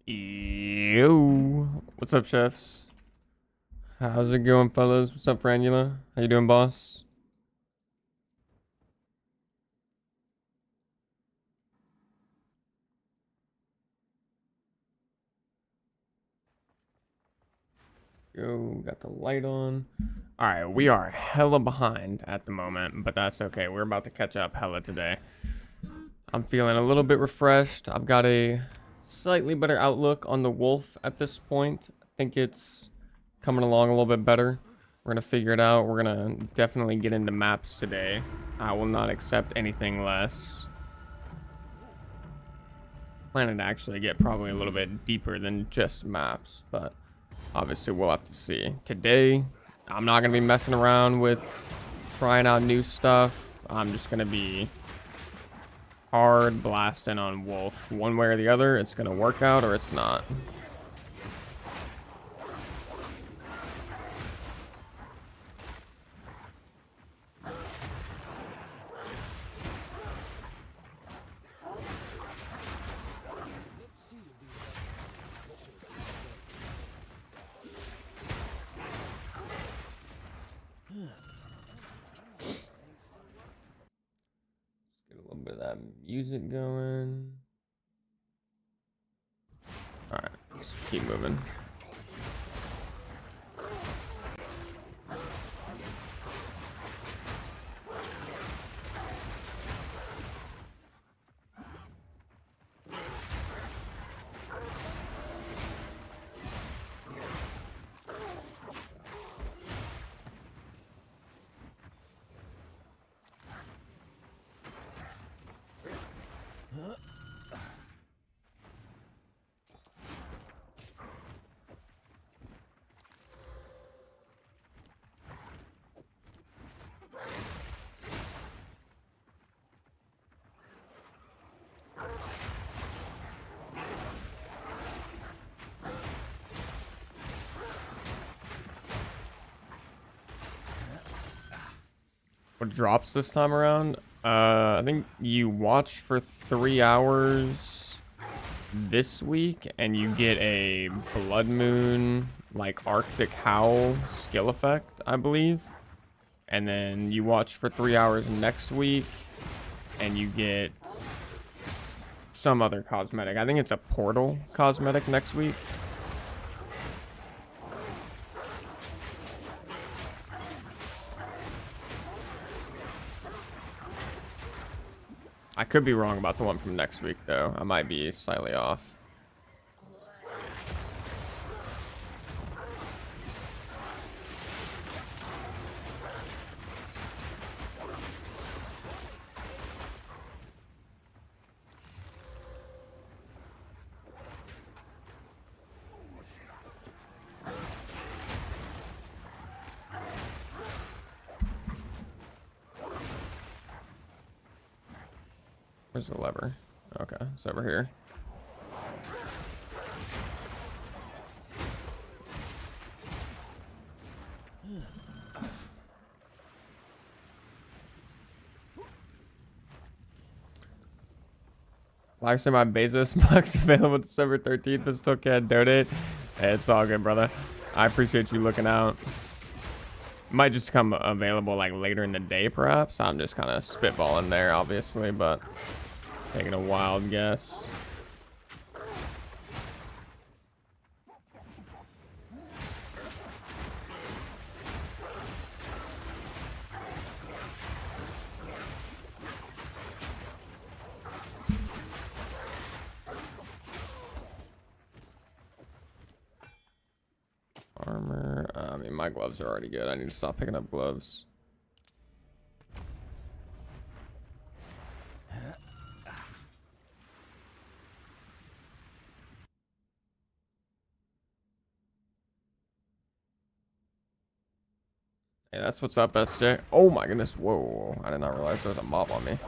Yo, what's up, chefs? How's it going, fellas? What's up, Franula? How you doing, boss? Yo, got the light on. All right, we are hella behind at the moment, but that's okay. We're about to catch up hella today. I'm feeling a little bit refreshed. I've got a slightly better outlook on the wolf at this point. I think it's coming along a little bit better. We're gonna figure it out. We're gonna definitely get into maps today. I will not accept anything less. Planning to actually get probably a little bit deeper than just maps, but obviously we'll have to see. Today, I'm not gonna be messing around with trying out new stuff. I'm just gonna be hard blasting on wolf. One way or the other, it's gonna work out or it's not. Bit of that music going. All right, let's keep moving. What drops this time around? I think you watch for 3 hours this week and you get a blood moon like Arctic Howl skill effect, I believe. And then you watch for 3 hours next week and you get some other cosmetic. I think it's a portal cosmetic next week. I could be wrong about the one from next week, though. I might be slightly off. Where's the lever? Okay, it's over here. Like I said, my Bezos box available December 13th, but still can't donate. Hey, it's all good, brother. I appreciate you looking out. Might just come available like later in the day, perhaps. I'm just kind of spitballing there, obviously, but taking a wild guess. Armor. I mean, my gloves are already good. I need to stop picking up gloves. Hey, that's what's up, SJ. Oh my goodness. Whoa. I did not realize there was a mob on me.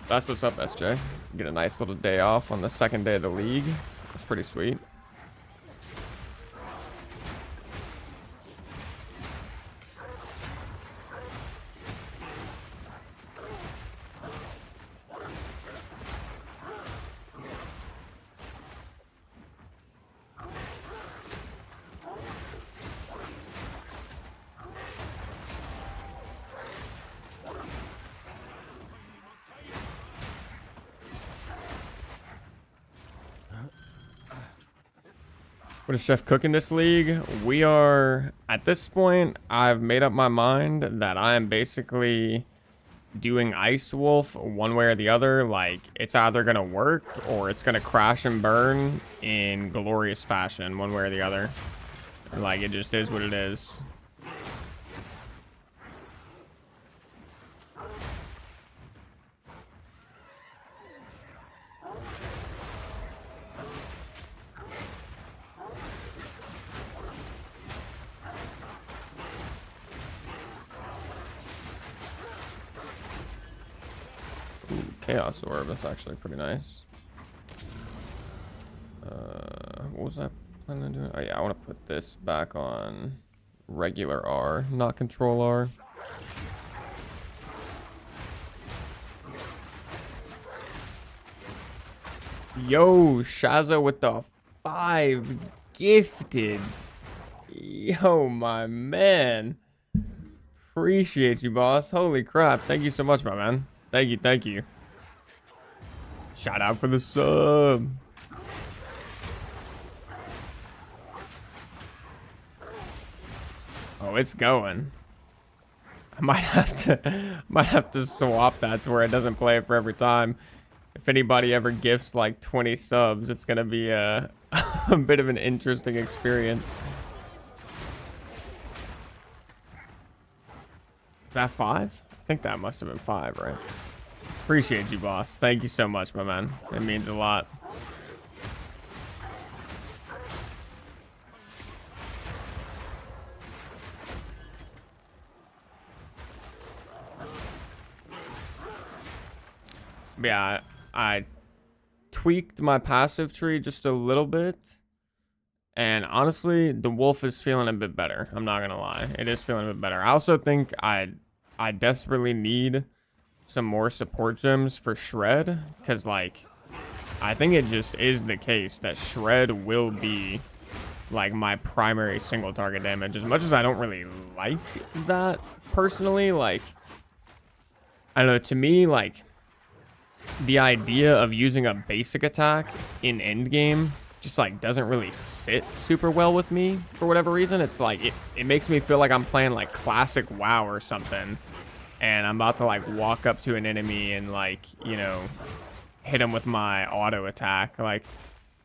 That's what's up, SJ. Get a nice little day off on the second day of the league. That's pretty sweet. What is Chef cooking this league? We are, at this point, I've made up my mind that I am basically doing Ice Wolf one way or the other. Like, it's either going to work or it's going to crash and burn in glorious fashion one way or the other. Like, it just is what it is. Chaos Orb, that's actually pretty nice. What was I planning on doing? Oh yeah, I want to put this back on regular R, not control R. Yo, Shaza with the 5 gifted. Yo, my man. Appreciate you, boss. Holy crap. Thank you so much, my man. Thank you, thank you. Shout out for the sub. Oh, it's going. I might have to swap that to where it doesn't play it for every time. If anybody ever gifts like 20 subs, it's gonna be a a bit of an interesting experience. Is that 5? I think that must have been 5, right? Appreciate you, boss. Thank you so much, my man. It means a lot. Yeah, I tweaked my passive tree just a little bit. And honestly, the wolf is feeling a bit better. I'm not gonna lie. It is feeling a bit better. I also think I desperately need some more support gems for Shred. Because, like, I think it just is the case that Shred will be, like, my primary single target damage. As much as I don't really like that, personally, like, I don't know, to me, like, the idea of using a basic attack in endgame just, like, doesn't really sit super well with me for whatever reason. It's like, it makes me feel like I'm playing, like, classic WoW or something. And I'm about to, like, walk up to an enemy and, like, you know, hit him with my auto attack. Like,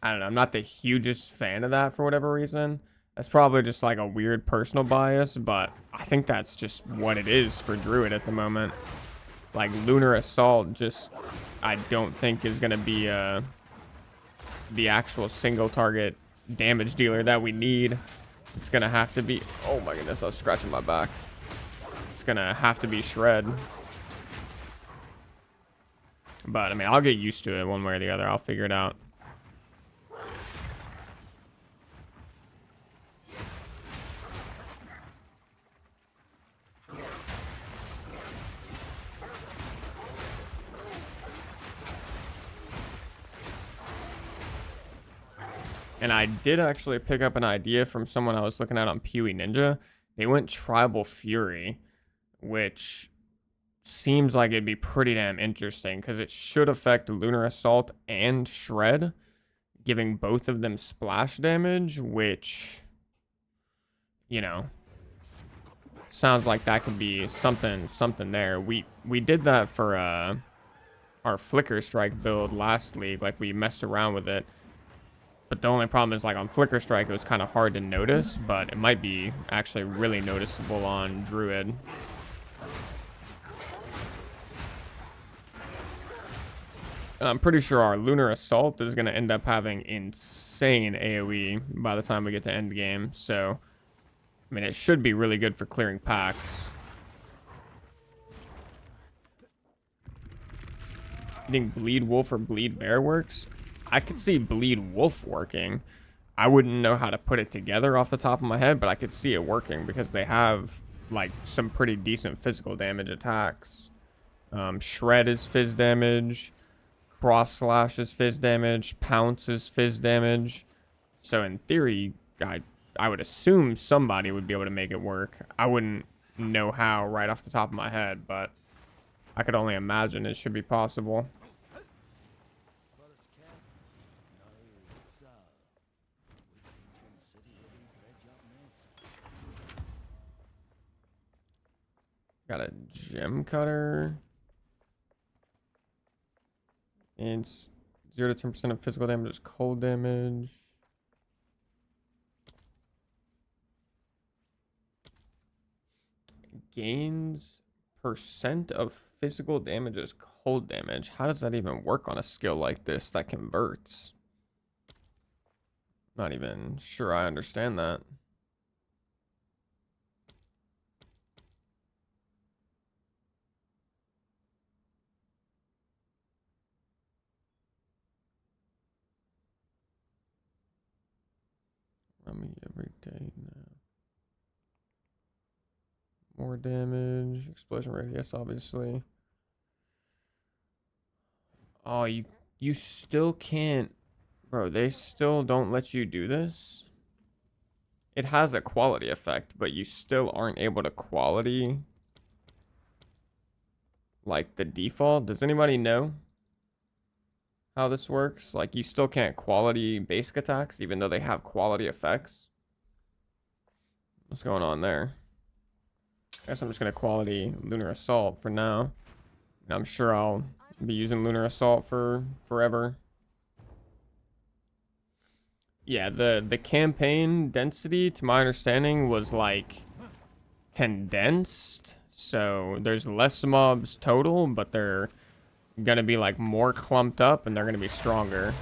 I don't know. I'm not the hugest fan of that for whatever reason. That's probably just, like, a weird personal bias, but I think that's just what it is for Druid at the moment. Like, Lunar Assault just, I don't think is going to be the actual single target damage dealer that we need. It's going to have to be... Oh, my goodness. I was scratching my back. It's going to have to be Shred. But, I mean, I'll get used to it one way or the other. I'll figure it out. And I did actually pick up an idea from someone I was looking at on POE Ninja. They went Tribal Fury, which seems like it'd be pretty damn interesting because it should affect Lunar Assault and Shred, giving both of them splash damage, which, you know, sounds like that could be something there. We did that for our Flicker Strike build last league. Like, we messed around with it. But the only problem is, like, on Flicker Strike, it was kind of hard to notice, but it might be actually really noticeable on Druid. I'm pretty sure our Lunar Assault is going to end up having insane AoE by the time we get to endgame. So, I mean, it should be really good for clearing packs. You think Bleed Wolf or Bleed Bear works? I could see Bleed Wolf working. I wouldn't know how to put it together off the top of my head, but I could see it working because they have, like, some pretty decent physical damage attacks. Shred is fizz damage. Cross Slash is fizz damage. Pounce is fizz damage. So in theory, I would assume somebody would be able to make it work. I wouldn't know how right off the top of my head, but I could only imagine it should be possible. Got a gem cutter. It's 0 to 10% of physical damage is cold damage. Gains percent of physical damage is cold damage. How does that even work on a skill like this that converts? Not even sure I understand that. Me every day now. More damage, explosion radius, obviously. Oh, you still can't, bro. They still don't let you do this. It has a quality effect, but you still aren't able to quality like the default. Does anybody know how this works? Like, you still can't quality basic attacks, even though they have quality effects. What's going on there? I guess I'm just gonna quality Lunar Assault for now. And I'm sure I'll be using Lunar Assault for forever. Yeah, the campaign density, to my understanding, was like condensed. So there's less mobs total, but they're gonna be like more clumped up and they're gonna be stronger.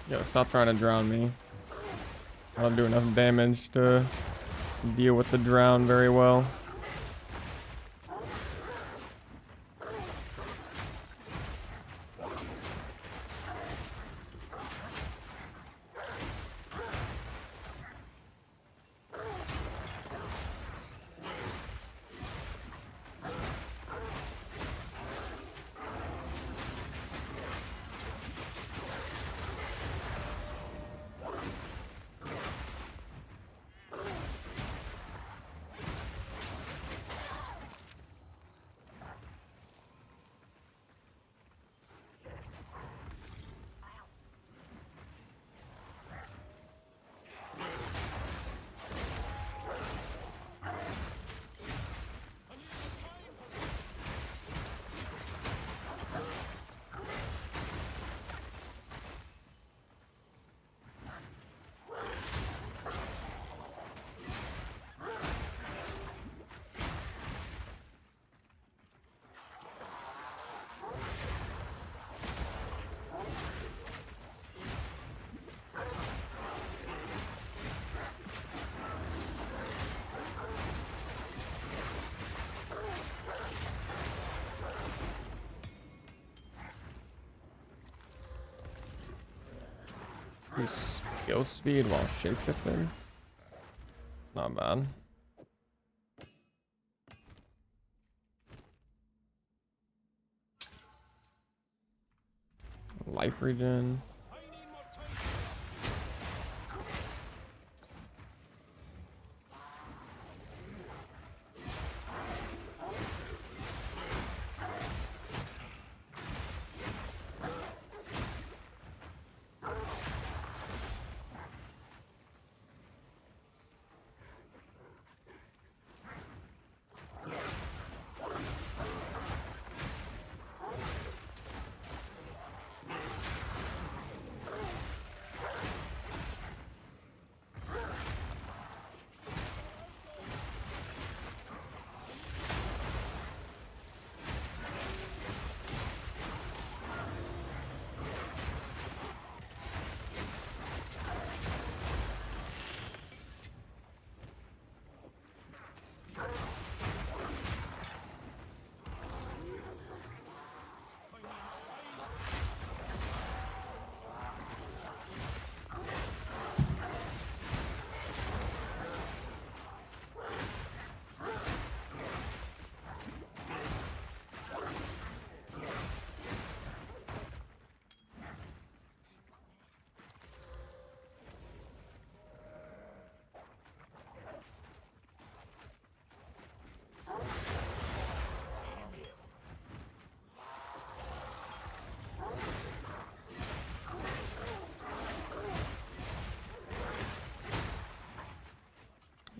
Yo, stop trying to drown me. I don't do enough damage to deal with the drown very well. Skill speed while shapeshifting. It's not bad. Life regen.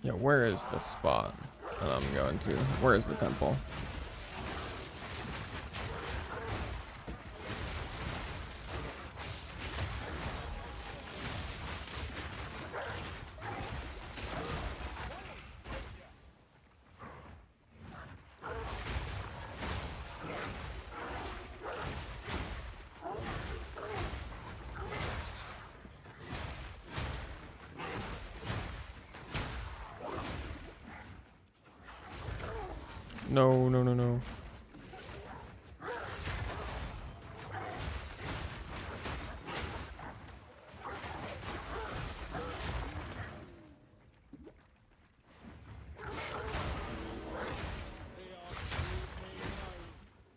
Yeah, where is the spot that I'm going to? Where is the temple? No, no, no, no.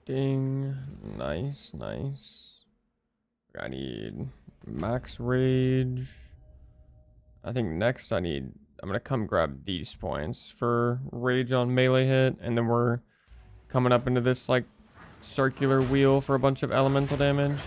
Ding. Nice, nice. I need max rage. I think next I'm gonna come grab these points for rage on melee hit, and then we're coming up into this like circular wheel for a bunch of elemental damage.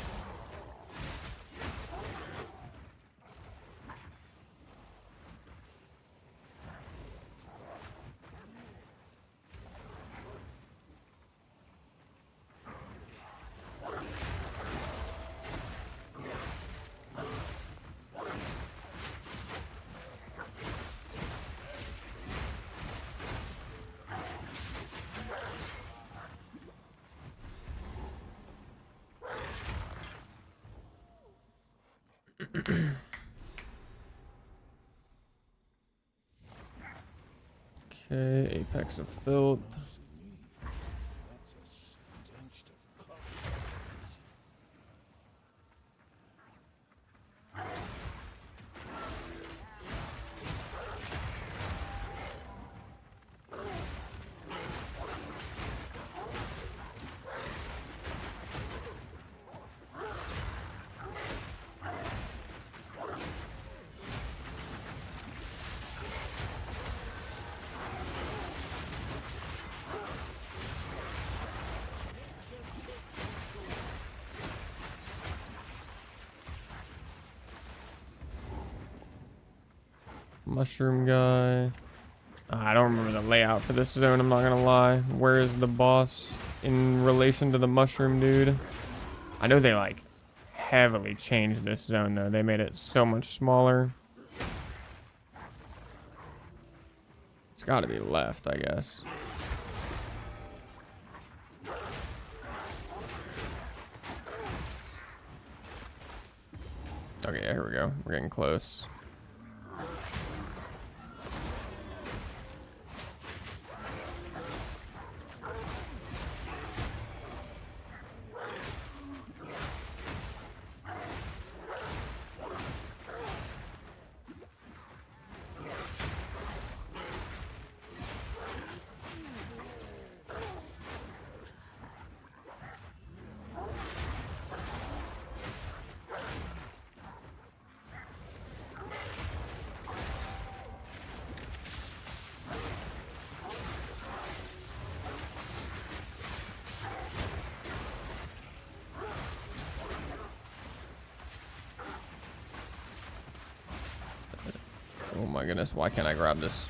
Okay, Apex of Filth. Mushroom guy. I don't remember the layout for this zone, I'm not gonna lie. Where is the boss in relation to the mushroom dude? I know they like heavily changed this zone though. They made it so much smaller. It's gotta be left, I guess. Okay, here we go. We're getting close. Oh my goodness, why can't I grab this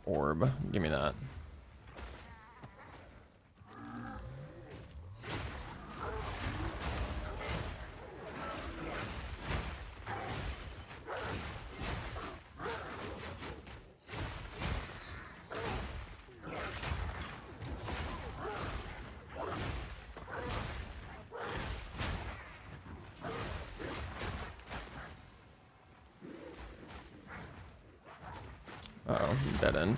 orb? Give me that. Uh-oh, dead end.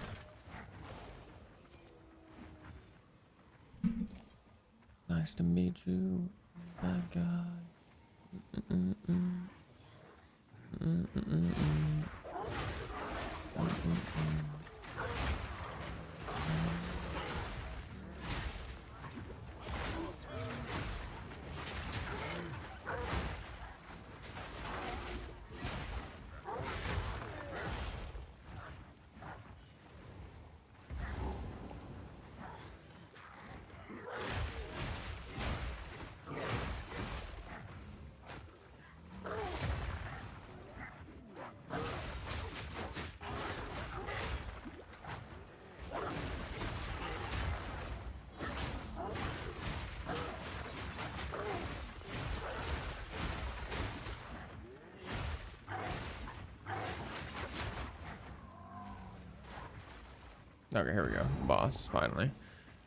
Nice to meet you, bad guy. Okay, here we go. Boss, finally.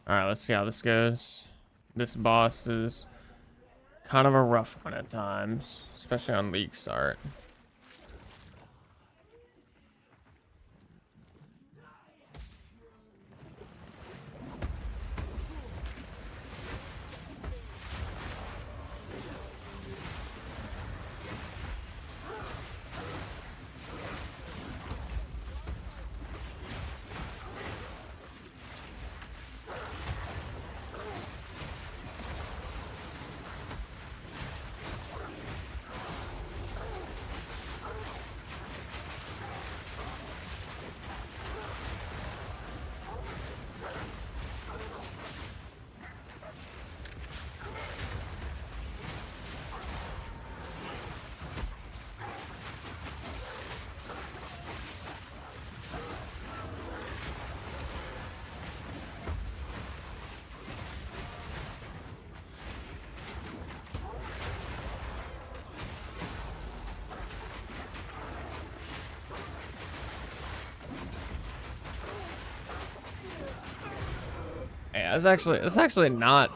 Alright, let's see how this goes. This boss is kind of a rough one at times, especially on League start. Hey, that's actually not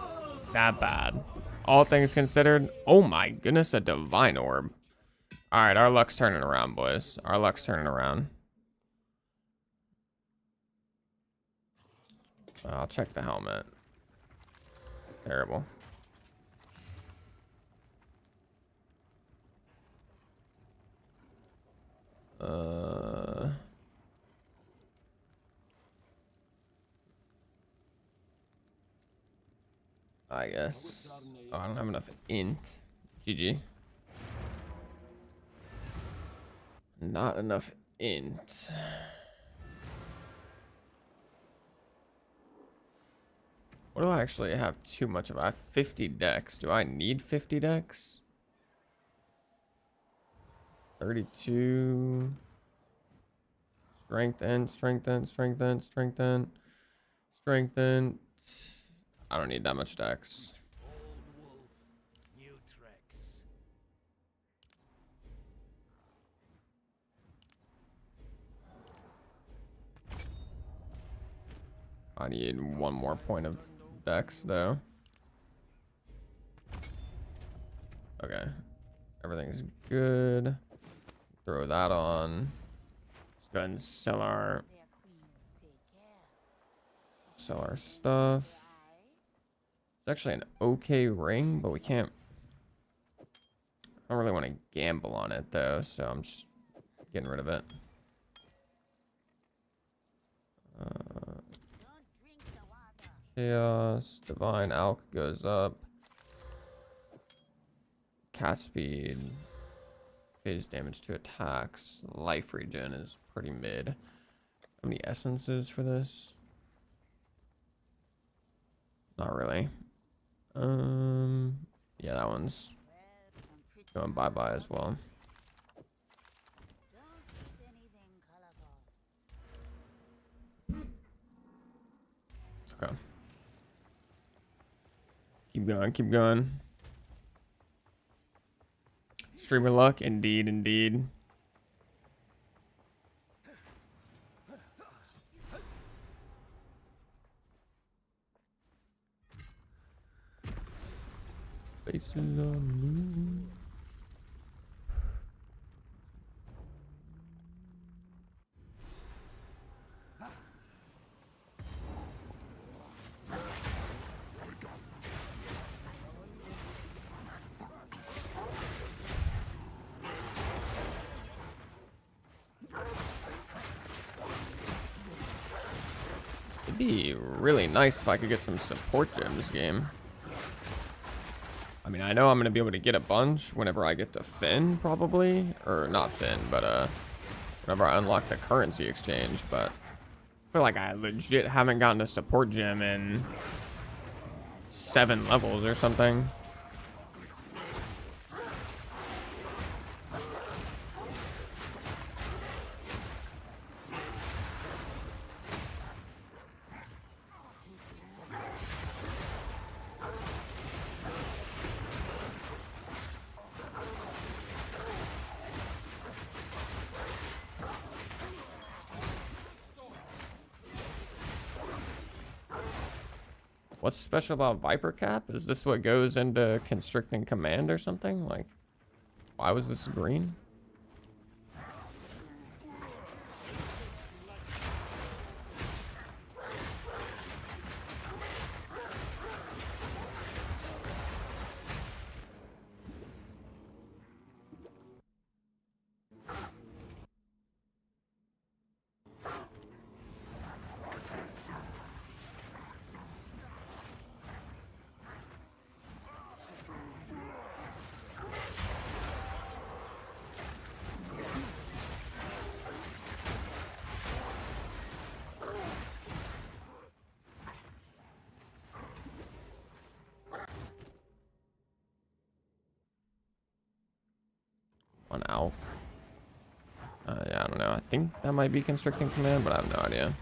that bad. All things considered. Oh my goodness, a divine orb. All right, our luck's turning around, boys. Our luck's turning around. I'll check the helmet. Terrible. I guess. Oh, I don't have enough int. GG. Not enough int. What do I actually have too much of? I have 50 dex. Do I need 50 dex? 32. Strengthen, strengthen, strengthen, strengthen, strengthen. I don't need that much dex. I need one more point of dex though. Okay, everything's good. Throw that on. Let's go ahead and sell our stuff. It's actually an okay ring, but we can't. I don't really want to gamble on it though, so I'm just getting rid of it. Chaos, Divine Alch goes up. Cast speed, phase damage to attacks. Life regen is pretty mid. How many essences for this? Not really. Yeah, that one's going bye-bye as well. Okay. Keep going, keep going. Streamer luck, indeed, indeed. Faces on me. It'd be really nice if I could get some support gems this game. I mean, I know I'm going to be able to get a bunch whenever I get to Finn, probably. Or not Finn, but whenever I unlock the currency exchange. But I feel like I legit haven't gotten a support gem in 7 levels or something. What's special about Viper Cap? Is this what goes into constricting command or something? Like, why was this green? One out. Yeah, I don't know. I think that might be constricting command, but I have no idea.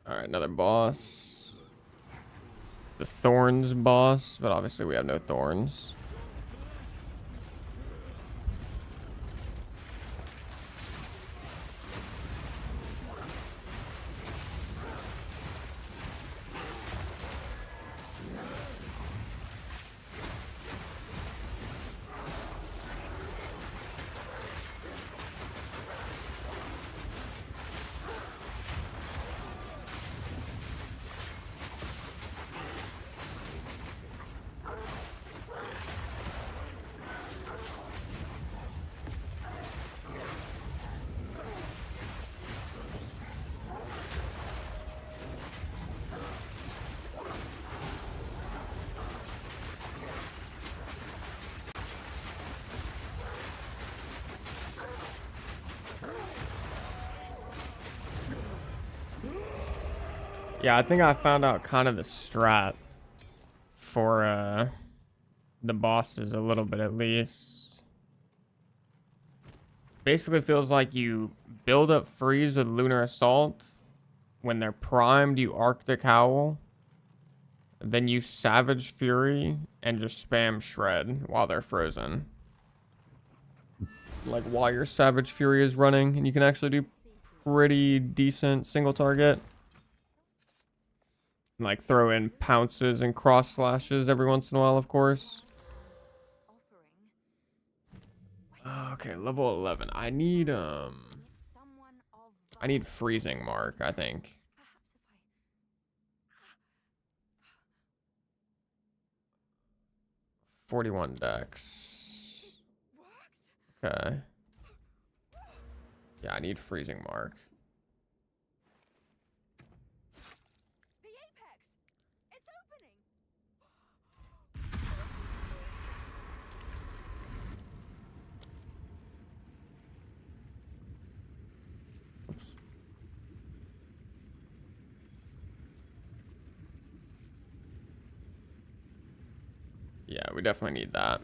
All right, another boss. The Thorns boss, but obviously we have no Thorns. Yeah, I think I found out kind of the strat for the bosses a little bit at least. Basically feels like you build up freeze with Lunar Assault. When they're primed, you Arctic Howl. Then you Savage Fury and just spam Shred while they're frozen. Like while your Savage Fury is running, and you can actually do pretty decent single target. Like throw in pounces and cross slashes every once in a while, of course. Okay, level 11. I need freezing mark, I think. 41 dex. Okay. Yeah, I need freezing mark. Oops. Yeah, we definitely need that.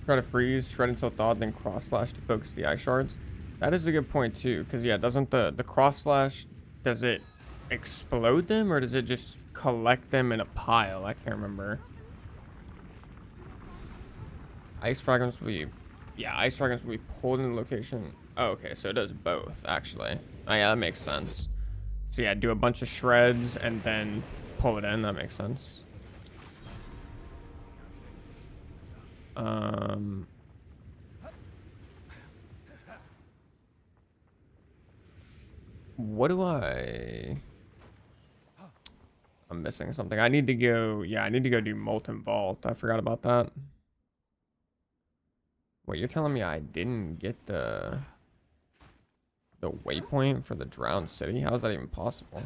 Try to freeze, shred until thawed, then cross slash to focus the ice shards. That is a good point too, because yeah, doesn't the cross slash, does it explode them or does it just collect them in a pile? I can't remember. Ice fragments will be, yeah, ice fragments will be pulled in the location. Oh, okay, so it does both actually. Oh yeah, that makes sense. So yeah, do a bunch of shreds and then pull it in. That makes sense. What do I'm missing something. I need to go, yeah, I need to go do Molten Vault. I forgot about that. Wait, you're telling me I didn't get the The waypoint for the drowned city? How is that even possible?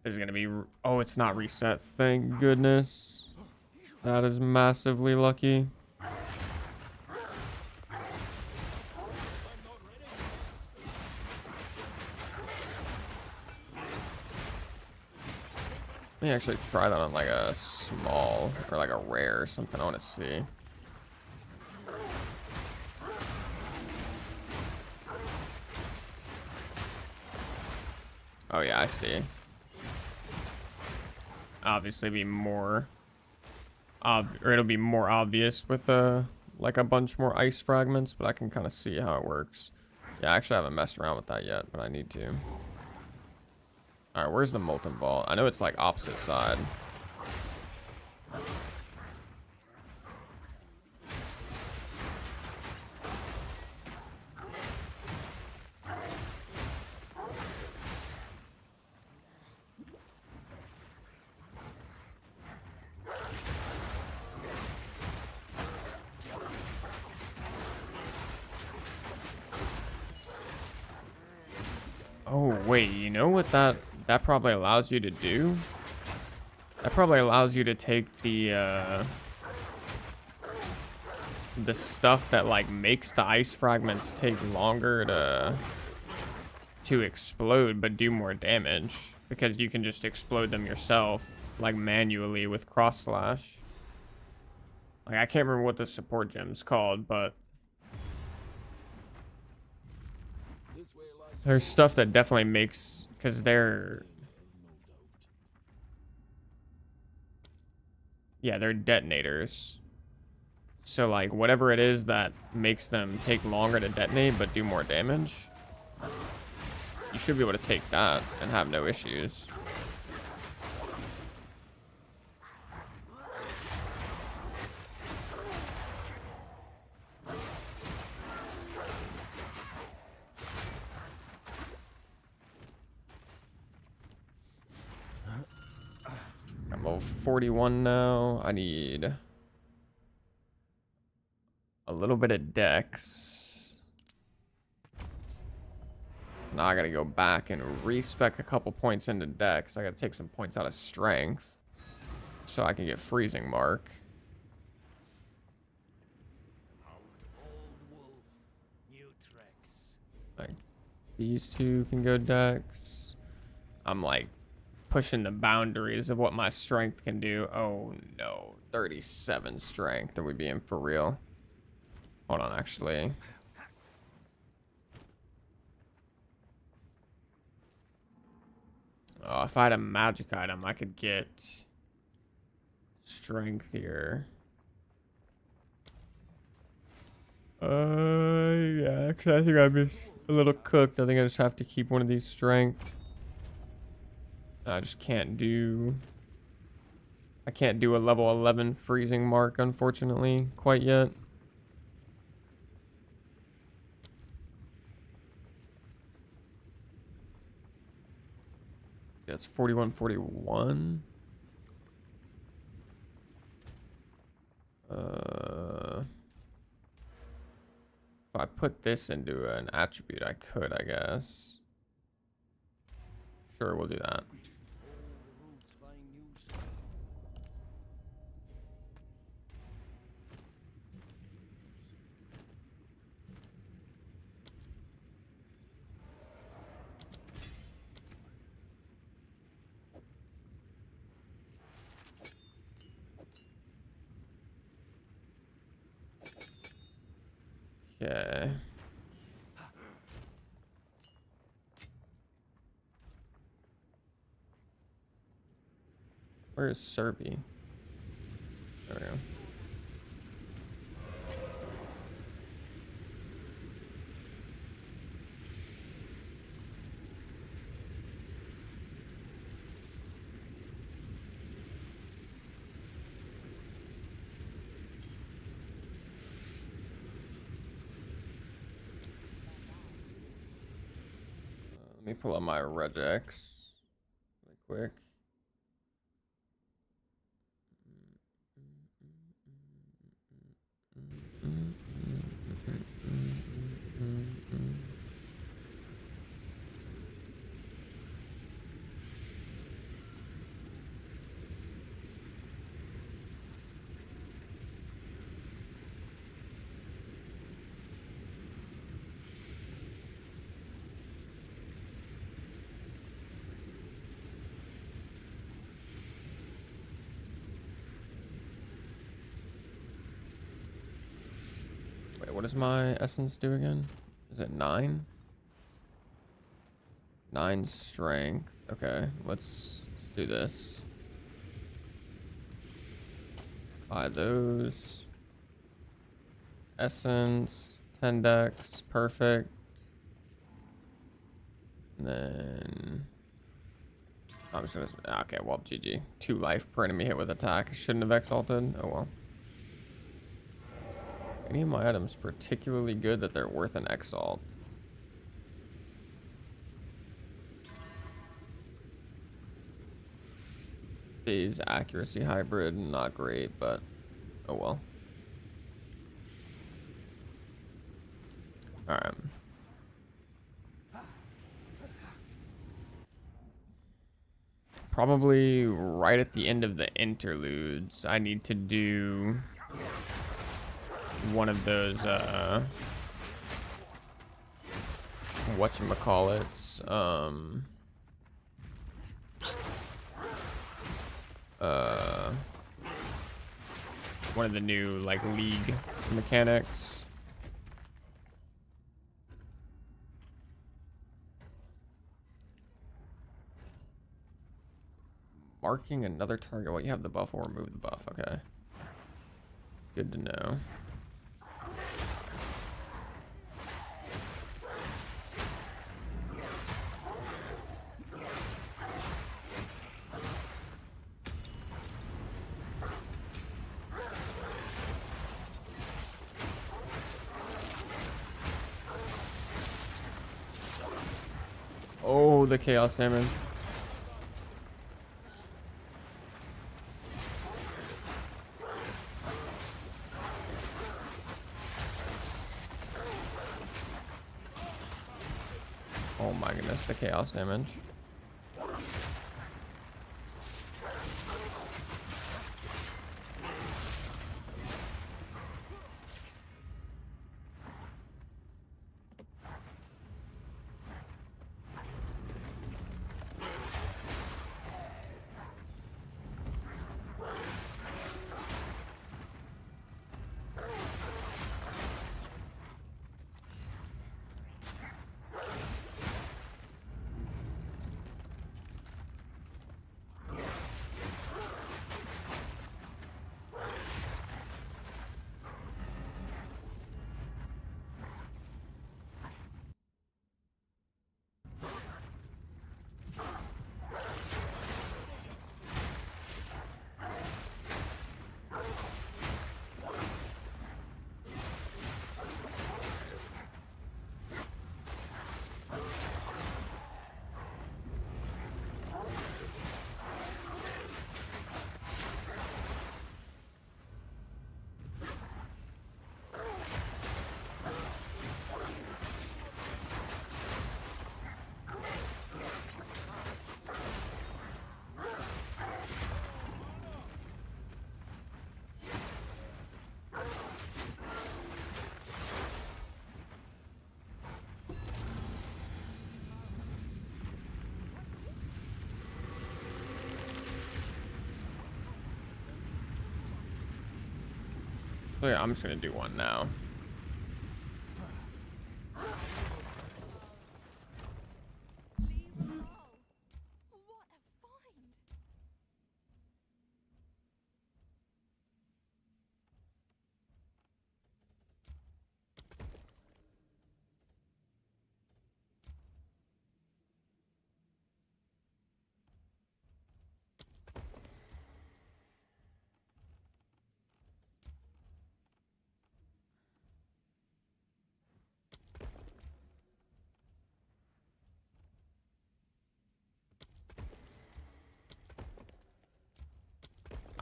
Is gonna be... Oh, it's not reset. Thank goodness. That is massively lucky. Let me actually try that on like a small or like a rare or something. I want to see. Oh yeah, I see. Obviously be more or it'll be more obvious with like a bunch more ice fragments, but I can kind of see how it works. Yeah, actually I haven't messed around with that yet, but I need to. All right, where's the molten vault? I know it's like opposite side. Oh, wait, you know what that probably allows you to do? That probably allows you to take the stuff that like makes the ice fragments take longer to explode but do more damage, because you can just explode them yourself like manually with cross slash. Like I can't remember what the support gem's called, but there's stuff that definitely makes, because they're detonators. So like whatever it is that makes them take longer to detonate but do more damage, you should be able to take that and have no issues. I'm level 41 now. I need a little bit of dex. Now I gotta go back and respec a couple points into dex. I gotta take some points out of strength so I can get freezing mark. Like these two can go dex. I'm like pushing the boundaries of what my strength can do. Oh no, 37 strength. Are we being for real? Hold on, actually. Oh, if I had a magic item, I could get strength here. Yeah, actually, I think I'd be a little cooked. I think I just have to keep one of these strength. I just can't do... I can't do a level 11 freezing mark, unfortunately, quite yet. Yeah, it's 41, 41. If I put this into an attribute, I could, I guess. Sure, we'll do that. Okay. Where is Serby? There we go. Let me pull up my regex really quick. Wait, what does my essence do again? Is it 9? 9 strength. Okay, let's do this. Buy those. Essence, 10 dex, perfect. And then I'm just gonna. Okay, well, GG. 2 life per enemy hit with attack. Shouldn't have exalted. Oh well. Any of my items particularly good that they're worth an exalt? Phase accuracy hybrid, not great, but oh well. Alright. Probably right at the end of the interludes, I need to do one of those, whatchamacallits, one of the new, like, league mechanics. Marking another target. Well, you have the buff or remove the buff. Okay. Good to know. Oh, the chaos damage. Oh my goodness, the chaos damage. So yeah, I'm just gonna do one now.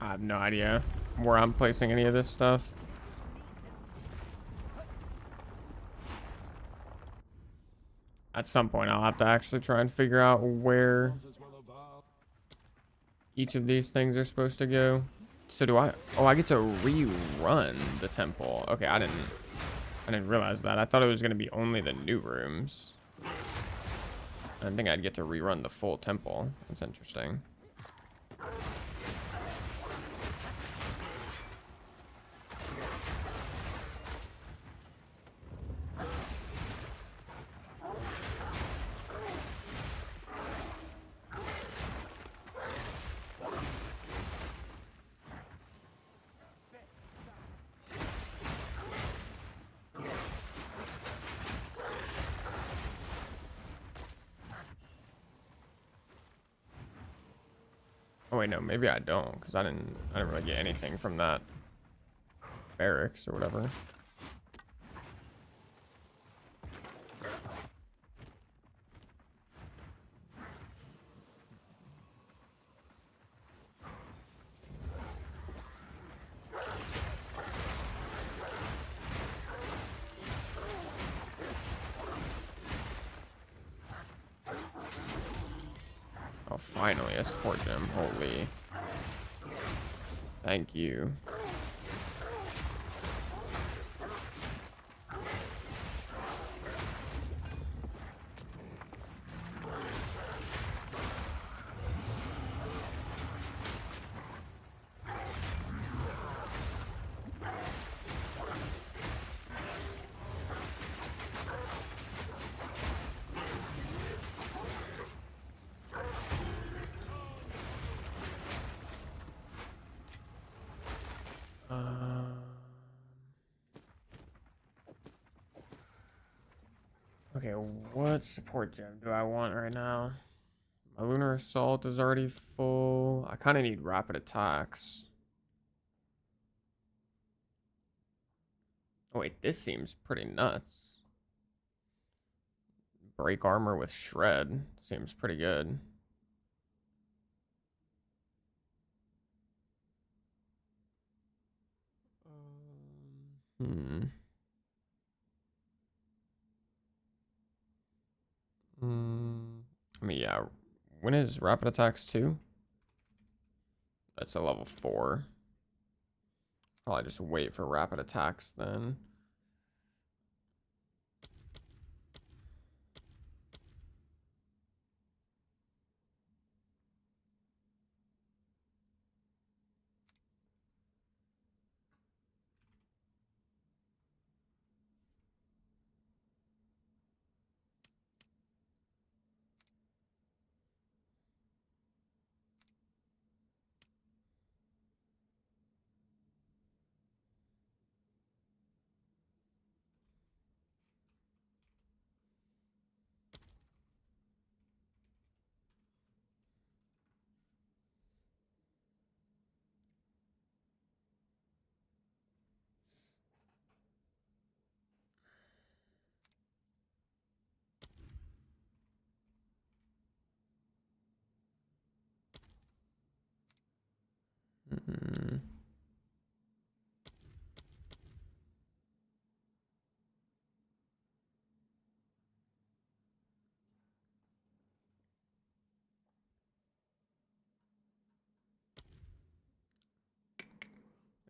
I have no idea where I'm placing any of this stuff. At some point, I'll have to actually try and figure out where each of these things are supposed to go. So do I? Oh, I get to rerun the temple. Okay, I didn't realize that. I thought it was gonna be only the new rooms. I didn't think I'd get to rerun the full temple. That's interesting. Oh wait, no, maybe I don't, because I didn't really get anything from that barracks or whatever. Oh, finally, a support gem. Holy. Thank you. Okay, what support gem do I want right now? My lunar assault is already full. I kind of need rapid attacks. Oh wait, this seems pretty nuts. Break armor with shred seems pretty good. Hmm. I mean, yeah. When is rapid attacks 2? That's a level 4. Probably just wait for rapid attacks then. Hmm.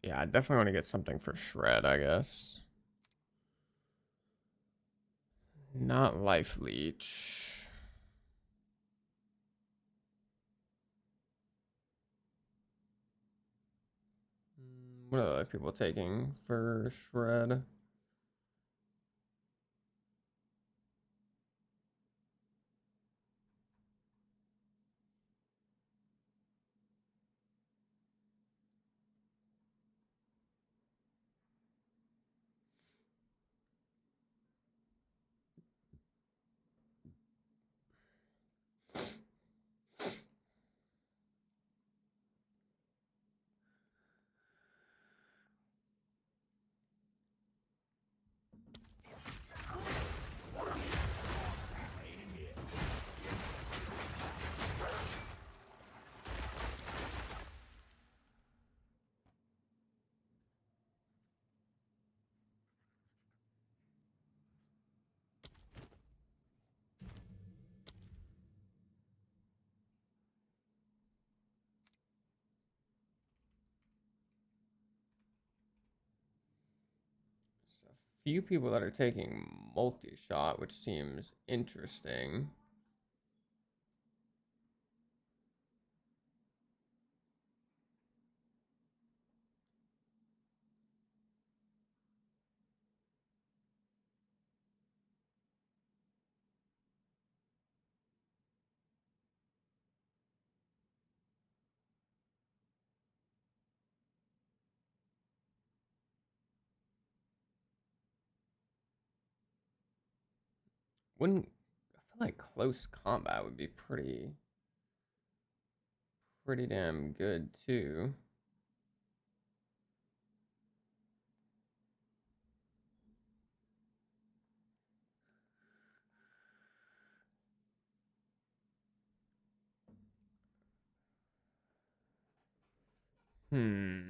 Yeah, I definitely want to get something for shred, I guess. Not life leech. What are other people taking for shred? few people that are taking multi-shot, which seems interesting. Wouldn't I feel like close combat would be pretty damn good too. Hmm.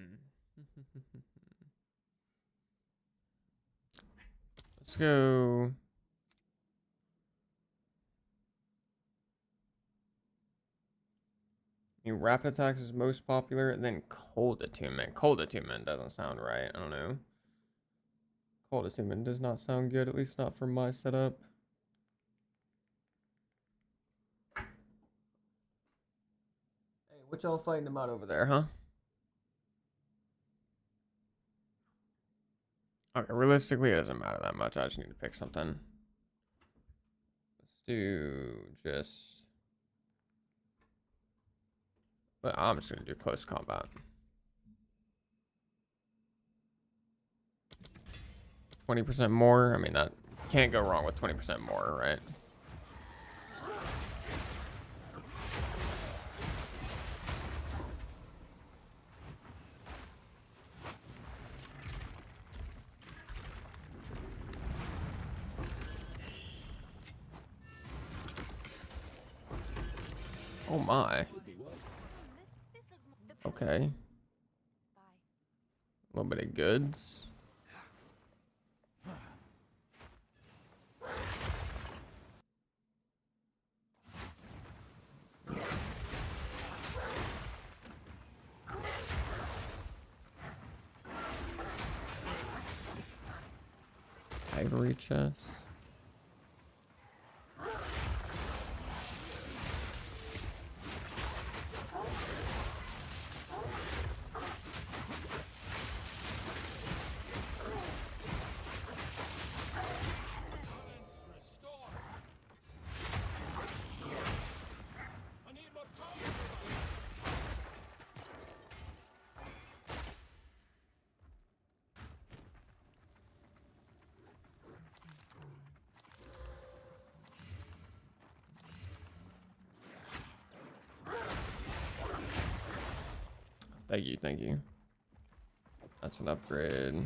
Let's go. I mean, rapid attacks is most popular, and then cold attunement. Cold attunement doesn't sound right. I don't know. Cold attunement does not sound good, at least not for my setup. Hey, what y'all fighting about over there, huh? Okay, realistically, it doesn't matter that much. I just need to pick something. Let's do just... But I'm just going to do close combat. 20% more. I mean, that can't go wrong with 20% more, right? Oh my. Okay. A little bit of goods. Ivory chest. Thank you, thank you. That's an upgrade.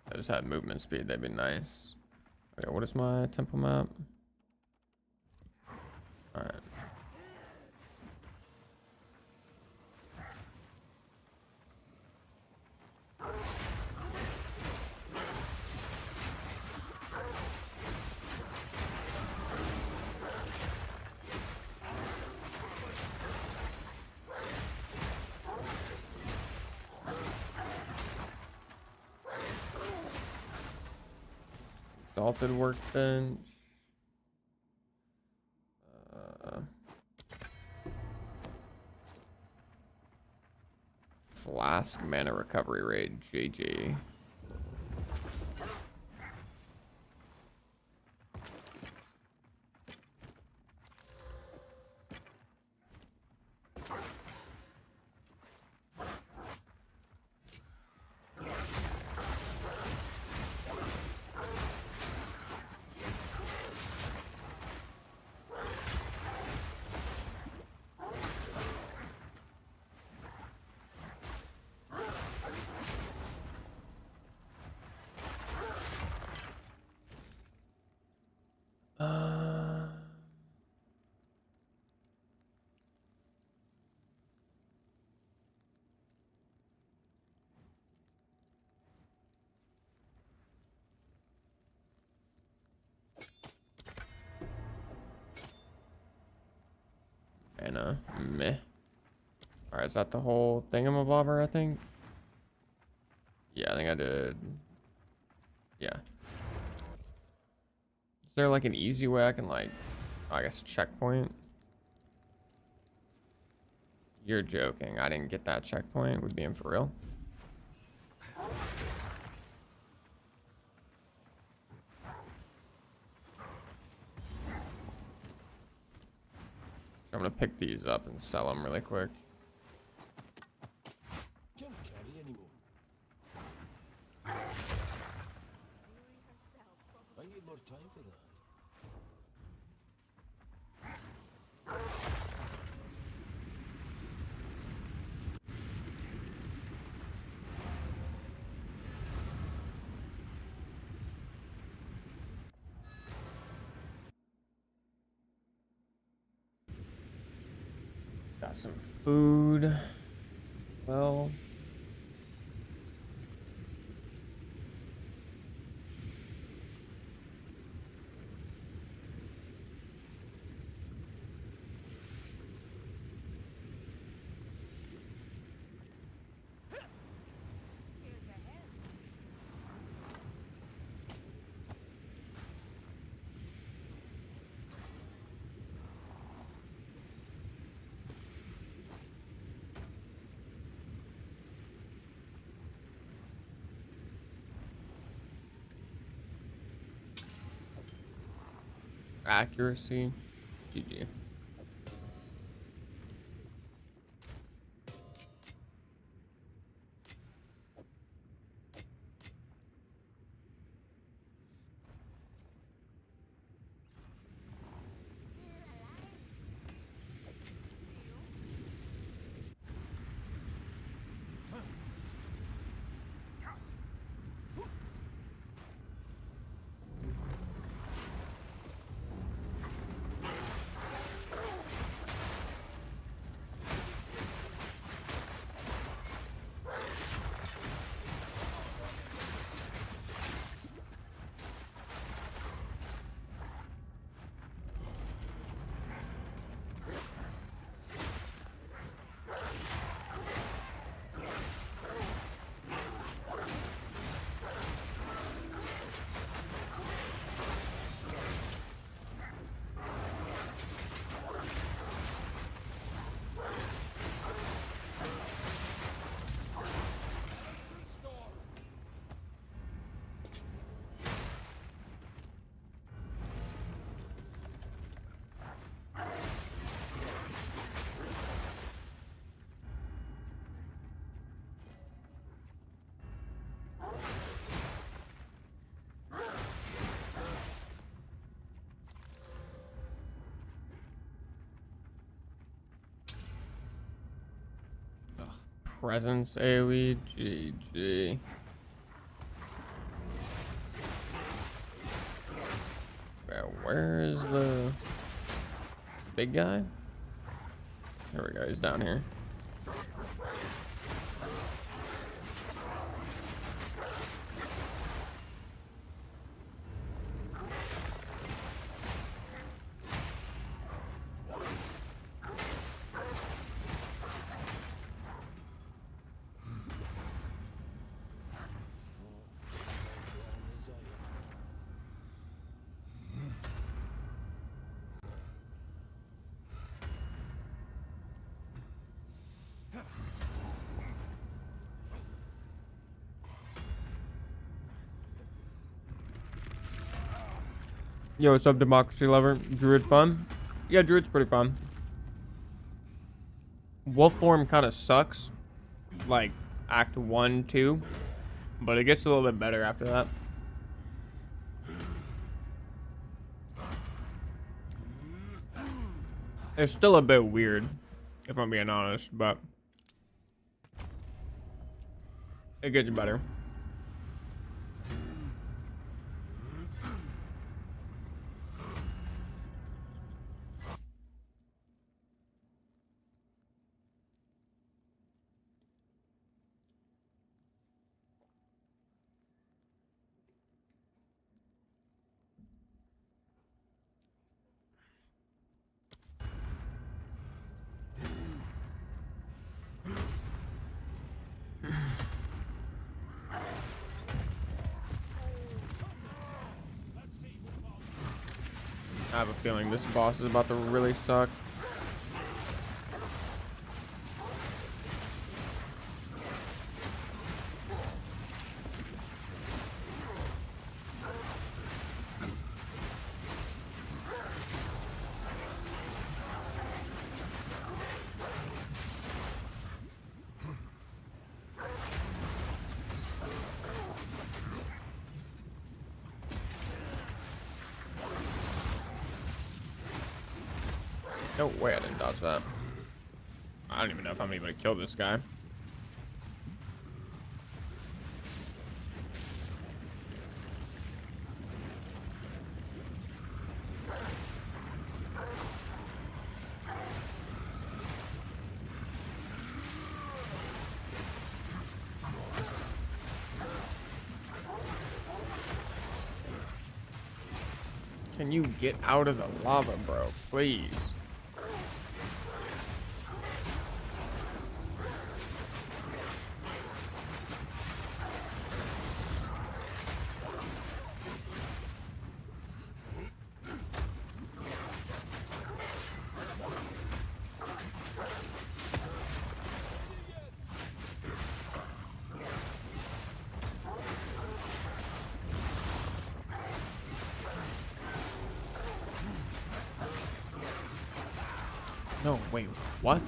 I just had movement speed, that'd be nice. Okay, what is my temple map? Alright. Exalted workbench. Flask mana recovery rate, GG. mana. Meh. Alright, is that the whole thingamabobber, I think? Yeah, I think I did. Yeah. Is there like an easy way I can like, I guess, checkpoint? You're joking. I didn't get that checkpoint. We're being for real. I'm gonna pick these up and sell them really quick. Can't carry anymore. I need more time for that. Got some food. Well. Accuracy. GG. Presence AoE. GG. Where is the big guy? There we go. He's down here. Yo, what's up, democracy lover? Druid fun? Yeah, Druid's pretty fun. Wolf form kind of sucks, like Act 1, 2, but it gets a little bit better after that. It's still a bit weird, if I'm being honest, but it gets better. I have a feeling this boss is about to really suck. No way I didn't dodge that. I don't even know if I'm able to kill this guy. Can you get out of the lava, bro? Please. No, wait, what?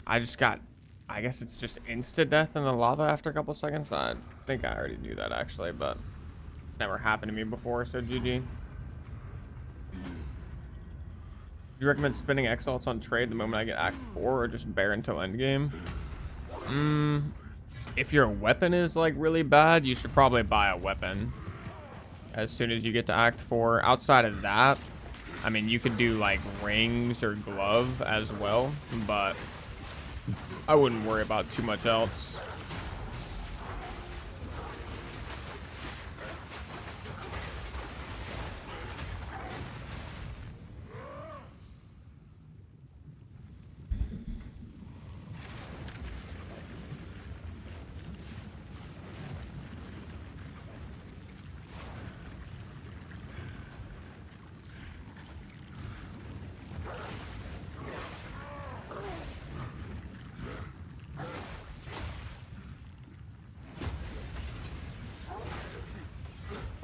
I just got, I guess it's just insta death in the lava after a couple seconds. I think I already knew that actually, but it's never happened to me before, so GG. Do you recommend spending exalts on trade the moment I get Act 4 or just bear until endgame? If your weapon is like really bad, you should probably buy a weapon as soon as you get to Act 4. Outside of that, I mean, you could do like rings or glove as well, but I wouldn't worry about too much else.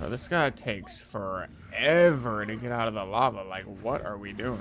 Oh, this guy takes forever to get out of the lava. Like, what are we doing?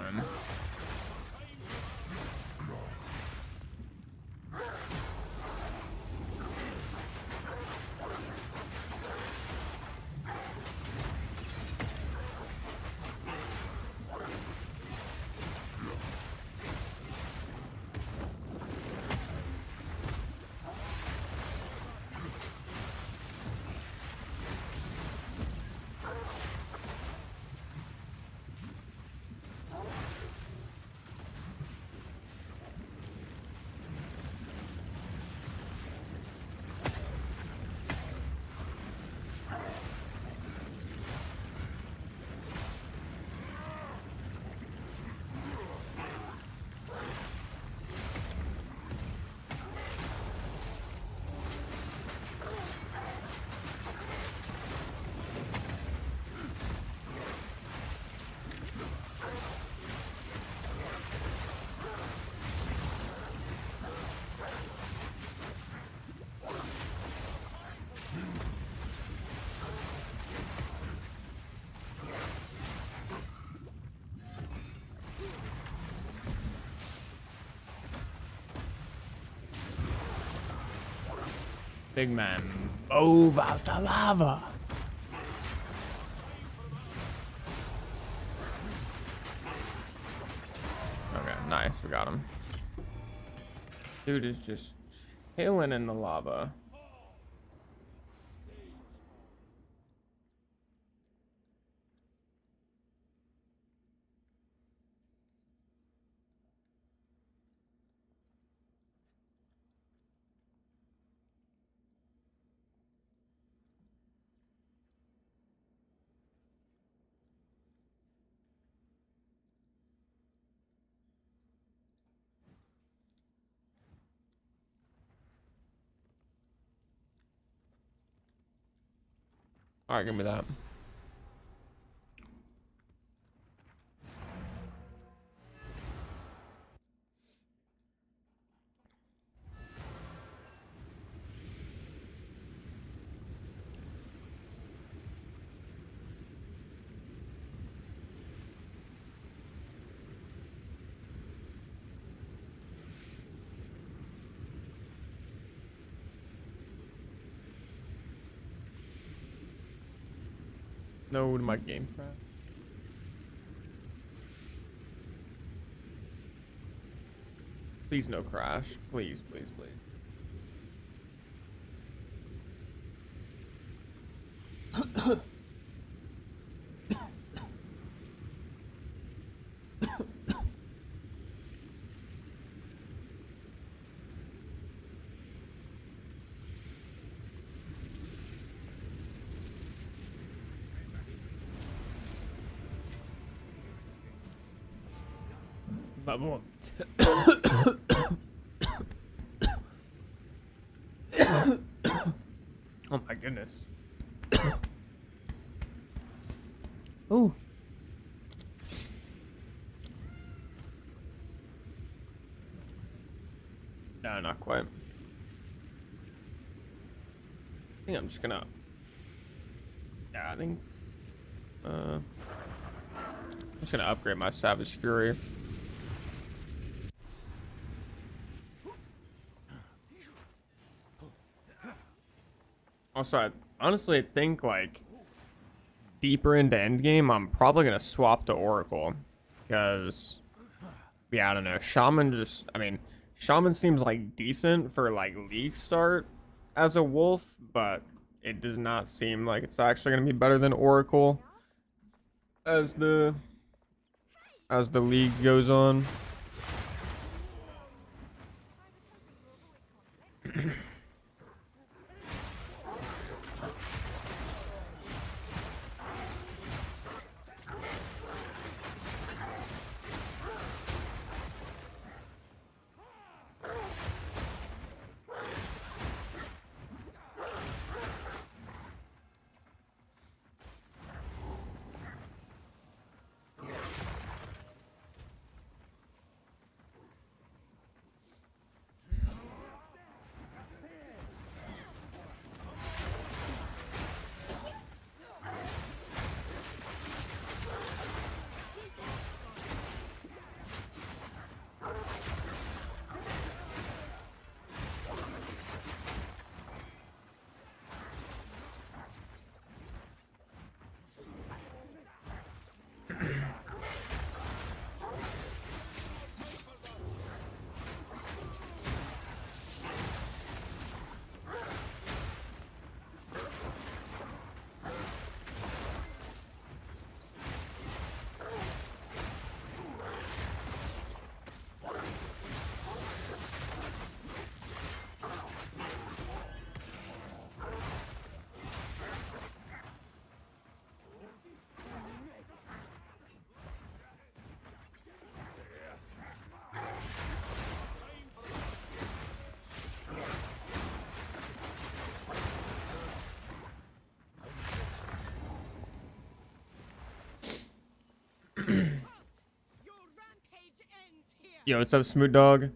Big man, move out the lava. Okay, nice, we got him. Dude is just chilling in the lava. All right, give me that. No to my game crash. Please no crash. Please, please, please. Level. Oh my goodness. Oh. No, not quite. I think I'm just gonna. Yeah, I think. I'm just gonna upgrade my Savage Fury. Also, I honestly think like deeper into endgame, I'm probably gonna swap to Oracle because, yeah, I don't know. Shaman just, I mean, Shaman seems like decent for like league start as a wolf, but it does not seem like it's actually gonna be better than Oracle as the league goes on. Yo, what's up, Smooth Dog?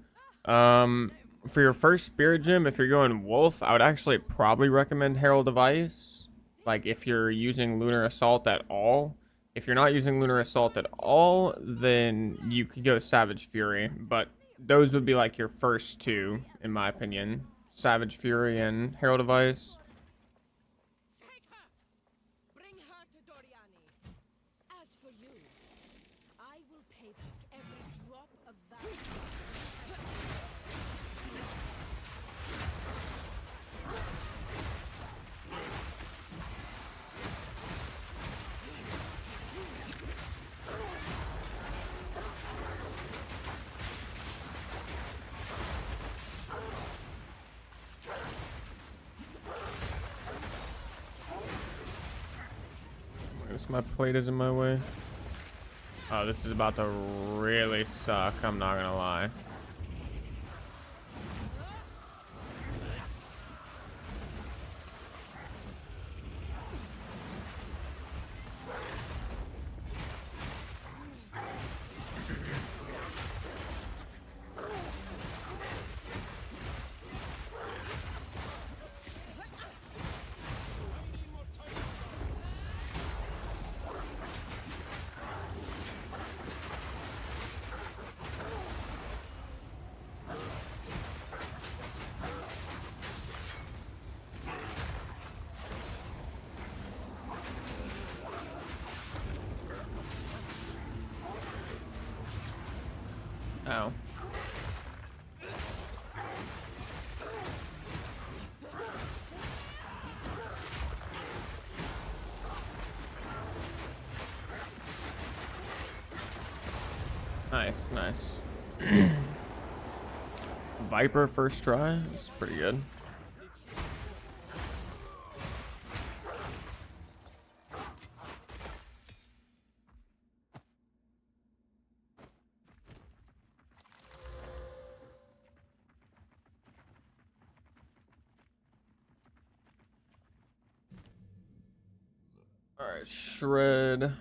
For your first Spirit Gem, if you're going Wolf, I would actually probably recommend Herald of Ice. Like, if you're using Lunar Assault at all. If you're not using Lunar Assault at all, then you could go Savage Fury. But those would be, like, your first two, in my opinion. Savage Fury and Herald of Ice. Take her! Bring her to Doriani. As for you, I will pay back every drop of that. I guess my plate is in my way. Oh, this is about to really suck, I'm not gonna lie. Ow. Nice, nice. Viper first try. That's pretty good. All right, shred.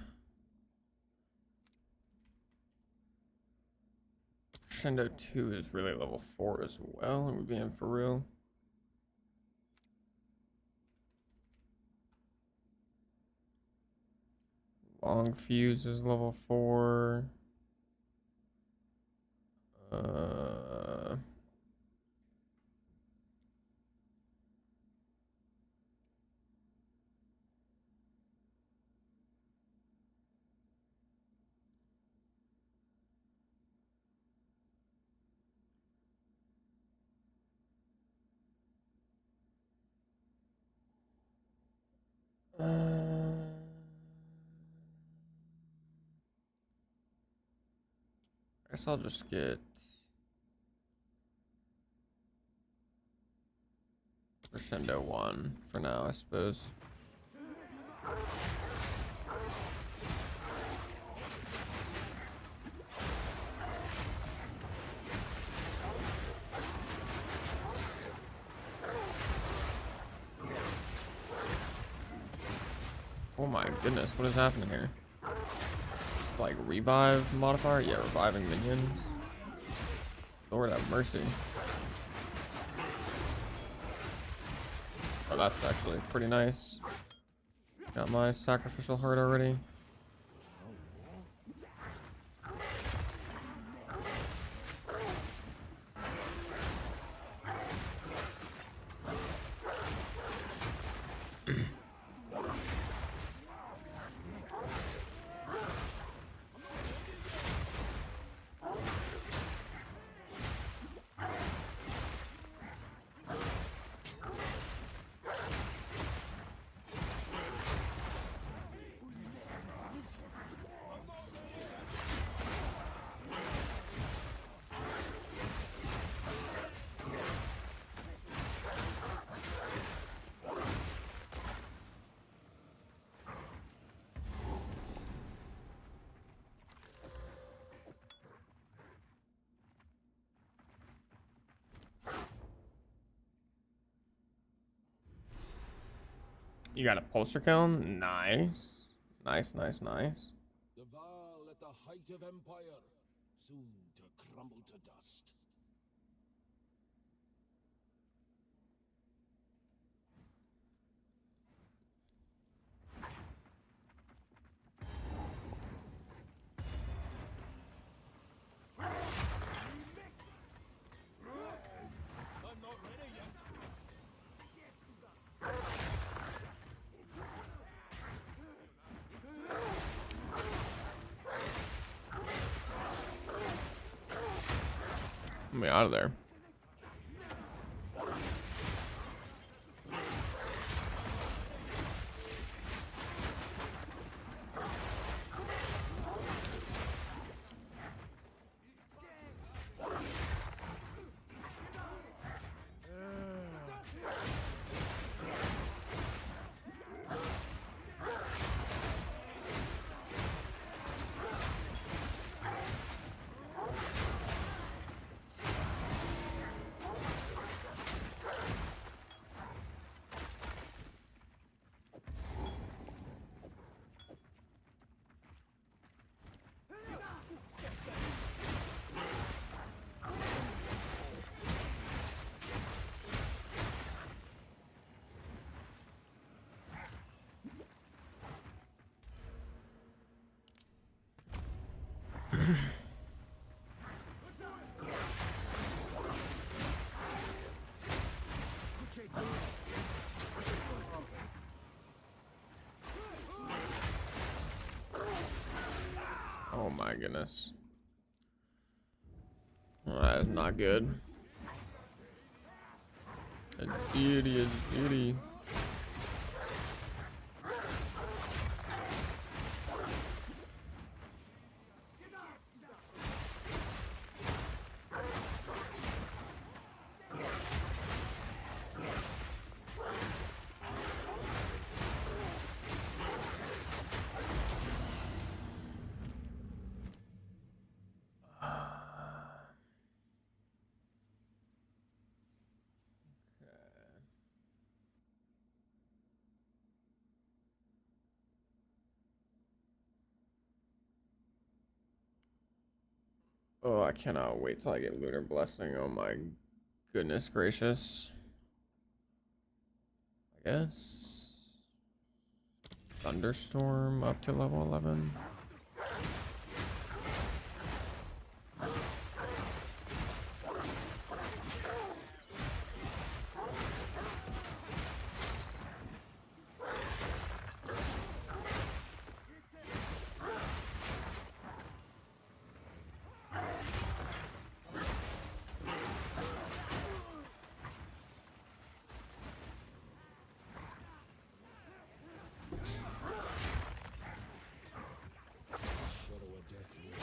Crescendo 2 is really level 4 as well. Are we being for real? Long fuse is level 4. I guess I'll just get Crescendo 1 for now, I suppose. Oh my goodness, what is happening here? Like revive modifier? Yeah, reviving minions. Lord have mercy. Oh, that's actually pretty nice. Got my sacrificial heart already. You got a pulsar kiln? Nice. Nice, nice, nice. The Val at the height of empire, soon to crumble to dust. I'm not ready yet. Let me out of there. Oh my goodness. That is not good. A duty is duty. Oh, I cannot wait till I get Lunar Blessing. Oh my goodness gracious. I guess. Thunderstorm up to level 11. Shadow of death will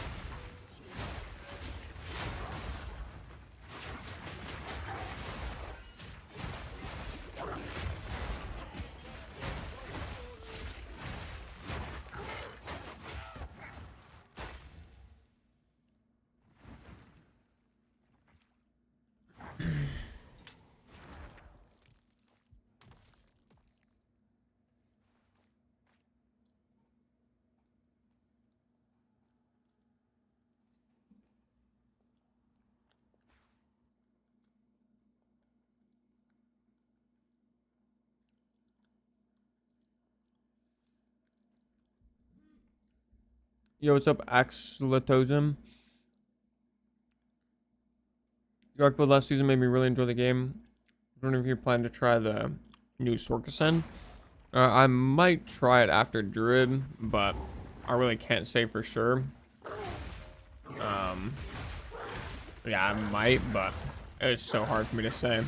Yo, what's up, Axlatosm? Your Build last season made me really enjoy the game. I don't know if you plan to try the new Sorkasen. I might try it after Druid, but I really can't say for sure. Yeah, I might, but it's so hard for me to say.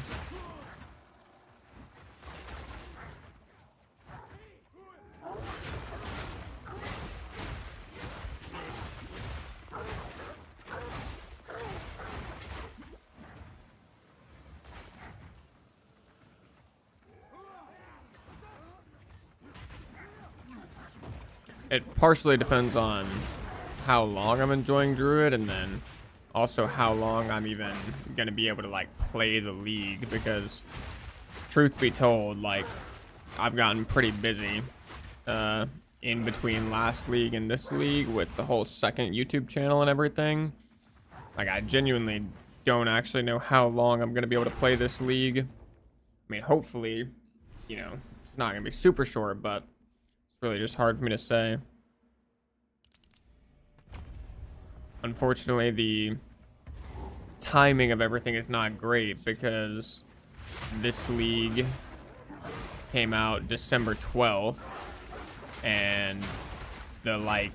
It partially depends on how long I'm enjoying Druid, and then also how long I'm even gonna be able to like play the league, because truth be told, like I've gotten pretty busy in between last league and this league with the whole second YouTube channel and everything. Like I genuinely don't actually know how long I'm gonna be able to play this league. I mean, hopefully, you know, it's not gonna be super short, but it's really just hard for me to say. Unfortunately, the timing of everything is not great, because this league came out December 12th, and the like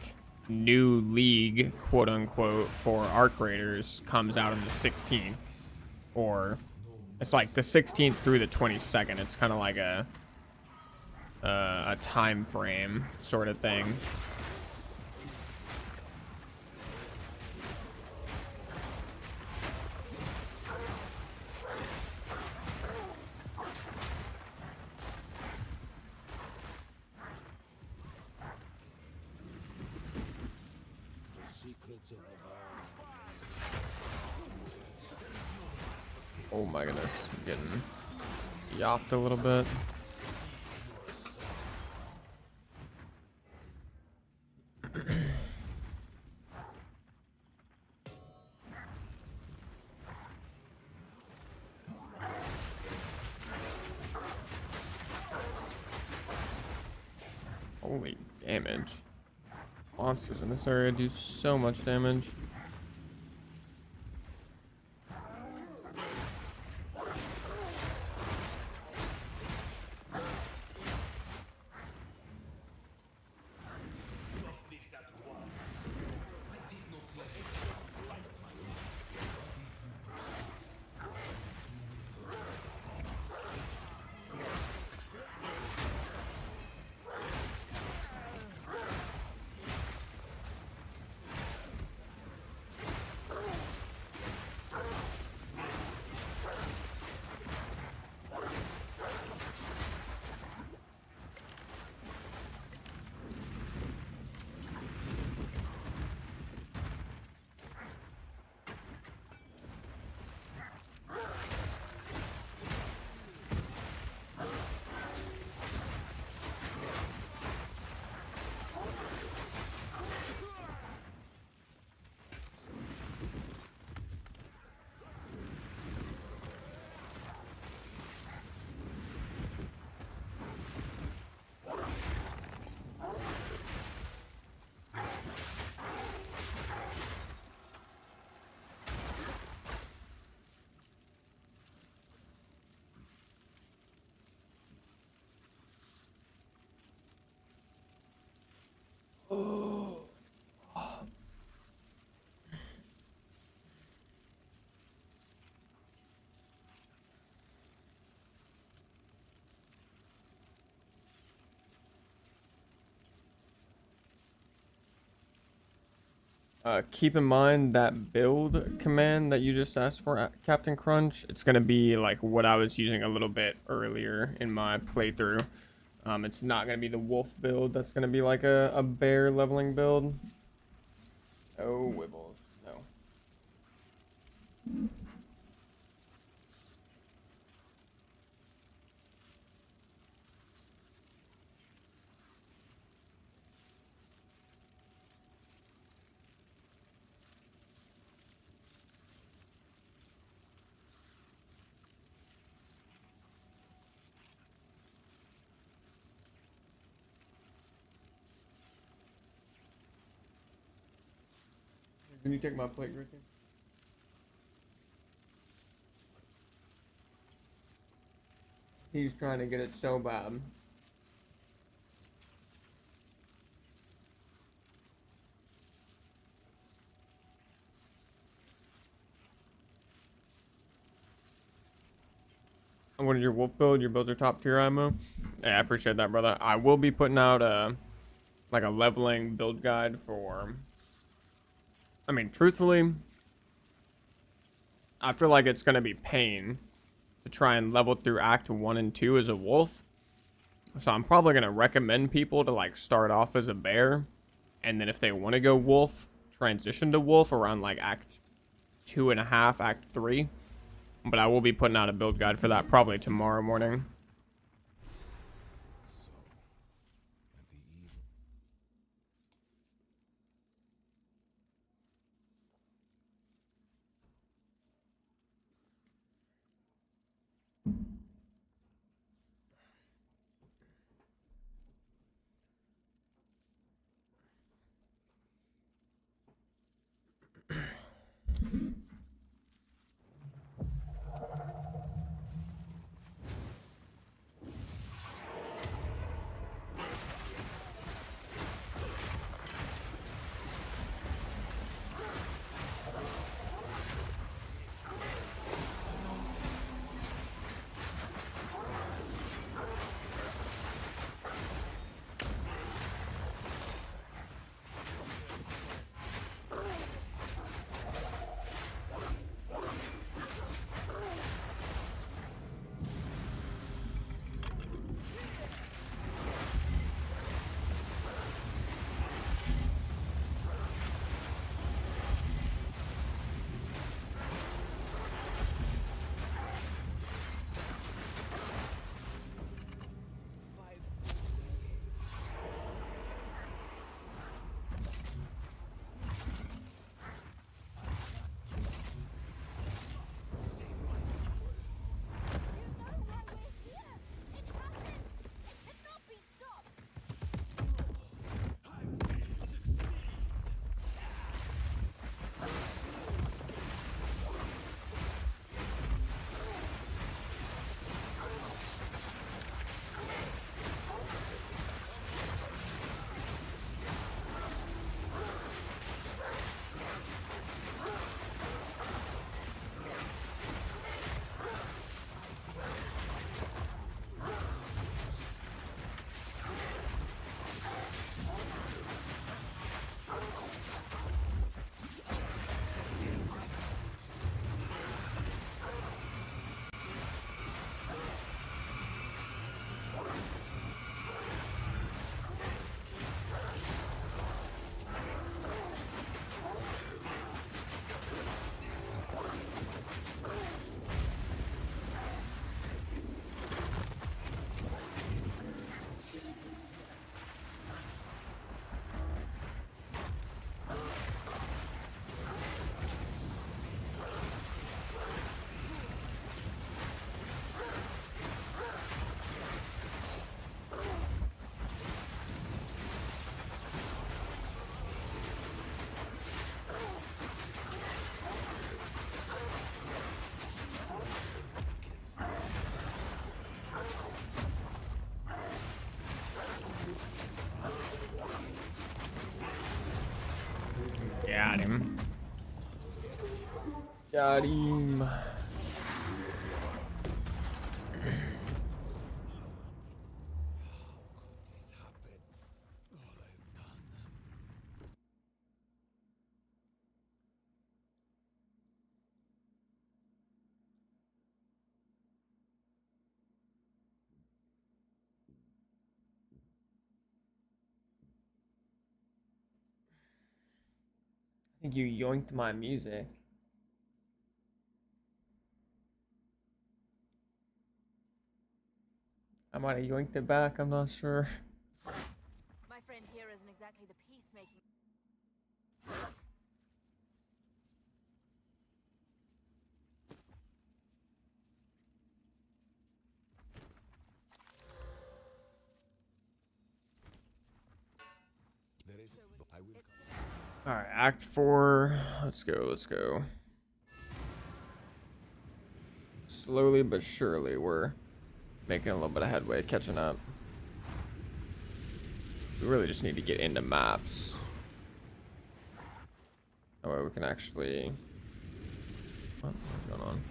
new league, quote unquote, for Arc Raiders comes out on the 16th, or it's like the 16th through the 22nd. It's kind of like a time frame sort of thing. secrets of the Oh my goodness, I'm getting yopped a little bit. Holy damage. Monsters in this area do so much damage. Keep in mind that build command that you just asked for, Captain Crunch. It's gonna be like what I was using a little bit earlier in my playthrough. It's not gonna be the wolf build. That's gonna be like a bear leveling build. Oh, Wibbles. No. Can you take my plate, Ricky? He's trying to get it so bad. What is your wolf build? Your builds are top tier ammo. Yeah, I appreciate that, brother. I will be putting out like a leveling build guide for. I mean, truthfully, I feel like it's gonna be pain to try and level through Act 1 and 2 as a wolf. So I'm probably gonna recommend people to like start off as a bear, and then if they want to go wolf, transition to wolf around like Act 2.5, Act 3. But I will be putting out a build guide for that probably tomorrow morning. So, at the evil. Got him. Got him. This happened. All I've done. think you yoinked my music. I might have yoinked it back, I'm not sure. My friend here isn't exactly the peacemaking. There is. I will. Alright, Act 4. Let's go, let's go. Slowly but surely, we're making a little bit of headway, catching up. We really just need to get into maps. That way we can actually... What's going on?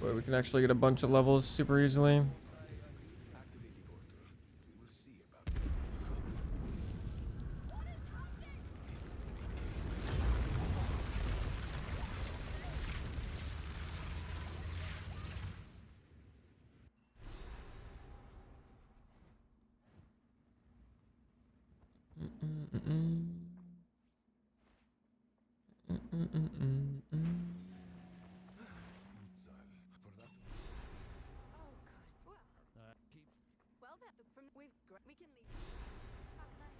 That way we can actually get a bunch of levels super easily. Activate the order. We will see about that. For that. Oh, good. Well, that from we can leave. How can I?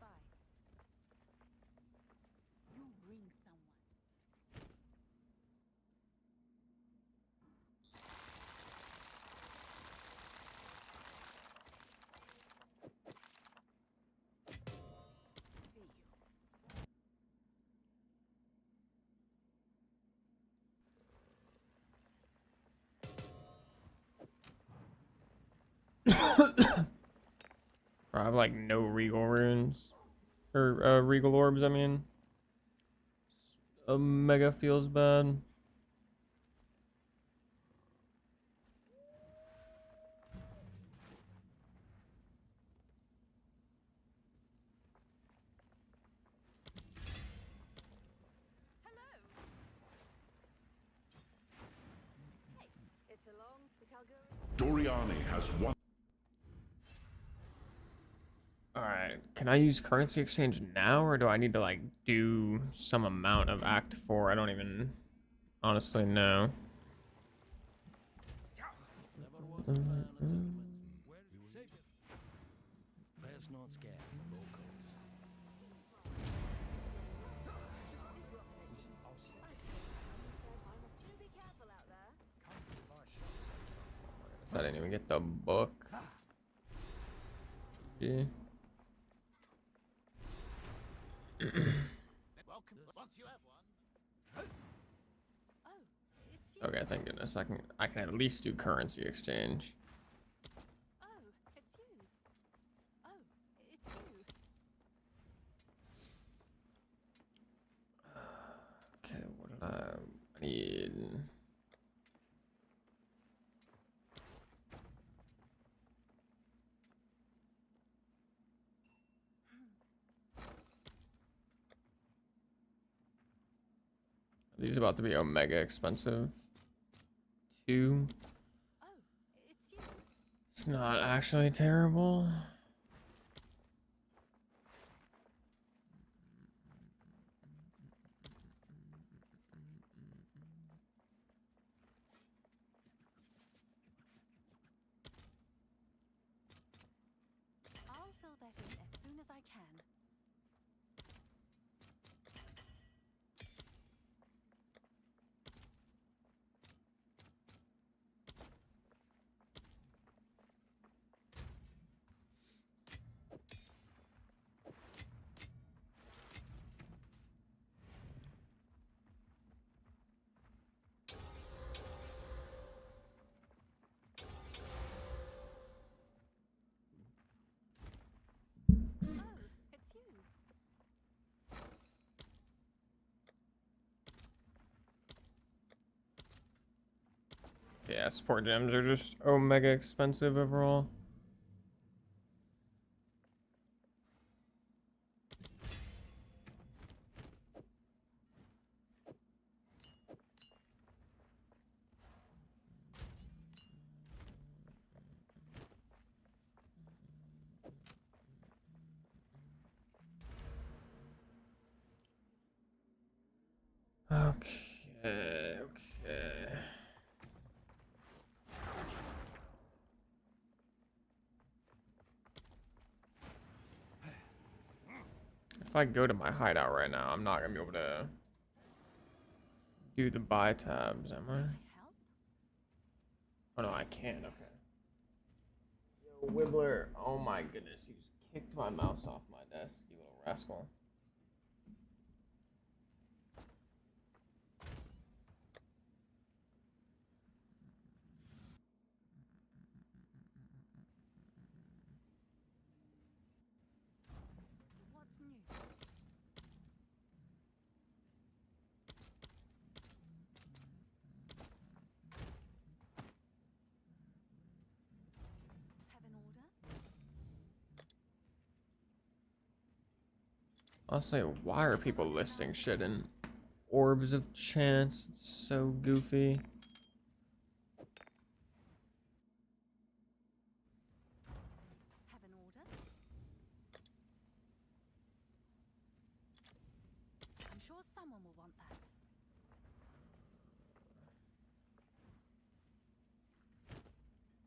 Bye. You bring someone. See you. I have like no regal runes. Or regal orbs, I mean. Omega feels bad. Hello. Hey, it's along the Calgary. Doriani has one. Alright, can I use currency exchange now, or do I need to like do some amount of Act 4? I don't even honestly know. Never was a fan of settlements. Where is it? Best not scare the locals. Do be careful out there. I didn't even get the book. Yeah. Welcome. Once you have one. Oh, it's you. Okay, thank goodness. I can at least do currency exchange. Oh, it's you. Oh, it's you. Okay, what did I need? These about to be omega expensive. 2. Oh, it's you. It's not actually terrible. I'll fill that in as soon as I can. Oh, it's you. Yeah, support gems are just omega expensive overall. Okay, okay. If I go to my hideout right now, I'm not gonna be able to do the buy tabs, am I? Help? Oh no, I can, okay. Yo, Wibbler, oh my goodness, you just kicked my mouse off my desk, you little rascal. What's new? Have an order? I'll say, why are people listing shit in Orbs of Chance? It's so goofy. Have an order? I'm sure someone will want that.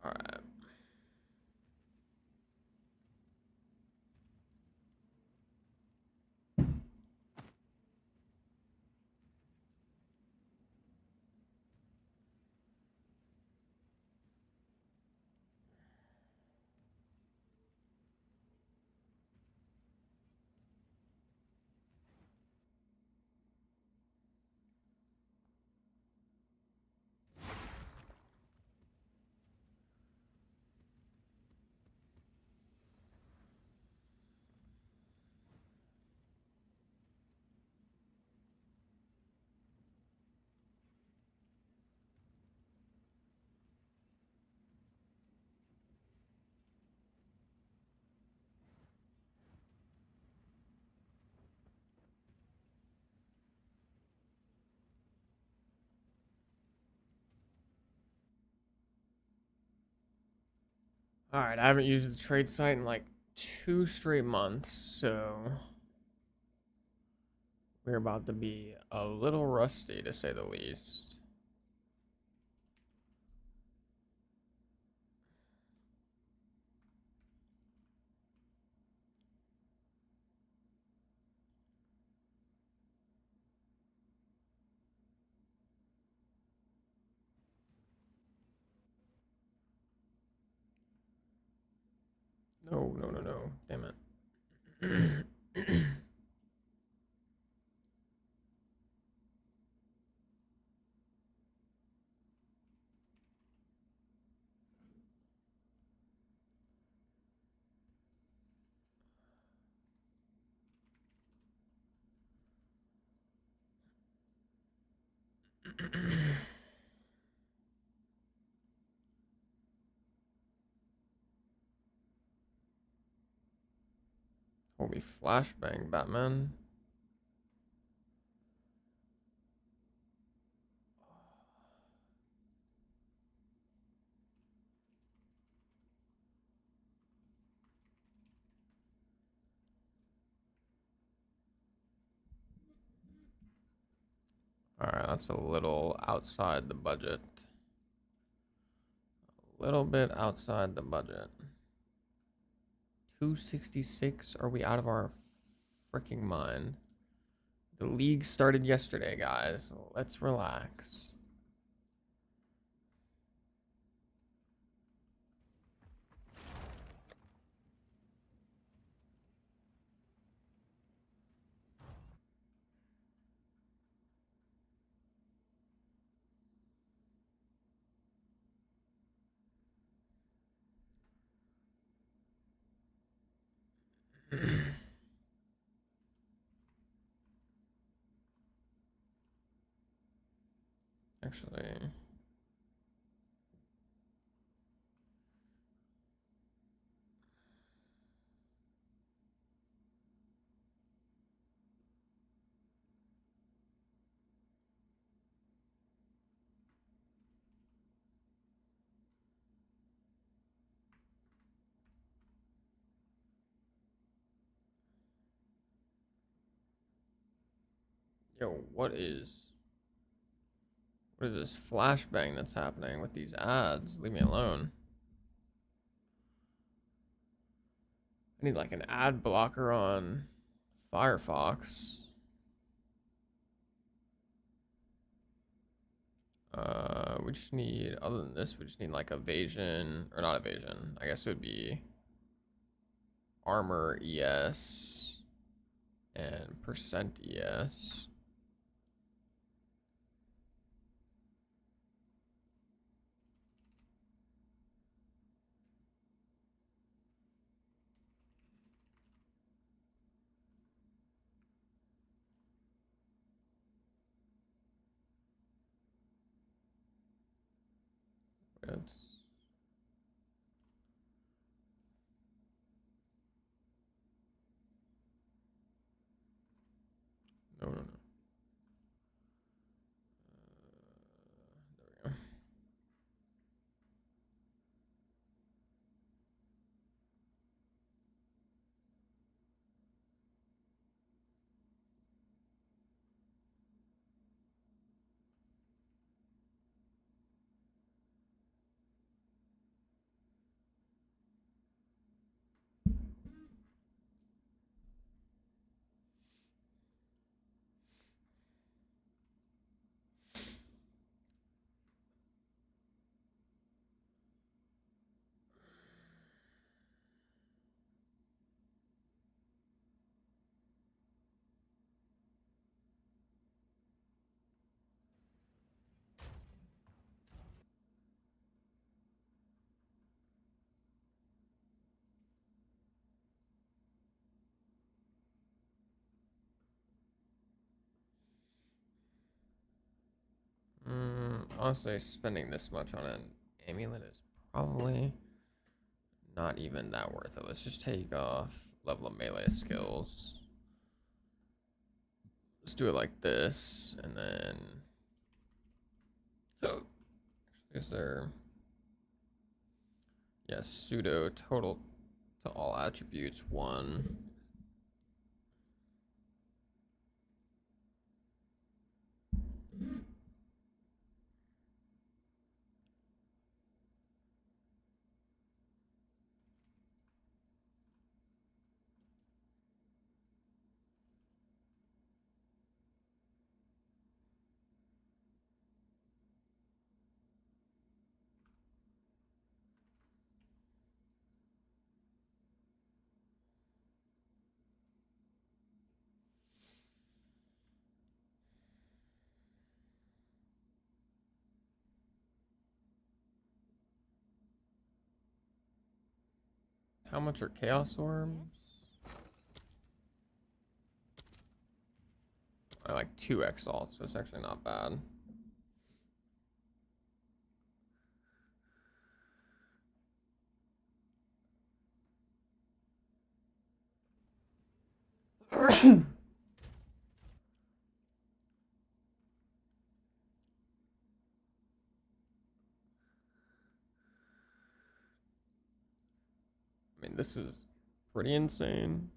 Alright. Alright, I haven't used the trade site in like 2 straight months, so we're about to be a little rusty to say the least. No, no, no, no. Damn it. Holy flashbang, Batman. Alright, that's a little outside the budget. A little bit outside the budget. 266? Are we out of our freaking mind? The league started yesterday, guys. Let's relax. Actually, yo, what is What is this flashbang that's happening with these ads? Leave me alone. I need like an ad blocker on Firefox. We just need, other than this, we just need like evasion, or not evasion. I guess it would be armor ES and percent ES. It's no, no, no. There we go. Honestly, spending this much on an amulet is probably not even that worth it. Let's just take off level of melee skills. Let's do it like this, and then oh, is there? Yeah, pseudo total to all attributes 1. How much are chaos orbs? I like 2 exalts, so it's actually not bad. I mean, this is pretty insane.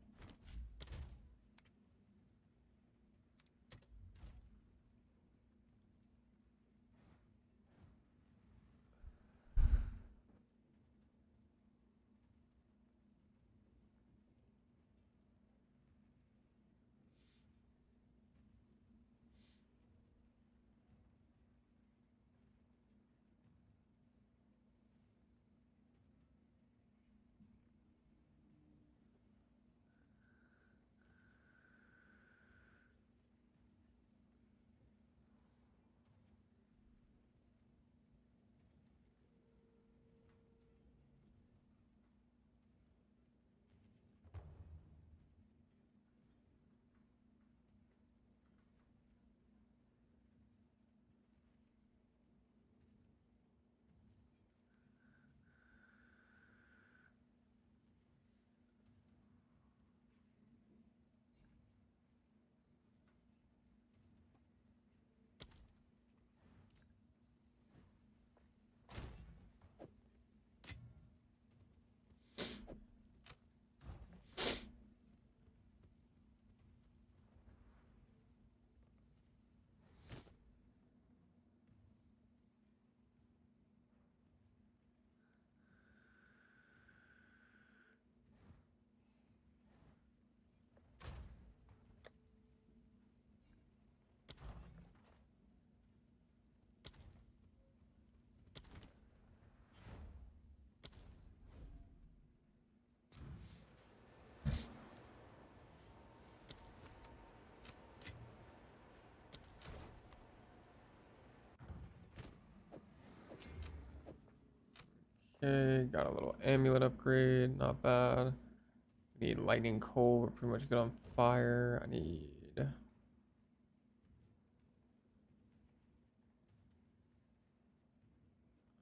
Okay, got a little amulet upgrade, not bad. Need lightning coal, we're pretty much good on fire. I need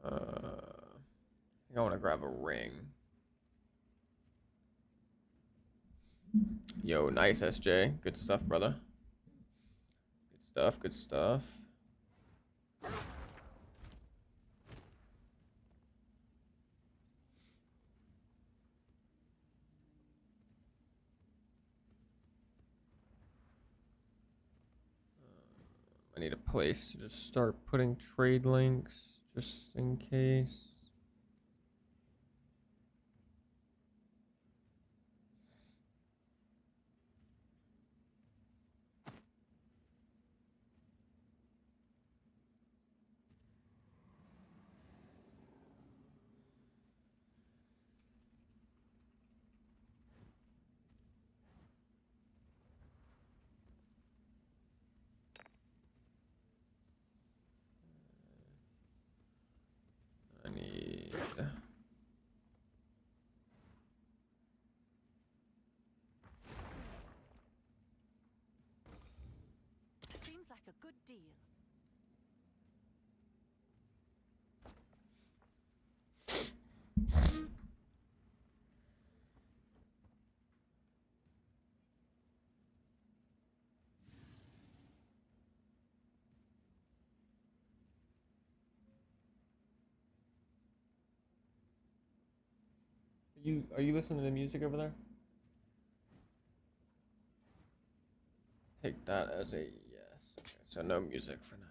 I think I want to grab a ring. Yo, nice SJ. Good stuff, brother. Good stuff, good stuff. I need a place to just start putting trade links just in case. I need Seems like a good deal. Are you listening to music over there? Take that as a yes. Okay, so no music for now.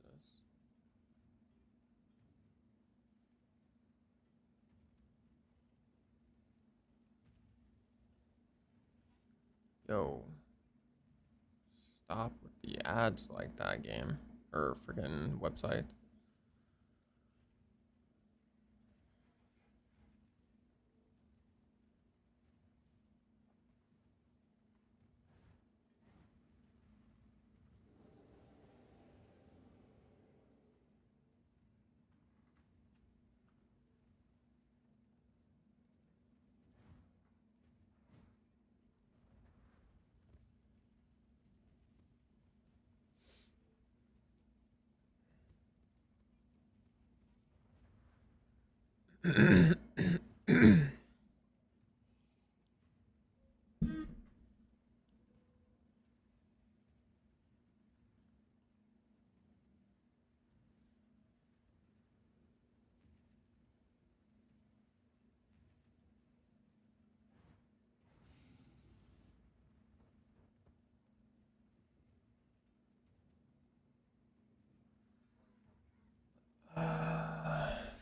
Jesus. Yo, stop with the ads like that, game or freaking website.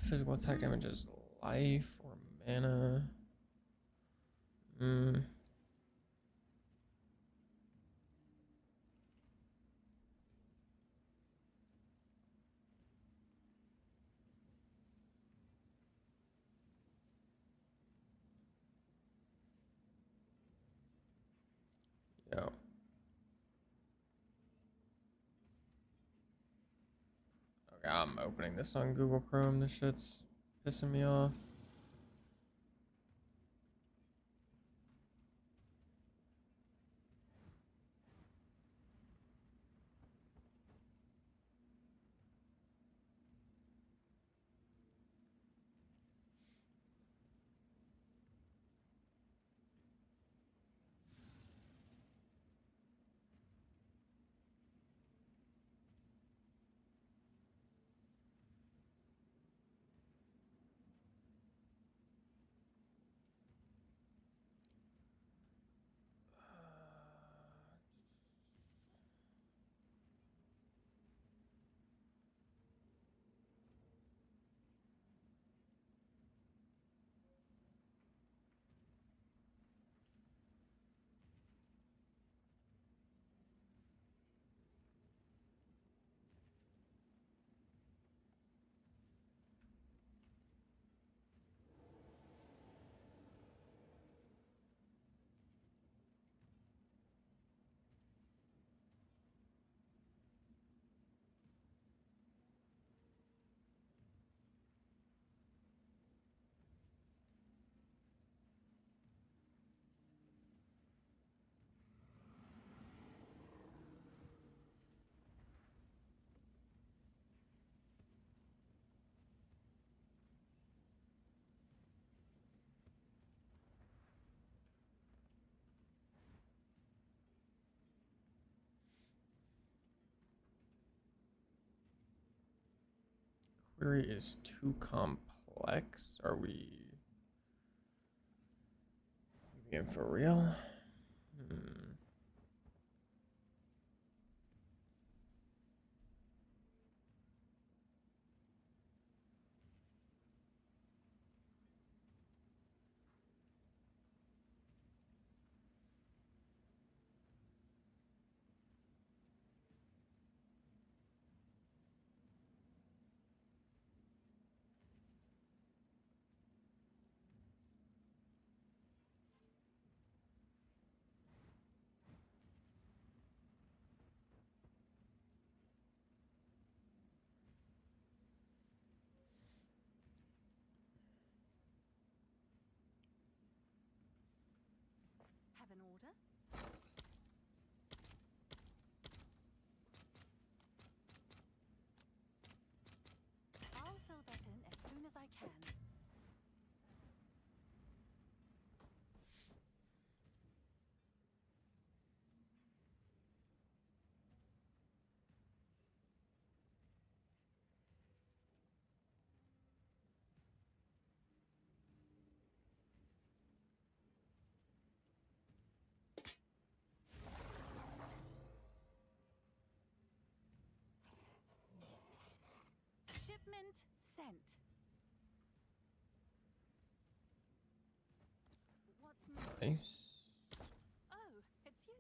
Physical attack damage is life or mana. Hmm. Yo. Okay, I'm opening this on Google Chrome. This shit's pissing me off. Query is too complex. Are we being for real? Have an order? I'll fill that in as soon as I can. Shipment sent. What's new? Nice. Oh, it's you.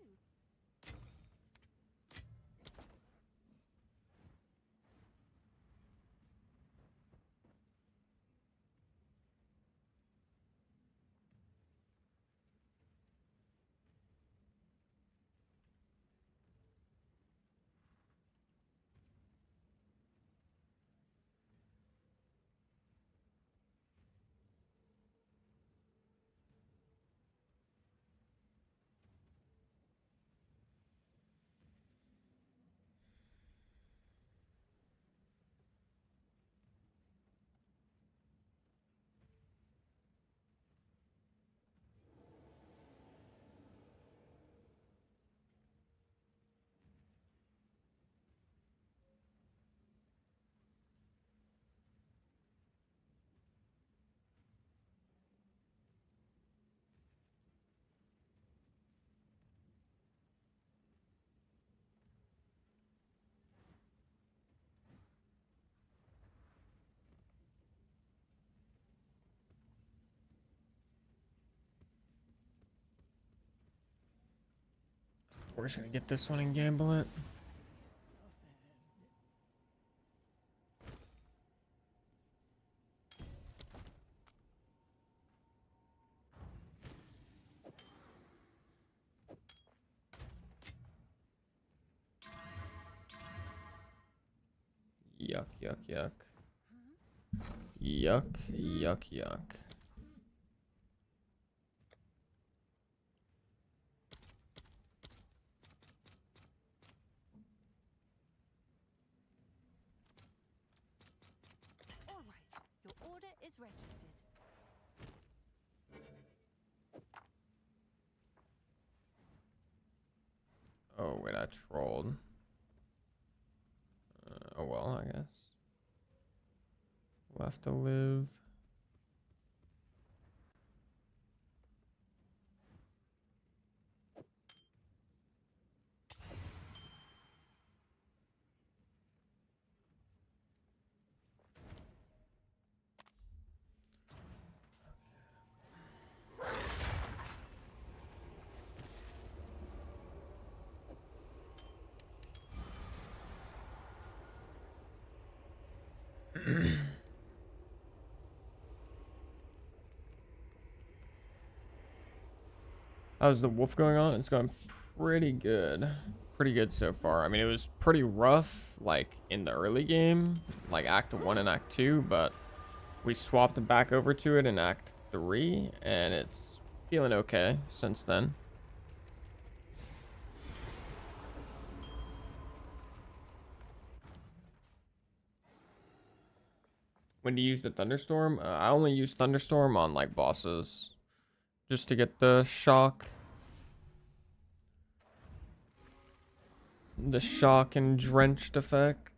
We're just gonna get this one and gamble it. Yuck, yuck, yuck. Yuck, yuck, yuck. All right, your order is registered. Oh, wait, I trolled. Oh, well, I guess. Left to live. How's the wolf going on? It's going pretty good. Pretty good so far. I mean, it was pretty rough, like, in the early game, like Act 1 and Act 2, but we swapped back over to it in Act 3, and it's feeling okay since then. When do you use the thunderstorm? I only use thunderstorm on, like, bosses, just to get the shock. The shock and drenched effect.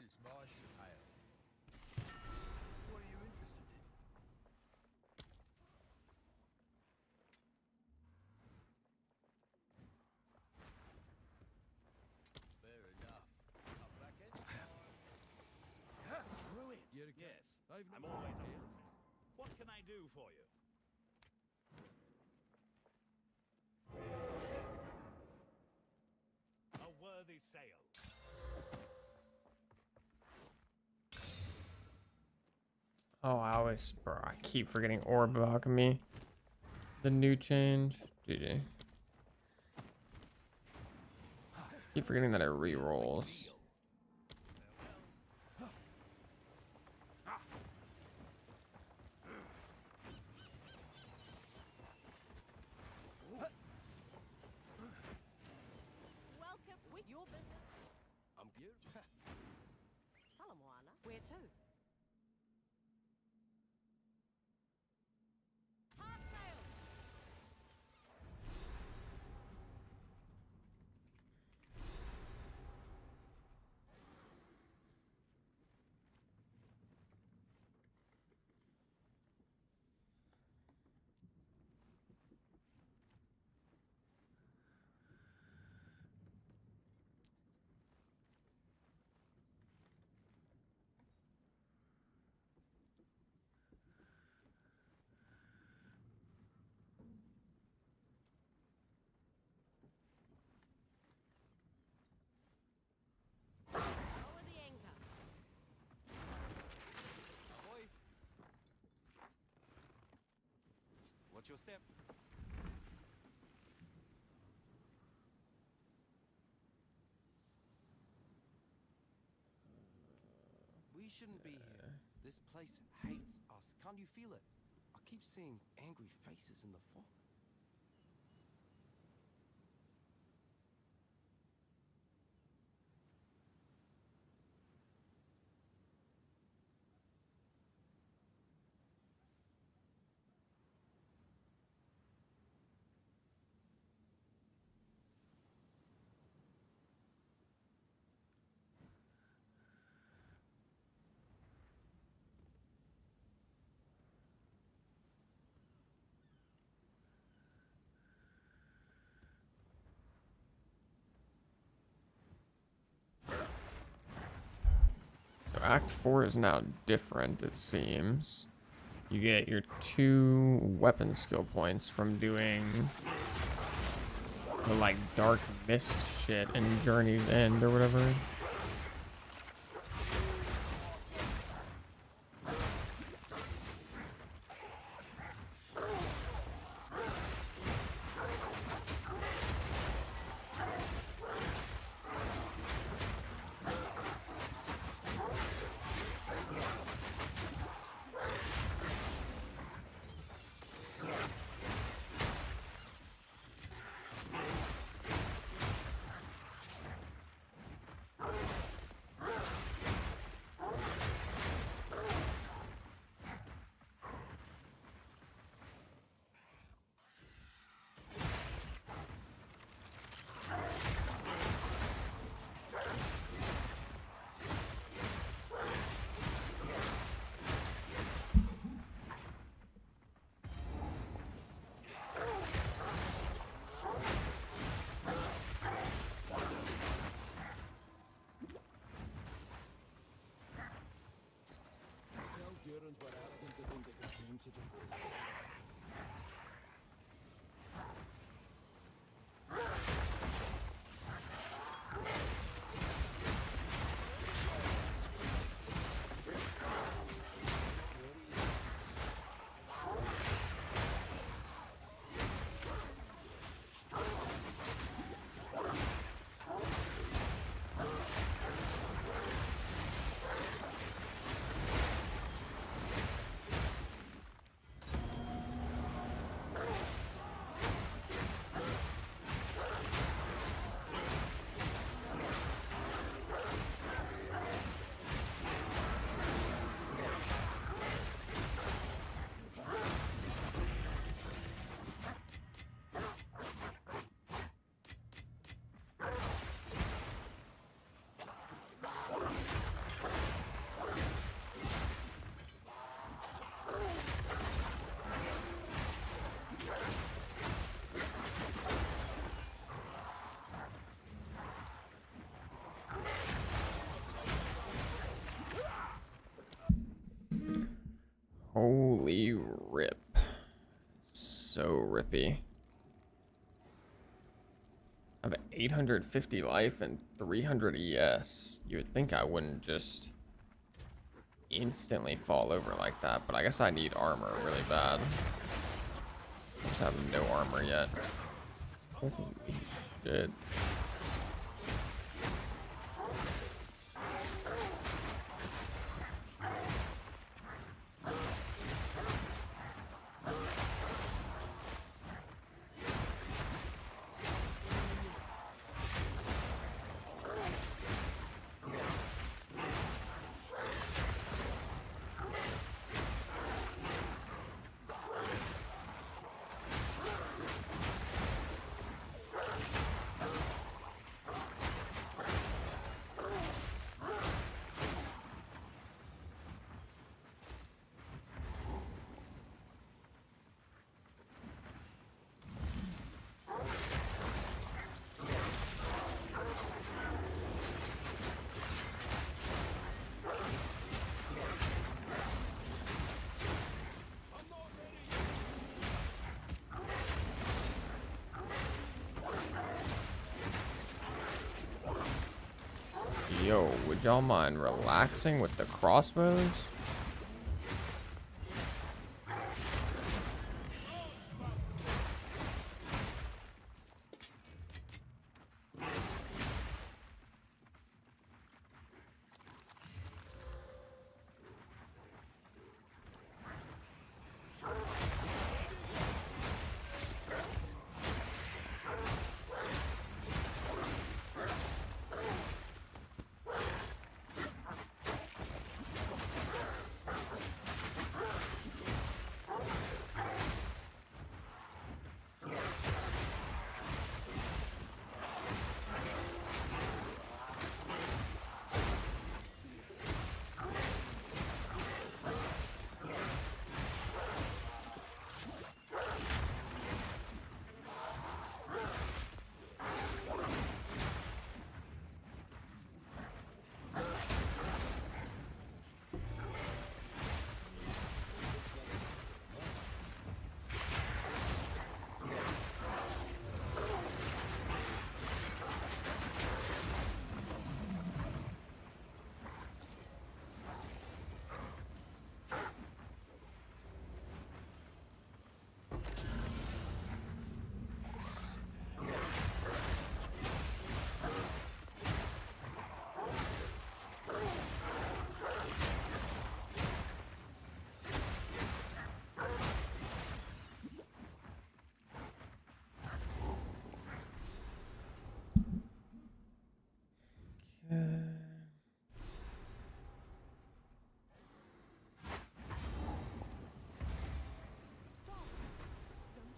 is my tale. What are you interested in? Fair enough. Come back anytime. Ruined. Yes, I'm always up for a test. What can I do for you? A worthy sale. Oh, bro, I keep forgetting Orb of Alchemy. The new change. GG. Keep forgetting that it re-rolls. Welcome with your business. I'm beautiful. Tell 'em, Moana. Where to? Half sail. Lower the anchor. Ahoy. What's your step? We shouldn't be here. This place hates us. Can't you feel it? I keep seeing angry faces in the fog. So Act 4 is now different, it seems. You get your 2 weapon skill points from doing the, like, Dark Mist shit in Journey's End or whatever. trippy. I have 850 life and 300 ES. You would think I wouldn't just instantly fall over like that, but I guess I need armor really bad. I just have no armor yet. Holy shit. Yo, would y'all mind relaxing with the crossbows?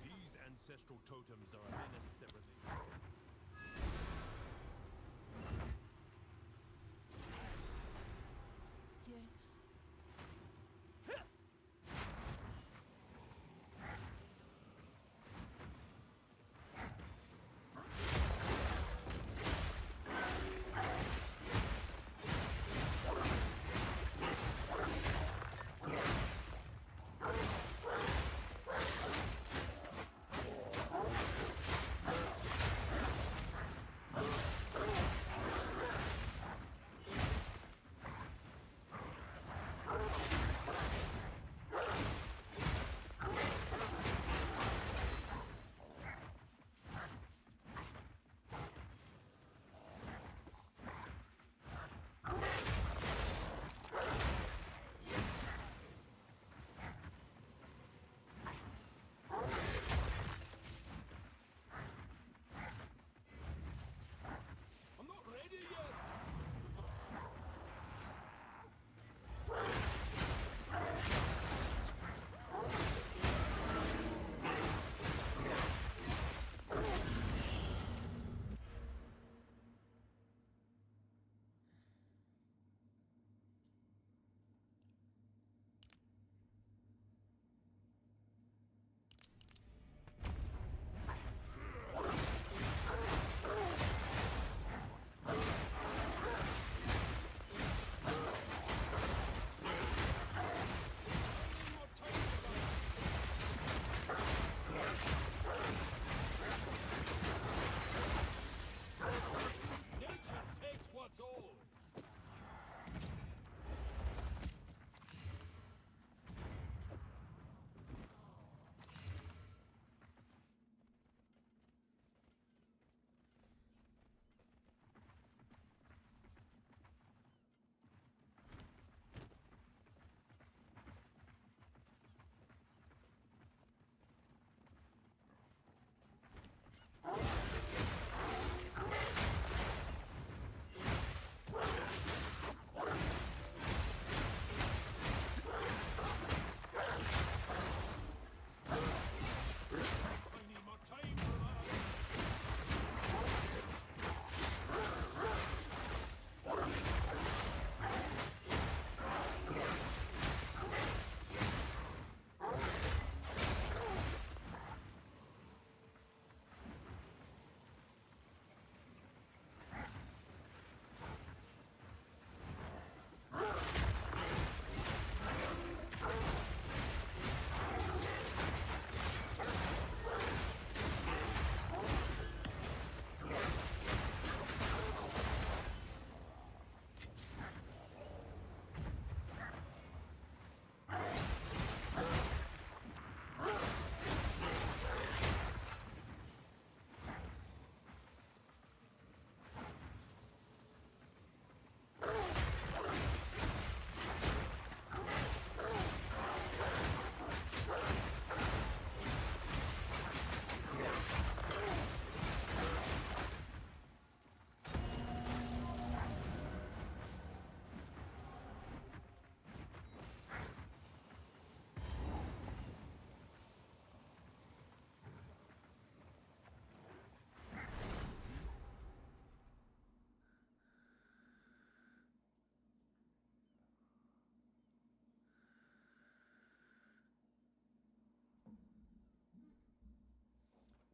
These ancestral totems are a menace that remains.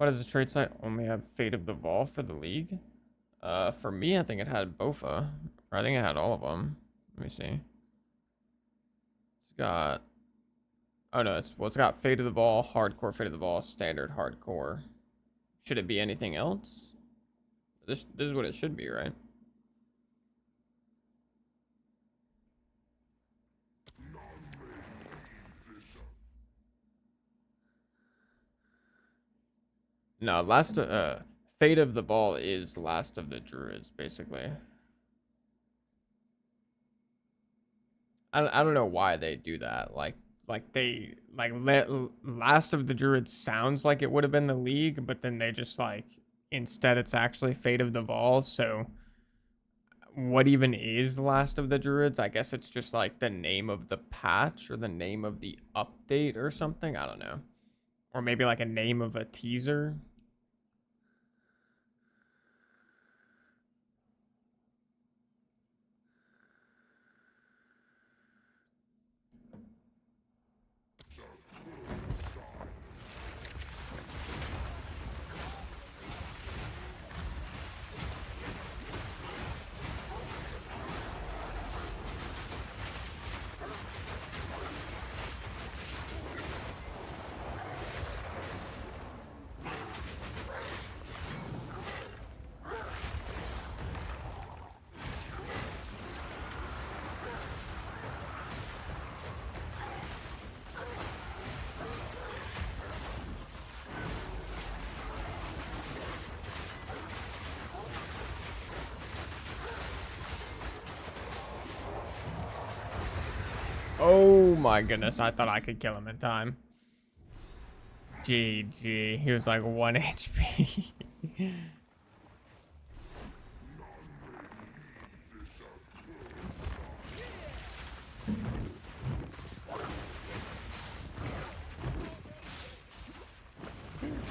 Why does the trade site only have Fate of the Ball for the league? For me, I think it had Bofa. Or I think it had all of them. Let me see. It's got... Oh no, it's got Fate of the Ball, Hardcore Fate of the Ball, Standard Hardcore. Should it be anything else? This is what it should be, right? No, Fate of the Ball is Last of the Druids, basically. I don't know why they do that. Last of the Druids sounds like it would have been the league, but then they just like instead it's actually Fate of the Ball. So what even is Last of the Druids? I guess it's just like the name of the patch or the name of the update or something. I don't know. Or maybe like a name of a teaser. Oh my goodness, I thought I could kill him in time. GG, he was like 1 HP.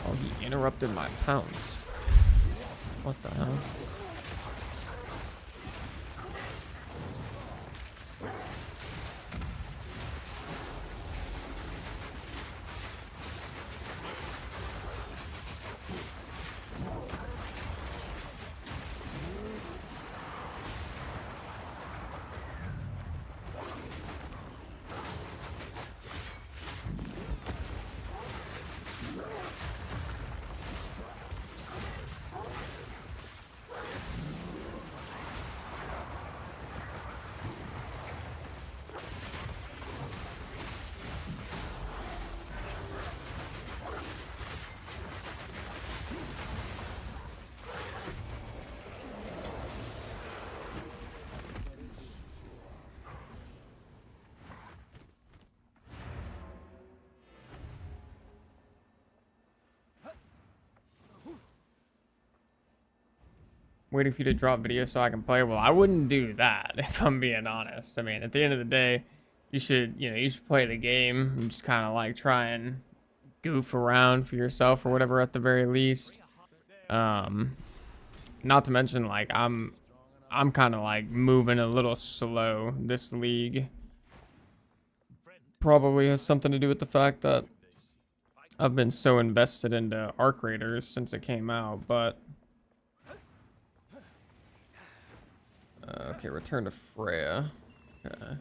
Oh, he interrupted my pounce. What the hell? Waiting for you to drop video so I can play. Well, I wouldn't do that if I'm being honest. I mean, at the end of the day, you should play the game and just kind of like try and goof around for yourself or whatever at the very least. Not to mention like I'm kind of like moving a little slow this league. Probably has something to do with the fact that I've been so invested into Arc Raiders since it came out, but okay, return to Freya. Okay.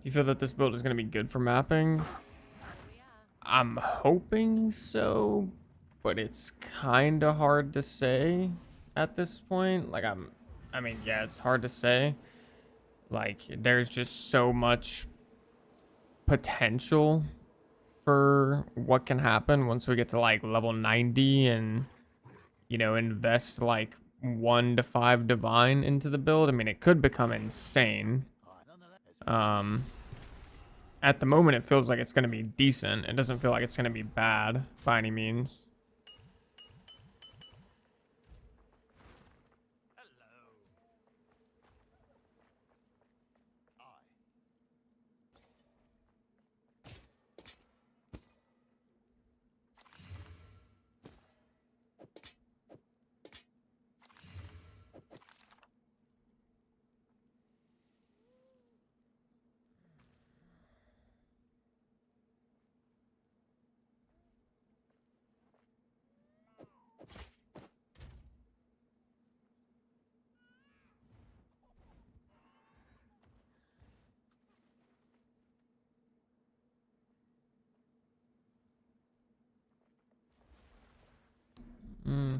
you feel that this build is going to be good for mapping? I'm hoping so, but it's kind of hard to say at this point. Like I mean, yeah, it's hard to say. Like there's just so much potential for what can happen once we get to like level 90 and, you know, invest like 1 to 5 divine into the build. I mean, it could become insane. At the moment, it feels like it's going to be decent. It doesn't feel like it's going to be bad by any means.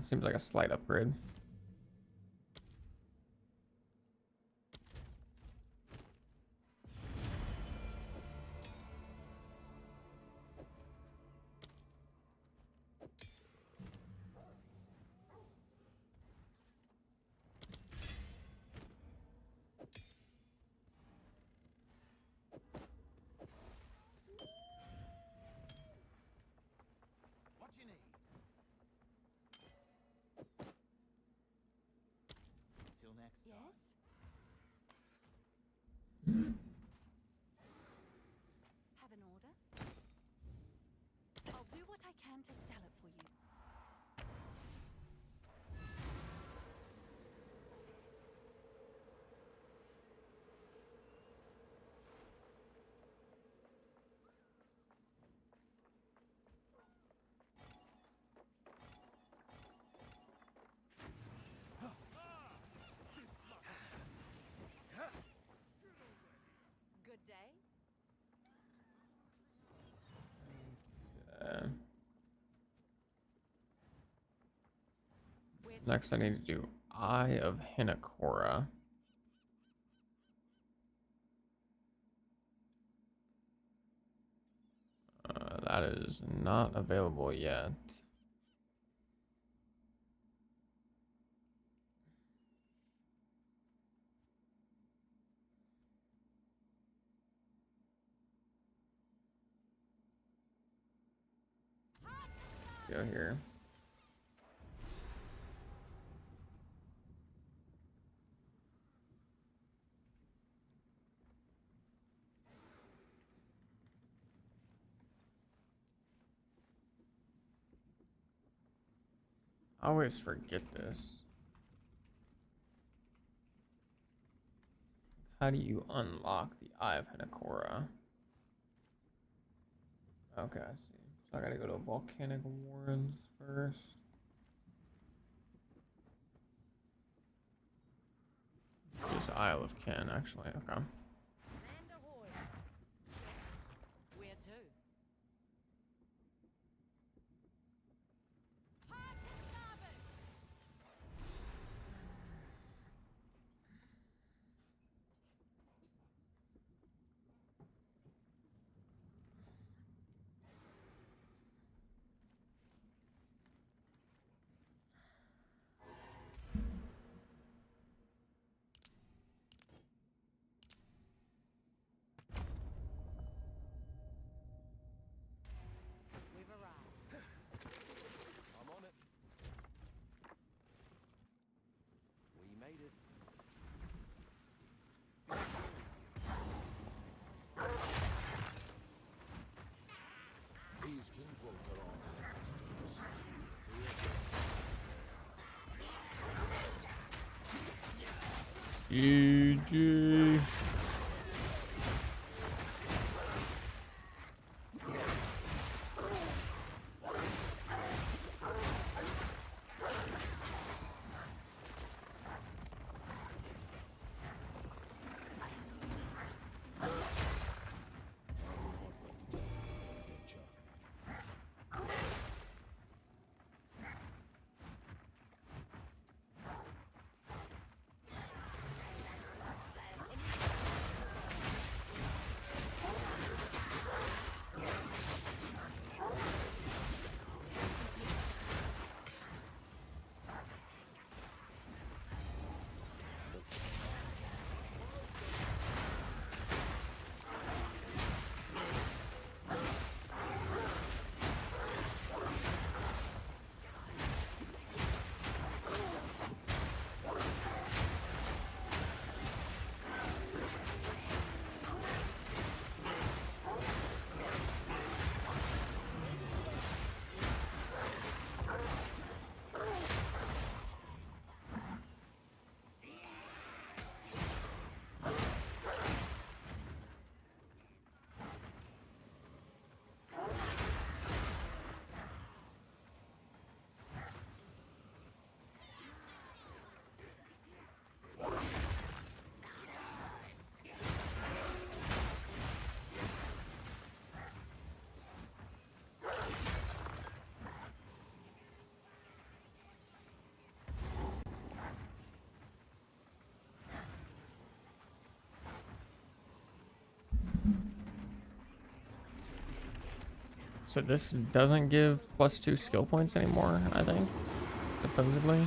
Seems like a slight upgrade. What you need? Till next time. Yes? Have an order? I'll do what I can to sell it for you. Good day. Next, I need to do Eye of Hinakora. That is not available yet. Go here. I always forget this. How do you unlock the Eye of Hinakora? Okay, I see. So I gotta go to Volcanic Warrens first. Just Isle of Ken, actually. Okay. Land ahoy. Where to? Hard to starboard. We've arrived. I'm on it. We made it. These kinfolk are often GG. So this doesn't give +2 skill points anymore, I think, supposedly.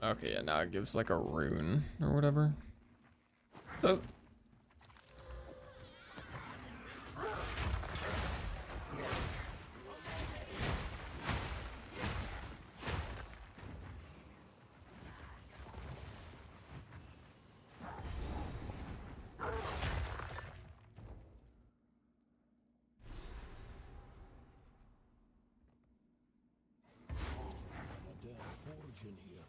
Okay, yeah, now it gives like a rune or whatever. Oh. And a damn forge in here.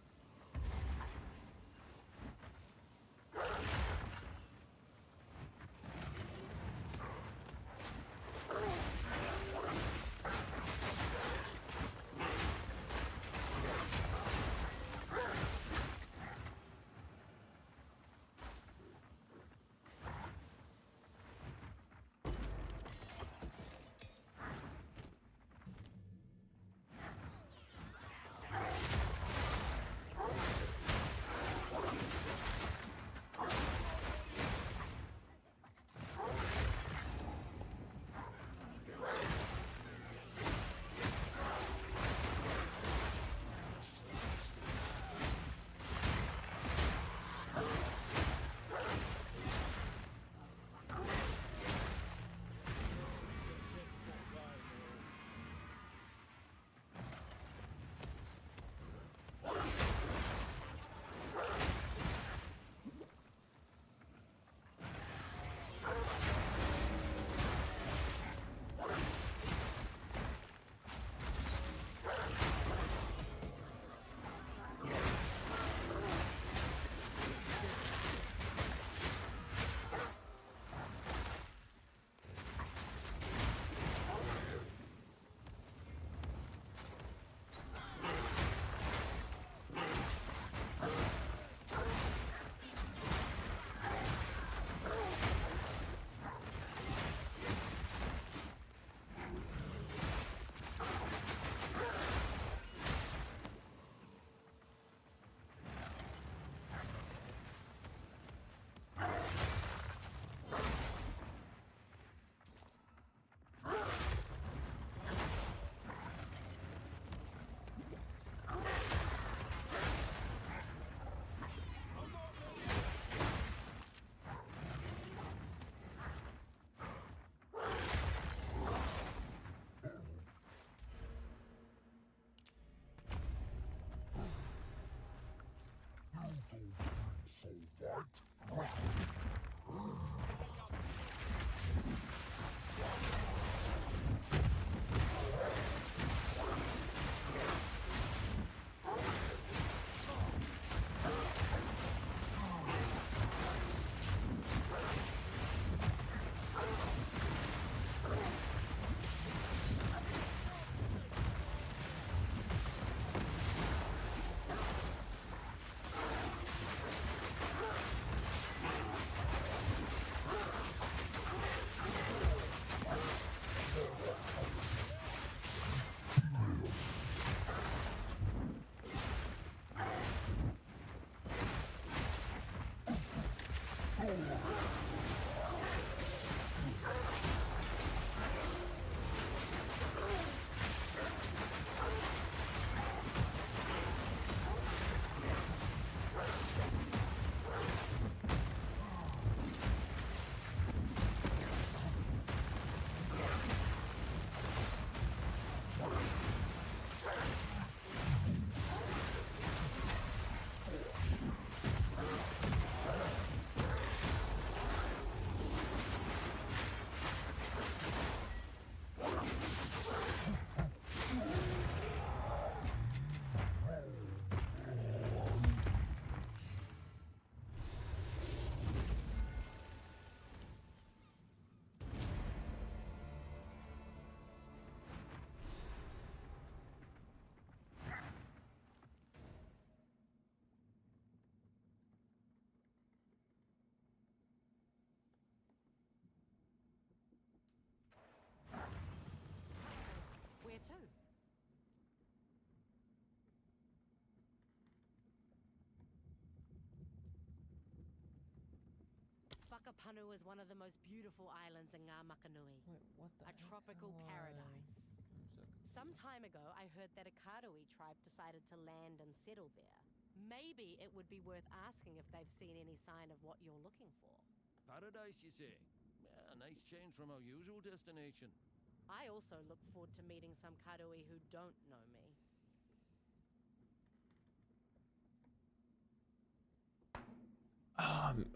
too. Whakapunu is one of the most beautiful islands in Ngā Makanui. Wait, what the A tropical hell? paradise. I'm so Some time ago, I heard that a Karui tribe decided to land and settle there. Maybe it would be worth asking if they've seen any sign of what you're looking for. Paradise, you say? Yeah, a nice change from our usual destination. I also look forward to meeting some Karui who don't know me.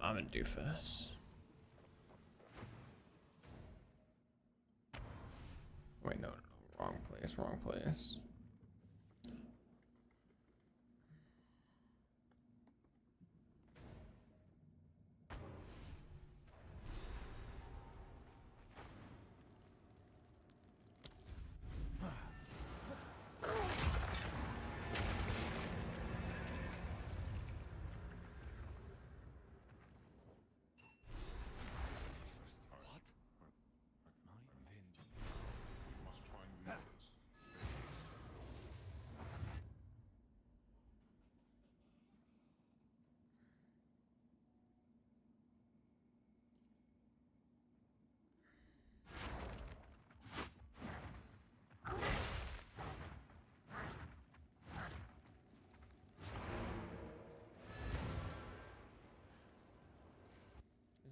I'm a doofus. Wait, no, wrong place, wrong place.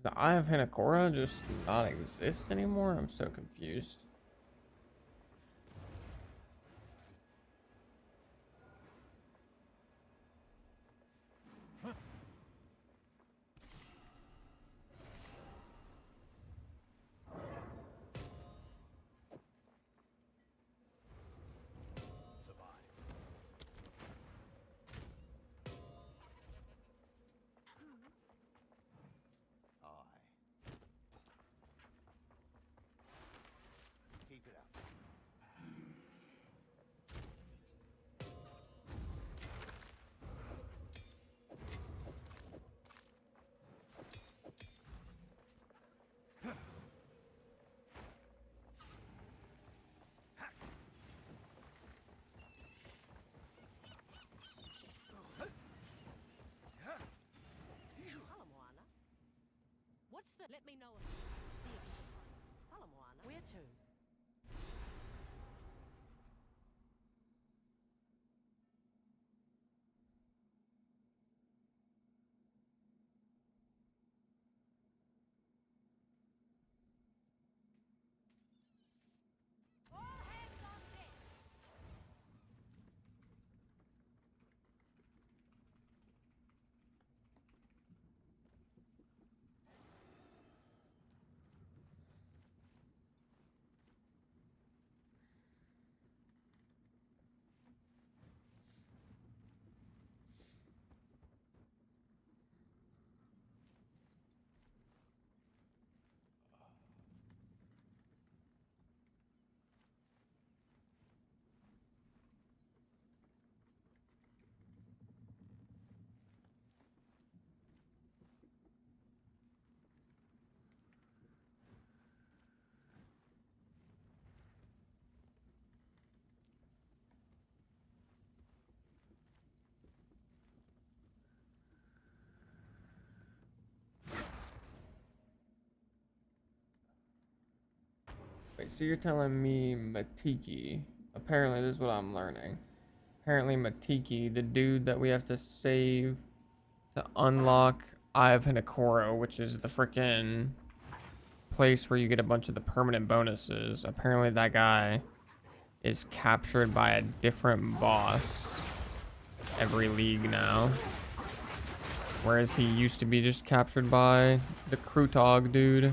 The Eye of Hanakora just not exist anymore? I'm so confused. Keep it up. Talamoana? What's the... Let me know if... See if you can find Talamoana. Where to? All hands on deck! Wait, so you're telling me Matiki? Apparently, this is what I'm learning. Apparently, Matiki, the dude that we have to save to unlock Eye of Hanakoro, which is the frickin' place where you get a bunch of the permanent bonuses. Apparently, that guy is captured by a different boss every league now. Whereas he used to be just captured by the Krutog dude.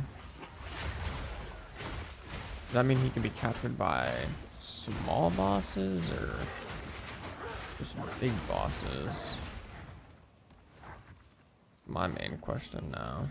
Does that mean he can be captured by small bosses or just big bosses? That's my main question now.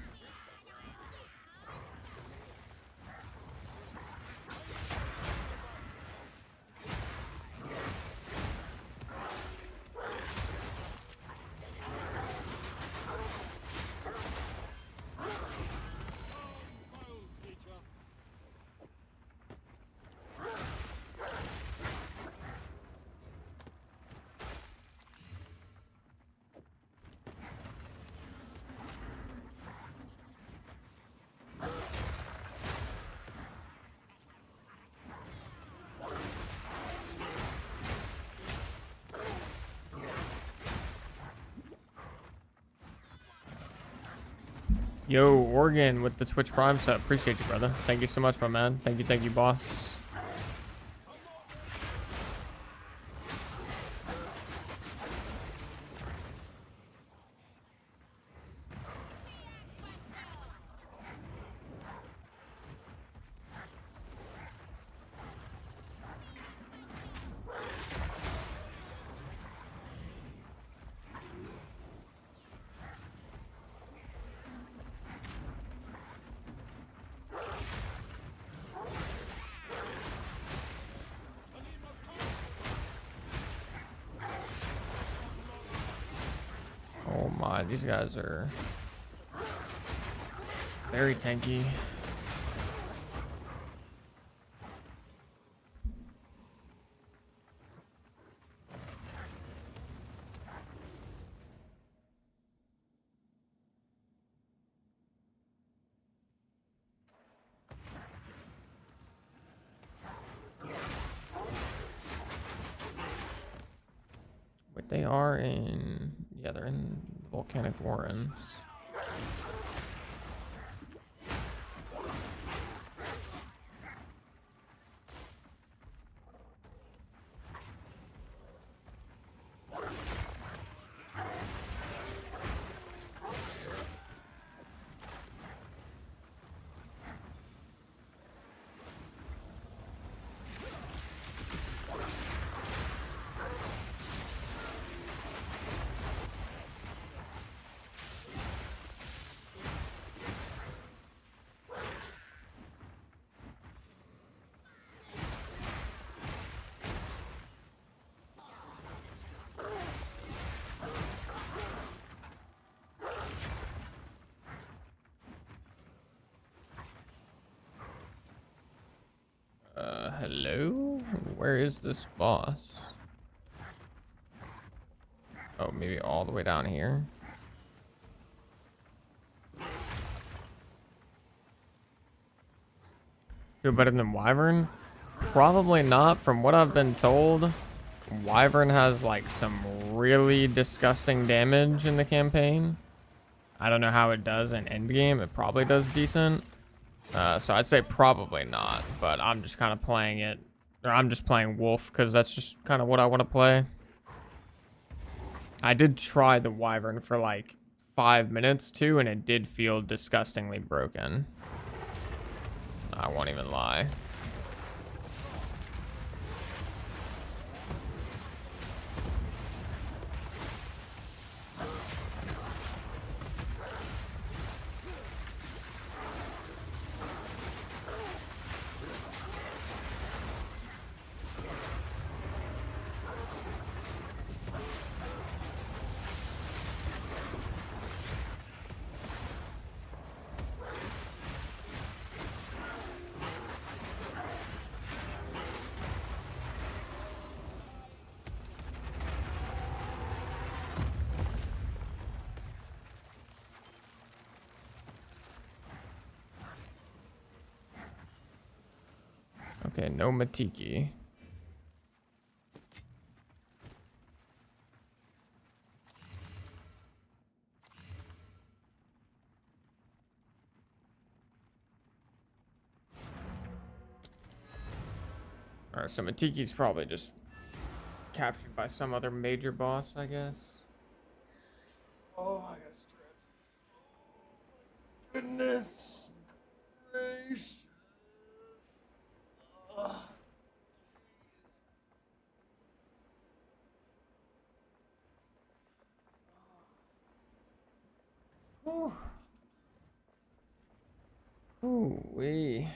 Yo, Oregon with the Twitch Prime sub. Appreciate you, brother. Thank you so much, my man. Thank you, boss. Oh my, these guys are very tanky. But they are in, yeah, they're in volcanic warrens. Hello? Where is this boss? Oh, maybe all the way down here? Feel better than Wyvern? Probably not. From what I've been told, Wyvern has like some really disgusting damage in the campaign. I don't know how it does in endgame. It probably does decent. So I'd say probably not, but I'm just kind of playing it, or I'm just playing Wolf because that's just kind of what I want to play. I did try the Wyvern for like 5 minutes too, and it did feel disgustingly broken. I won't even lie. Okay, no Matiki. Alright, so Matiki's probably just captured by some other major boss, I guess. Oh, I gotta stretch. Goodness gracious. Ugh. Whew. Ooh-wee.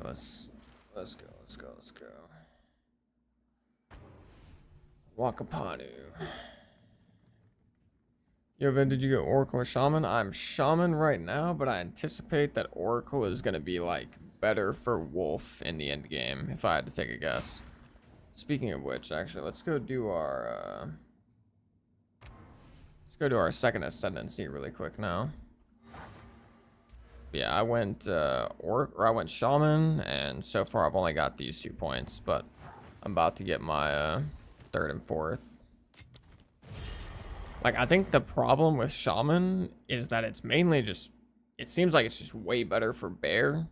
Let's go. Wakapanu. Yo, Vin, did you go Oracle or Shaman? I'm Shaman right now, but I anticipate that Oracle is gonna be like better for Wolf in the end game, if I had to take a guess. Speaking of which, actually, let's go do our second ascendancy really quick now. Yeah, I went I went Shaman, and so far I've only got these 2 points, but I'm about to get my third and fourth. Like, I think the problem with Shaman is that it's mainly just, it seems like it's just way better for Bear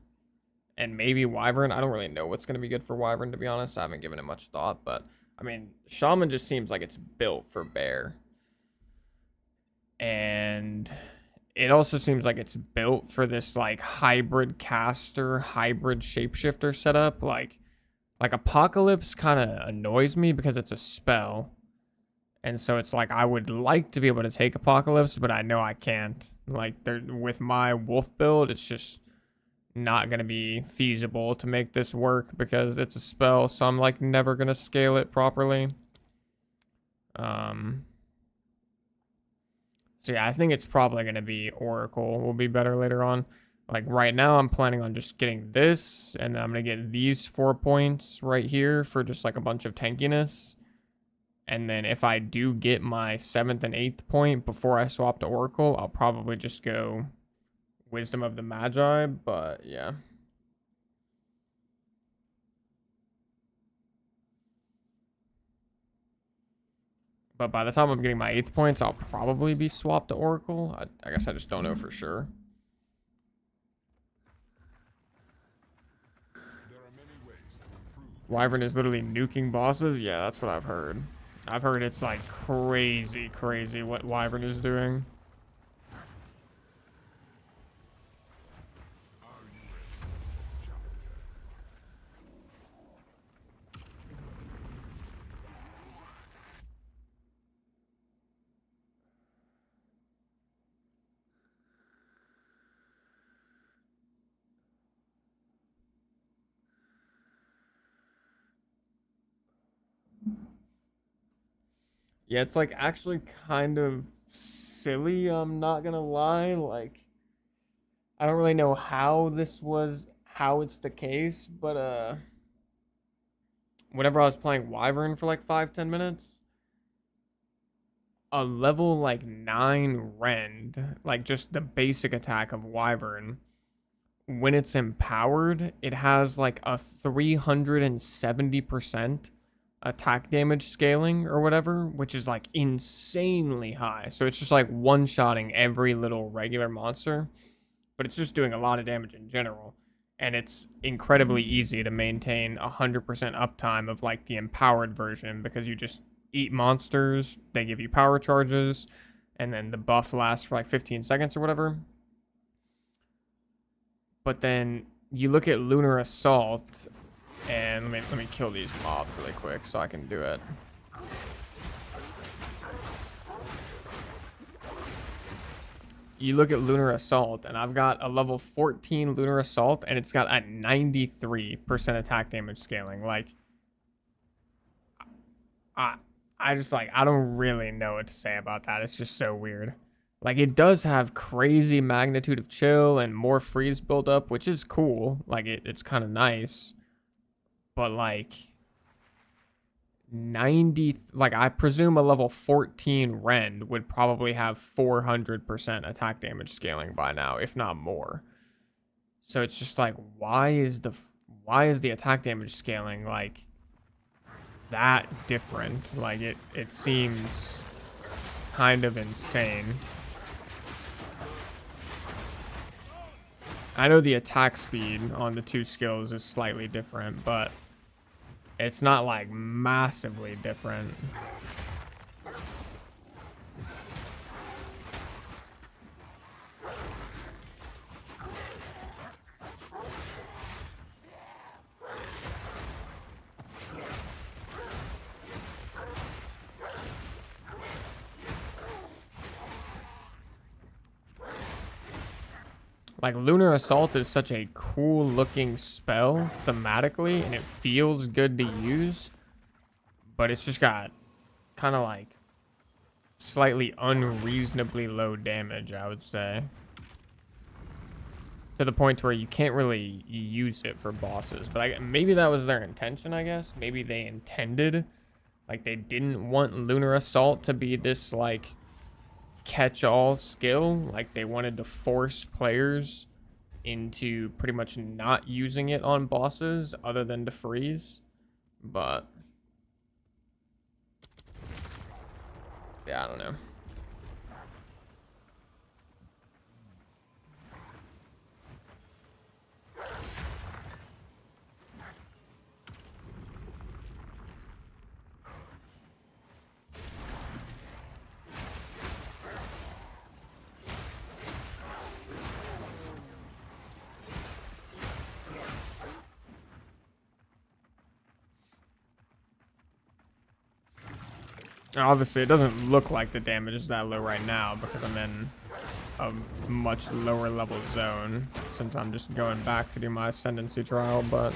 and maybe Wyvern. I don't really know what's going to be good for Wyvern, to be honest. I haven't given it much thought, but I mean, Shaman just seems like it's built for Bear. And it also seems like it's built for this like hybrid caster, hybrid shapeshifter setup. Like Apocalypse kind of annoys me because it's a spell. And so it's like I would like to be able to take Apocalypse, but I know I can't. Like with my wolf build, it's just not going to be feasible to make this work because it's a spell, so I'm like never going to scale it properly. So yeah, I think it's probably going to be Oracle will be better later on. Like right now I'm planning on just getting this, and then I'm going to get these 4 points right here for just like a bunch of tankiness. And then if I do get my 7th and 8th point before I swap to Oracle, I'll probably just go Wisdom of the Magi, but yeah. But by the time I'm getting my 8th points, I'll probably be swapped to Oracle. I guess I just don't know for sure. Wyvern is literally nuking bosses? Yeah, that's what I've heard. I've heard it's like crazy what Wyvern is doing. Yeah, it's like actually kind of silly, I'm not gonna lie. Like, I don't really know how it's the case, but whenever I was playing Wyvern for like 5-10 minutes, a level like 9 Rend, like just the basic attack of Wyvern, when it's empowered, it has like a 370% attack damage scaling or whatever, which is like insanely high. So it's just like one-shotting every little regular monster, but it's just doing a lot of damage in general. And it's incredibly easy to maintain 100% uptime of like the empowered version because you just eat monsters, they give you power charges, and then the buff lasts for like 15 seconds or whatever. But then you look at Lunar Assault, and let me kill these mobs really quick so I can do it. You look at Lunar Assault, and I've got a level 14 Lunar Assault, and it's got a 93% attack damage scaling. Like, I just like, I don't really know what to say about that. It's just so weird. Like, it does have crazy magnitude of chill and more freeze buildup, which is cool. Like, it's kind of nice. But, like, 90... Like, I presume a level 14 Rend would probably have 400% attack damage scaling by now, if not more. So it's just like, why is the attack damage scaling, like, that different? Like, it seems kind of insane. I know the attack speed on the two skills is slightly different, but it's not like massively different. Like, Lunar Assault is such a cool looking spell thematically, and it feels good to use, but it's just got kind of like slightly unreasonably low damage, I would say. To the point where you can't really use it for bosses, but maybe that was their intention, I guess. Maybe they intended, like, they didn't want Lunar Assault to be this, like, catch-all skill. Like, they wanted to force players into pretty much not using it on bosses other than to freeze. But yeah, I don't know. Obviously, it doesn't look like the damage is that low right now because I'm in a much lower level zone since I'm just going back to do my ascendancy trial, but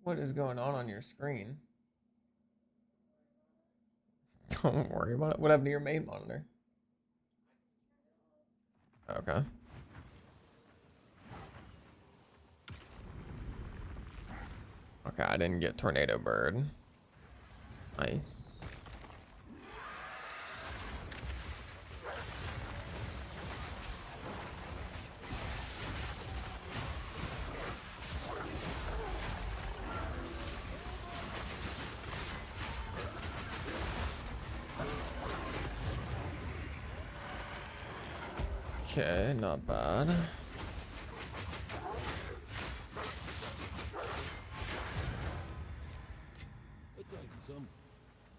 what is going on your screen? Don't worry about it. What happened to your main monitor? Okay. Okay, I didn't get Tornado Bird. Nice. Okay, not bad.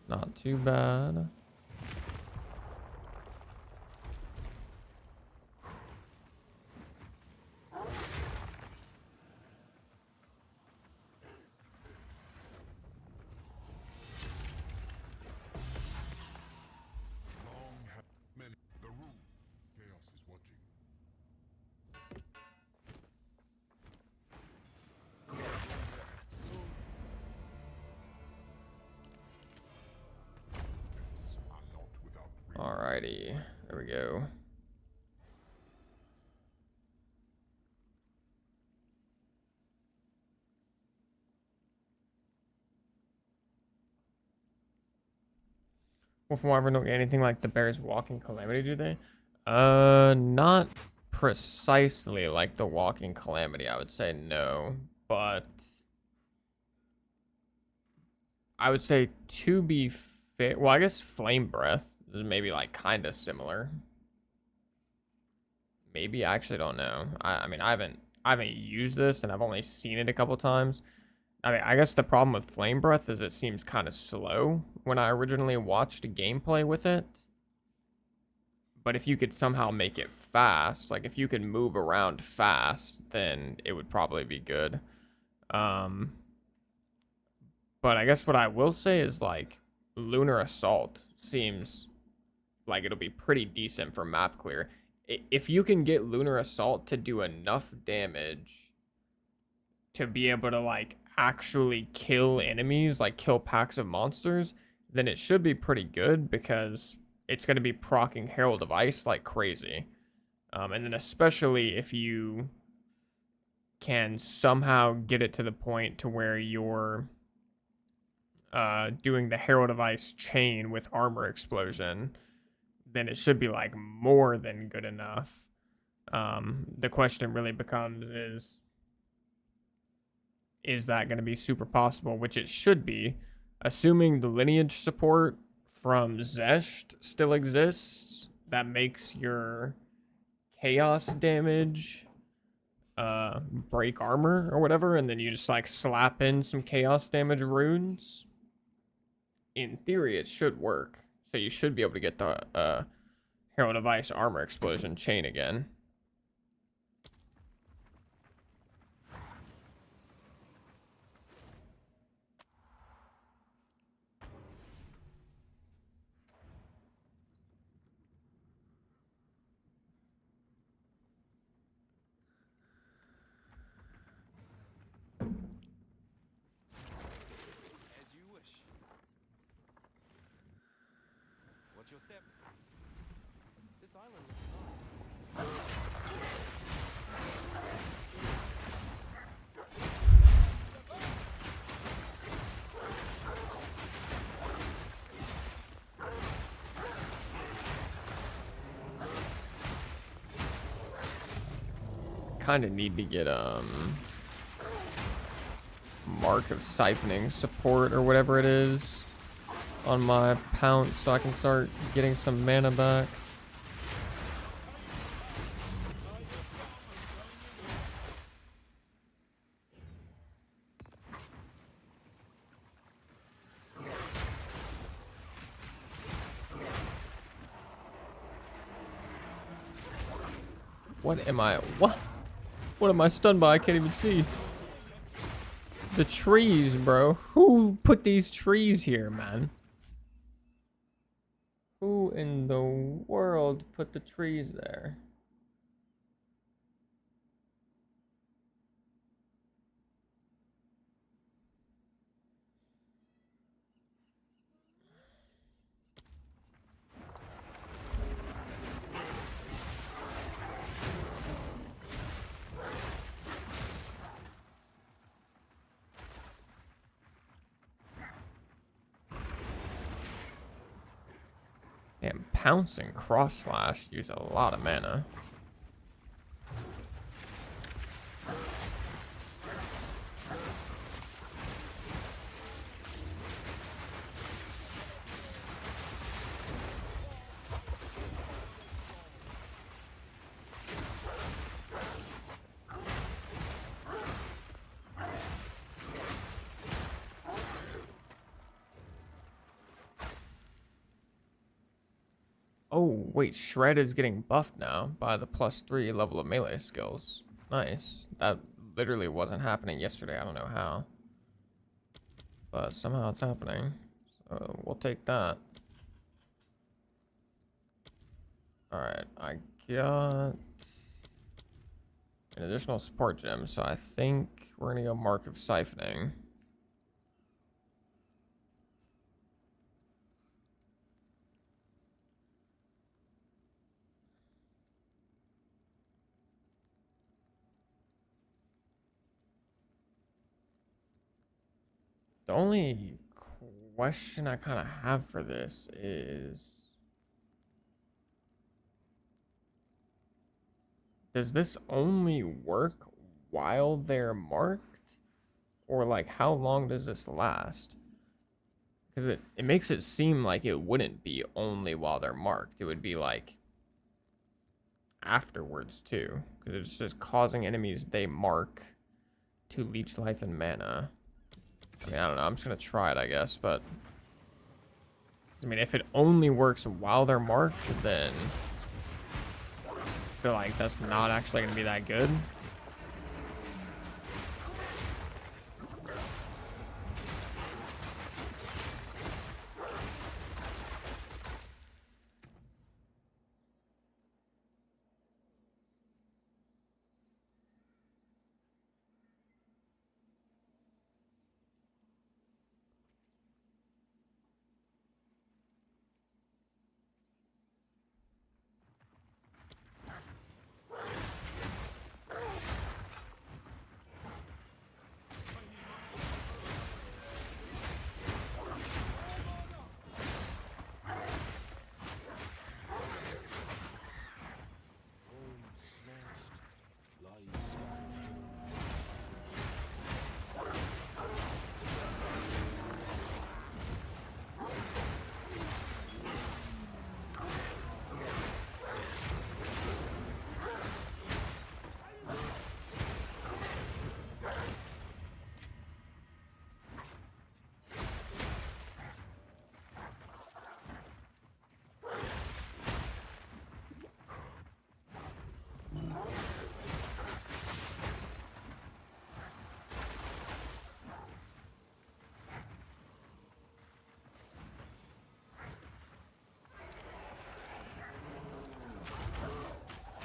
Not too bad. Alrighty, there we go. Wolf and Wyvern don't get anything like the Bear's Walking Calamity, do they? Not precisely like the Walking Calamity, I would say no. But I would say to be fair, well, I guess Flame Breath is maybe like kind of similar. Maybe, I actually don't know. I mean, I haven't used this and I've only seen it a couple times. I mean, I guess the problem with Flame Breath is it seems kind of slow when I originally watched gameplay with it. But if you could somehow make it fast, like if you could move around fast, then it would probably be good. But I guess what I will say is like Lunar Assault seems like it'll be pretty decent for map clear. If you can get Lunar Assault to do enough damage to be able to like actually kill enemies, like kill packs of monsters, then it should be pretty good because it's going to be proccing Herald of Ice like crazy. And then especially if you can somehow get it to the point to where you're doing the Herald of Ice chain with armor explosion, then it should be like more than good enough. The question really becomes is that going to be super possible, which it should be, assuming the lineage support from Zesht still exists. That makes your chaos damage break armor or whatever, and then you just like slap in some chaos damage runes. In theory, it should work. So you should be able to get the Herald of Ice armor explosion chain again. As you wish. What's your step? This island looks nice. Kind of need to get Mark of Siphoning support or whatever it is on my Pounce so I can start getting some mana back. What am I? What am I stunned by? I can't even see. The trees, bro. Who put these trees here, man? Who in the world put the trees there? Damn, Pounce and Cross Slash use a lot of mana. Oh, wait, Shred is getting buffed now by the +3 level of melee skills. Nice. That literally wasn't happening yesterday. I don't know how. But somehow it's happening. So we'll take that. Alright, I got an additional support gem, so I think we're gonna go Mark of Siphoning. The only question I kind of have for this is, does this only work while they're marked? Or like how long does this last? Because it makes it seem like it wouldn't be only while they're marked. It would be like afterwards too. Because it's just causing enemies they mark to leech life and mana. I mean, I don't know. I'm just going to try it, I guess. But, I mean, if it only works while they're marked, then I feel like that's not actually going to be that good.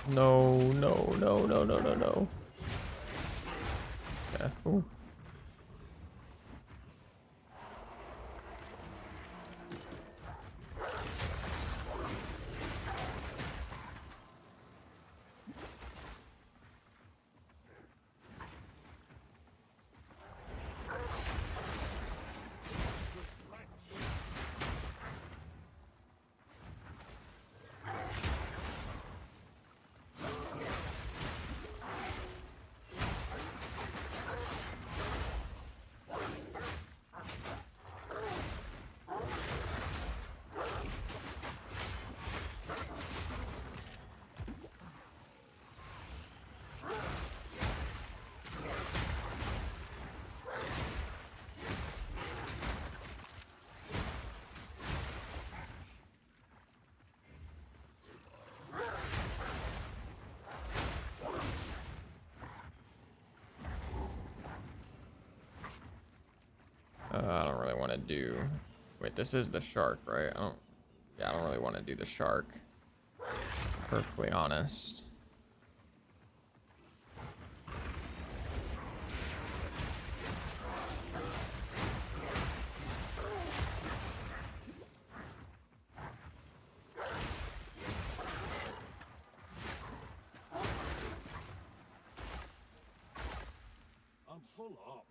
No, no, no, no, no, no, no. Yeah. Ooh. I don't really want to do... Wait, this is the shark, right? I don't really want to do the shark. Perfectly honest. I'm full up.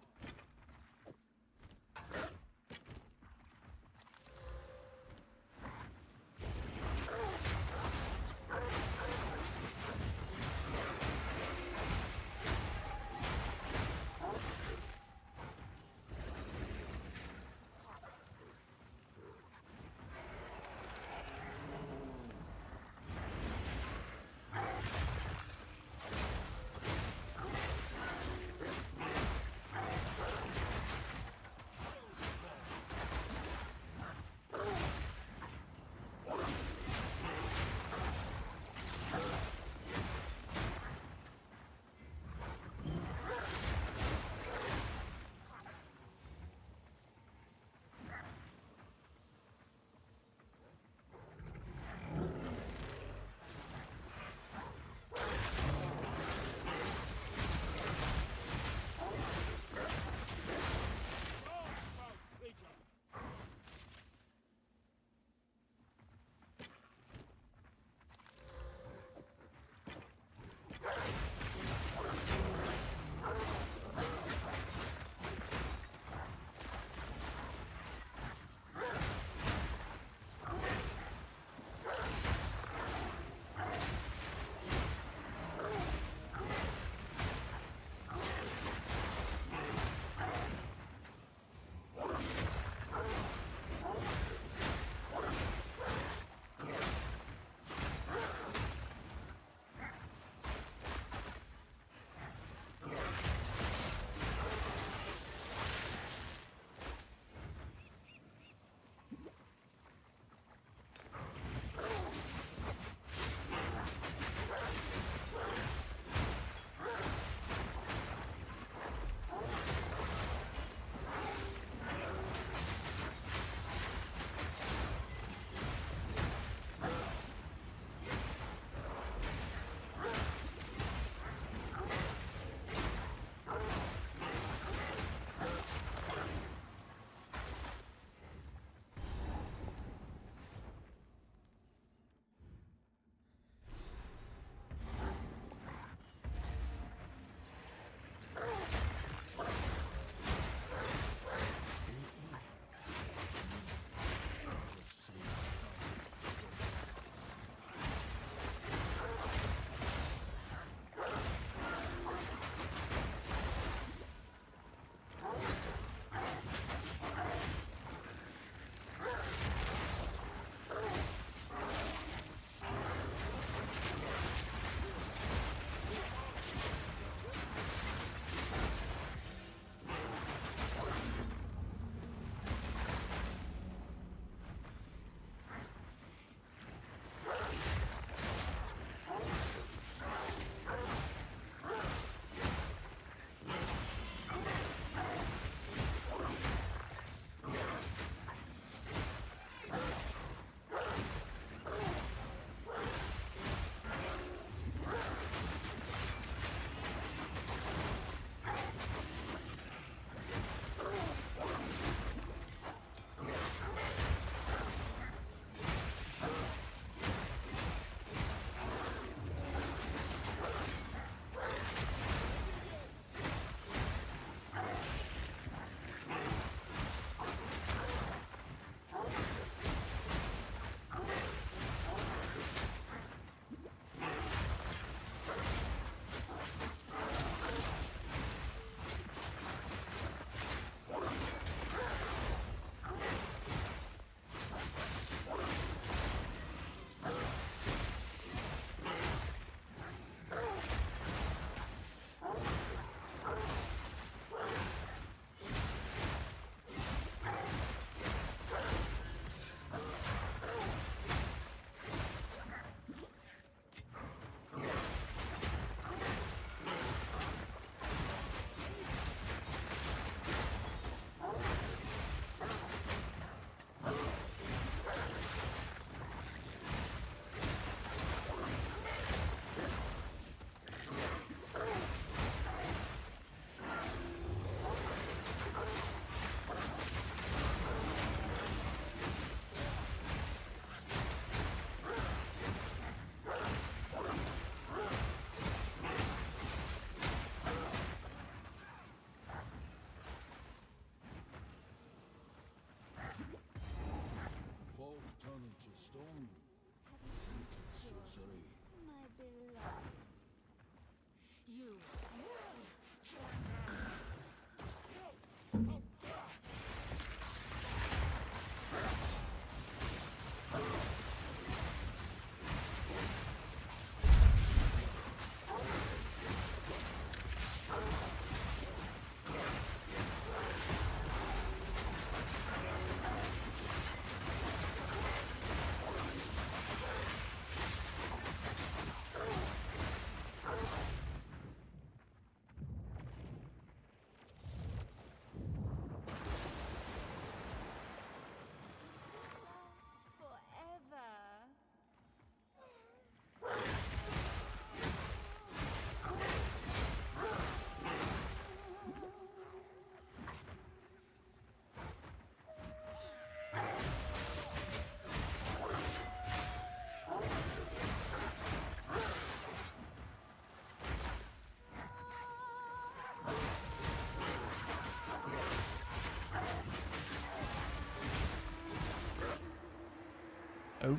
Oh.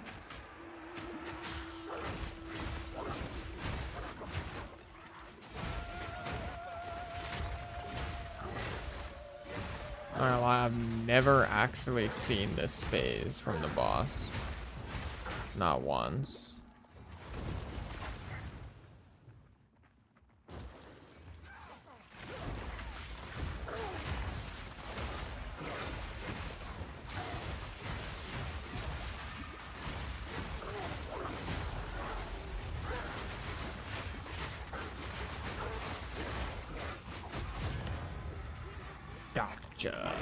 Not gonna lie, I've never actually seen this phase from the boss. Not once. Gotcha.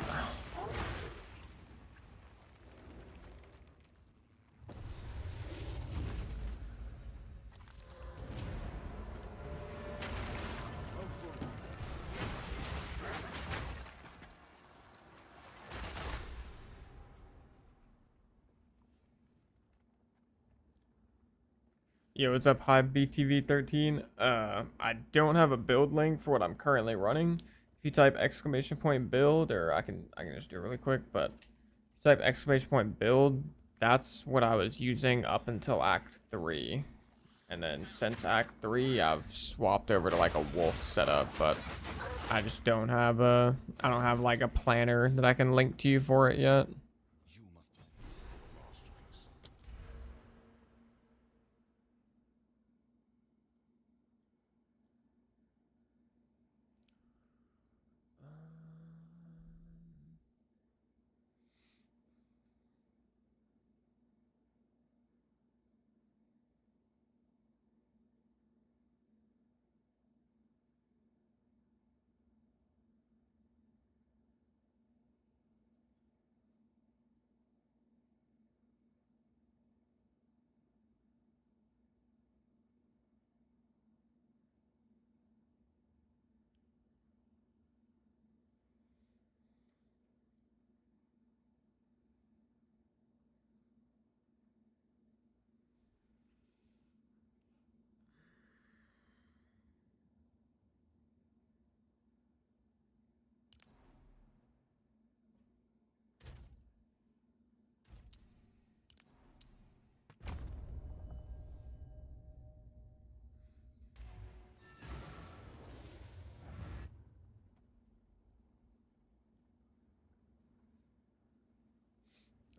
Yo, what's up, hi BTV13? I don't have a build link for what I'm currently running. If you type !build, or I can just do it really quick, but if you type !build, that's what I was using up until Act 3. And then since Act 3, I've swapped over to like a wolf setup, but I just don't have I don't have like a planner that I can link to you for it yet.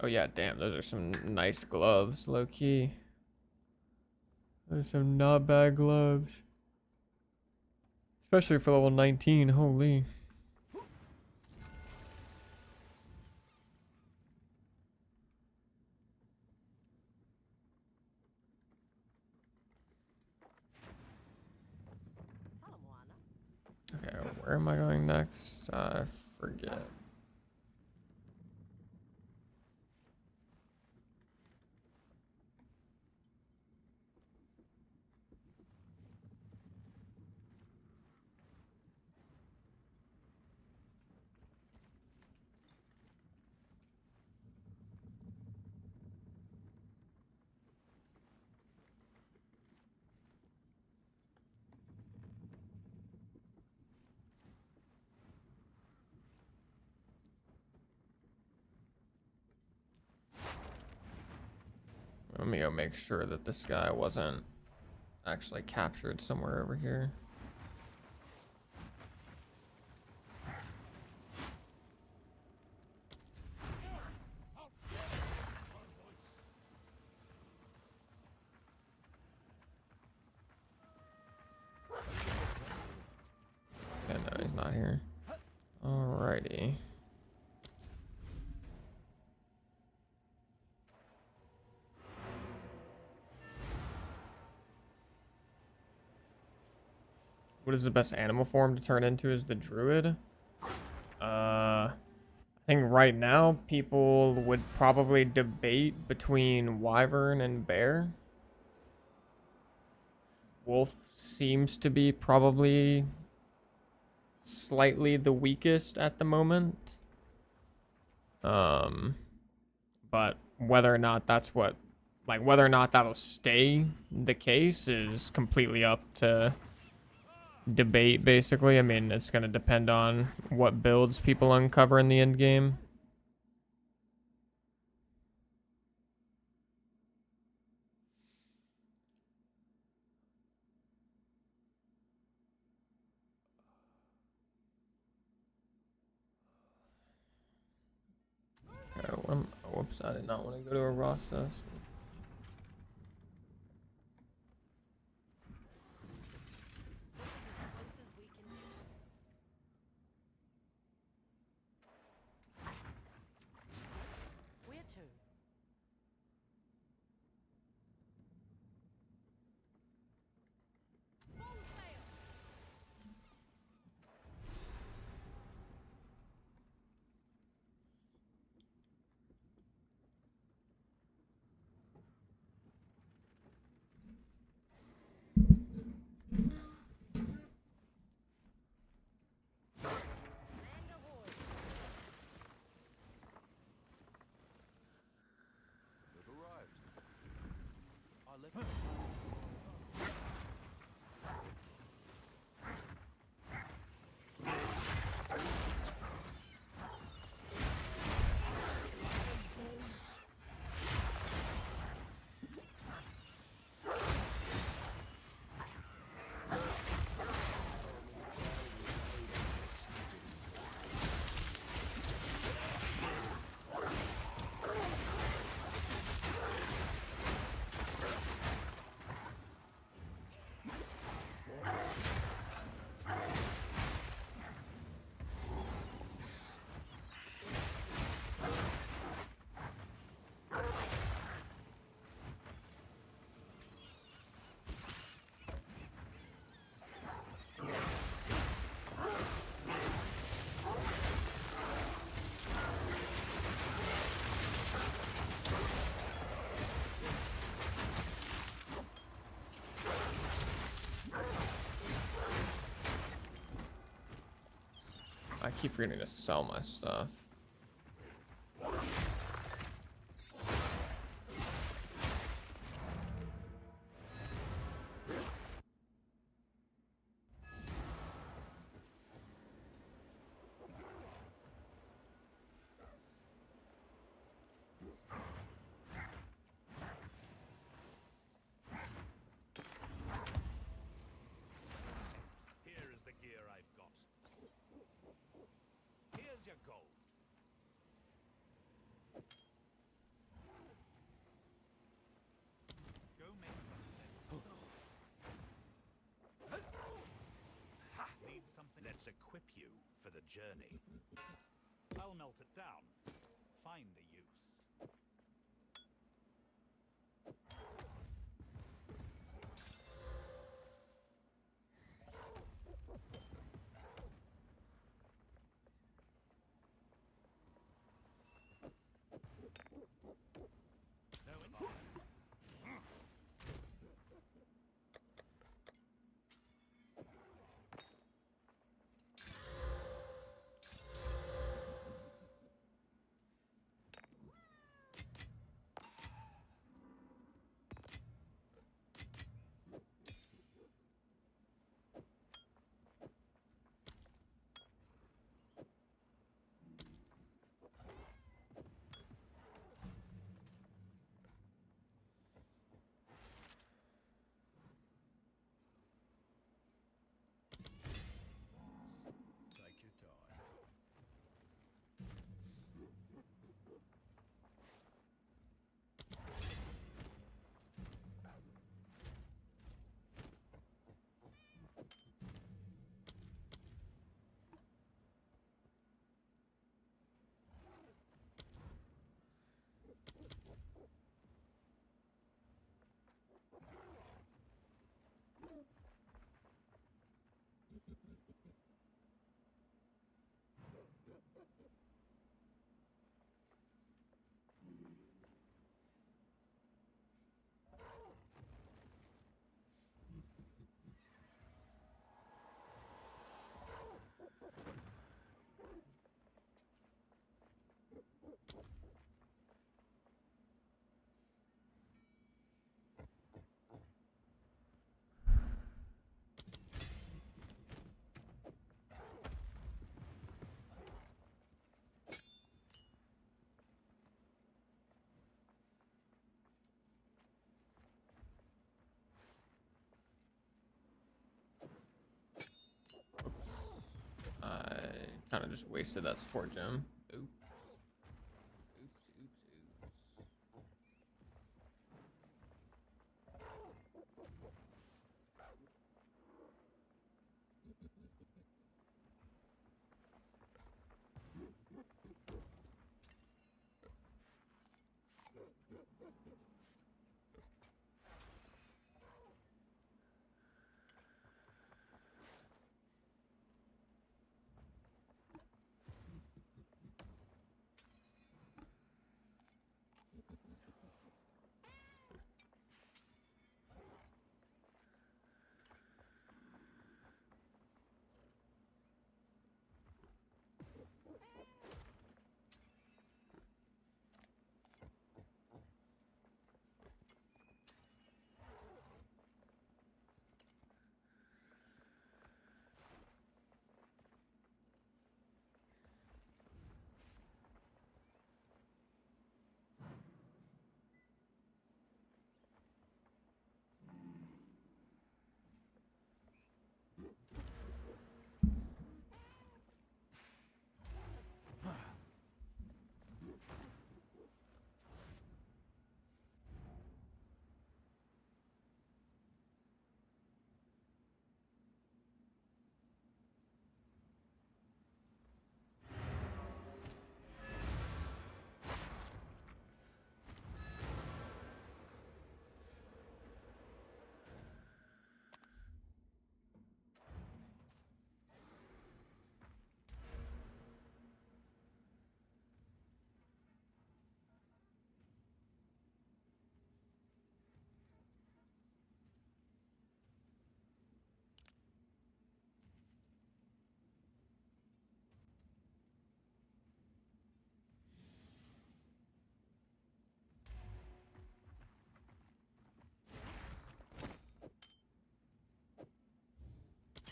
Oh yeah, damn, those are some nice gloves, low key. Those are some not bad gloves. Especially for level 19, holy. Okay, where am I going next? I forget. Let me go make sure that this guy wasn't actually captured somewhere over here. Okay, no, he's not here. Alrighty. What is the best animal form to turn into is the druid? I think right now people would probably debate between wyvern and bear. Wolf seems to be probably slightly the weakest at the moment. But whether or not that's what, like whether or not that'll stay the case is completely up to debate, basically. I mean, it's going to depend on what builds people uncover in the end game. Whoops, I did not want to go to a Rasta. Where to? We've arrived. I left. I keep forgetting to sell my stuff. Here is the gear I've got. Here's your gold. Go make something. Ha! Need something. Let's equip you for the journey. I'll melt it down. Find a use. No, take your time. I kind of just wasted that support gem. Oops. Oops, oops, oops.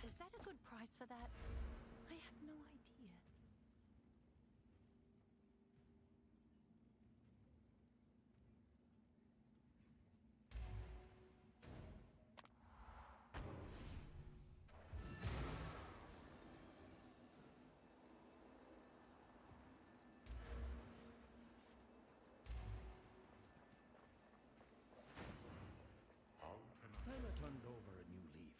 Is that a good price for that? I have no idea. Tyler turned over a new leaf.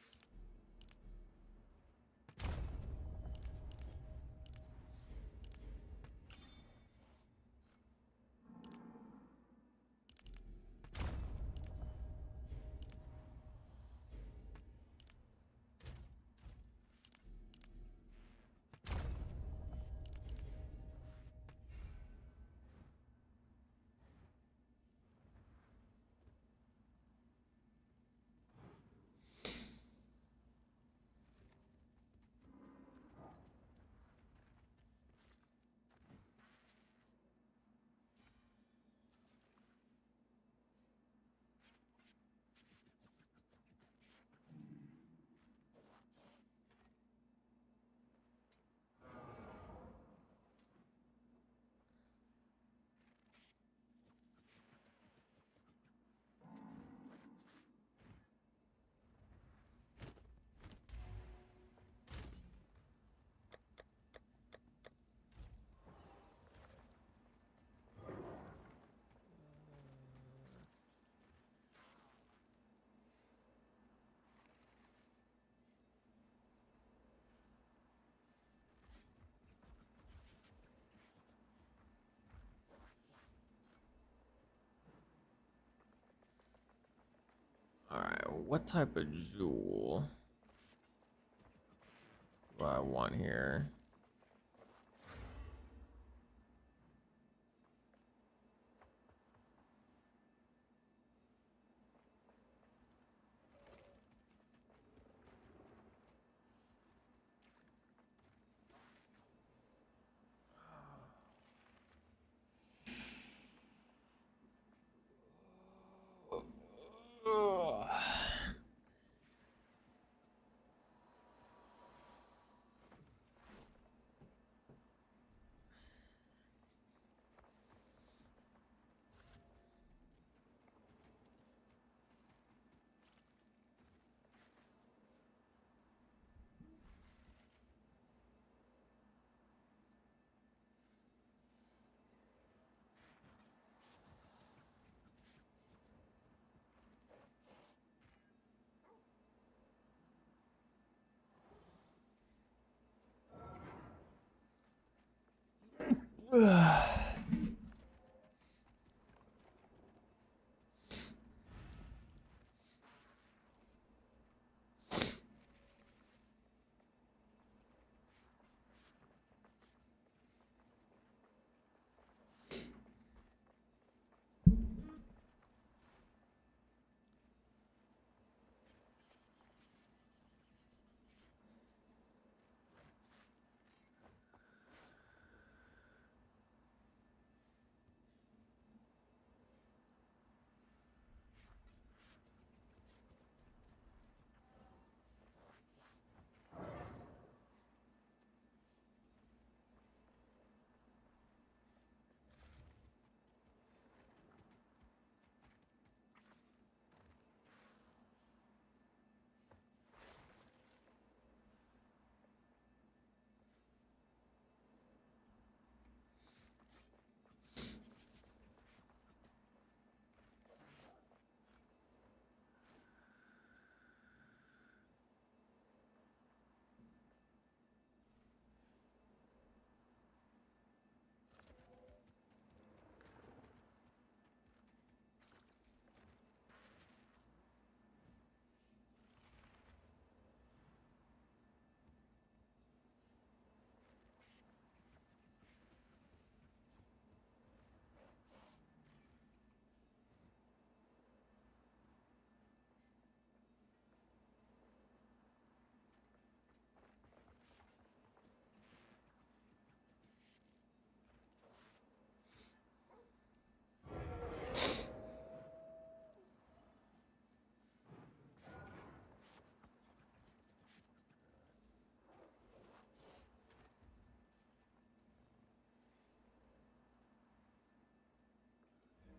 Alright, what type of jewel do I want here? I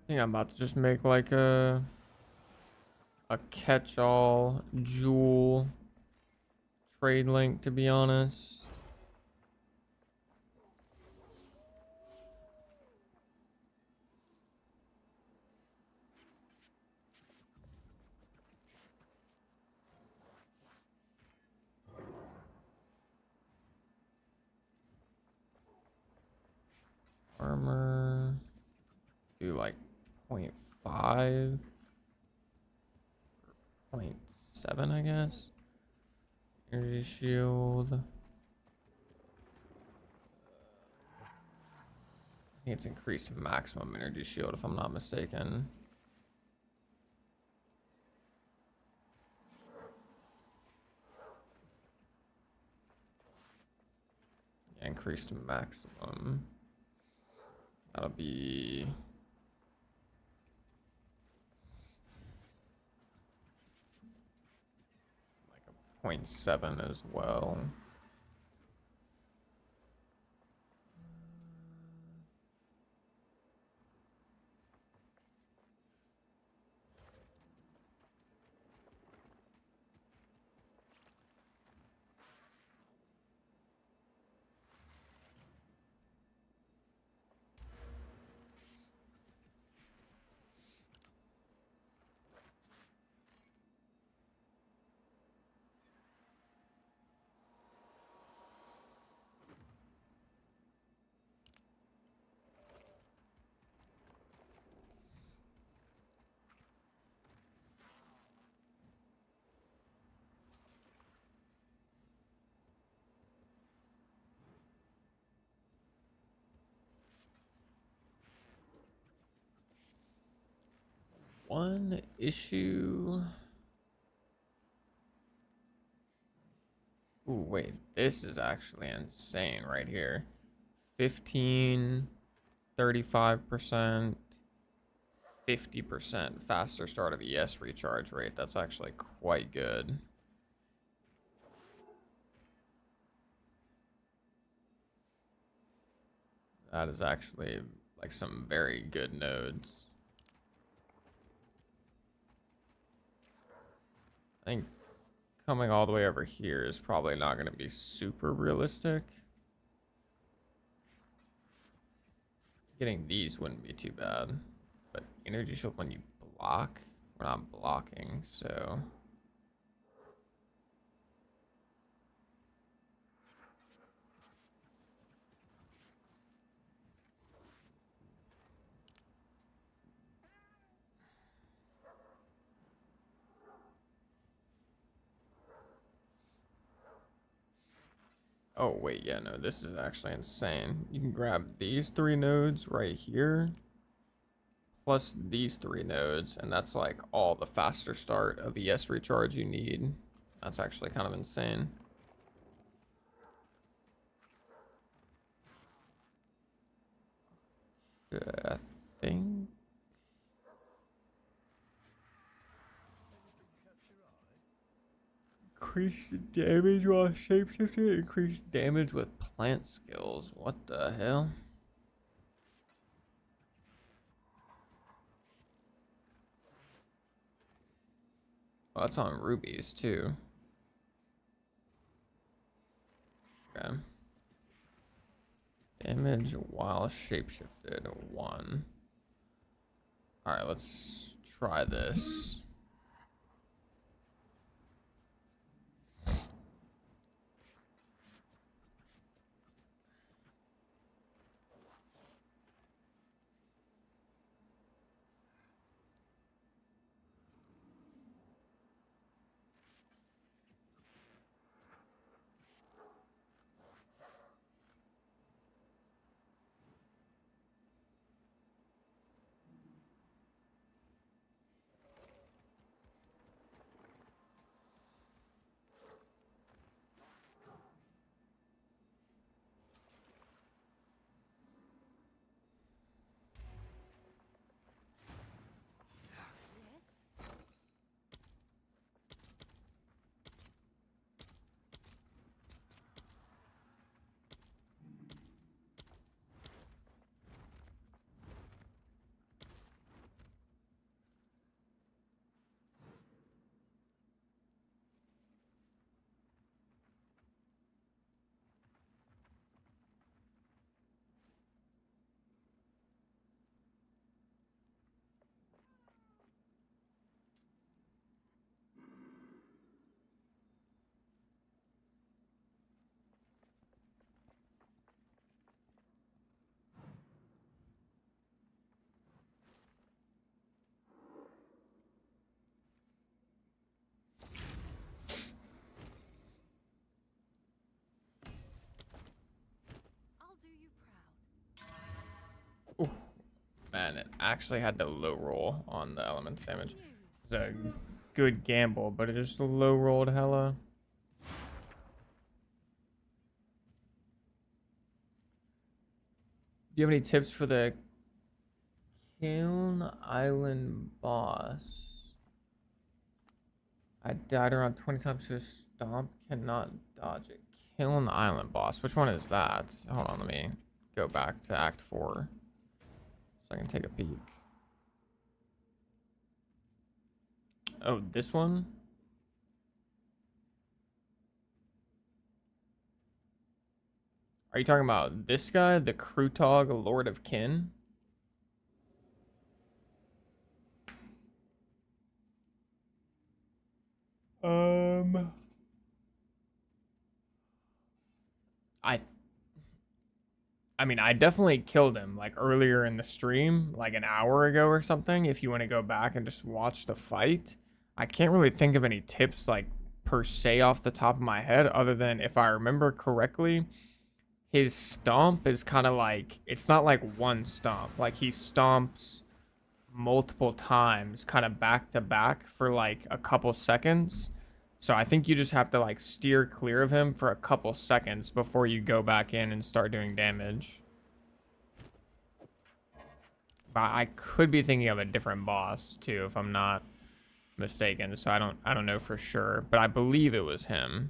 think I'm about to just make like a catch-all jewel trade link, to be honest. Armor, do like 0.5, 0.7, I guess. Energy shield. I think it's increased maximum energy shield, if I'm not mistaken. Yeah, increased maximum. That'll be like a 0.7 as well. One issue. Ooh, wait, this is actually insane right here. 15, 35%, 50% faster start of ES recharge rate. That's actually quite good. That is actually like some very good nodes. I think coming all the way over here is probably not going to be super realistic. Getting these wouldn't be too bad. But energy shield when you block, we're not blocking, so... Oh, wait, yeah, no, this is actually insane. You can grab these 3 nodes right here, plus these 3 nodes, and that's like all the faster start of ES recharge you need. That's actually kind of insane. I think. Increase damage while shapeshifting. Increase damage with plant skills. What the hell? Oh, that's on rubies too. Okay. Damage while shapeshifted 1. Alright, let's try this. Yes? I'll do you proud. Ooh, man, it actually had to low roll on the elemental damage. It's a good gamble, but it just low rolled hella. Do you have any tips for the Kiln Island boss? I died around 20 times to stomp, cannot dodge it. Kiln Island boss. Which one is that? Hold on, let me go back to Act 4 so I can take a peek. Oh, this one? Are you talking about this guy, the Krutog Lord of Kin? I I mean, I definitely killed him like earlier in the stream, like an hour ago or something. If you want to go back and just watch the fight, I can't really think of any tips like per se off the top of my head, other than if I remember correctly, his stomp is kind of like, it's not like one stomp. Like he stomps multiple times, kind of back to back for like a couple seconds. So I think you just have to like steer clear of him for a couple seconds before you go back in and start doing damage. But I could be thinking of a different boss too, if I'm not mistaken. So I don't know for sure, but I believe it was him.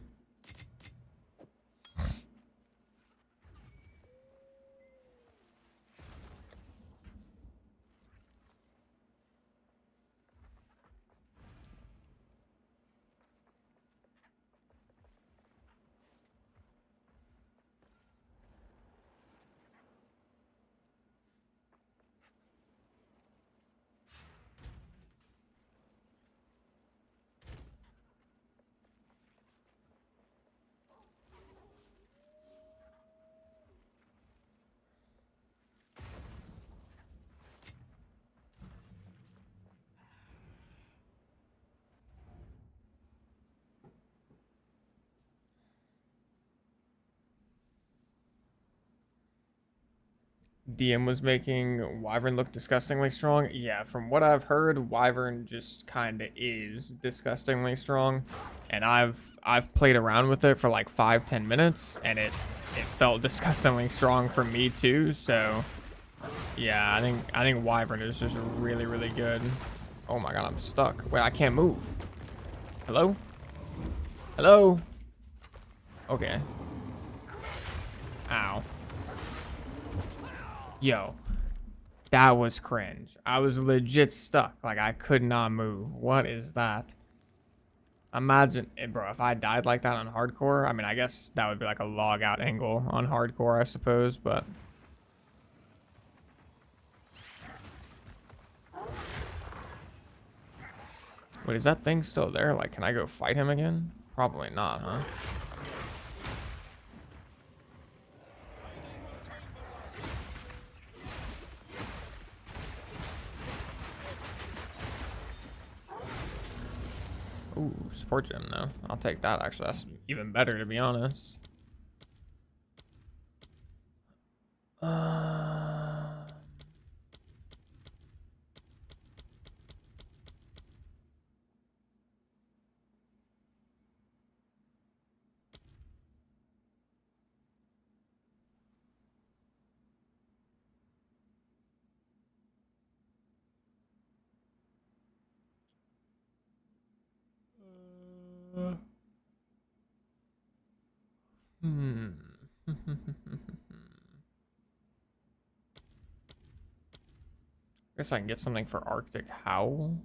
DM was making Wyvern look disgustingly strong. Yeah, from what I've heard, Wyvern just kind of is disgustingly strong, and I've played around with it for like 5-10 minutes, and it felt disgustingly strong for me too. So yeah, I think Wyvern is just really, really good. Oh my god, I'm stuck. Wait, I can't move. Hello? Hello? Okay. Ow. Yo, that was cringe. I was legit stuck. Like, I could not move. What is that? Imagine, bro, if I died like that on hardcore, I mean, I guess that would be like a log out angle on hardcore, I suppose, but... Wait, is that thing still there? Like, can I go fight him again? Probably not, huh? Ooh, support gem though. I'll take that actually. That's even better to be honest. Hmm. Guess I can get something for Arctic Howl.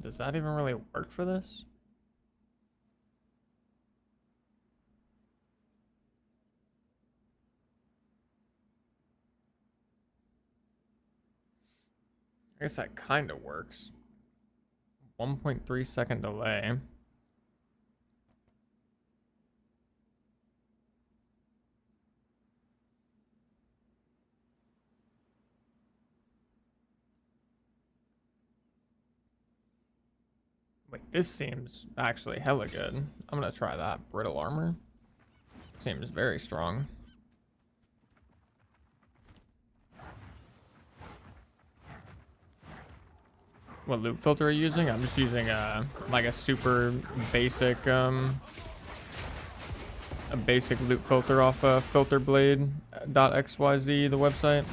Does that even really work for this? I guess that kind of works. 1.3 second delay. Wait, this seems actually hella good. I'm gonna try that. Brittle armor. Seems very strong. What loop filter are you using? I'm just using like a super basic a basic loop filter off filterblade.xyz, the website.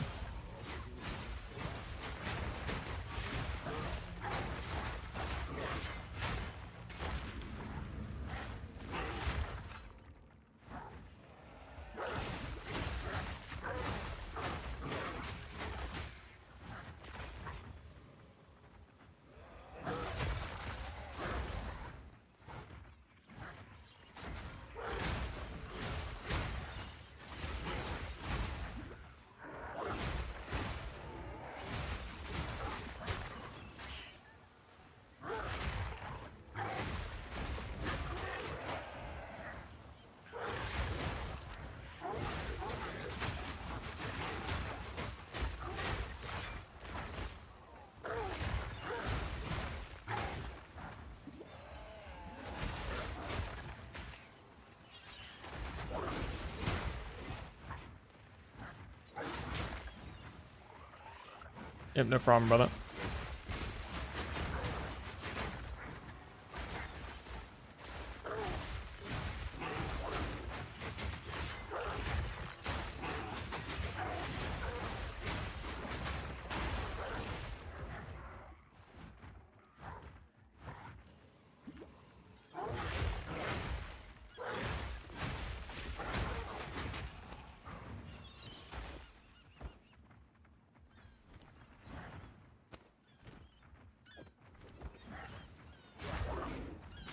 Yep, no problem, brother.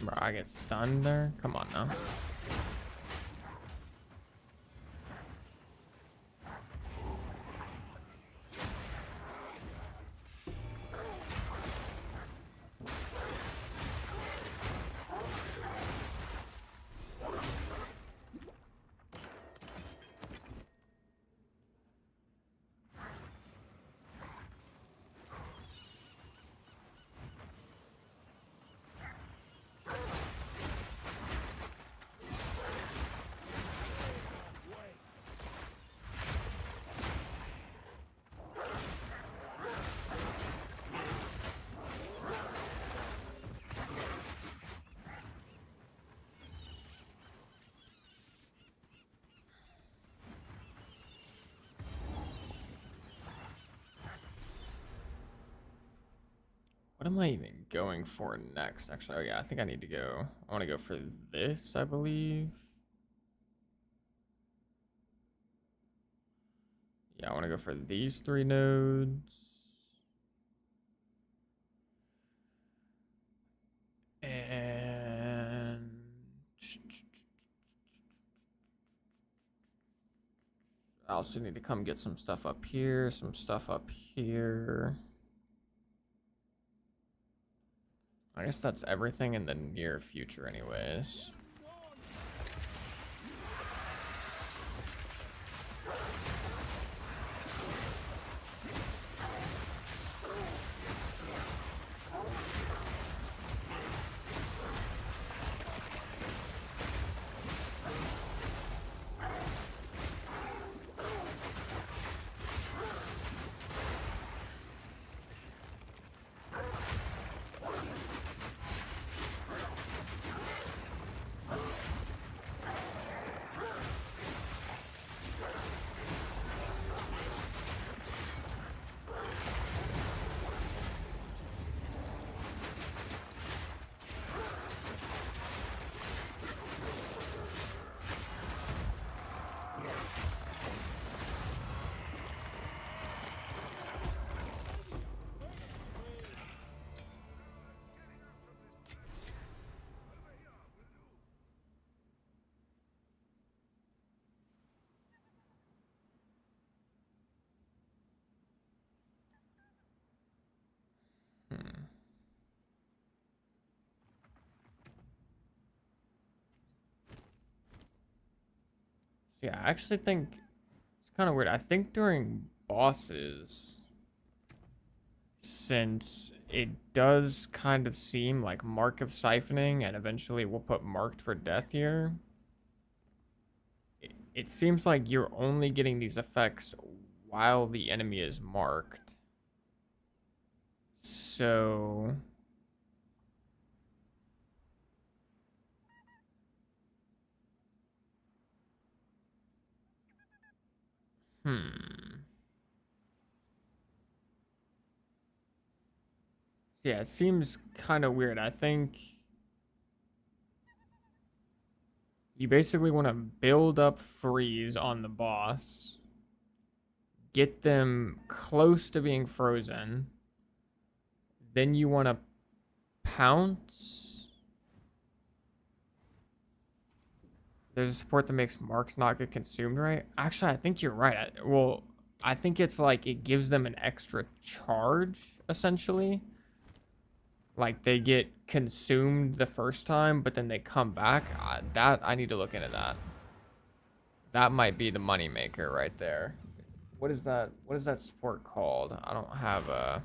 Bro, I get stunned there? Come on now. What am I even going for next? Actually, oh yeah, I think I need to go. I want to go for this, I believe. Yeah, I want to go for these 3 nodes. And I also need to come get some stuff up here, some stuff up here. I guess that's everything in the near future anyways. Yeah, I actually think it's kind of weird. I think during bosses, since it does kind of seem like Mark of Siphoning, and eventually we'll put Marked for Death here, it seems like you're only getting these effects while the enemy is marked. So... Yeah, it seems kind of weird. I think you basically want to build up freeze on the boss, get them close to being frozen, then you want to pounce. There's a support that makes marks not get consumed, right? Actually, I think you're right. I think it's like it gives them an extra charge, essentially. Like, they get consumed the first time, but then they come back. I need to look into that. That might be the moneymaker right there. What is that? What is that support called? I don't have a...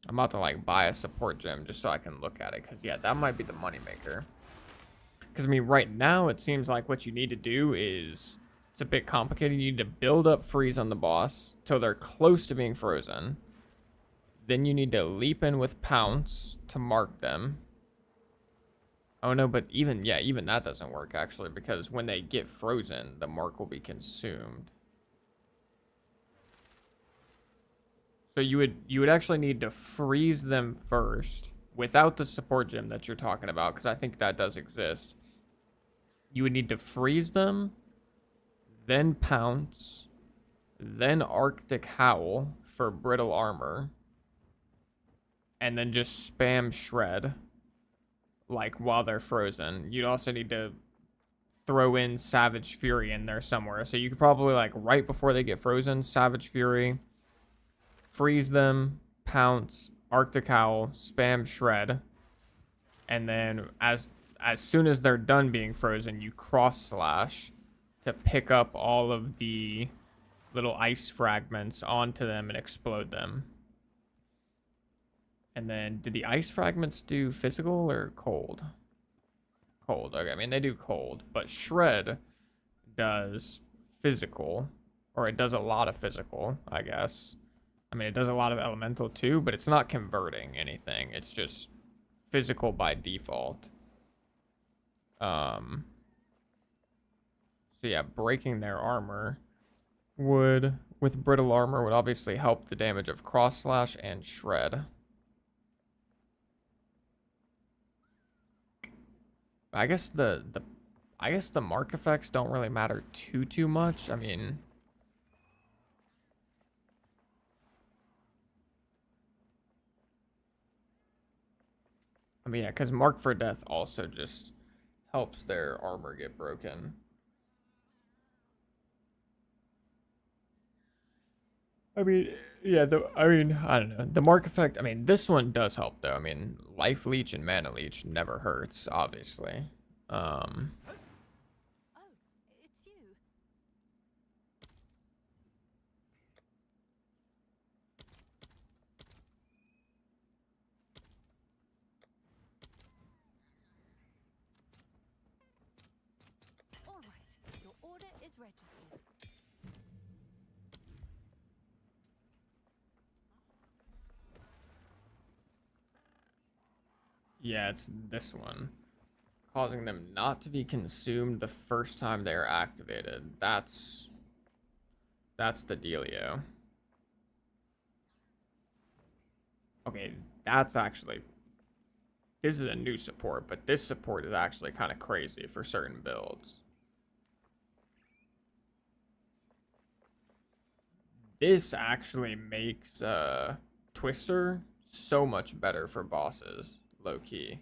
I'm about to, like, buy a support gem just so I can look at it. Because, yeah, that might be the moneymaker. Because, I mean, right now, it seems like what you need to do is... It's a bit complicated. You need to build up freeze on the boss till they're close to being frozen. Then you need to leap in with pounce to mark them. Oh no, but even that doesn't work actually, because when they get frozen, the mark will be consumed. So you would actually need to freeze them first without the support gem that you're talking about, because I think that does exist. You would need to freeze them, then pounce, then Arctic Howl for brittle armor. And then just spam shred, like, while they're frozen. You'd also need to throw in Savage Fury in there somewhere. So you could probably, like, right before they get frozen, Savage Fury, freeze them, pounce, Arctic Howl, spam shred, and then as soon as they're done being frozen, you cross slash to pick up all of the little ice fragments onto them and explode them. And then, did the ice fragments do physical or cold? Cold. Okay, I mean, they do cold. But shred does physical. Or it does a lot of physical, I guess. I mean, it does a lot of elemental too, but it's not converting anything. It's just physical by default. So yeah, breaking their armor would, with brittle armor, would obviously help the damage of cross slash and shred. I guess the mark effects don't really matter too much. Yeah, because Mark for Death also just helps their armor get broken. Yeah, I don't know. The mark effect, this one does help though. Life Leech and Mana Leech never hurts, obviously. Oh, it's you. All right, your order is registered. Yeah, it's this one. Causing them not to be consumed the first time they are activated. That's the dealio. Okay, that's actually, this is a new support, but this support is actually kind of crazy for certain builds. This actually makes Twister so much better for bosses, low key.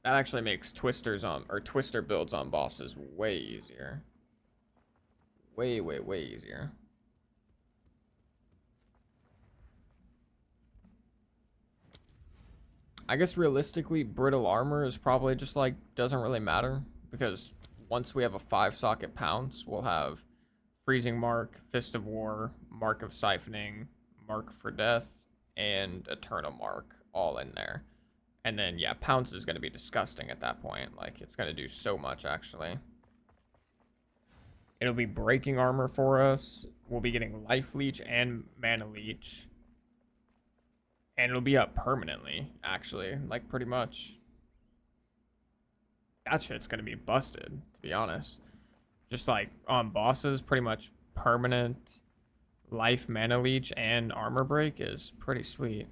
That actually makes Twister builds on bosses way easier. Way easier. I guess realistically, brittle armor is probably just like doesn't really matter because once we have a 5-socket pounce, we'll have Freezing Mark, Fist of War, Mark of Siphoning, Mark for Death, and Eternal Mark all in there. And then, yeah, Pounce is going to be disgusting at that point. Like, it's going to do so much, actually. It'll be breaking armor for us. We'll be getting Life Leech and Mana Leech. And it'll be up permanently, actually. Like, pretty much. That shit's going to be busted, to be honest. Just, like, on bosses, pretty much permanent life, Mana Leech, and armor break is pretty sweet.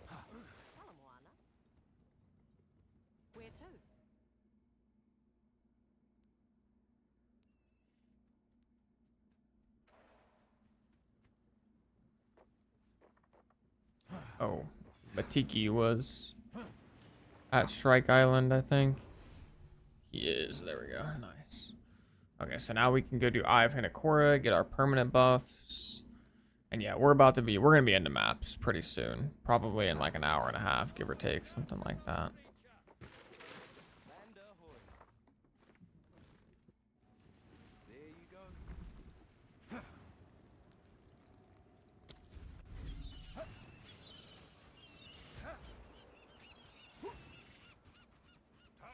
Hello, Moana. Where to? Oh, Matiki was at Shrike Island, I think. He is. There we go. Nice. Okay, so now we can go do Eye of Hinakora, get our permanent buffs. And yeah, we're going to be into maps pretty soon. Probably in like an hour and a half, give or take, something like that. There you go.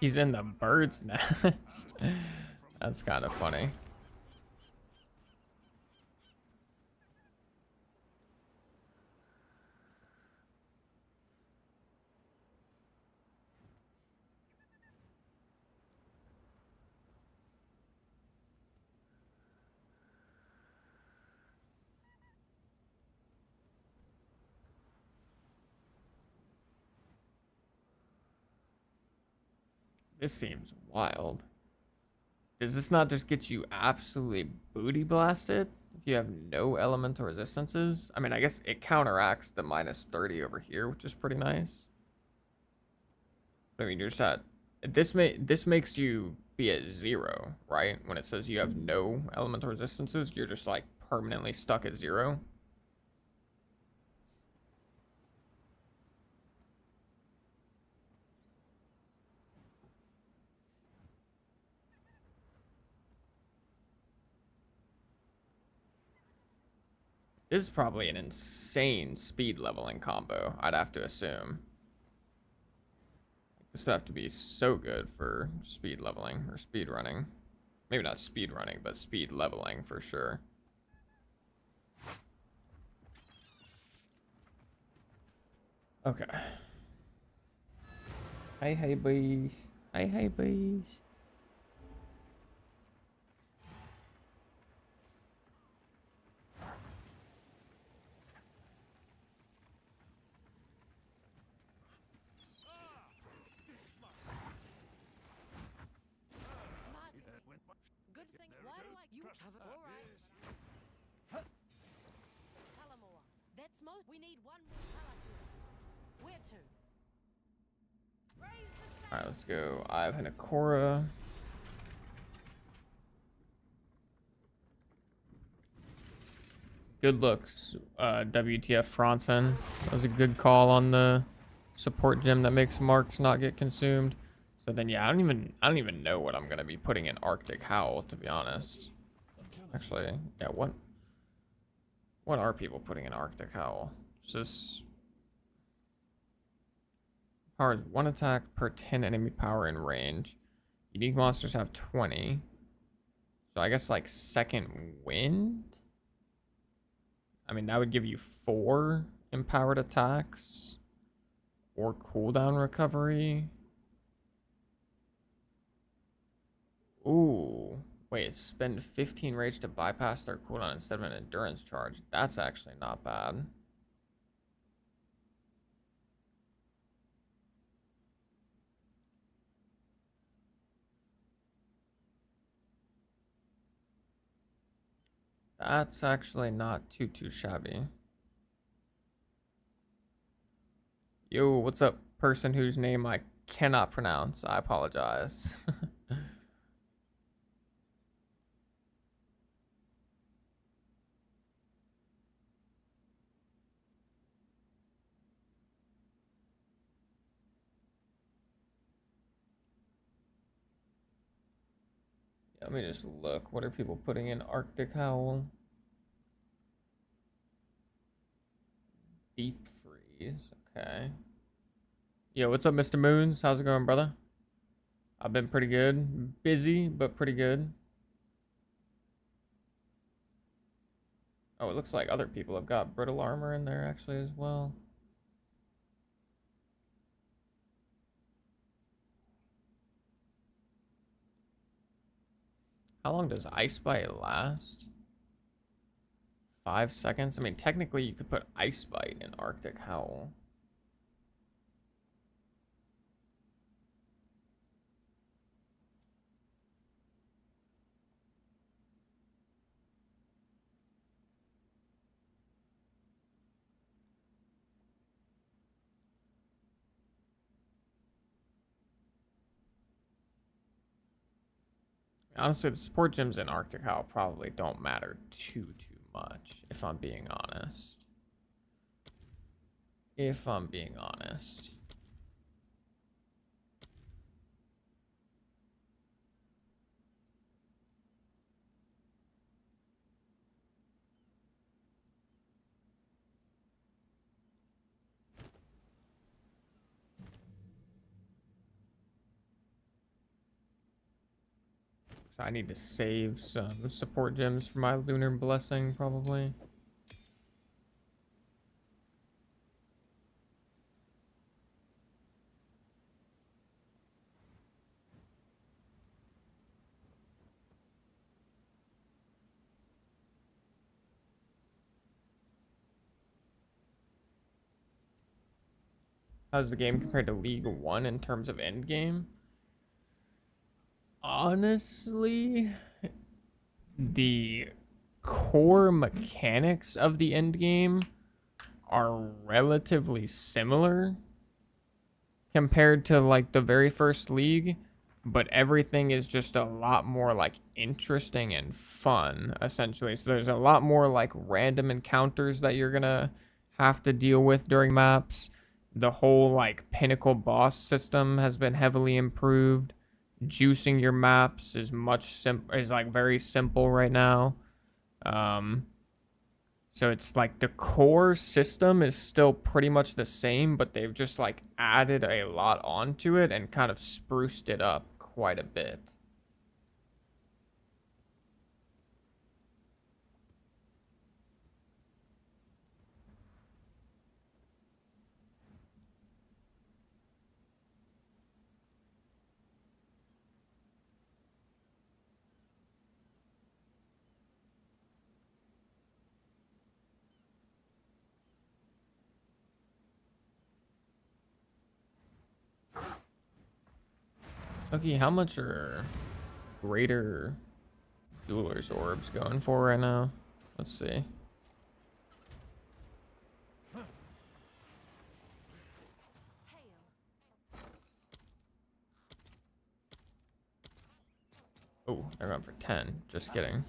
He's in the bird's nest. That's kind of funny. This seems wild. Does this not just get you absolutely booty blasted if you have no elemental resistances? I guess it counteracts the -30 over here, which is pretty nice. But you're just at this makes you be at 0, right? When it says you have no elemental resistances, you're just like permanently stuck at 0. This is probably an insane speed leveling combo, I'd have to assume. This would have to be so good for speed leveling or speed running. Maybe not speed running, but speed leveling for sure. Okay. Hey, boys. Hey, boys. Martin, good thing. Why do I? You have it. All right. Talamoa. That's most. We need one more Palakua. Where to? Raise the All right, let's go. Ivan Akora. Good looks, WTF Franson. That was a good call on the support gem that makes marks not get consumed. So then, yeah, I don't even know what I'm gonna be putting in Arctic Howl, to be honest. Actually, yeah, what are people putting in Arctic Howl? It's just powers 1 attack per 10 enemy power in range. Unique monsters have 20. So I guess like second wind. I mean, that would give you 4 empowered attacks or cooldown recovery. Ooh, wait, spend 15 rage to bypass their cooldown instead of an endurance charge. That's actually not bad. That's actually not too shabby. Yo, what's up, person whose name I cannot pronounce? I apologize. Let me just look. What are people putting in Arctic Howl? Deep freeze. Okay. Yo, what's up, Mr. Moons? How's it going, brother? I've been pretty good. Busy, but pretty good. Oh, it looks like other people have got brittle armor in there actually as well. How long does Ice Bite last? 5 seconds? I mean, technically you could put Ice Bite in Arctic Howl. Honestly, the support gems in Arctic Howl probably don't matter too much, if I'm being honest. If I'm being honest. So I need to save some support gems for my Lunar Blessing, probably. How's the game compared to League 1 in terms of endgame? Honestly, the core mechanics of the endgame are relatively similar compared to like the very first League, but everything is just a lot more like interesting and fun, essentially. So there's a lot more like random encounters that you're gonna have to deal with during maps. The whole like pinnacle boss system has been heavily improved. Juicing your maps is like very simple right now. So it's like the core system is still pretty much the same, but they've just like added a lot onto it and kind of spruced it up quite a bit. Okay, how much are greater jeweler's orbs going for right now? Let's see. Oh, they're going for 10. Just kidding.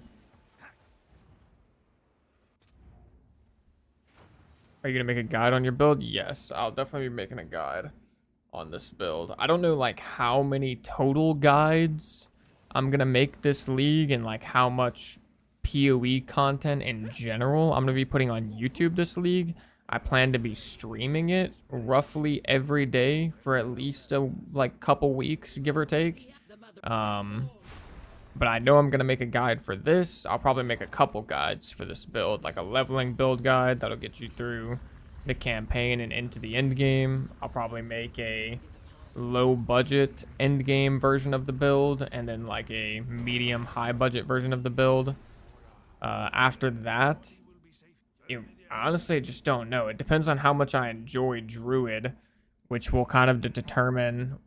Are you gonna make a guide on your build? Yes, I'll definitely be making a guide on this build. I don't know like how many total guides I'm gonna make this league and like how much POE content in general I'm gonna be putting on YouTube this league. I plan to be streaming it roughly every day for at least a like couple weeks, give or take. But I know I'm gonna make a guide for this. I'll probably make a couple guides for this build, like a leveling build guide that'll get you through the campaign and into the end game. I'll probably make a low budget end game version of the build and then like a medium high budget version of the build. After that, honestly, I just don't know. It depends on how much I enjoy Druid, which will kind of determine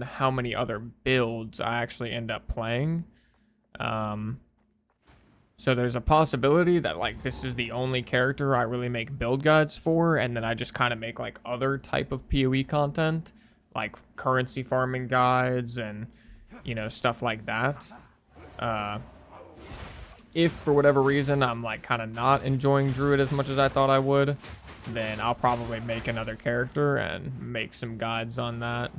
how many other builds I actually end up playing. So there's a possibility that like this is the only character I really make build guides for, and then I just kind of make like other type of PoE content, like currency farming guides and stuff like that. If for whatever reason I'm like kind of not enjoying Druid as much as I thought I would, then I'll probably make another character and make some guides on that.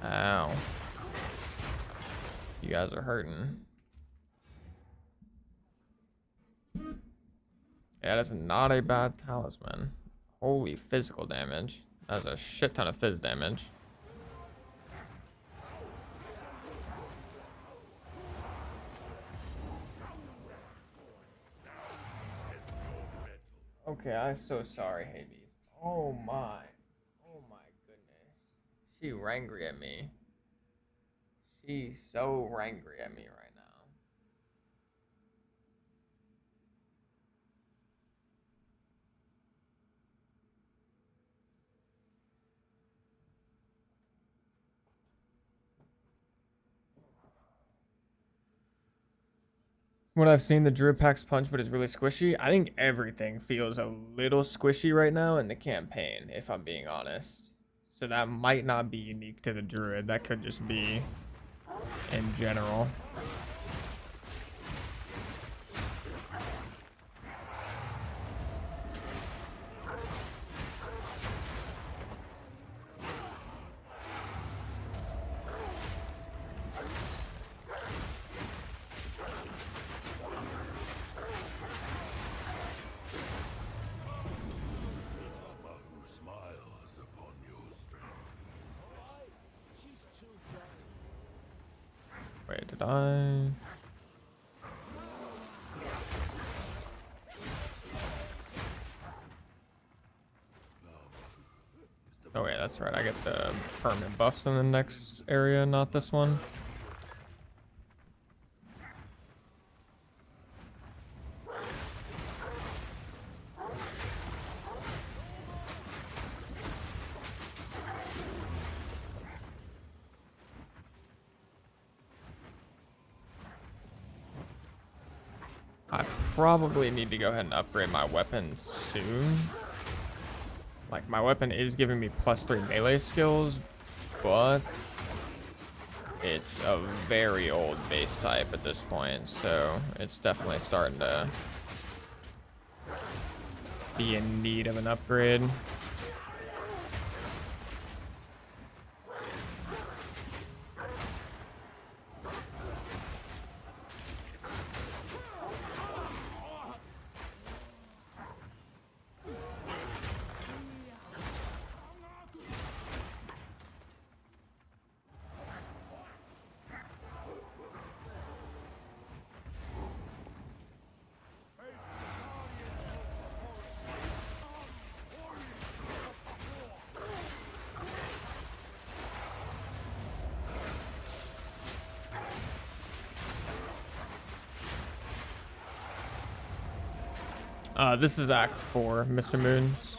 Ow. You guys are hurting. Yeah, that's not a bad talisman. Holy physical damage. That's a shit ton of phys damage. Okay, I'm so sorry, Hades. Oh my. Oh my goodness. She angry at me. She's so angry at me right now. When I've seen the Druid packs punch, but it's really squishy. I think everything feels a little squishy right now in the campaign, if I'm being honest. So that might not be unique to the Druid. That could just be in general. Wait, did I? Oh yeah, that's right. I get the permanent buffs in the next area, not this one. I probably need to go ahead and upgrade my weapon soon. Like, my weapon is giving me +3 melee skills, but it's a very old base type at this point, so it's definitely starting to be in need of an upgrade. This is Act 4, Mr. Moons.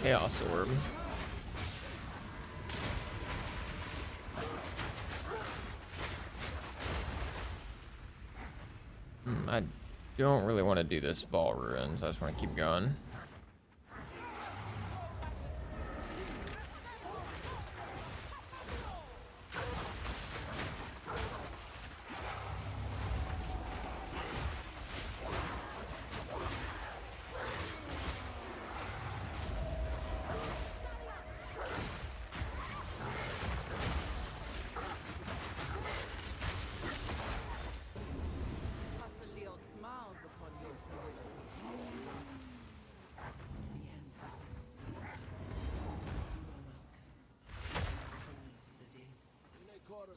Chaos Orb. I don't really want to do this Vault Ruins. I just want to keep going.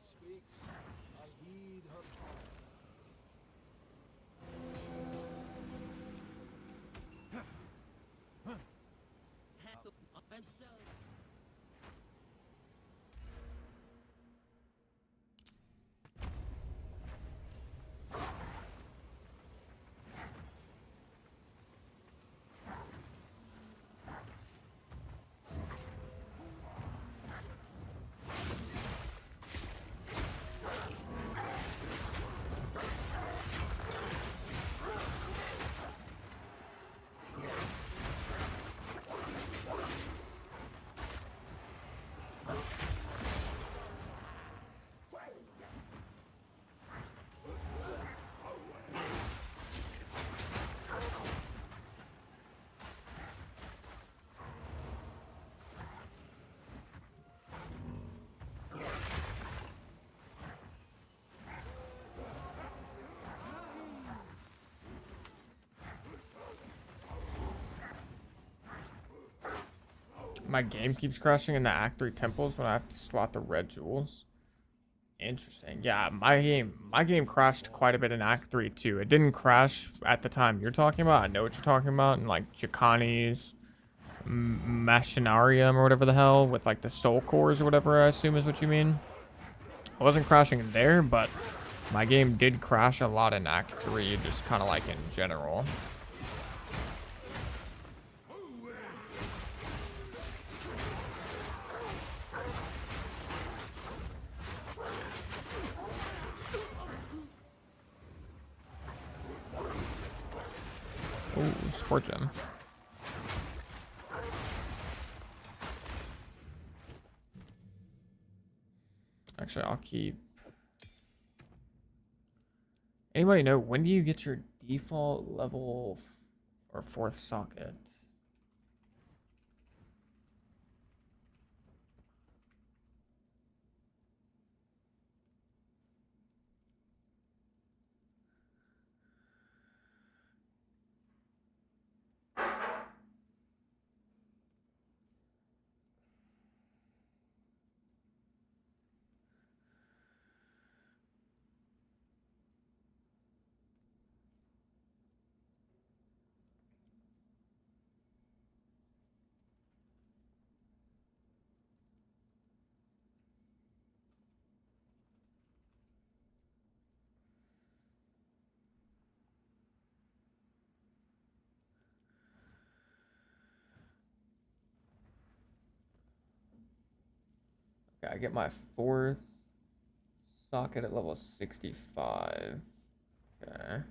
Speaks, I heed her My game keeps crashing in the Act 3 temples when I have to slot the red jewels. Interesting. Yeah, my game crashed quite a bit in Act 3 too. It didn't crash at the time you're talking about. I know what you're talking about. And like Chicani's Machinarium or whatever the hell with like the soul cores or whatever I assume is what you mean. I wasn't crashing in there, but my game did crash a lot in Act 3, just kind of like in general. Ooh, Sport Gem. Actually, I'll keep... Anybody know, when do you get your default level or 4th socket? Okay, I get my 4th socket at level 65. Okay.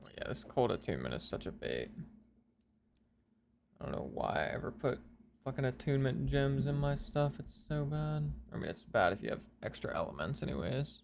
Oh, yeah, this cold attunement is such a bait. I don't know why I ever put fucking attunement gems in my stuff. It's so bad. I mean, it's bad if you have extra elements anyways.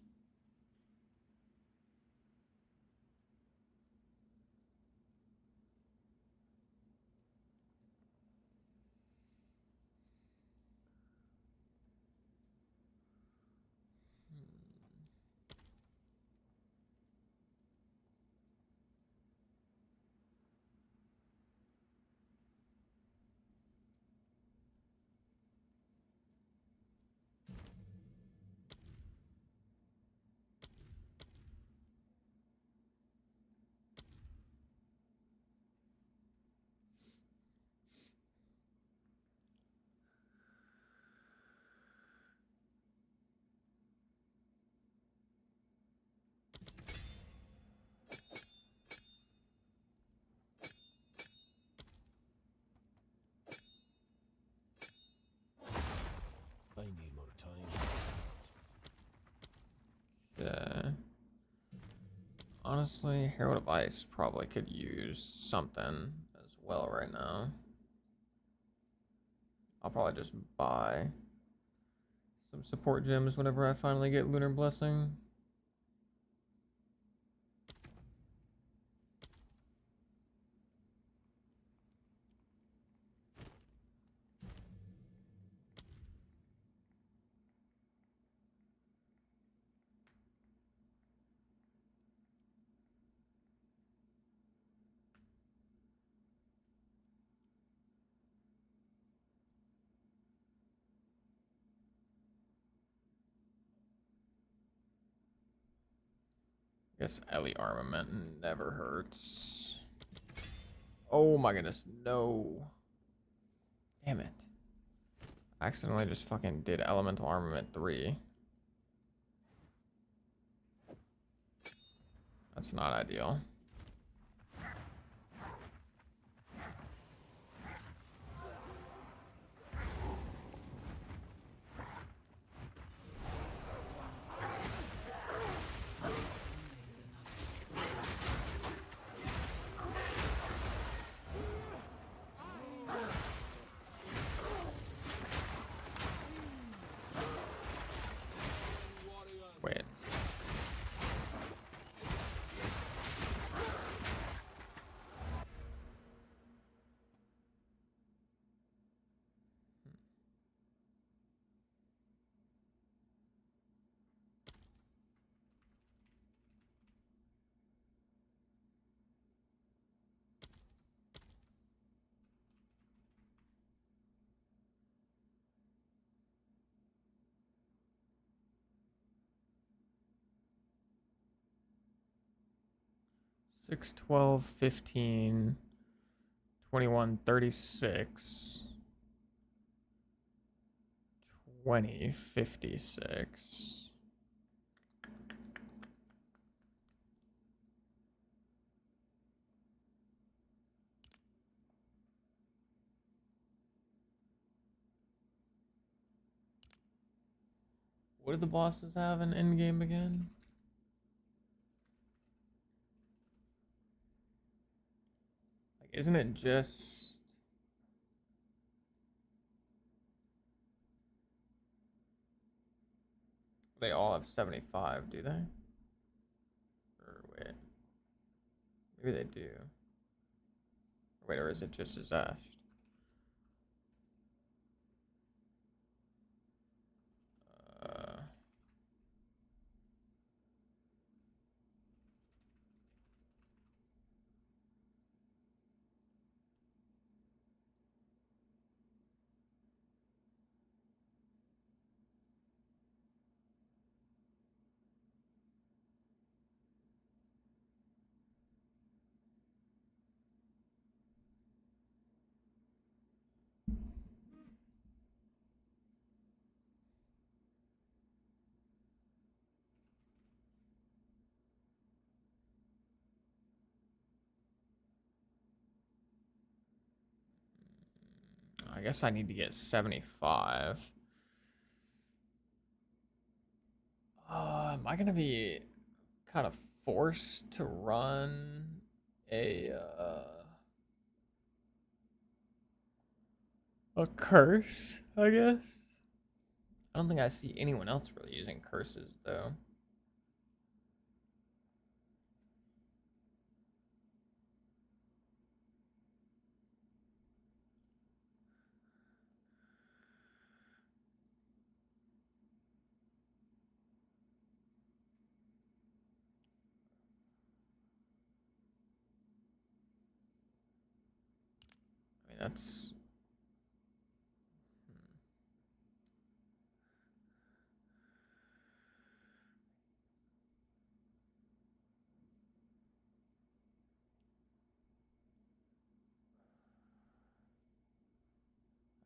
I need more time. Yeah. Honestly, Herald of Ice probably could use something as well right now. I'll probably just buy some support gems whenever I finally get Lunar Blessing. I guess Ellie Armament never hurts. Oh my goodness, no. Damn it. I accidentally just fucking did Elemental Armament 3. That's not ideal. Wait. 6, 12, 15, 21, 36, 20, 56. What do the bosses have in endgame again? Like, isn't it just... They all have 75, do they? Or wait. Maybe they do. Wait, or is it just Zash? I guess I need to get 75. Am I gonna be kind of forced to run a curse, I guess? I don't think I see anyone else really using curses though. I mean, that's...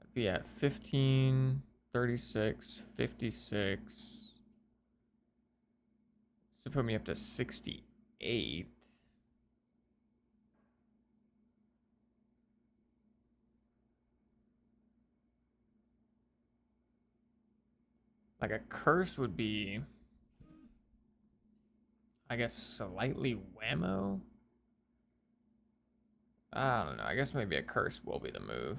I'd be at 15, 36, 56. So put me up to 68. Like a curse would be, I guess, slightly whammo. I don't know. I guess maybe a curse will be the move.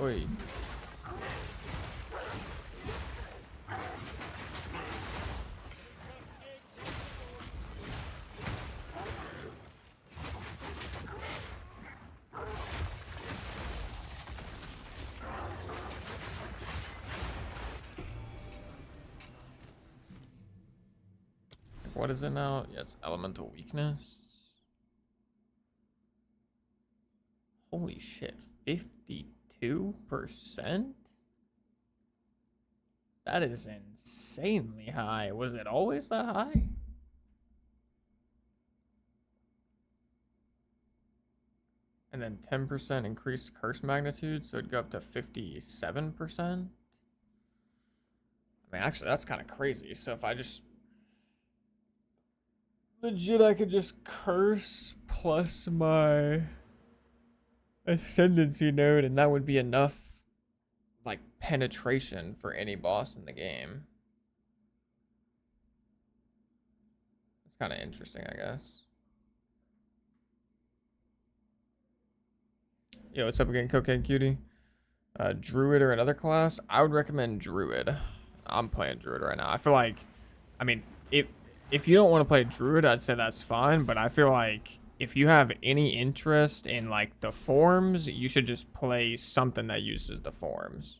Oi. What is it now? Yeah, it's elemental weakness. Holy shit, 52%? That is insanely high. Was it always that high? And then 10% increased curse magnitude, so it'd go up to 57%. I mean, actually, that's kind of crazy. So if I just... Legit, I could just curse plus my ascendancy node, and that would be enough, like, penetration for any boss in the game. It's kind of interesting, I guess. Yo, what's up again, Cocaine Cutie? Druid or another class? I would recommend Druid. I'm playing Druid right now. I feel like, I mean, if you don't want to play Druid, I'd say that's fine, but I feel like if you have any interest in like the forms, you should just play something that uses the forms.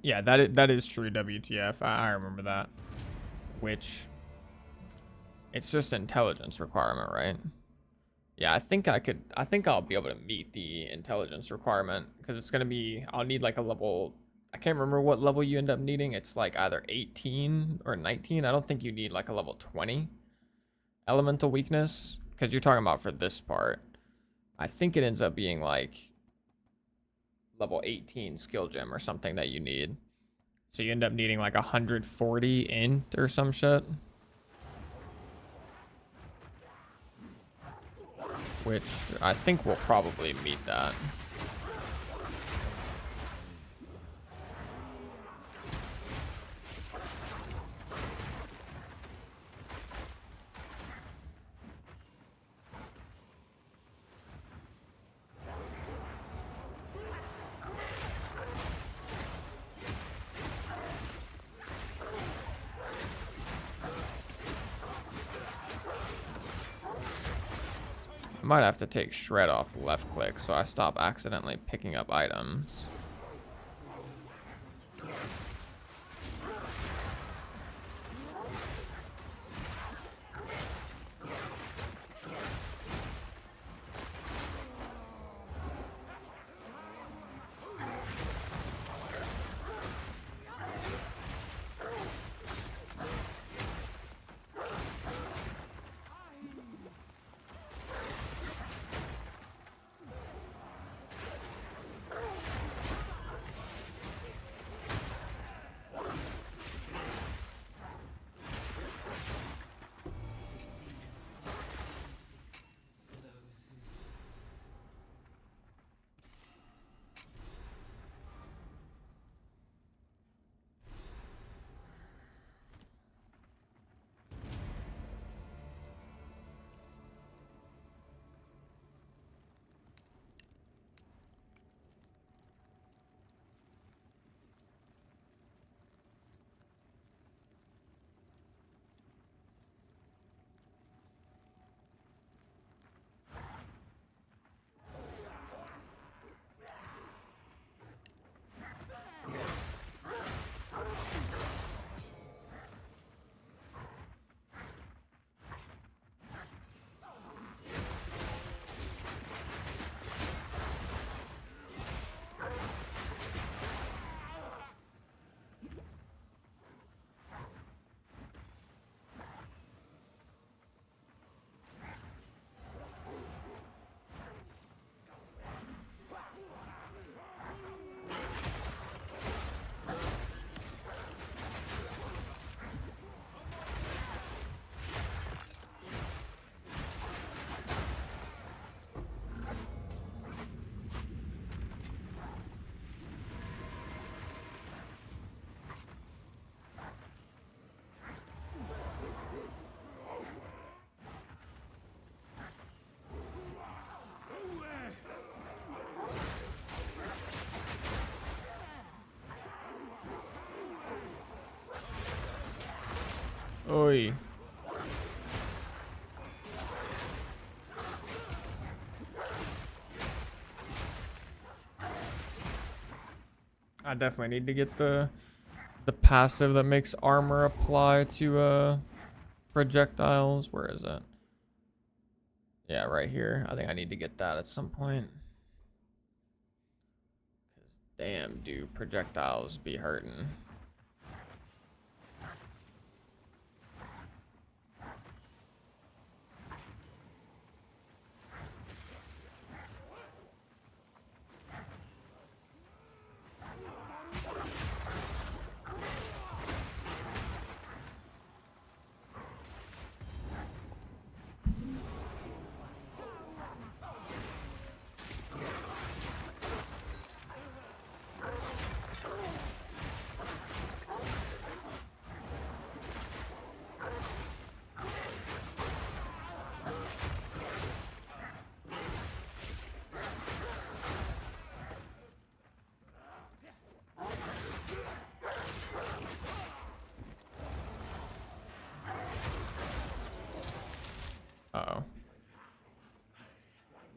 Yeah, that is true, WTF. I remember that. Which, it's just intelligence requirement, right? Yeah, I think I'll be able to meet the intelligence requirement because it's gonna be, I'll need like a level, I can't remember what level you end up needing. It's like either 18 or 19. I don't think you need like a level 20 elemental weakness because you're talking about for this part. I think it ends up being like level 18 skill gem or something that you need. So you end up needing like 140 int or some shit. Which I think will probably meet that. I might have to take shred off left click so I stop accidentally picking up items. Oi. I definitely need to get the passive that makes armor apply to projectiles. Where is it? Yeah, right here. I think I need to get that at some point. Damn, dude, projectiles be hurting.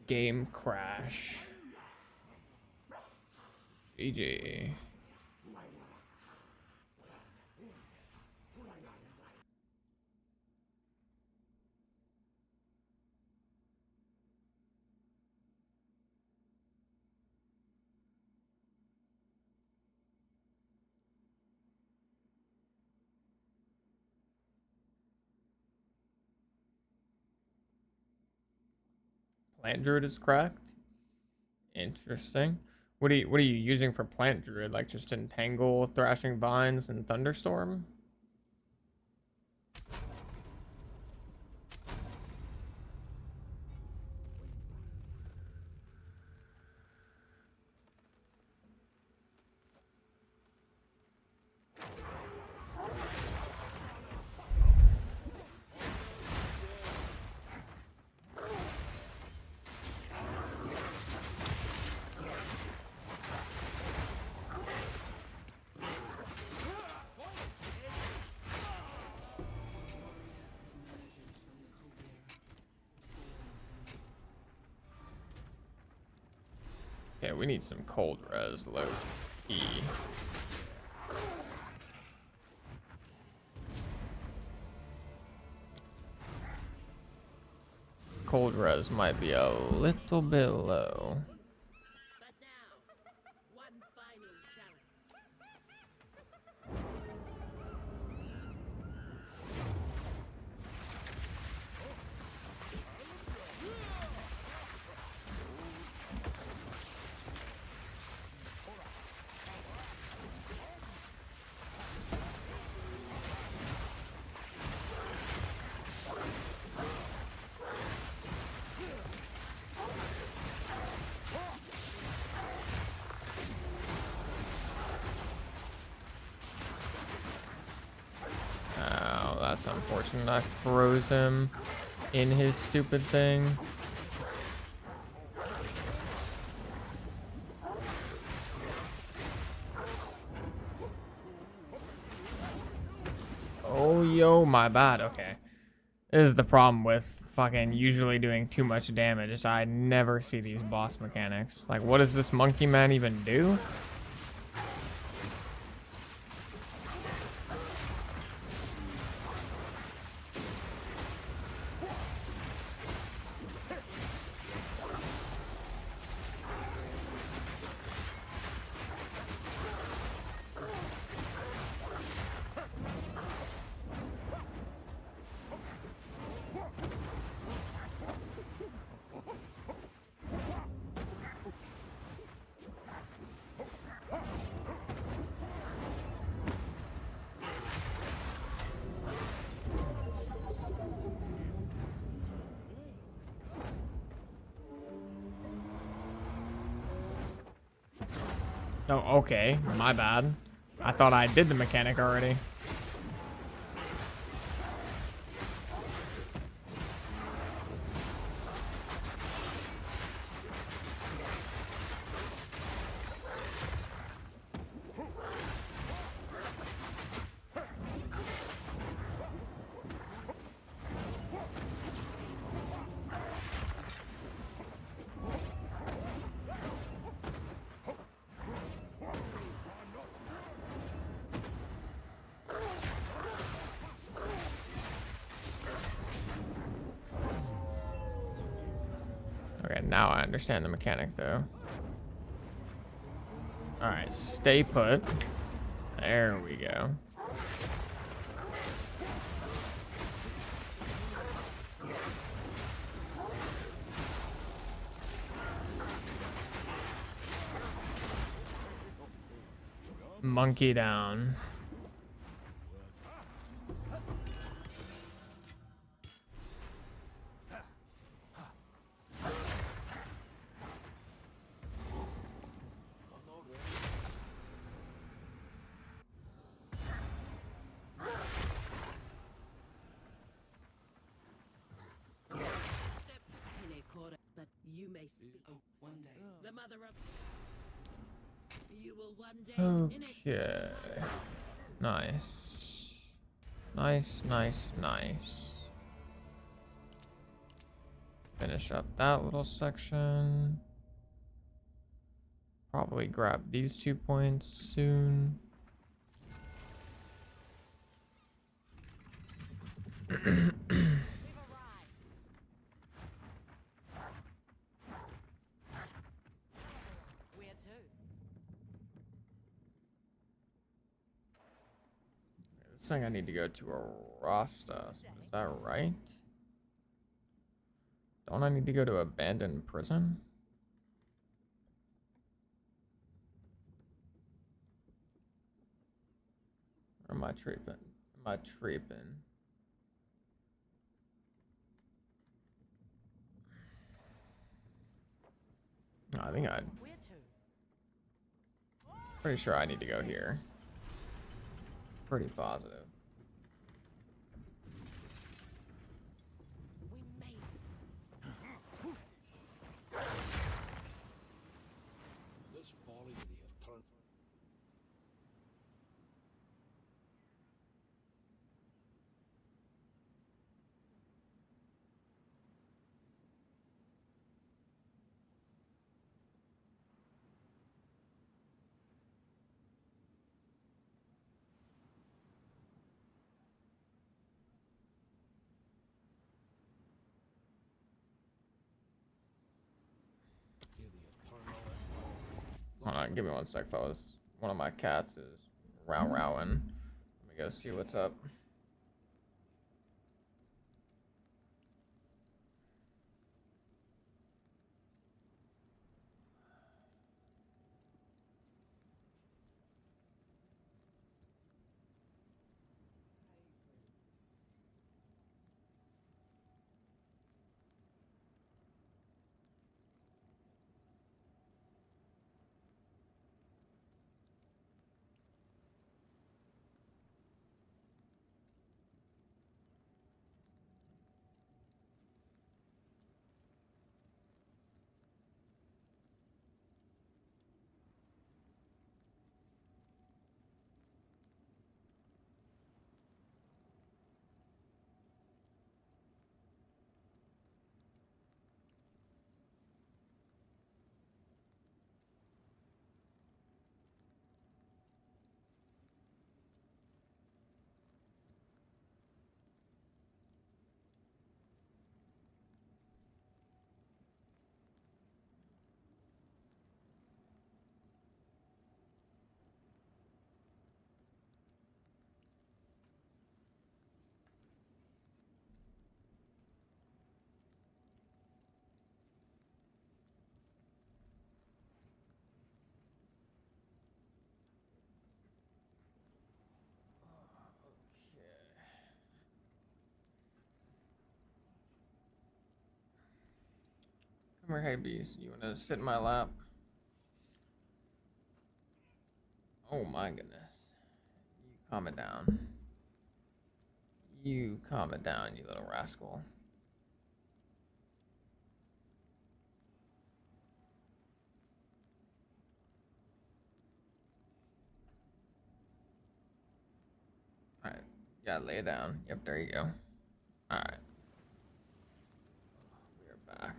Game crash. GG. Plant Druid is cracked. Interesting. What are you using for Plant Druid? Like just Entangle, Thrashing Vines, and Thunderstorm? Okay, we need some cold res low E. Cold res might be a little bit low. But now, one final challenge. Oh, that's unfortunate. I froze him in his stupid thing. Oh, yo, my bad. Okay. This is the problem with fucking usually doing too much damage. Is I never see these boss mechanics. Like, what does this monkey man even do? Oh, okay. My bad. I thought I did the mechanic already. Okay, now I understand the mechanic, though. Alright, stay put. There we go. Monkey down. But you may speak. Oh, one day. The mother of... You will one day in it. Okay. Nice. Nice, nice, nice. Finish up that little section. Probably grab these 2 points soon. We've arrived. Where to? This thing I need to go to a Rasta. Is that right? Don't I need to go to abandoned prison? Or am I tripping? Am I tripping? No, I think Where to? pretty sure I need to go here. Pretty positive. We made it. This folly they have turned. Here they have turned all that. Hold on, give me 1 sec, fellas. One of my cats is rowing. Let me go see what's up. Come here, hey bees. You wanna sit in my lap? Oh my goodness. You calm it down. You calm it down, you little rascal. Alright. Yeah, lay it down. Yep, there you go. Alright. We're back.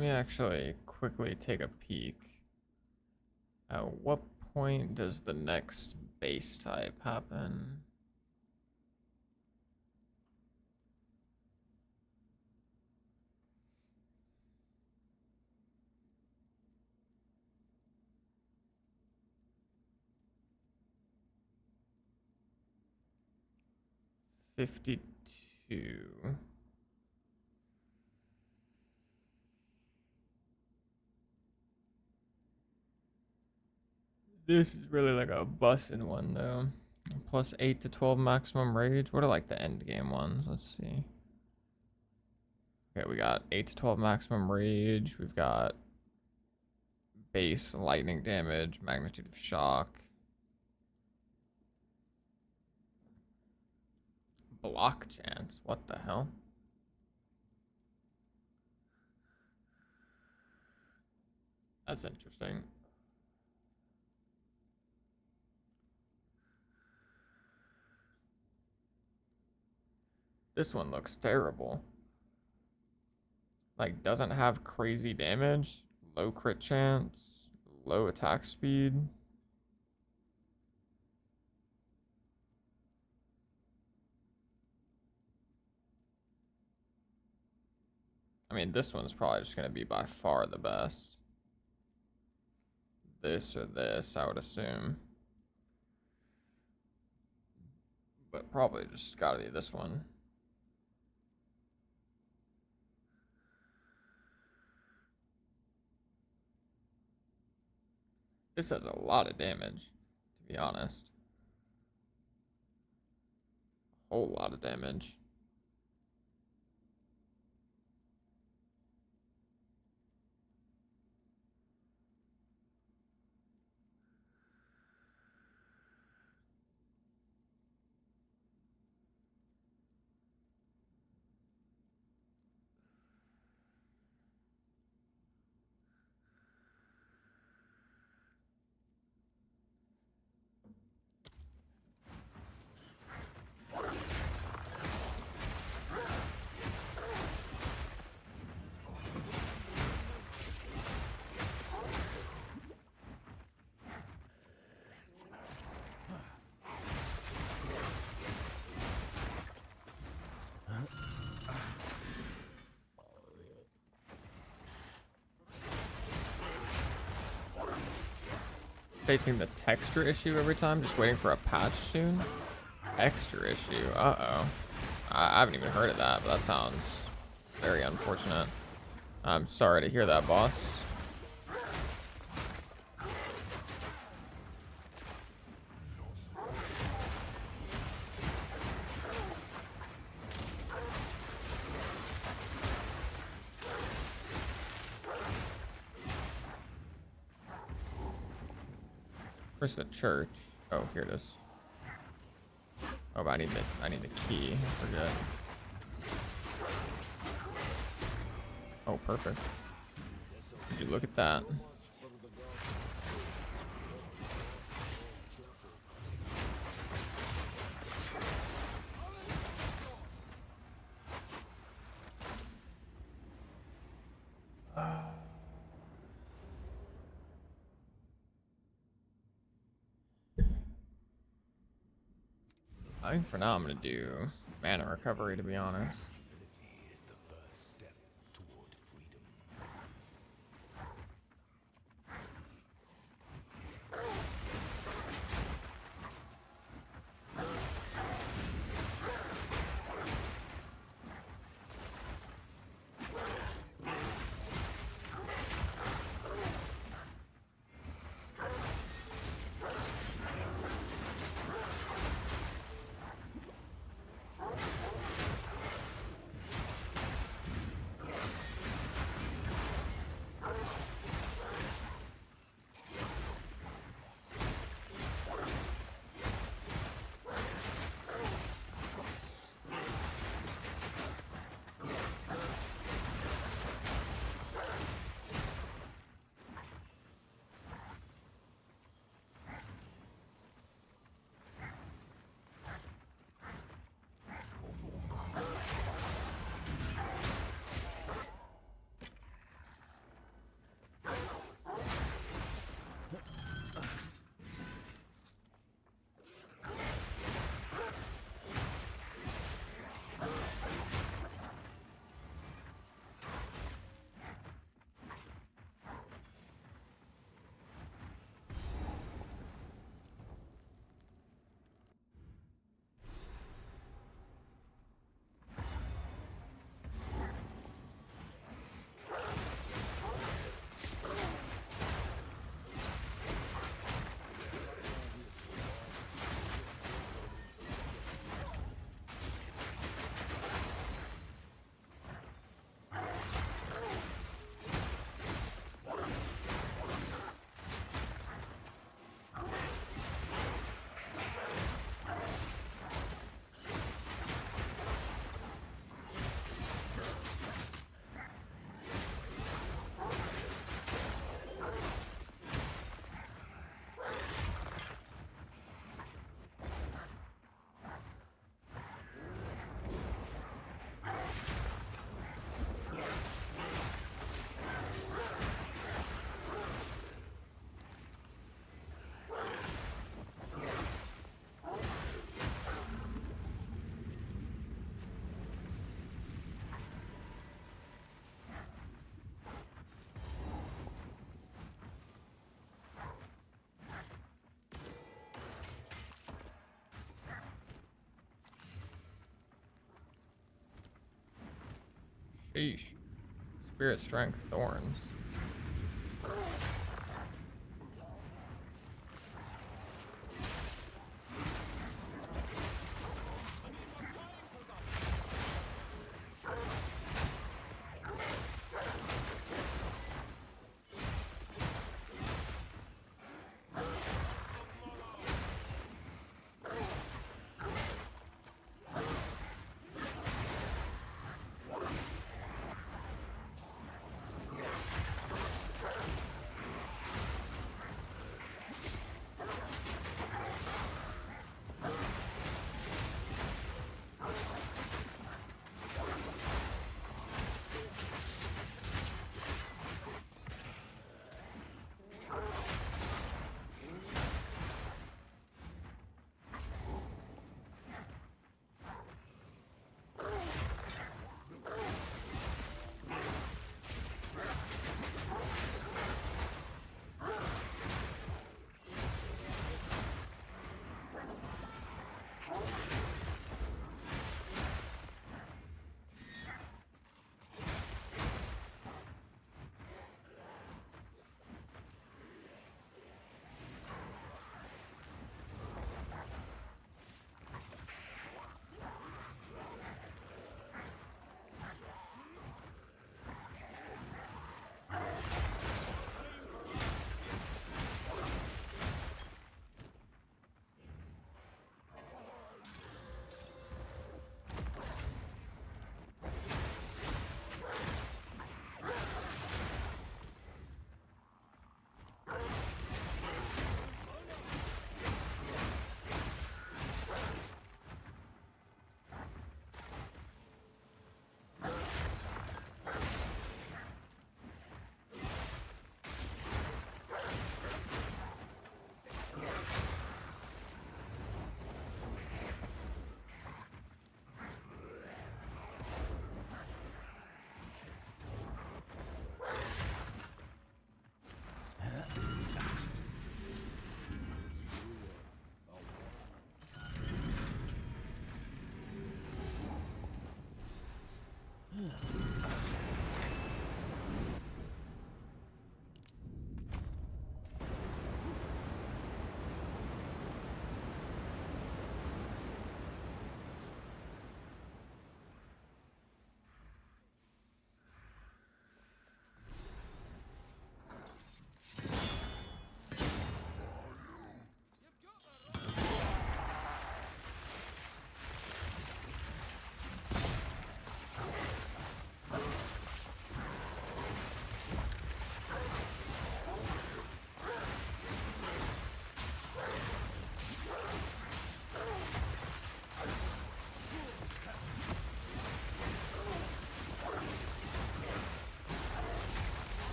Let me actually quickly take a peek. At what point does the next base type happen? $52. This is really like a bussin' one though. Plus 8 to 12 maximum rage. What are like the end game ones? Let's see. Okay, we got 8 to 12 maximum rage. We've got base lightning damage, magnitude of shock, block chance. What the hell? That's interesting. This one looks terrible. Like, doesn't have crazy damage, low crit chance, low attack speed. I mean, this one's probably just going to be by far the best. This or this, I would assume. But probably just got to be this one. This has a lot of damage, to be honest. A whole lot of damage. Facing the texture issue every time, just waiting for a patch soon. Texture issue, uh-oh. I haven't even heard of that, but that sounds very unfortunate. I'm sorry to hear that, boss. Where's the church? Oh, here it is. Oh, but I need the key. I forget. Oh, perfect. Did you look at that? I think for now I'm gonna do mana recovery, to be honest. Is the first step toward freedom. Sheesh. Spirit strength thorns.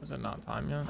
Was it not time yet?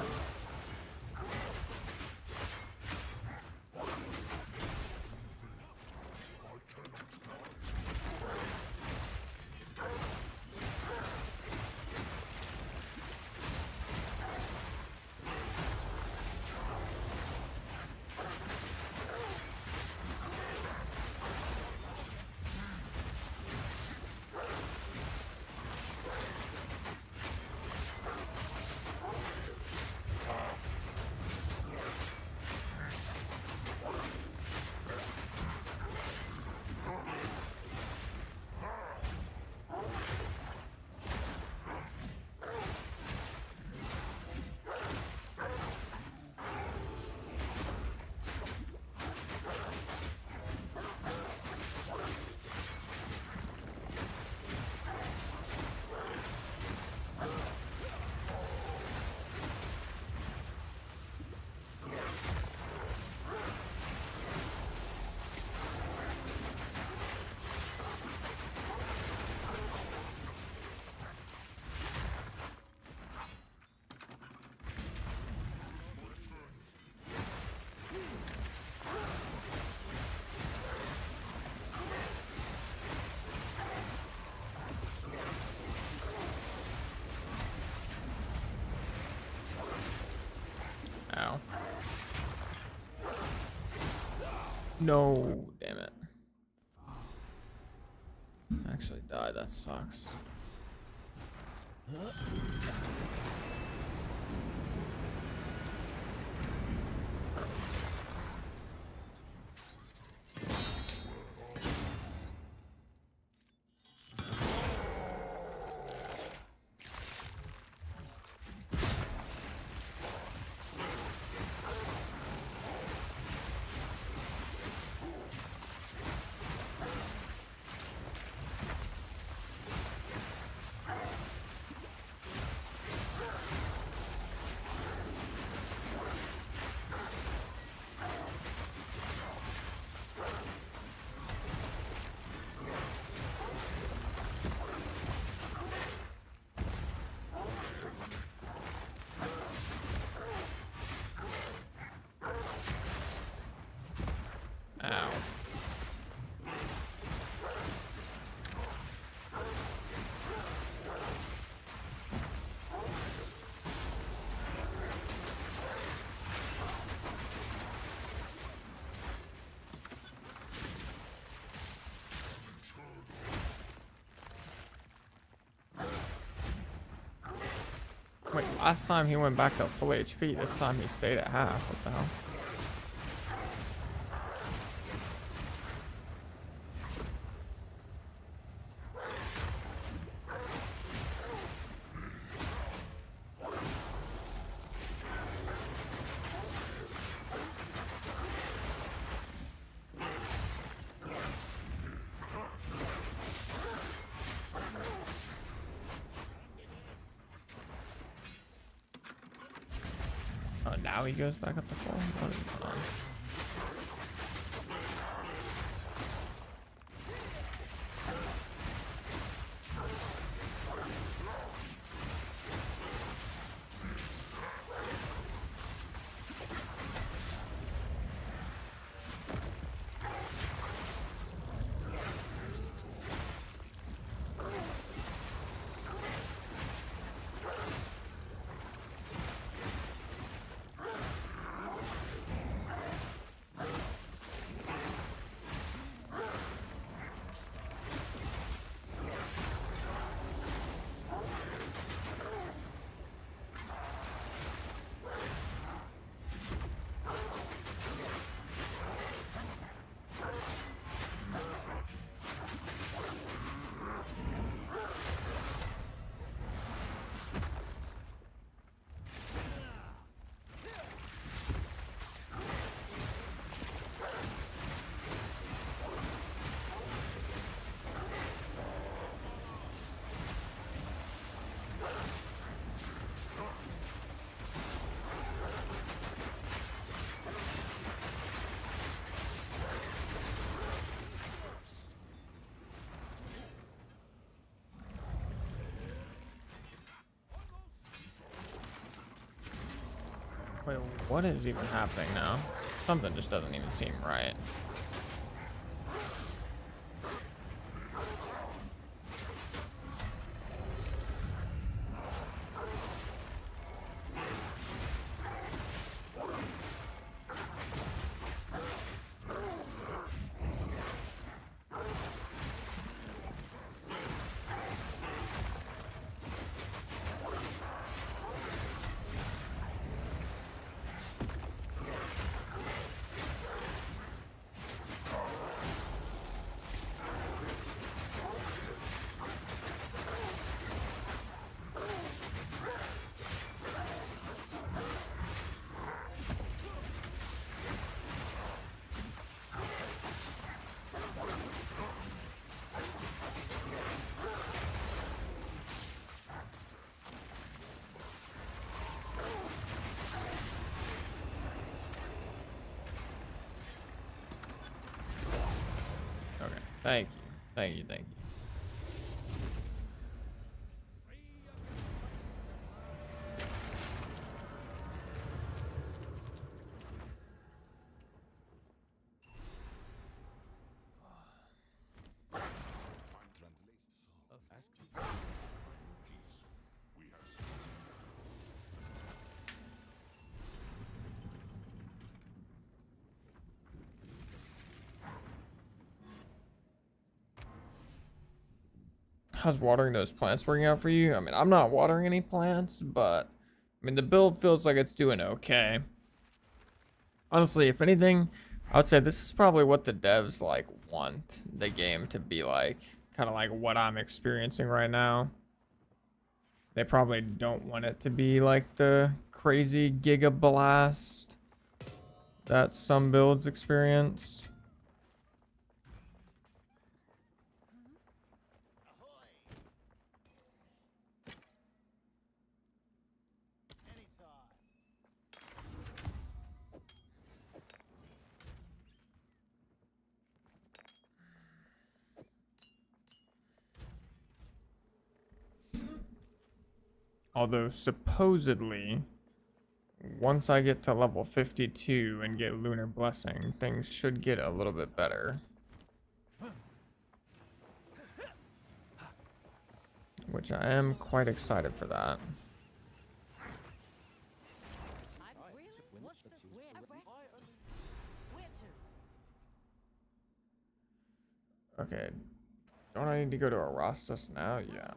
No, damn it. Actually died, that sucks. Ow. Wait, last time he went back to full HP, this time he stayed at half. What the hell? Oh, now he goes back up to full? What is going on? Wait, what is even happening now? Something just doesn't even seem right. Okay, thank you. Thank you, thank you. how's watering those plants working out for you? I mean, I'm not watering any plants, but I mean, the build feels like it's doing okay. Honestly, if anything, I would say this is probably what the devs like want the game to be like, kind of like what I'm experiencing right now. They probably don't want it to be like the crazy Giga Blast that some builds experience. Although supposedly, once I get to level 52 and get Lunar Blessing, things should get a little bit better. Which I am quite excited for that. What's this? Where to? Okay. Don't I need to go to Arastas now? Yeah.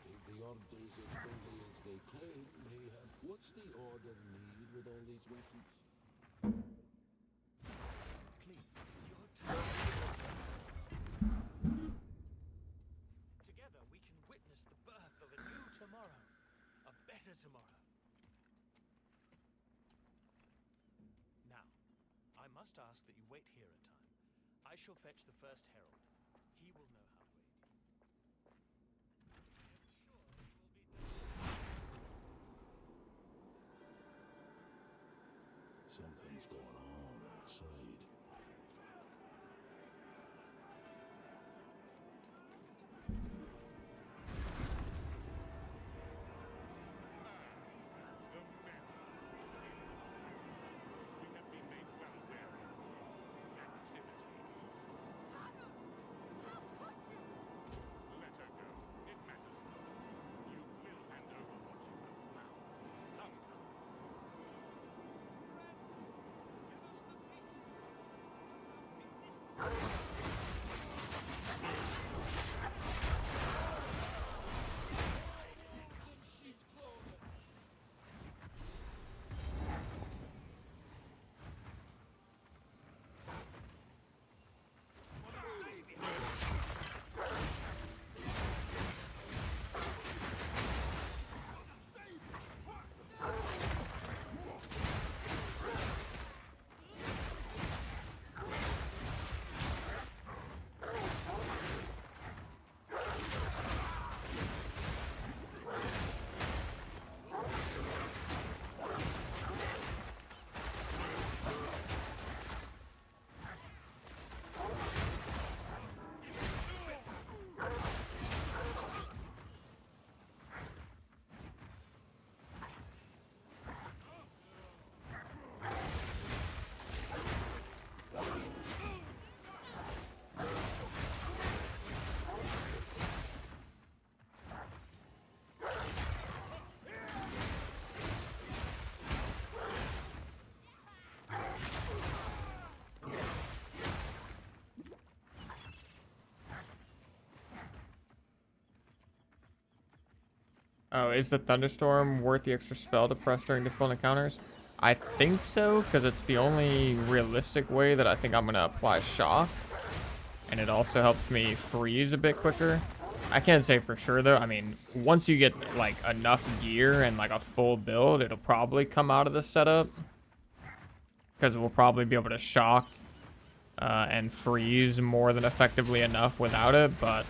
If the Order is as friendly as they claim, mayhap. What's the Order need with all these weapons? Please, your time. Together we can witness the birth of a new tomorrow. A better tomorrow. Now, I must ask that you wait here a time. I shall fetch the first herald. He will know how to aid you. Something's going on outside. Oh, is the Thunderstorm worth the extra spell to press during difficult encounters? I think so, because it's the only realistic way that I think I'm going to apply Shock. And it also helps me freeze a bit quicker. I can't say for sure, though. I mean, once you get, like, enough gear and, like, a full build, it'll probably come out of the setup. Because we'll probably be able to Shock and freeze more than effectively enough without it, but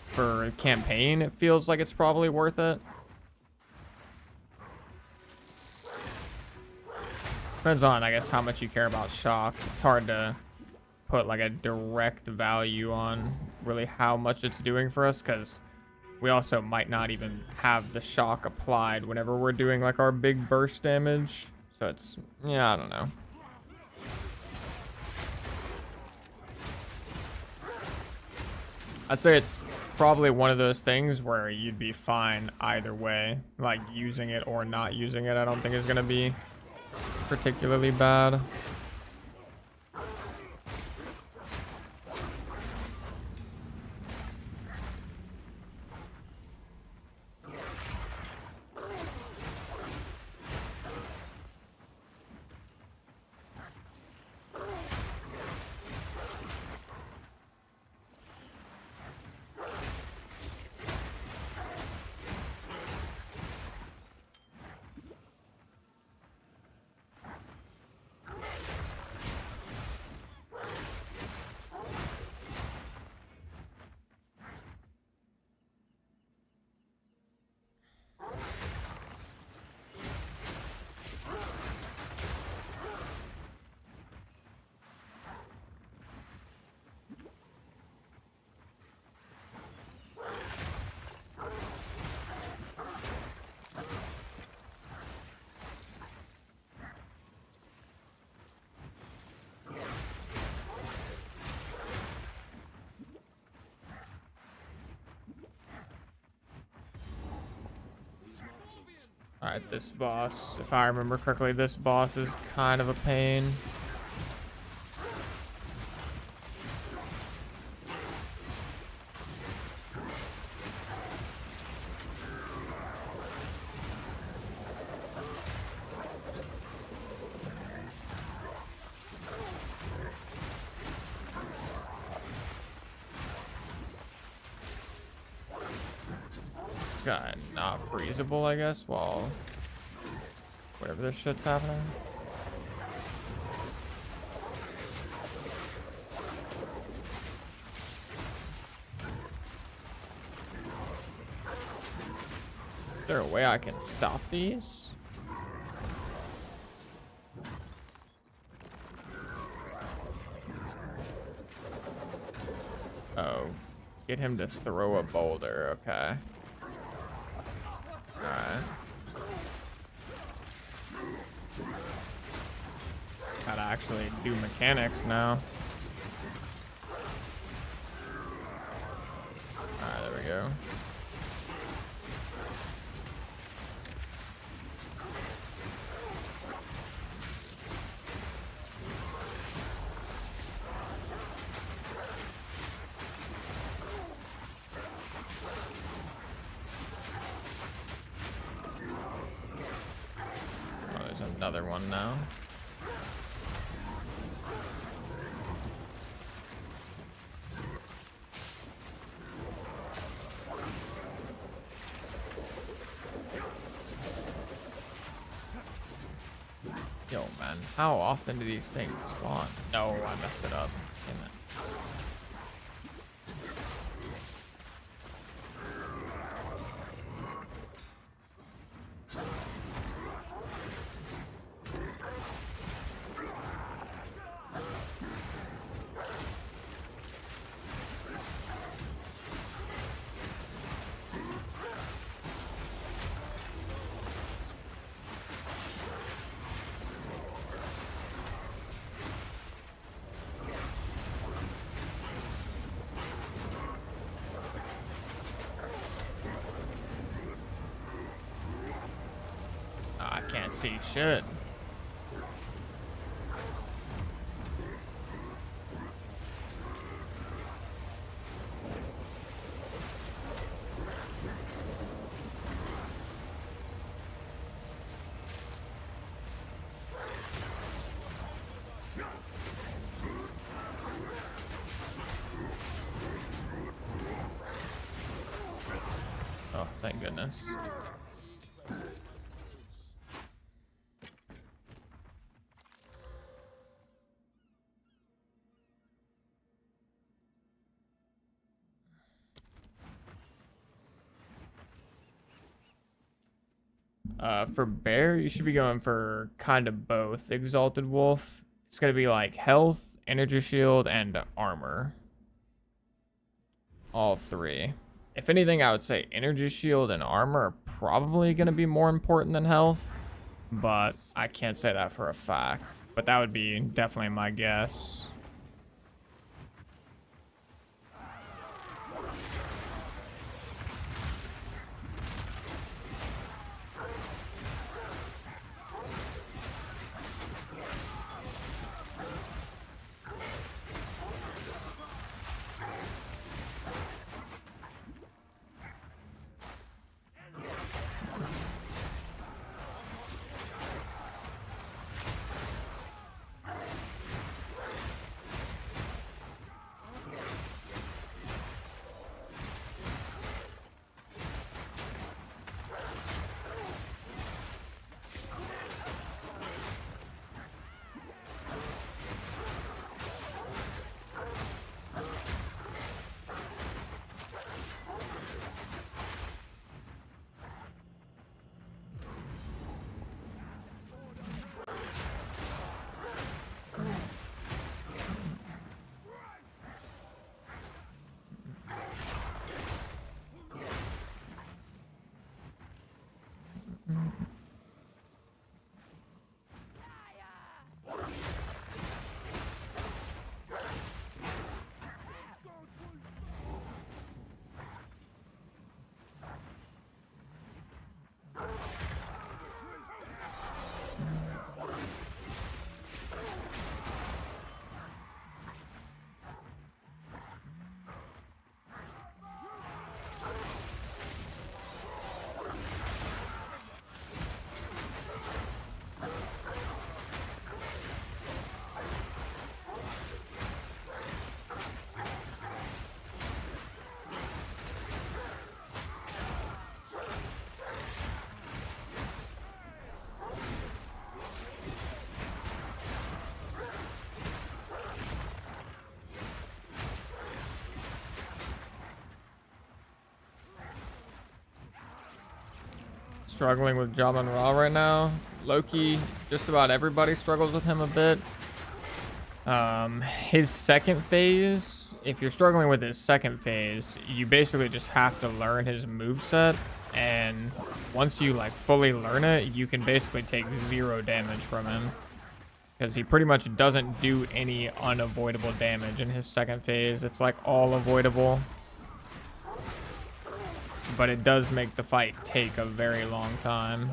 for campaign, it feels like it's probably worth it. Depends on, I guess, how much you care about Shock. It's hard to put like a direct value on really how much it's doing for us, because we also might not even have the Shock applied whenever we're doing like our big burst damage. So it's, yeah, I don't know. I'd say it's probably one of those things where you'd be fine either way. Like, using it or not using it, I don't think is going to be particularly bad. Alright, this boss, if I remember correctly, this boss is kind of a pain. It's got not freezable, I guess, while whatever this shit's happening. Is there a way I can stop these? Oh, get him to throw a boulder, okay. Alright. Gotta actually do mechanics now. Alright, there we go. Oh, there's another one now. Yo, man, how often do these things spawn? No, I messed it up. Damn it. I can't see shit. Oh, thank goodness. For bear, you should be going for kind of both. Exalted Wolf, it's going to be like health, energy shield, and armor. All three. If anything, I would say energy shield and armor are probably going to be more important than health, but I can't say that for a fact. But that would be definitely my guess. struggling with Jabba Ra right now. Loki, just about everybody struggles with him a bit. His second phase, if you're struggling with his second phase, you basically just have to learn his moveset, and once you like fully learn it, you can basically take 0 damage from him, because he pretty much doesn't do any unavoidable damage in his second phase. It's like all avoidable, but it does make the fight take a very long time.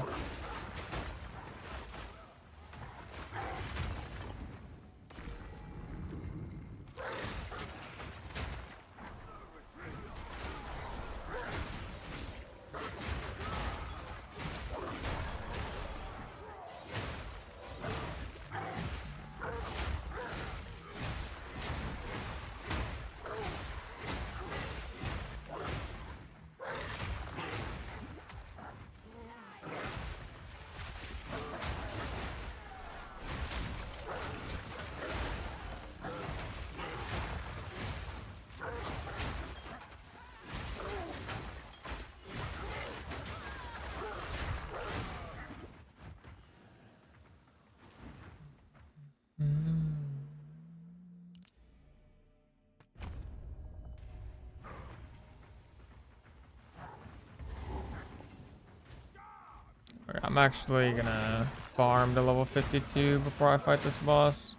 Okay, I'm actually gonna farm to level 52 before I fight this boss,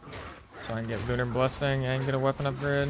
so I can get Lunar Blessing and get a weapon upgrade.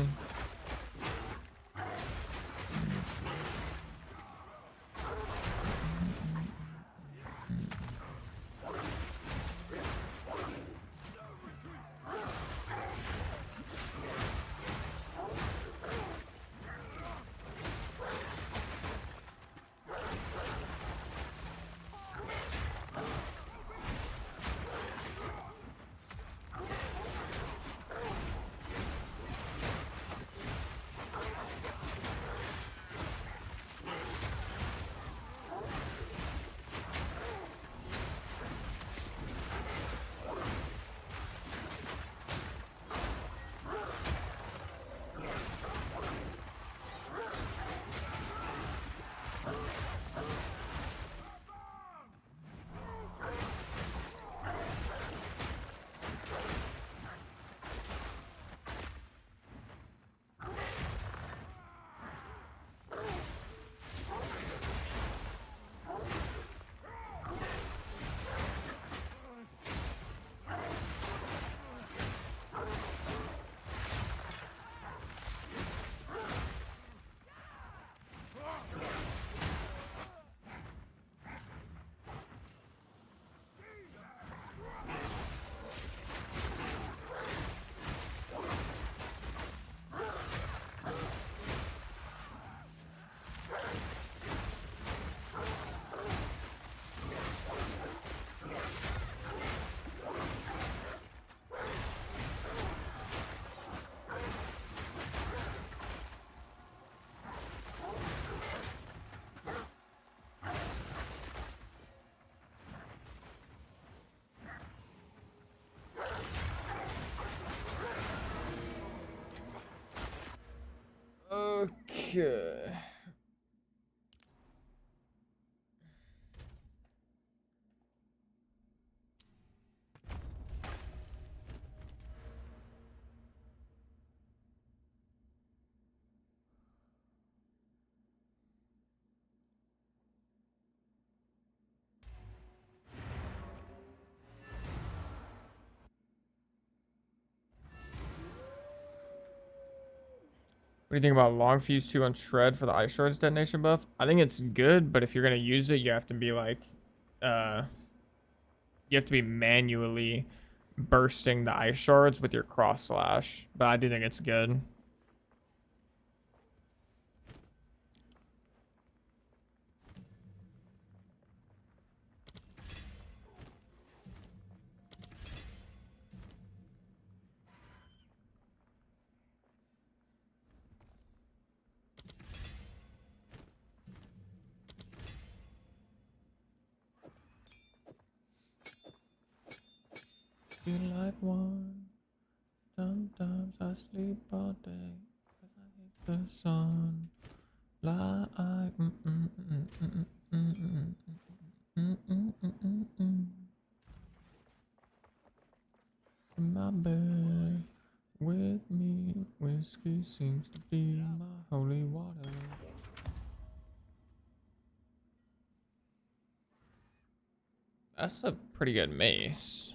Okay. What do you think about long fuse 2 on shred for the ice shards detonation buff? I think it's good, but if you're gonna use it, you have to be like, you have to be manually bursting the ice shards with your cross slash. But I do think it's good. Feel like one. Sometimes I sleep all day because I hate the sun. Like whiskey seems to be my holy water. That's a pretty good mace.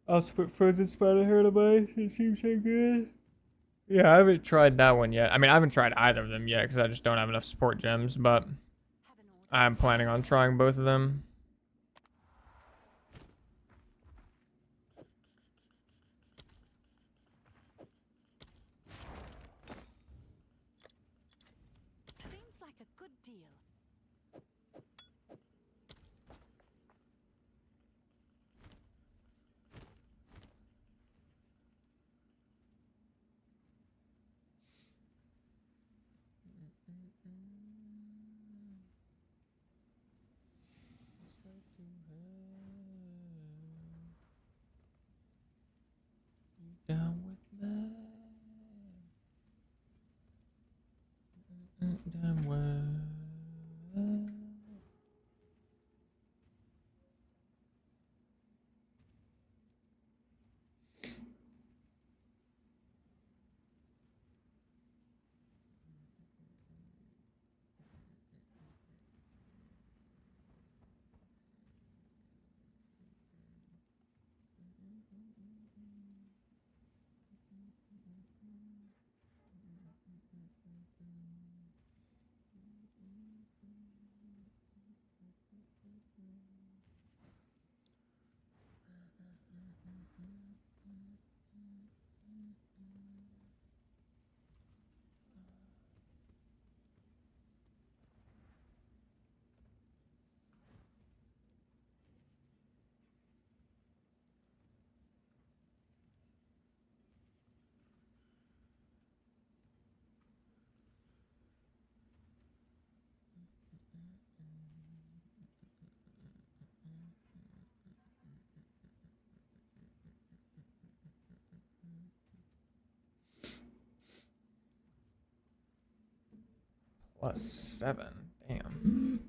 Also put frozen spider hair to my. It seems so good. Yeah, I haven't tried that one yet. I mean, I haven't tried either of them yet because I just don't have enough support gems, but Have an order. I'm planning on trying both of them. Seems like a good deal. Down with me. Down with. +7. Damn.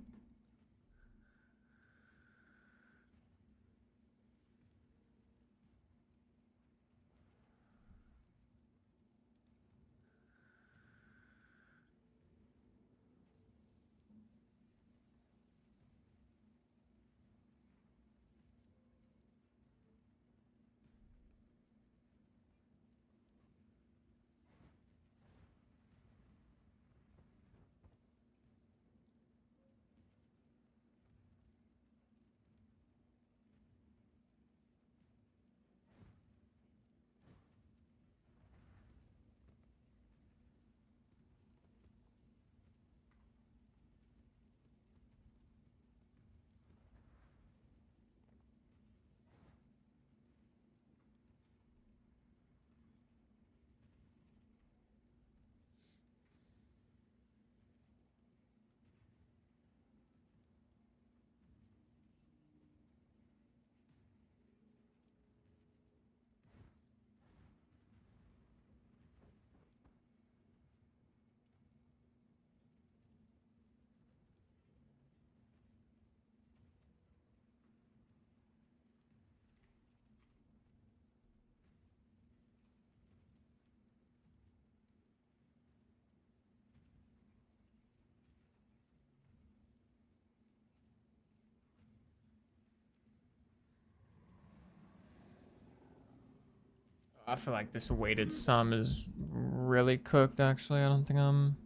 I feel like this weighted sum is really cooked, actually. I don't think I'm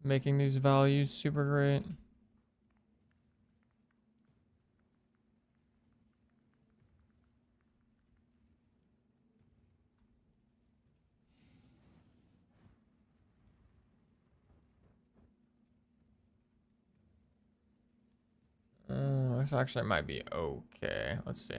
making these values super great. This actually might be okay. Let's see.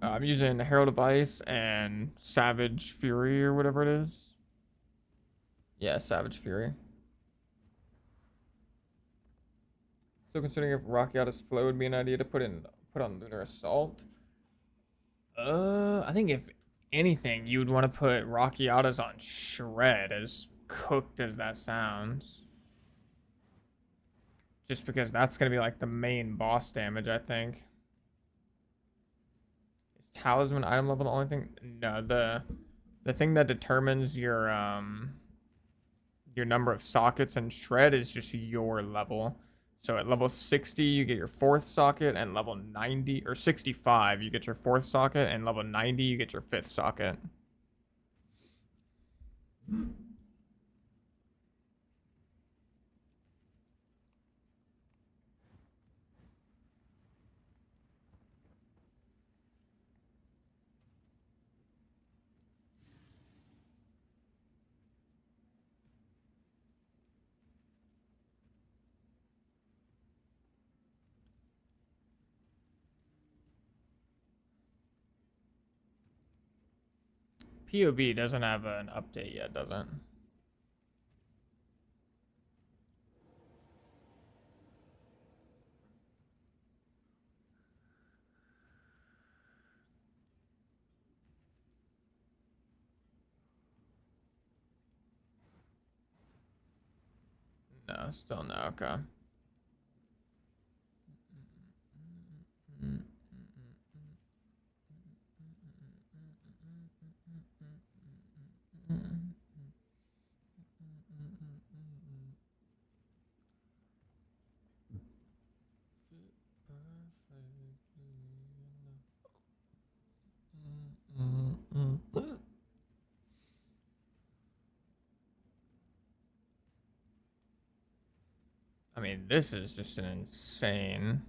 I'm using Herald of Ice and Savage Fury or whatever it is. Yeah, Savage Fury. Still considering if Rockiata's Flow would be an idea to put on Lunar Assault. I think if anything, you'd want to put Rockiata's on Shred, as cooked as that sounds. Just because that's gonna be like the main boss damage, I think. Is Talisman item level the only thing? No, the thing that determines your number of sockets in Shred is just your level. So at level 60, you get your 4th socket, and level 90, or 65, you get your 4th socket, and level 90, you get your 5th socket. POB doesn't have an update yet, does it? No, still no. Okay. I mean, this is just an insane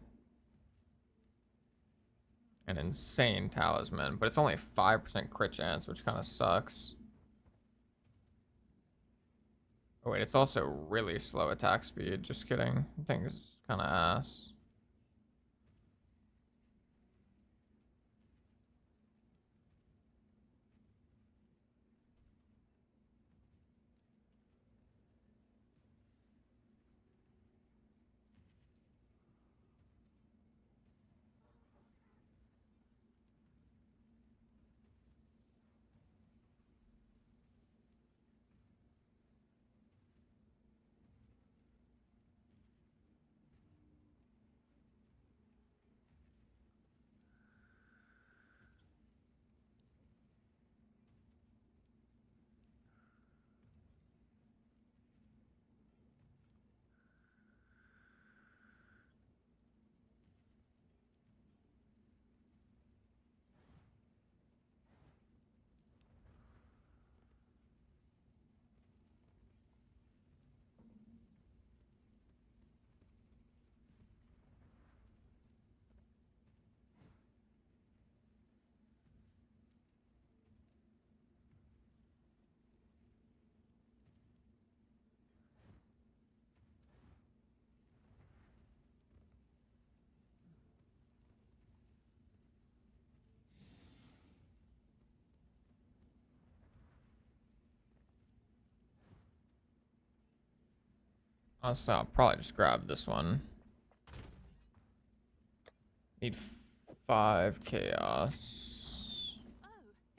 talisman, but it's only 5% crit chance, which kind of sucks. Oh wait, it's also really slow attack speed. Just kidding. I think it's kind of ass. Honestly, I'll probably just grab this one. Need 5 chaos. Oh, it's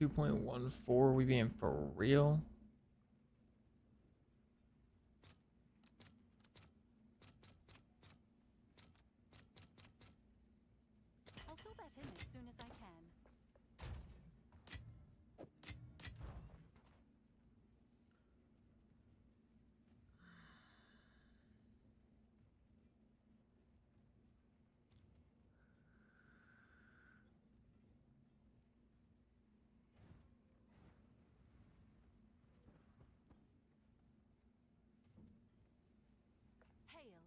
you. 2.14, we being for real? I'll fill that in as soon as I can. Hail.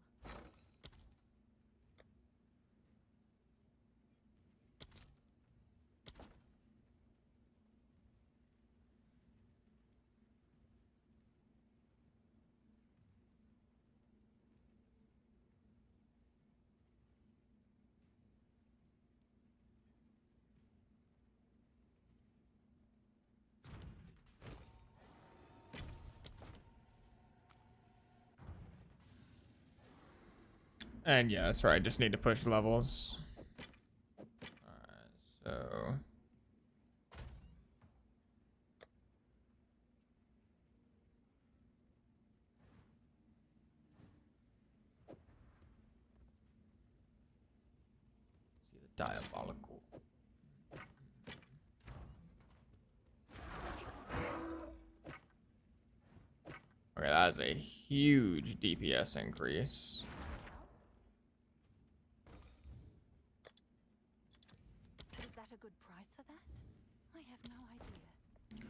And yeah, that's right. I just need to push levels. Alright, so see the diabolical. Okay, that is a huge DPS increase. Is that a good price for that? I have no idea.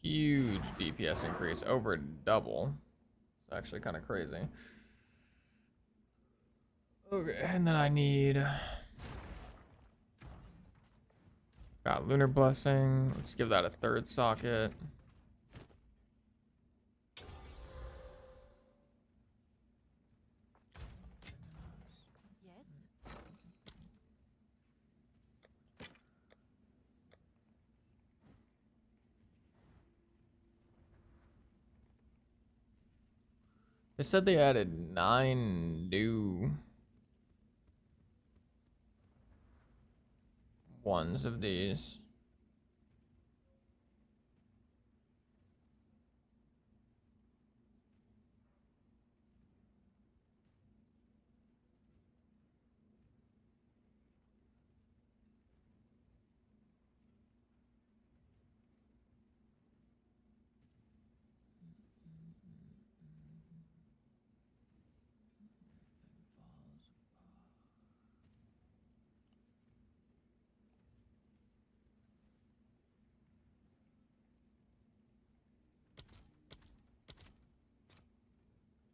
Huge DPS increase, over double. It's actually kind of crazy. Okay, and then I need... Got Lunar Blessing. Let's give that a 3rd socket. Yes? They said they added 9 new ones of these.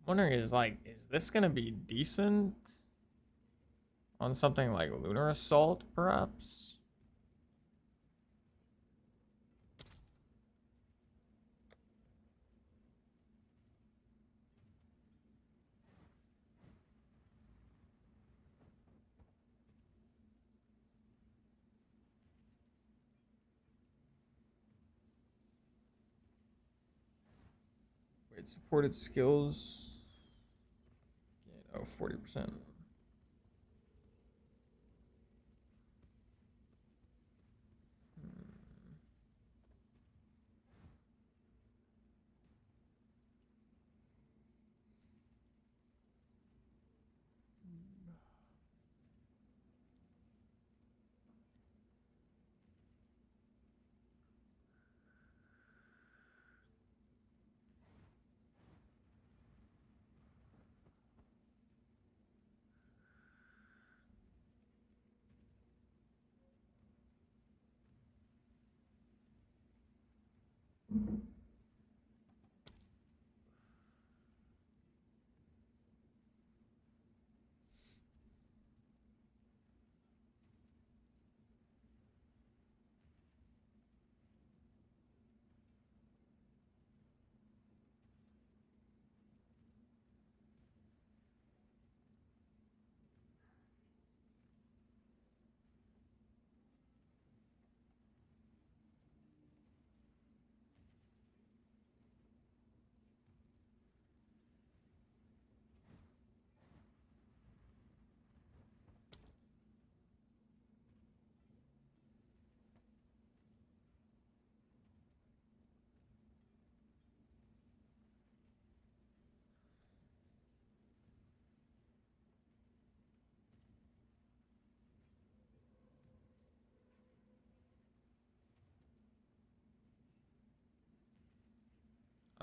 Wondering is like, is this gonna be decent on something like Lunar Assault, perhaps? Wait, supported skills. Oh, 40%.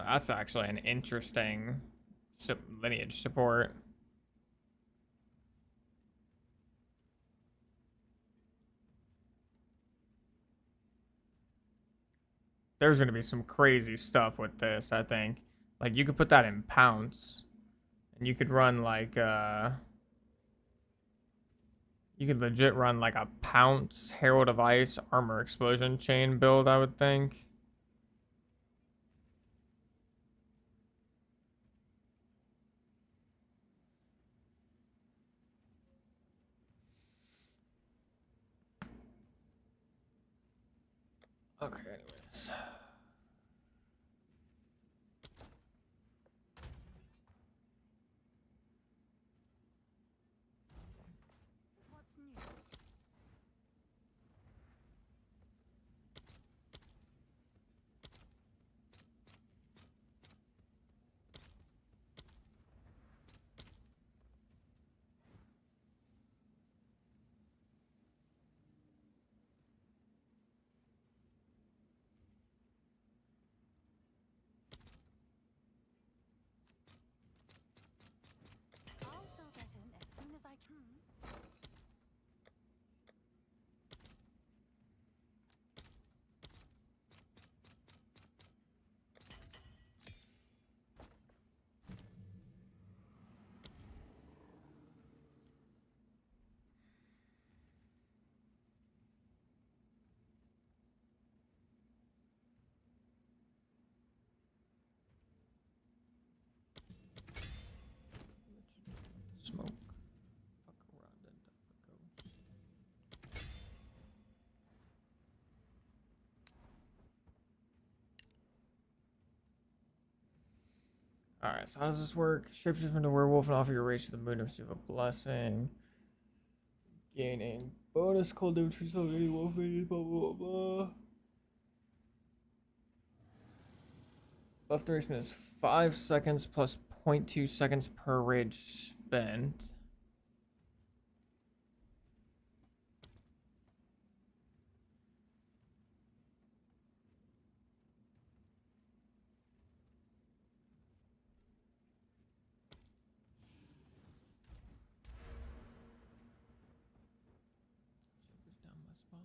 That's actually an interesting lineage support. There's going to be some crazy stuff with this, I think. Like, you could put that in pounce. And you could run, like, you could legit run, like, a pounce, Herald of Ice, Armor Explosion chain build, I would think. Okay, anyways. What's new? I'll fill that in as soon as I can. Smoke. Fuck around and up it goes. Alright, so how does this work? Shapeshift into werewolf and offer your rage to the moon to receive a blessing. Gaining bonus cold damage for yourself, any wolf, blah blah blah. Buff duration is 5 seconds plus 0.2 seconds per rage spent. Down my spine.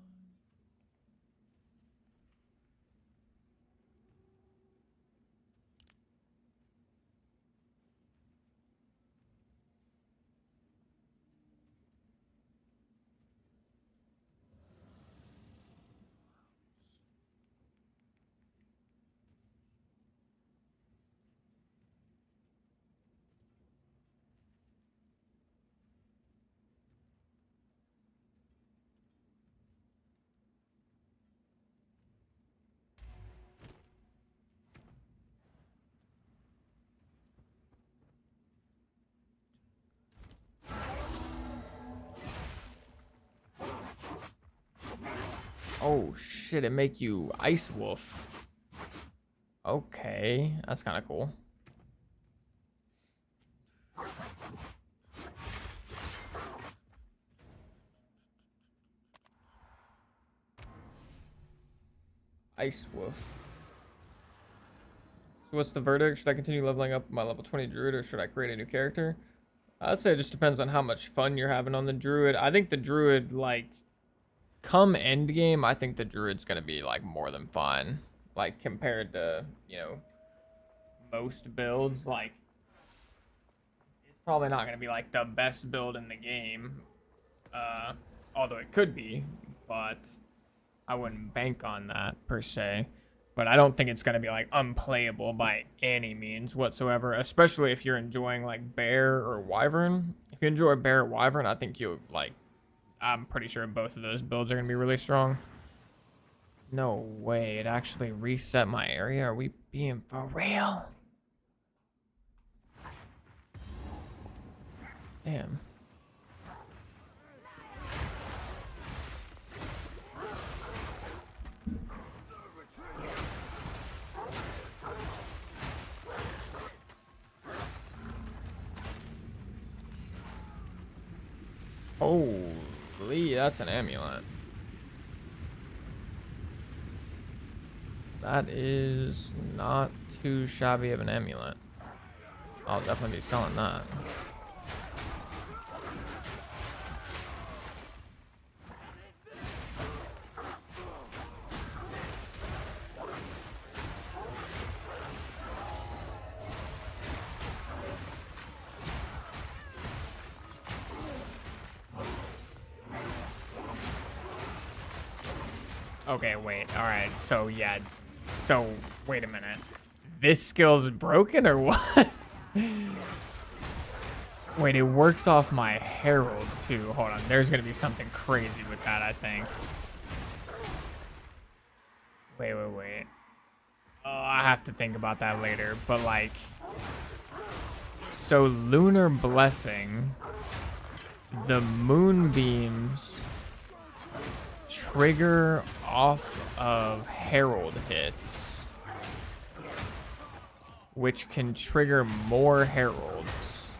Oh shit, it make you Ice Wolf. Okay, that's kind of cool. Ice Wolf. So what's the verdict? Should I continue leveling up my level 20 druid or should I create a new character? I'd say it just depends on how much fun you're having on the druid. I think the druid, like, come end game, I think the druid's gonna be like more than fine. Like compared to, you know, most builds, like it's probably not gonna be like the best build in the game. Although it could be, but I wouldn't bank on that per se. But I don't think it's gonna be like unplayable by any means whatsoever, especially if you're enjoying like bear or wyvern. If you enjoy bear or wyvern, I think you'll like, I'm pretty sure both of those builds are going to be really strong. No way. It actually reset my area. Are we being for real? Damn. Holy, that's an amulet. That is not too shabby of an amulet. I'll definitely be selling that. Okay, wait. All right. So, yeah. So, wait a minute. This skill's broken or what? Wait, it works off my Herald, too. Hold on. There's going to be something crazy with that, I think. Wait. Oh, I have to think about that later. But, like... So, Lunar Blessing... The moonbeams... trigger off of Herald hits, which can trigger more Heralds.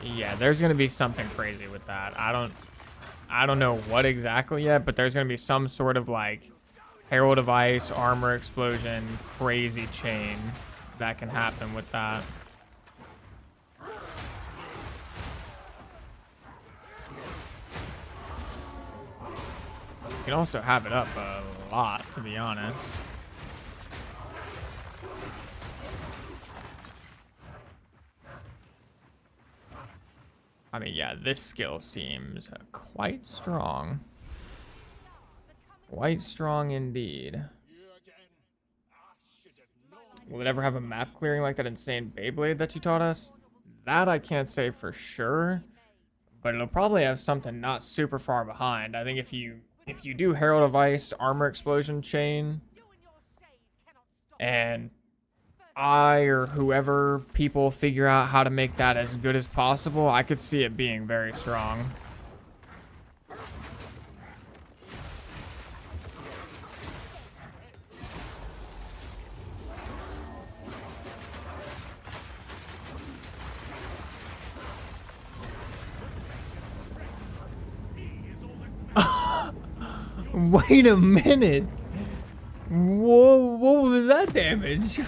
Yeah, there's gonna be something crazy with that. I don't know what exactly yet, but there's gonna be some sort of like Herald of Ice, armor explosion, crazy chain that can happen with that. You can also have it up a lot, to be honest. I mean, yeah, this skill seems quite strong. Quite strong indeed. Will it ever have a map clearing like that insane Beyblade that you taught us? That I can't say for sure, but it'll probably have something not super far behind. I think if you do Herald of Ice, armor explosion chain, and I or whoever people figure out how to make that as good as possible, I could see it being very strong. Wait a minute. Whoa, what was that damage?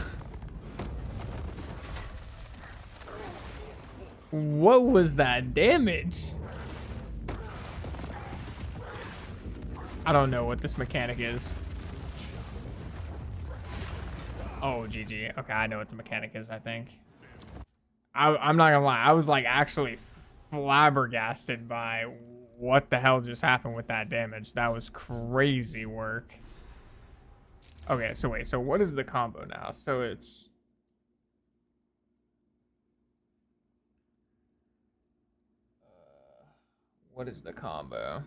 What was that damage? I don't know what this mechanic is. Oh, GG. Okay, I know what the mechanic is, I think. I'm not gonna lie. I was like actually flabbergasted by what the hell just happened with that damage. That was crazy work. Okay, so wait. So what is the combo now? So it's... what is the combo?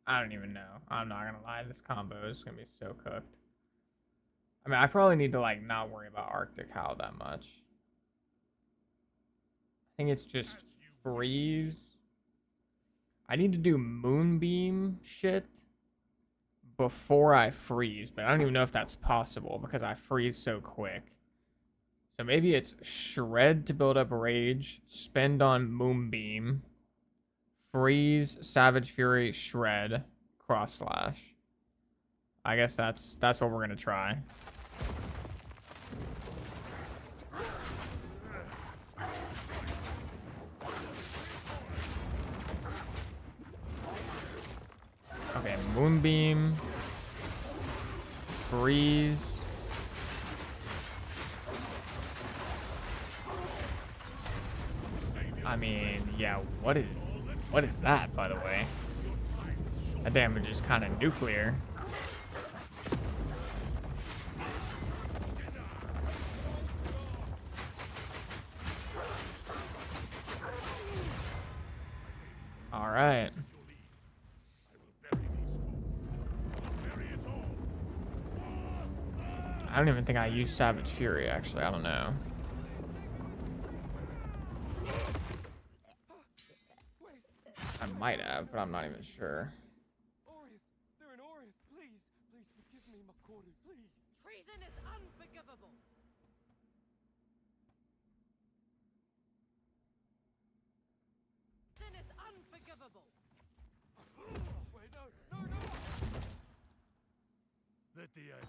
I don't even know. I'm not gonna lie. This combo is gonna be so cooked. I mean, I probably need to like not worry about Arctic Howl that much. I think it's just freeze. I need to do Moonbeam shit before I freeze, but I don't even know if that's possible because I freeze so quick. So maybe it's Shred to build up Rage, spend on Moonbeam, freeze, Savage Fury, Shred, Cross Slash. I guess that's what we're gonna try. Okay, Moonbeam, freeze. I mean, yeah, what is that, by the way? That damage is kind of nuclear. All right. I don't even think I used Savage Fury, actually. I don't know. I might have, but I'm not even sure. Orith, they're in Orith. Please, please forgive me, Makoru, please. Treason is unforgivable. Let the end.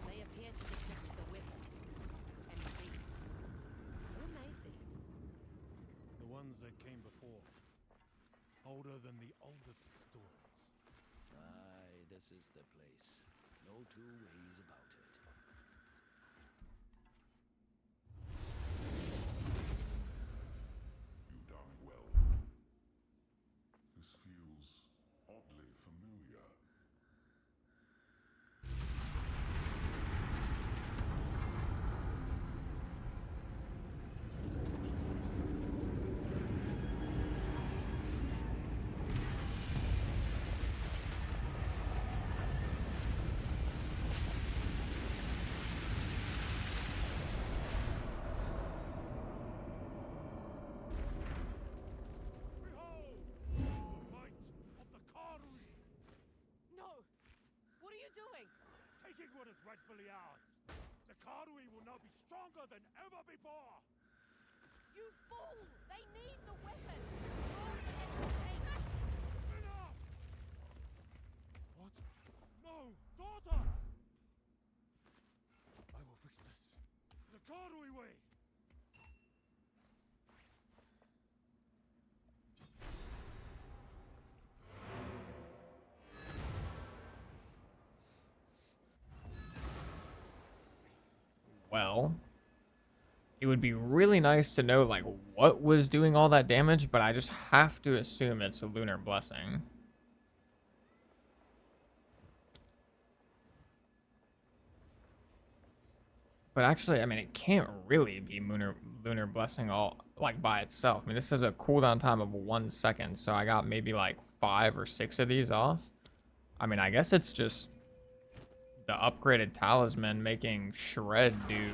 They appear to depict the whipper and the beast. Who made these? The ones that came before. Older than the oldest stores. Aye, this is the place. No two ways about it. You done well. This feels oddly familiar. Behold! The might of the Karui! No! What are you doing? Taking what is rightfully ours. The Karui will now be stronger than ever before! You fool! They need the weapon! Go and take it! Enough! What? No! Daughter! I will fix this. The Karui way! Well, it would be really nice to know like what was doing all that damage, but I just have to assume it's a lunar blessing. But actually, I mean, it can't really be lunar blessing all like by itself. I mean, this has a cooldown time of 1 second, so I got maybe like 5 or 6 of these off. I mean, I guess it's just the upgraded talisman making Shred do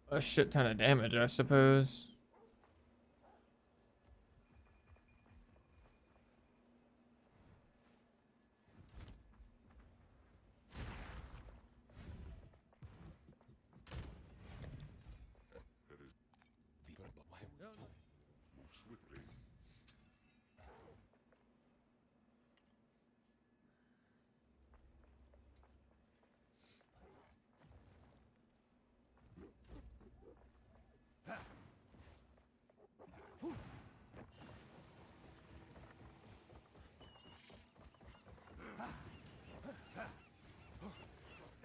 a shit ton of damage, I suppose. That is move swiftly.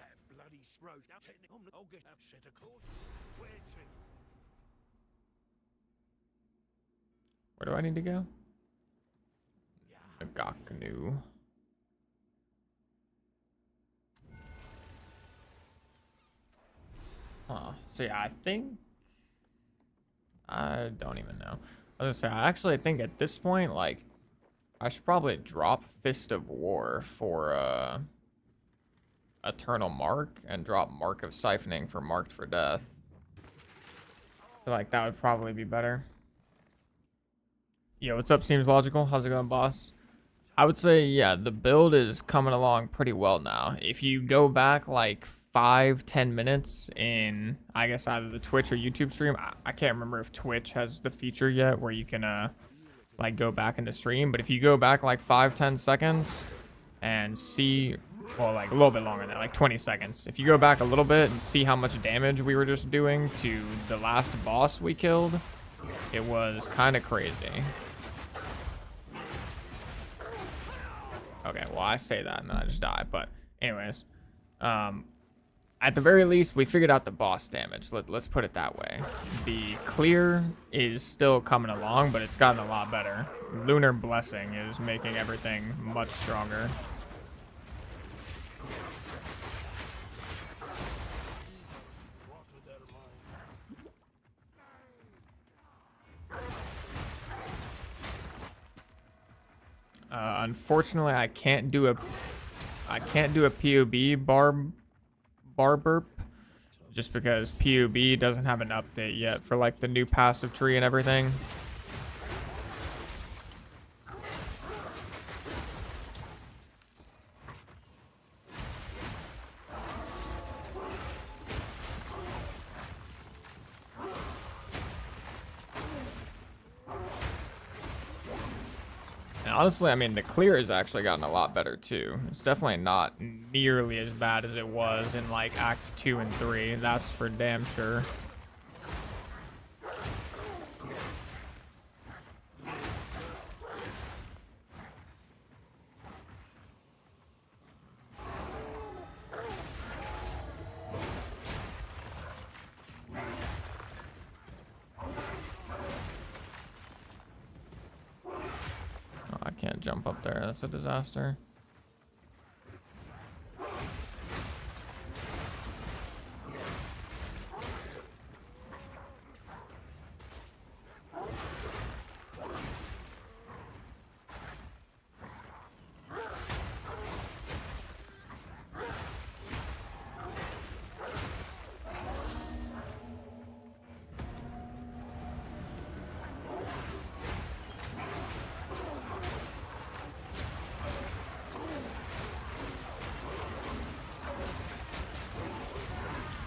That bloody road. Now take home. I'll get that set of course. Where to? Where do I need to go? Agakanu. Huh. So yeah, I think I don't even know. I was gonna say, I actually think at this point, like, I should probably drop Fist of War for Eternal Mark and drop Mark of Siphoning for Marked for Death. I feel like that would probably be better. Yo, what's up? Seems logical. How's it going, boss? I would say, yeah, the build is coming along pretty well now. If you go back like 5-10 minutes in, I guess, either the Twitch or YouTube stream, I can't remember if Twitch has the feature yet where you can like go back in the stream, but if you go back like 5-10 seconds and see, well, like a little bit longer than that, like 20 seconds, if you go back a little bit and see how much damage we were just doing to the last boss we killed, it was kind of crazy. Okay, well, I say that and then I just die, but anyways, at the very least, we figured out the boss damage. Let's put it that way. The clear is still coming along, but it's gotten a lot better. Lunar Blessing is making everything much stronger. Unfortunately, I can't do a POB bar burp, just because POB doesn't have an update yet for like the new passive tree and everything. honestly, I mean, the clear has actually gotten a lot better too. It's definitely not nearly as bad as it was in like Act 2 and 3. That's for damn sure. Oh, I can't jump up there. That's a disaster.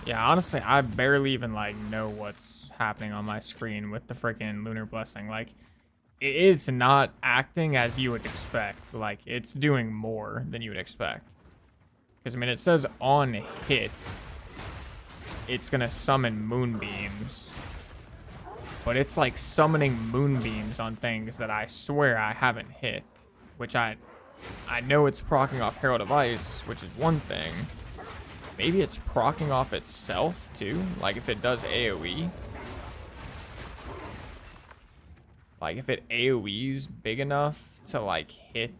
Yeah, honestly, I barely even like know what's happening on my screen with the freaking Lunar Blessing. Like, it's not acting as you would expect. Like, it's doing more than you would expect. Because, I mean, it says on hit, it's going to summon moonbeams. But it's like summoning moonbeams on things that I swear I haven't hit. Which I know it's proccing off Herald of Ice, which is one thing. Maybe it's proccing off itself, too? Like, if it does AoE? Like, if it AoEs big enough to, like, hit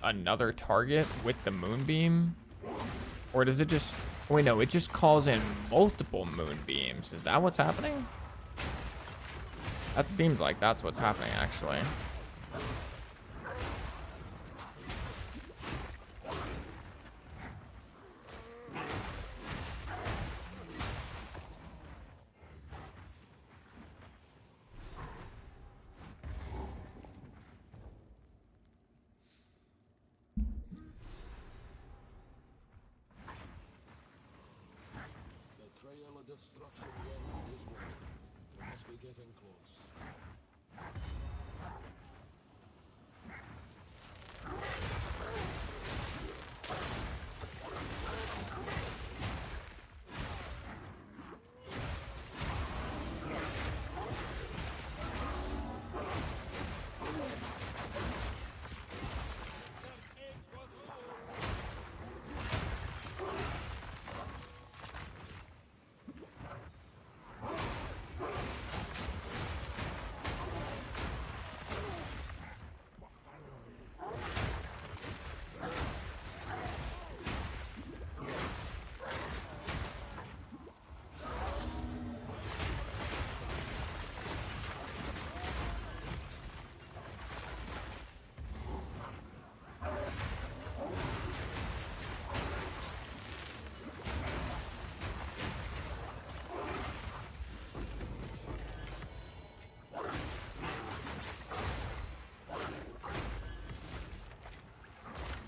another target with the moonbeam? Or does it just... Wait, no, it just calls in multiple moonbeams. Is that what's happening? That seems like that's what's happening, actually. The trail of destruction runs this way. We must be getting close.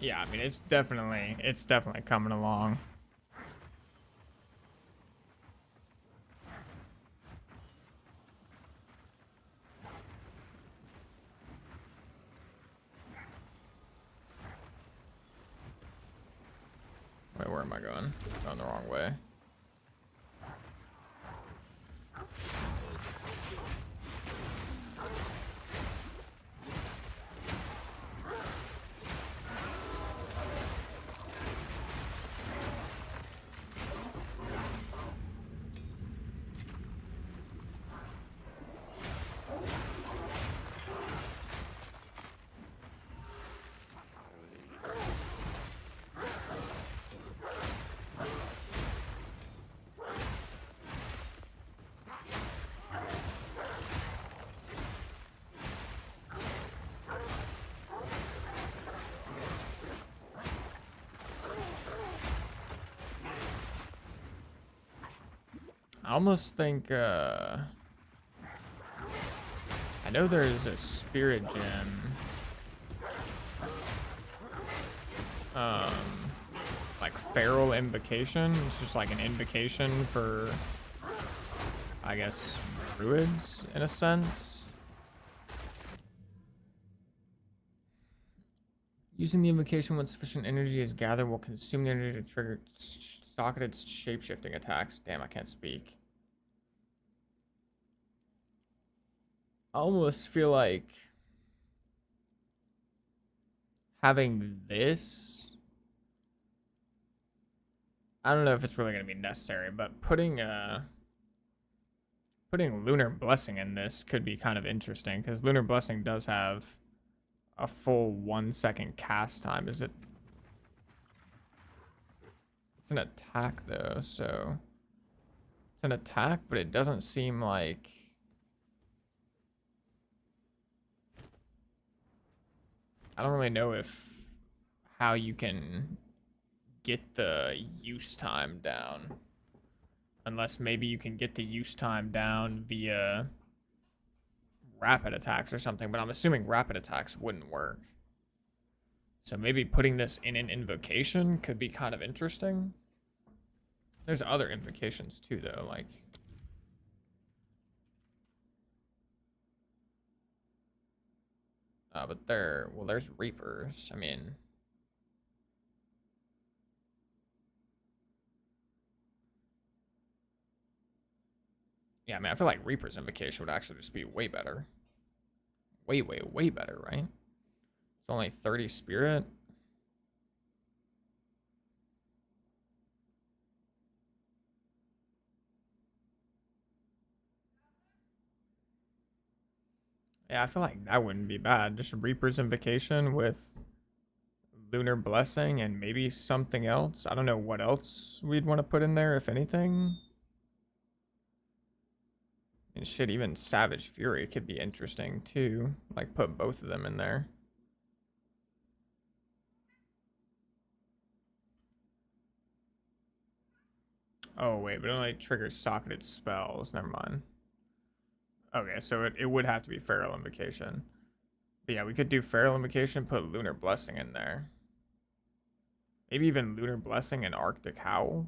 Yeah, I mean, it's definitely coming along. Wait, where am I going? Going the wrong way. I almost think, I know there's a spirit gem. Like feral invocation. It's just like an invocation for, I guess, druids in a sense. Using the invocation when sufficient energy is gathered will consume the energy to trigger socketed shapeshifting attacks. Damn, I can't speak. I almost feel like having this, I don't know if it's really going to be necessary, but putting Lunar Blessing in this could be kind of interesting, because Lunar Blessing does have a full 1 second cast time. Is it? It's an attack though, so it's an attack, but it doesn't seem like I don't really know if how you can get the use time down. Unless maybe you can get the use time down via rapid attacks or something, but I'm assuming rapid attacks wouldn't work. So maybe putting this in an invocation could be kind of interesting. There's other invocations too, though, like... but well, there's Reapers. I mean... Yeah, I mean, I feel like Reaper's invocation would actually just be way better. Way, way, way better, right? It's only 30 spirit. Yeah, I feel like that wouldn't be bad. Just Reaper's invocation with Lunar Blessing and maybe something else. I don't know what else we'd want to put in there, if anything. And shit, even Savage Fury could be interesting too. Like, put both of them in there. Oh, wait, but it only triggers socketed spells. Never mind. Okay, so it would have to be Feral Invocation. But yeah, we could do Feral Invocation, put Lunar Blessing in there. Maybe even Lunar Blessing and Arctic Howl.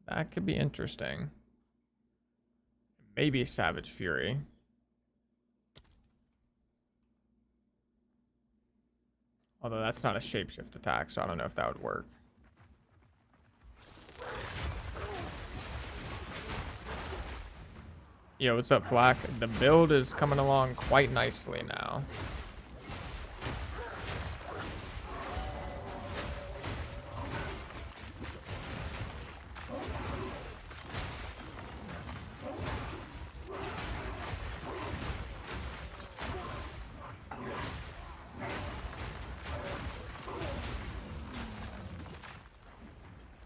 That could be interesting. Maybe Savage Fury. Although that's not a shapeshift attack, so I don't know if that would work. Yo, what's up, Flack? The build is coming along quite nicely now.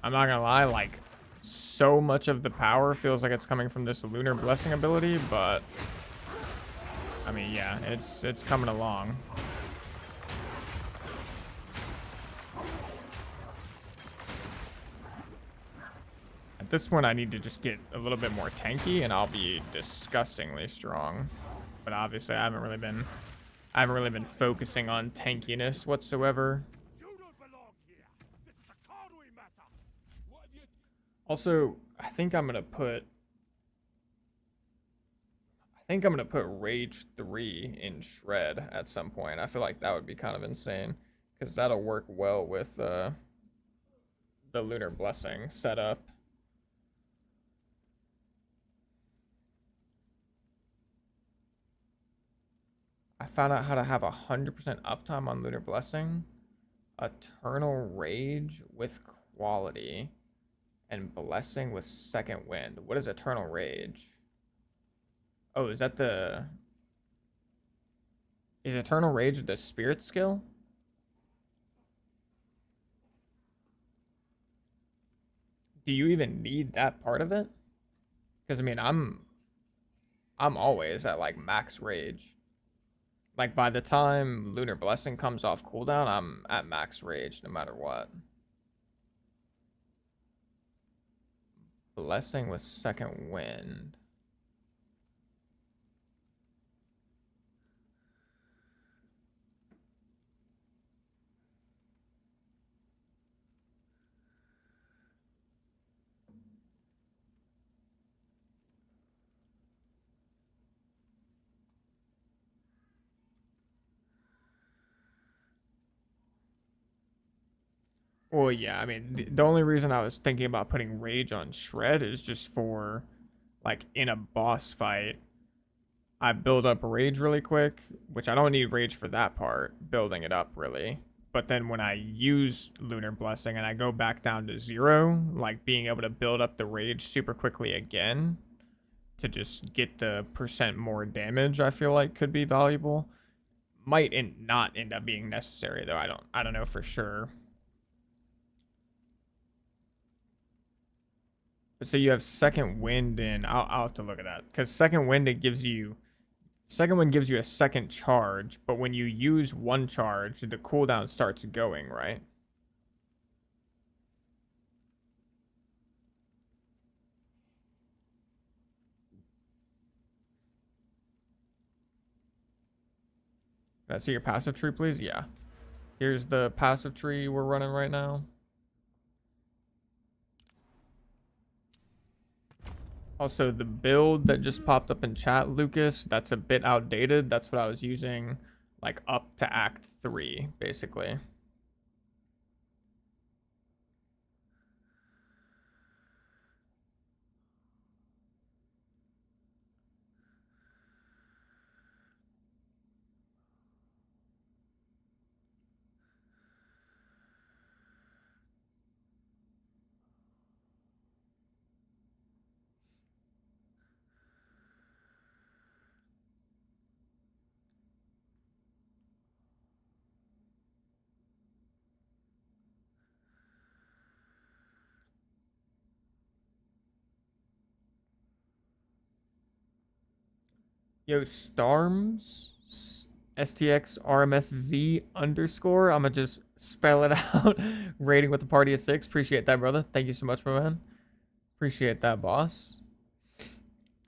I'm not gonna lie, like, so much of the power feels like it's coming from this Lunar Blessing ability, but I mean, yeah, it's coming along. At this point, I need to just get a little bit more tanky, and I'll be disgustingly strong. But obviously, I haven't really been focusing on tankiness whatsoever. Also, I think I'm gonna put Rage 3 in Shred at some point. I feel like that would be kind of insane, because that'll work well with the Lunar Blessing setup. I found out how to have 100% uptime on Lunar Blessing. Eternal Rage with Quality. And Blessing with Second Wind. What is Eternal Rage? Oh, is that the... Is Eternal Rage the spirit skill? Do you even need that part of it? Because, I mean, I'm always at, like, max rage. Like, by the time Lunar Blessing comes off cooldown, I'm at max rage no matter what. Blessing with Second Wind. Well, yeah, I mean, the only reason I was thinking about putting Rage on Shred is just for, like, in a boss fight, I build up Rage really quick, which I don't need Rage for that part, building it up, really. But then when I use Lunar Blessing and I go back down to 0, like, being able to build up the Rage super quickly again to just get the % more damage, I feel like could be valuable. Might not end up being necessary, though. I don't know for sure. So you have Second Wind in. I'll have to look at that, because Second Wind, it gives you a second charge, but when you use one charge, the cooldown starts going, right? Can I see your passive tree, please? Yeah. Here's the passive tree we're running right now. Also, the build that just popped up in chat, Lucas, that's a bit outdated. That's what I was using, like, up to Act 3, basically. Yo, Starms, STX RMSZ _ I'm gonna just spell it out. Rating with the party of 6. Appreciate that, brother. Thank you so much, my man. Appreciate that, boss.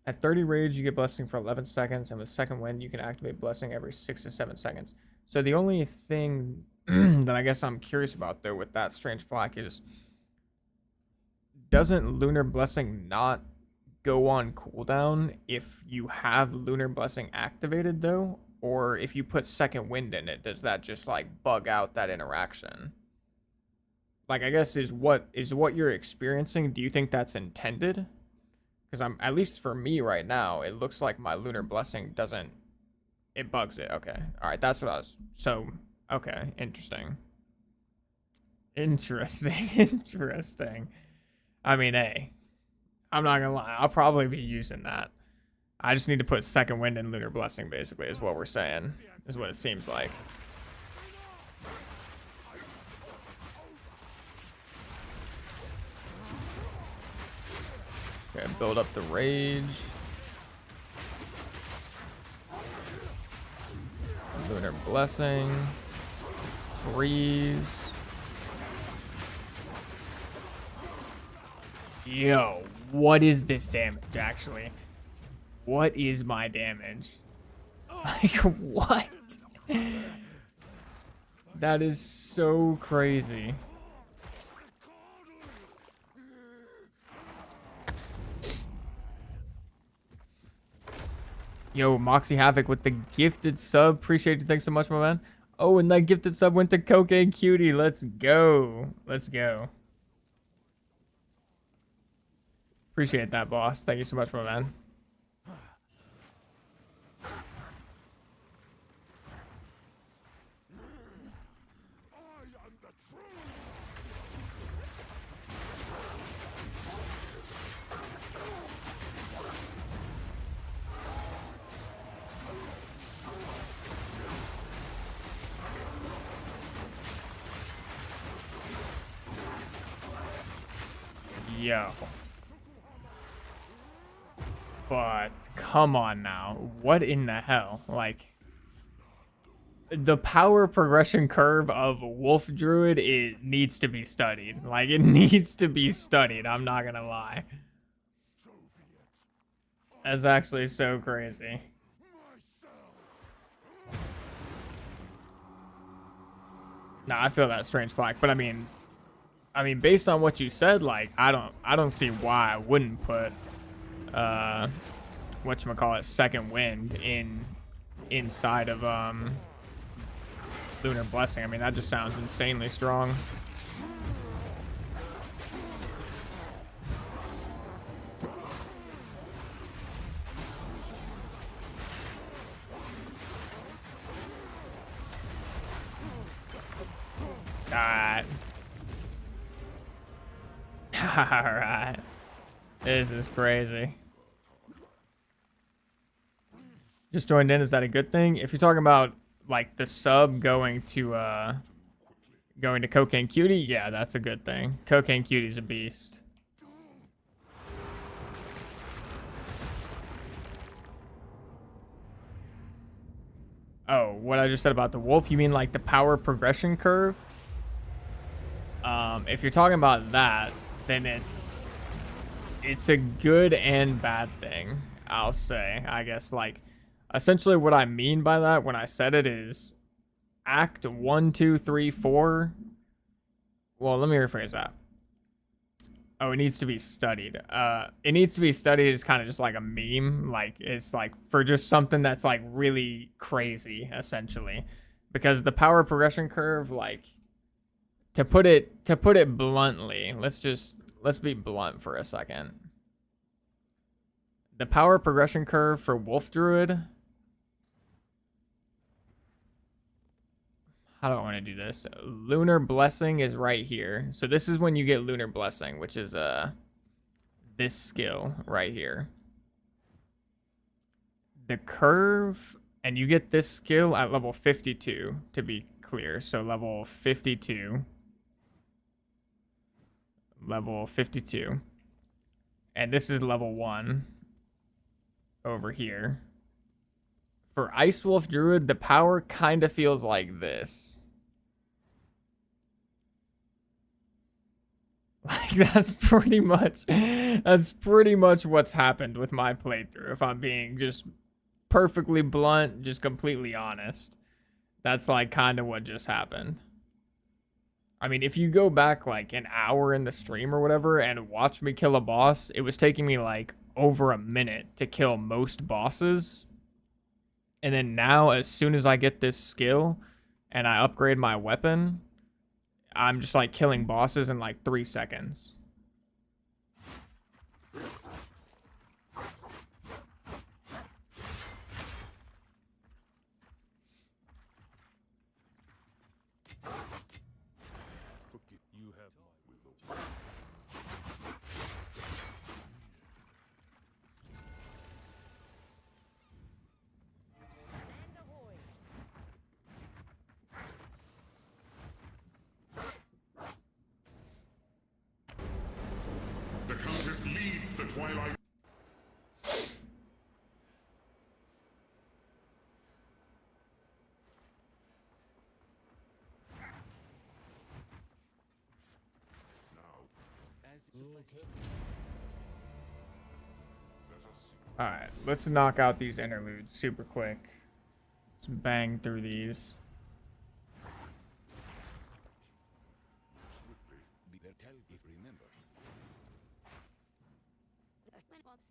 At 30 rage, you get blessing for 11 seconds, and with Second Wind, you can activate blessing every 6 to 7 seconds. So the only thing that I guess I'm curious about, though, with that Strange Flak is, doesn't Lunar Blessing not go on cooldown if you have Lunar Blessing activated, though? Or if you put Second Wind in it, does that just, like, bug out that interaction? Like, I guess is what you're experiencing, do you think that's intended? Because I'm, at least for me right now, it looks like my Lunar Blessing doesn't, it bugs it. Okay. All right. That's what I was, so, okay. Interesting. Interesting. I mean, hey, I'm not gonna lie. I'll probably be using that. I just need to put Second Wind and Lunar Blessing, basically, is what we're saying. Is what it seems like. Okay, build up the rage. Lunar Blessing. Freeze. Yo, what is this damage, actually? What is my damage? Like, what? That is so crazy. Yo, Moxie Havoc with the gifted sub. Appreciate you. Thanks so much, my man. Oh, and that gifted sub went to Cocaine Cutie. Let's go. Let's go. Appreciate that, boss. Thank you so much, my man. Yo. But come on now. What in the hell? Like, the power progression curve of Wolf Druid, it needs to be studied. Like, it needs to be studied. I'm not gonna lie. That's actually so crazy. Nah, I feel that Strange Flak, but I mean, based on what you said, like, I don't see why I wouldn't put whatchamacallit, Second Wind inside of Lunar Blessing. I mean, that just sounds insanely strong. Alright. Alright. This is crazy. Just joined in, is that a good thing? If you're talking about like the sub going to Cocaine Cutie, yeah, that's a good thing. Cocaine Cutie's a beast. Oh, what I just said about the wolf, you mean like the power progression curve? If you're talking about that, then it's a good and bad thing, I'll say. I guess, like, essentially what I mean by that when I said it is Act 1, 2, 3, 4. Well, let me rephrase that. Oh, it needs to be studied. It needs to be studied is kind of just like a meme. Like, it's like for just something that's like really crazy, essentially. Because the power progression curve, like, to put it bluntly, let's be blunt for a second. The power progression curve for Wolf Druid. How do I want to do this? Lunar Blessing is right here. So this is when you get Lunar Blessing, which is this skill right here. The curve, and you get this skill at level 52, to be clear. So level 52. Level 52. And this is level 1 over here. For Ice Wolf Druid, the power kind of feels like this. Like, that's pretty much what's happened with my playthrough, if I'm being just perfectly blunt, just completely honest. That's like kind of what just happened. I mean, if you go back like an hour in the stream or whatever and watch me kill a boss, it was taking me like over a minute to kill most bosses. And then now, as soon as I get this skill and I upgrade my weapon, I'm just like killing bosses in like 3 seconds. You have my will. The Countess leads the Twilight. Alright, let's knock out these interludes super quick. Let's bang through these.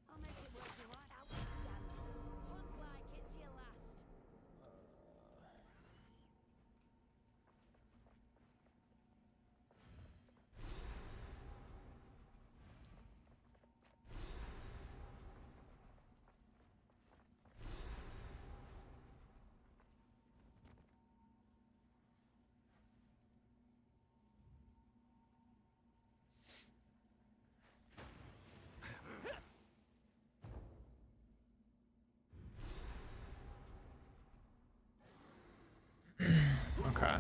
I'll make it worth your while. Outstanding. Hunt like it's your last. Okay.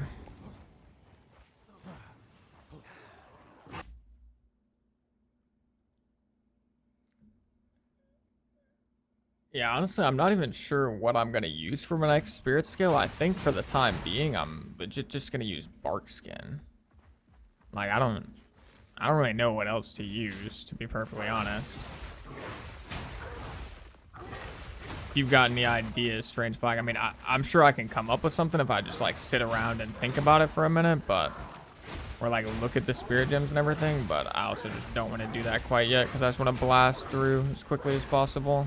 Yeah, honestly, I'm not even sure what I'm gonna use for my next spirit skill. I think for the time being, I'm legit just gonna use bark skin. Like, I don't really know what else to use, to be perfectly honest. If you've got any ideas, Strange Flag, I mean, I'm sure I can come up with something if I just like sit around and think about it for a minute, but or like look at the spirit gems and everything, but I also just don't want to do that quite yet because I just want to blast through as quickly as possible.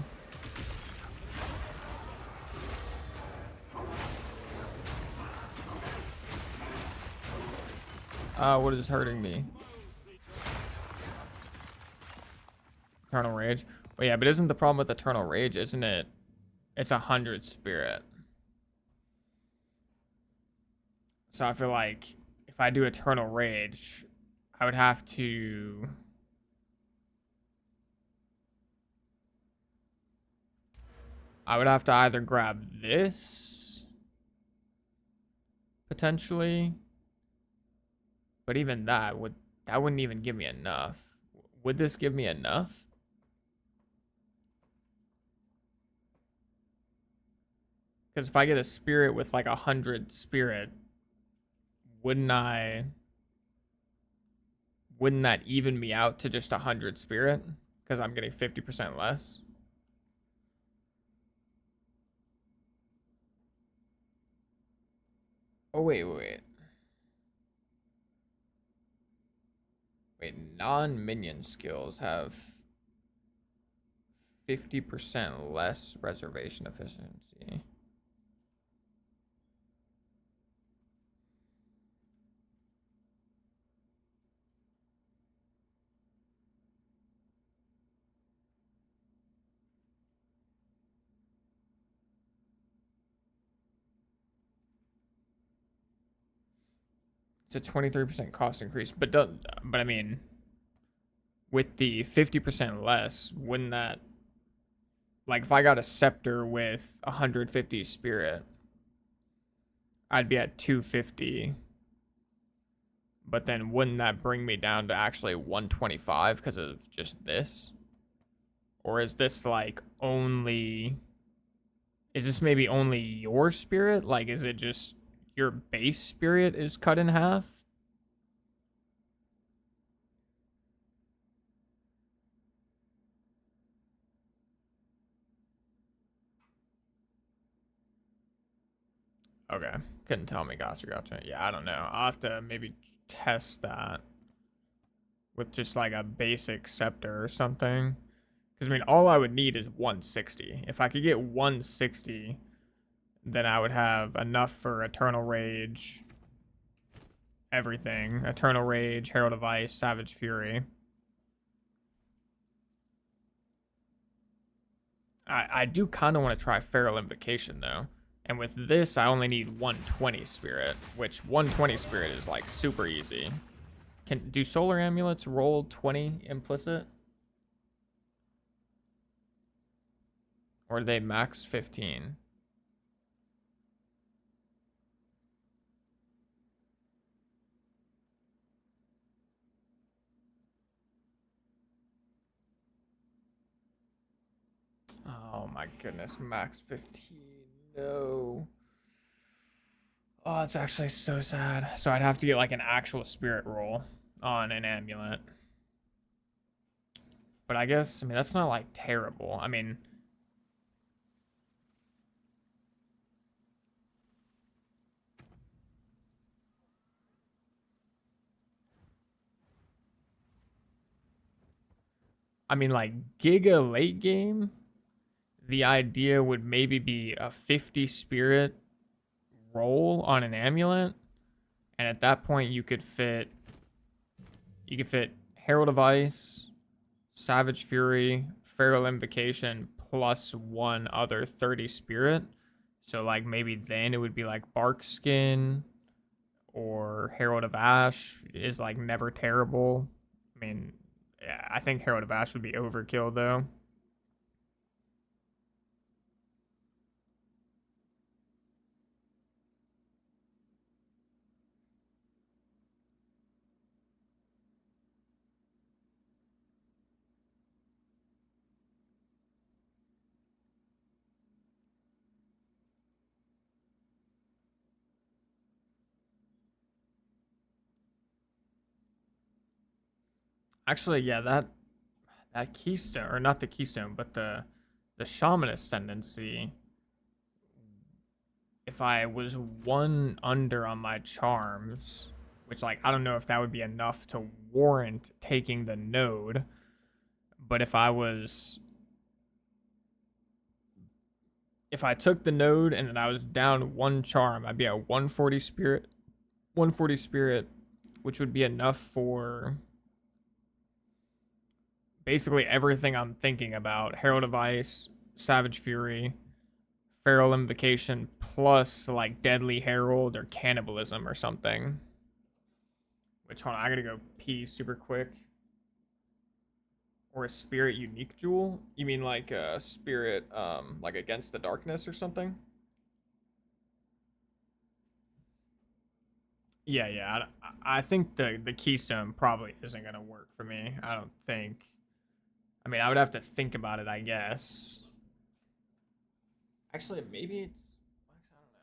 What is hurting me? Eternal Rage. Well, yeah, but isn't the problem with Eternal Rage, isn't it? It's 100 spirit. So I feel like if if I do Eternal Rage, I would have to... either grab this, potentially, but even that wouldn't even give me enough. Would this give me enough? Because if I get a spirit with like 100 spirit, wouldn't that even me out to just 100 spirit? Because I'm getting 50% less. Oh, wait. Wait, non-minion skills have 50% less reservation efficiency. It's a 23% cost increase, but I mean, with the 50% less, wouldn't that, like, if I got a scepter with 150 spirit, I'd be at 250. But then wouldn't that bring me down to actually 125 because of just this? Or is this like only, is this maybe only your spirit? Like, is it just your base spirit is cut in half? Okay, couldn't tell me. Gotcha. Yeah, I don't know. I'll have to maybe test that with just like a basic scepter or something. Because, I mean, all I would need is 160. If I could get 160, then I would have enough for Eternal Rage, everything. Eternal Rage, Herald of Ice, Savage Fury. I do kind of want to try Feral Invocation, though. And with this, I only need 120 Spirit, which 120 Spirit is, like, super easy. Do Solar Amulets roll 20 implicit? Or do they max 15? Oh my goodness, max 15. No. Oh, it's actually so sad. So I'd have to get like an actual spirit roll on an amulet. But I guess, I mean, that's not like terrible. I mean, like Giga late game, the idea would maybe be a 50 spirit roll on an amulet, and at that point you could fit Herald of Ice, Savage Fury, Feral Invocation plus one other 30 spirit. So like maybe then it would be like Bark Skin or Herald of Ash is like never terrible. I mean, yeah, I think Herald of Ash would be overkill though. Actually, yeah, that keystone, or not the keystone, but the shaman ascendancy. If I was one under on my charms, which like I don't know if that would be enough to warrant taking the node, but if I took the node and then I was down one charm, I'd be at 140 spirit, which would be enough for basically everything I'm thinking about. Herald of Ice, Savage Fury, Feral Invocation, plus like Deadly Herald or Cannibalism or something. Which, hold on, I gotta go pee super quick. Or a spirit unique jewel? You mean like a spirit, like against the darkness or something? Yeah, yeah. I think the keystone probably isn't gonna work for me. I don't think. I mean, I would have to think about it, I guess. Actually, maybe it's. Actually, I don't know.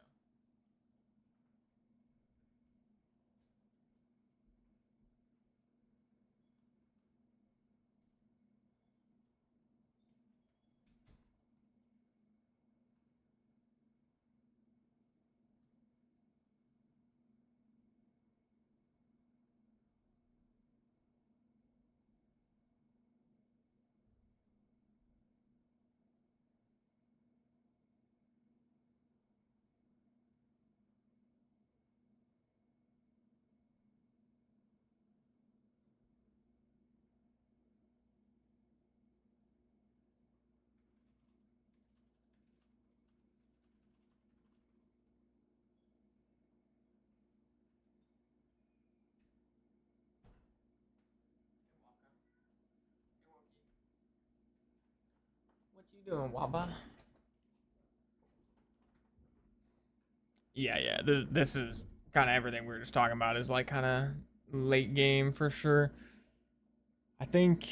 What you doing, Waba? Yeah, yeah. This is kind of everything we were just talking about is like kind of late game for sure. I think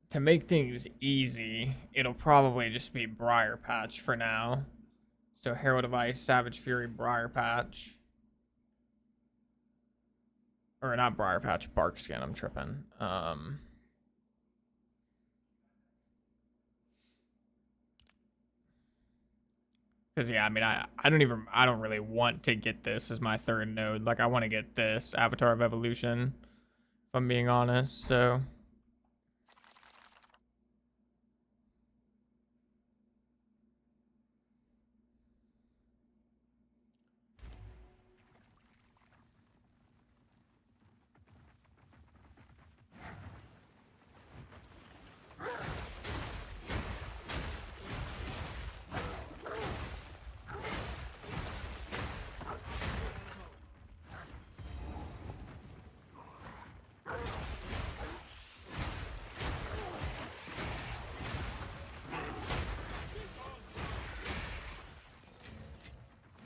to make things easy, it'll probably just be Briar Patch for now. So Herald of Ice, Savage Fury, Briar Patch. Or not Briar Patch, Bark Skin, I'm tripping. Because yeah, I mean I don't really want to get this as my third node. Like I want to get this Avatar of Evolution, if I'm being honest, so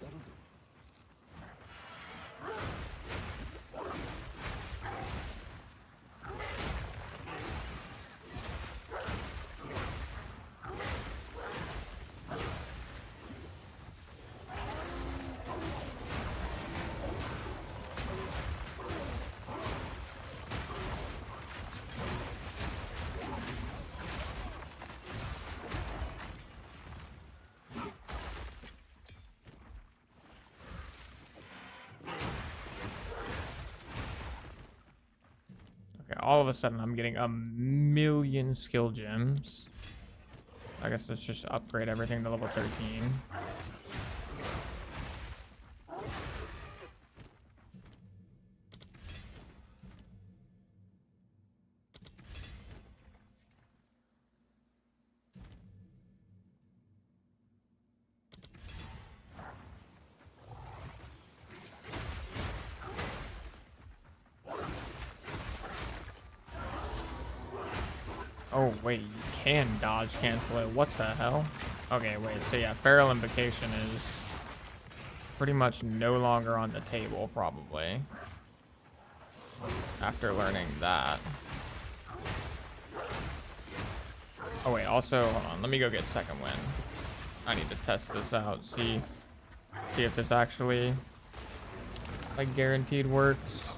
That'll do. okay, all of a sudden I'm getting a million skill gems. I guess let's just upgrade everything to level 13. Oh, wait, you can dodge cancel it. What the hell? Okay, wait, so yeah, Feral Invocation is pretty much no longer on the table, probably. After learning that. Oh, wait, also, hold on, let me go get Second Wind. I need to test this out, see if this actually, like, guaranteed works.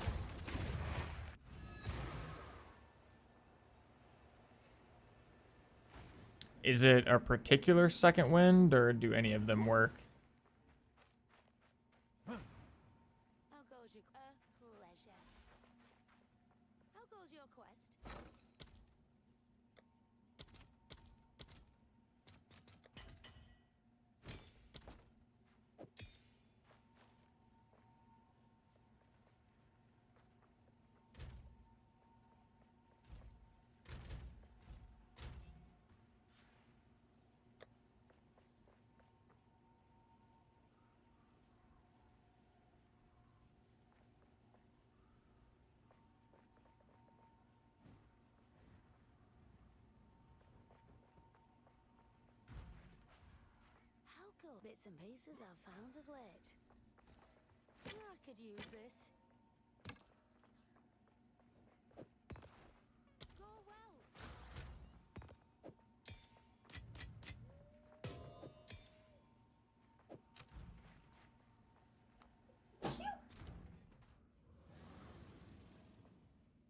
Is it a particular Second Wind, or do any of them work? How goes your pleasure? How goes your quest? bits and pieces I've found of late. I could use this. Go well.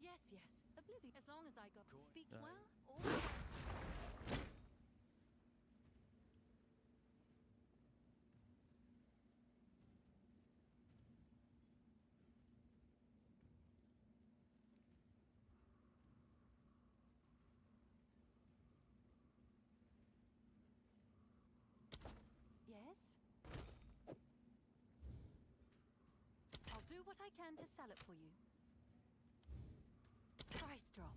Yes, yes. Oblivion. As long as I got speak well or yes. I'll do what I can to sell it for you. Price drop.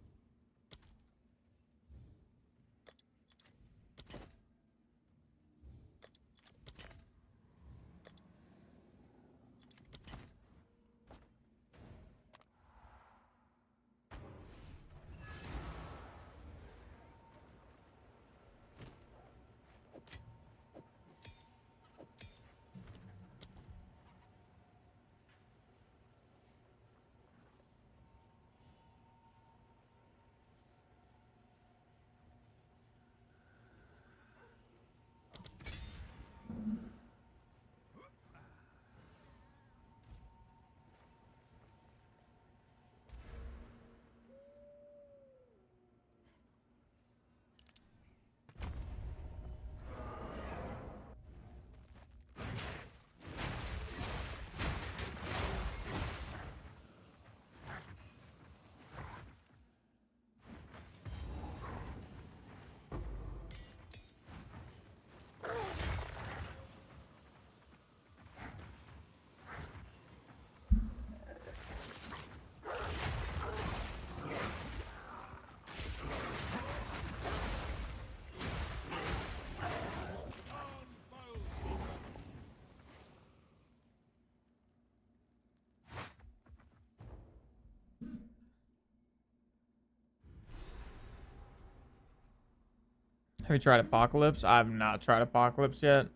Have you tried Apocalypse? I've not tried Apocalypse yet.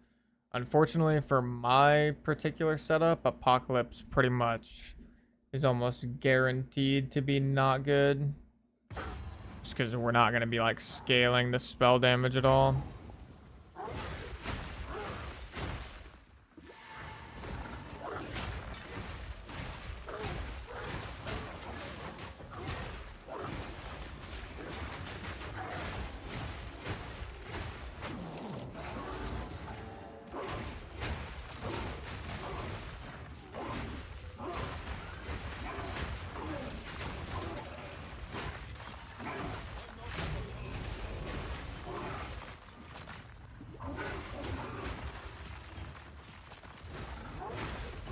Unfortunately, for my particular setup, Apocalypse pretty much is almost guaranteed to be not good. Just because we're not going to be like scaling the spell damage at all.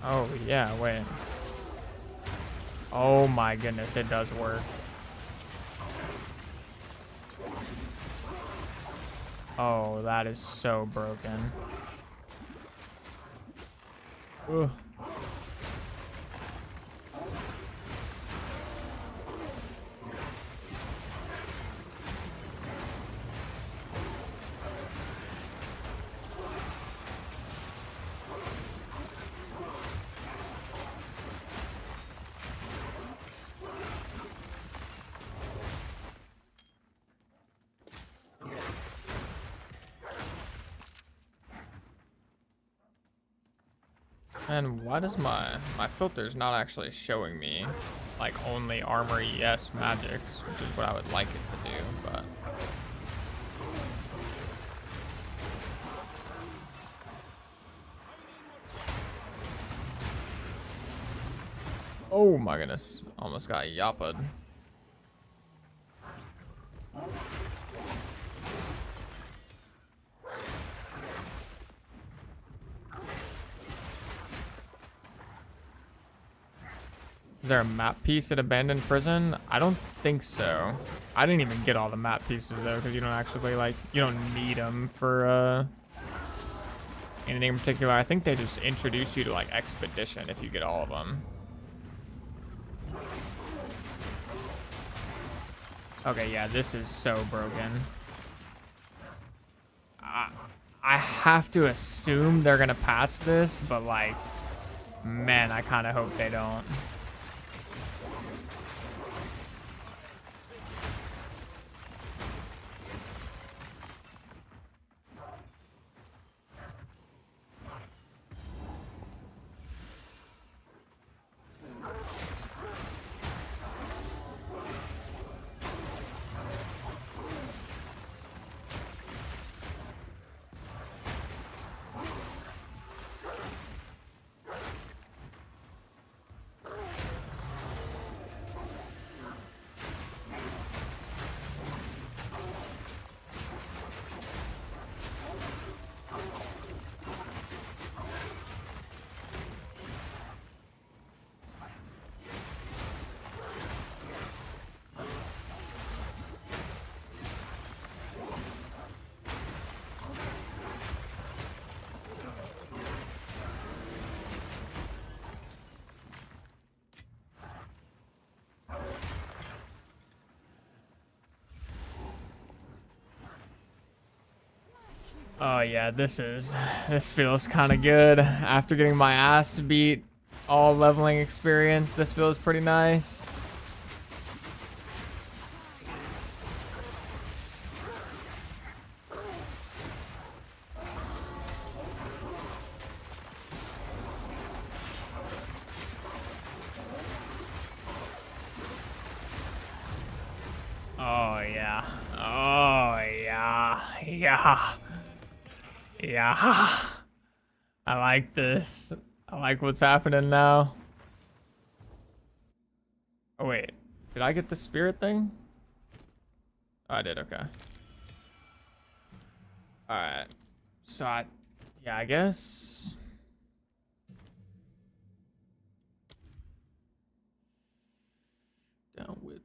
Oh, yeah, wait. Oh my goodness, it does work. Oh, that is so broken. Ugh. And why does my filter's not actually showing me like only armor ES magics, which is what I would like it to do, but oh my goodness, almost got yappaed. Is there a map piece at Abandoned Prison? I don't think so. I didn't even get all the map pieces though, because you don't actually like, you don't need them for anything in particular. I think they just introduce you to like Expedition if you get all of them. Okay, yeah, this is so broken. I have to assume they're gonna patch this, but like, man, I kind of hope they don't. Oh yeah, this feels kind of good. After getting my ass beat all leveling experience, this feels pretty nice. Oh yeah. Oh yeah. Yeah. Yeah. I like this. I like what's happening now. Oh wait. Did I get the spirit thing? Oh, I did, okay. Alright. So yeah, I guess. Down with me.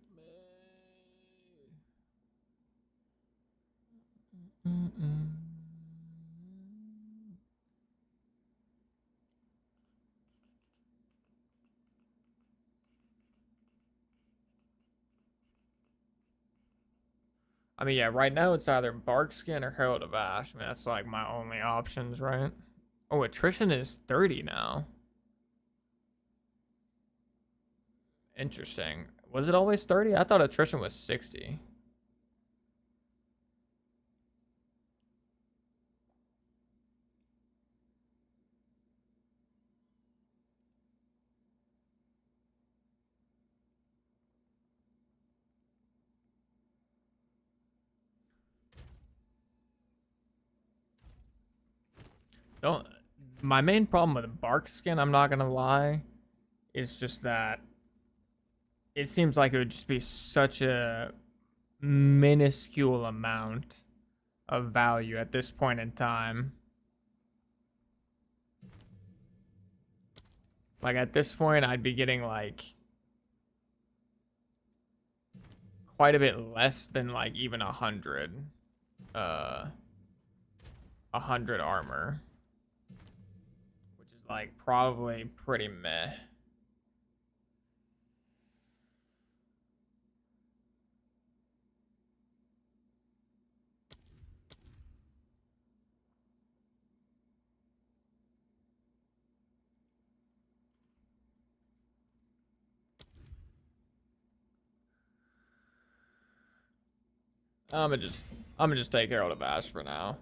I mean, yeah, right now it's either Bark Skin or Herald of Ash. I mean, that's like my only options, right? Oh, attrition is 30 now. Interesting. Was it always 30? I thought attrition was 60. Don't. My main problem with Bark Skin, I'm not gonna lie, is just that it seems like it would just be such a minuscule amount of value at this point in time. Like at this point, I'd be getting like quite a bit less than like even 100 armor, which is like probably pretty meh. I'm gonna just take Herald of Ash for now.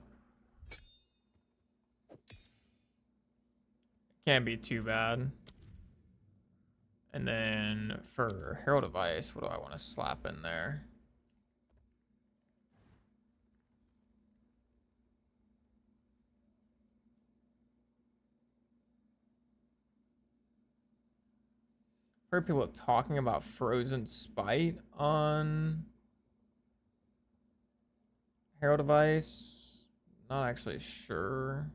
Can't be too bad. And then for Herald of Ice, what do I want to slap in there? Heard people talking about Frozen Spite on Herald of Ice. Not actually sure.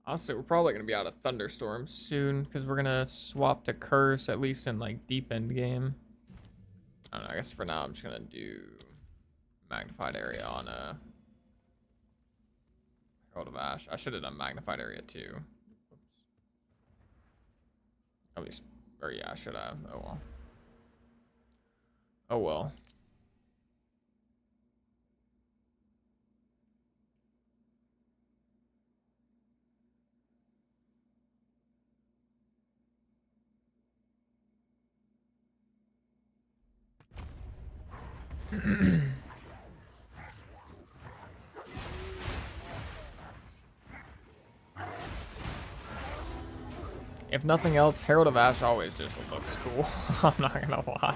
Honestly, we're probably gonna be out of thunderstorms soon because we're gonna swap to curse at least in like deep end game. I don't know. I guess for now I'm just gonna do magnified area on Herald of Ash. I should have done magnified area too. Oops. At least, or yeah, I should have. Oh well. Oh well. If nothing else, Herald of Ash always just looks cool. I'm not gonna lie.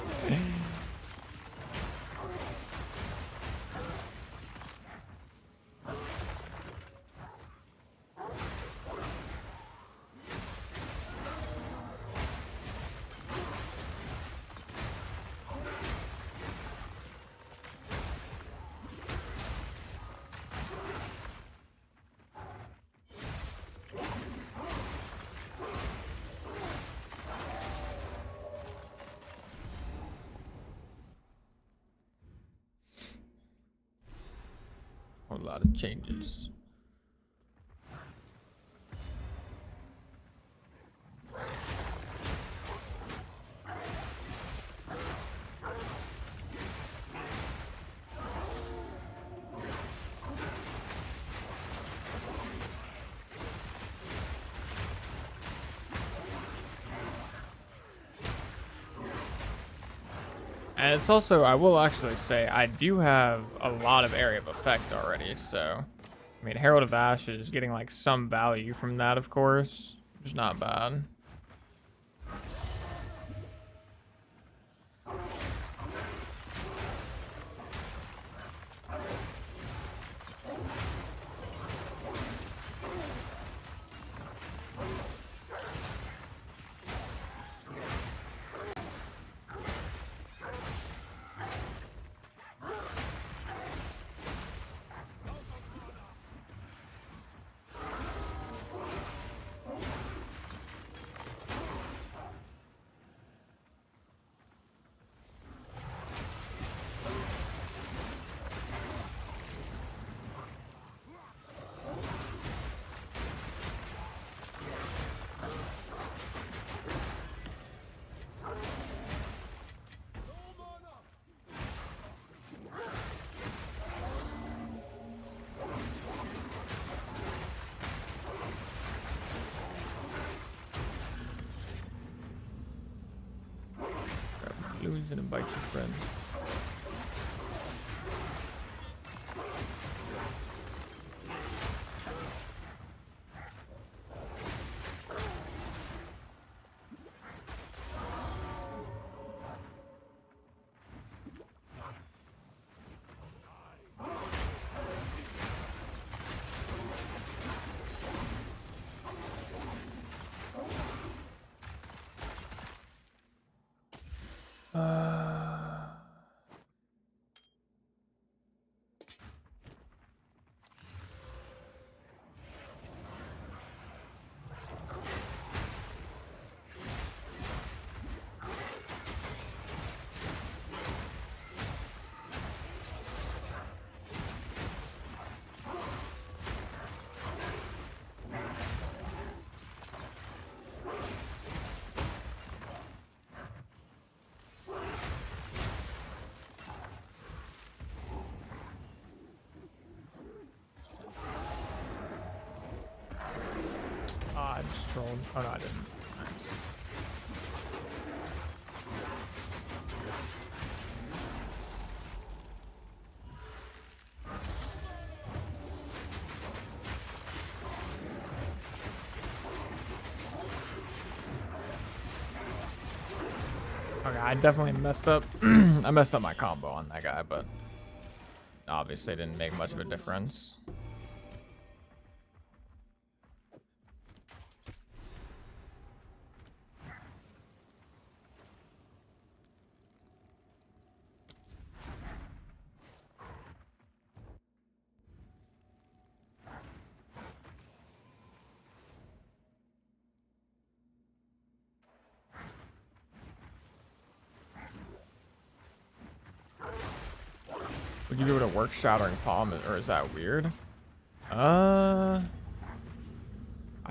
A lot of changes. And it's also, I will actually say, I do have a lot of area of effect already, so... I mean, Herald of Ash is getting, like, some value from that, of course. Which is not bad. Balloons and invite your friend. I just trolled. Oh no, I didn't. Nice. Okay, I definitely messed up. I messed up my combo on that guy, but obviously didn't make much of a difference. you be able to work Shattering Palm, or is that weird? I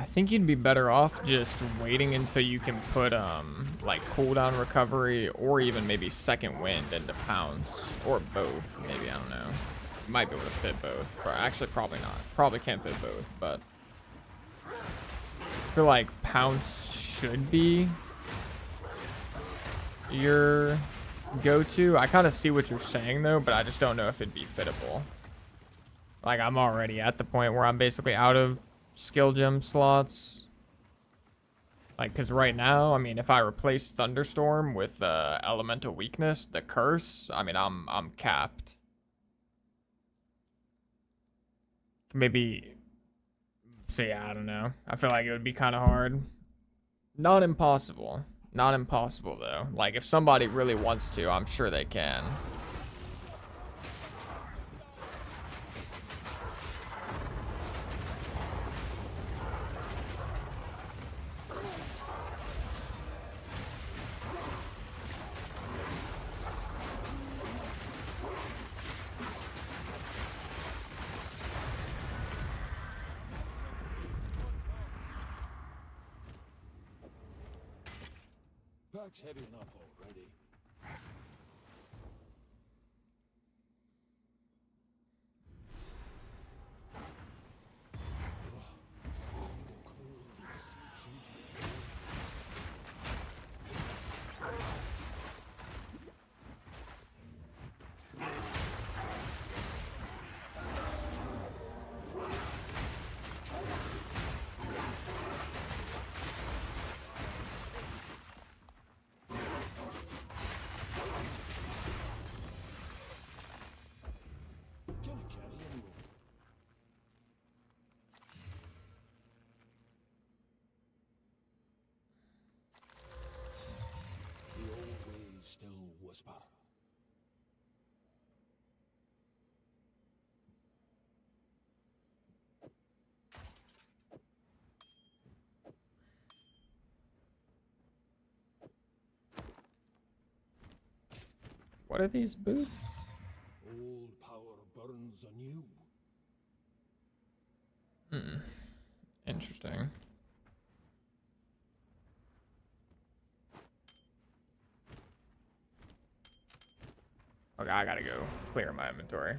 think you'd be better off just waiting until you can put like cooldown recovery or even maybe second wind into pounce or both. Maybe, I don't know. You might be able to fit both. Actually, probably not. Probably can't fit both, but I feel like pounce should be your go-to. I kind of see what you're saying though, but I just don't know if it'd be fittable. Like, I'm already at the point where I'm basically out of skill gem slots. Like, because right now, I mean, if I replace Thunderstorm with Elemental Weakness, the Curse, I mean, I'm capped. Maybe, so yeah, I don't know. I feel like it would be kind of hard. Not impossible. Not impossible, though. Like, if somebody really wants to, I'm sure they can. Pack's heavy enough already. Still whisper. What are these boots? Old power burns anew. Interesting. Okay, I gotta go clear my inventory.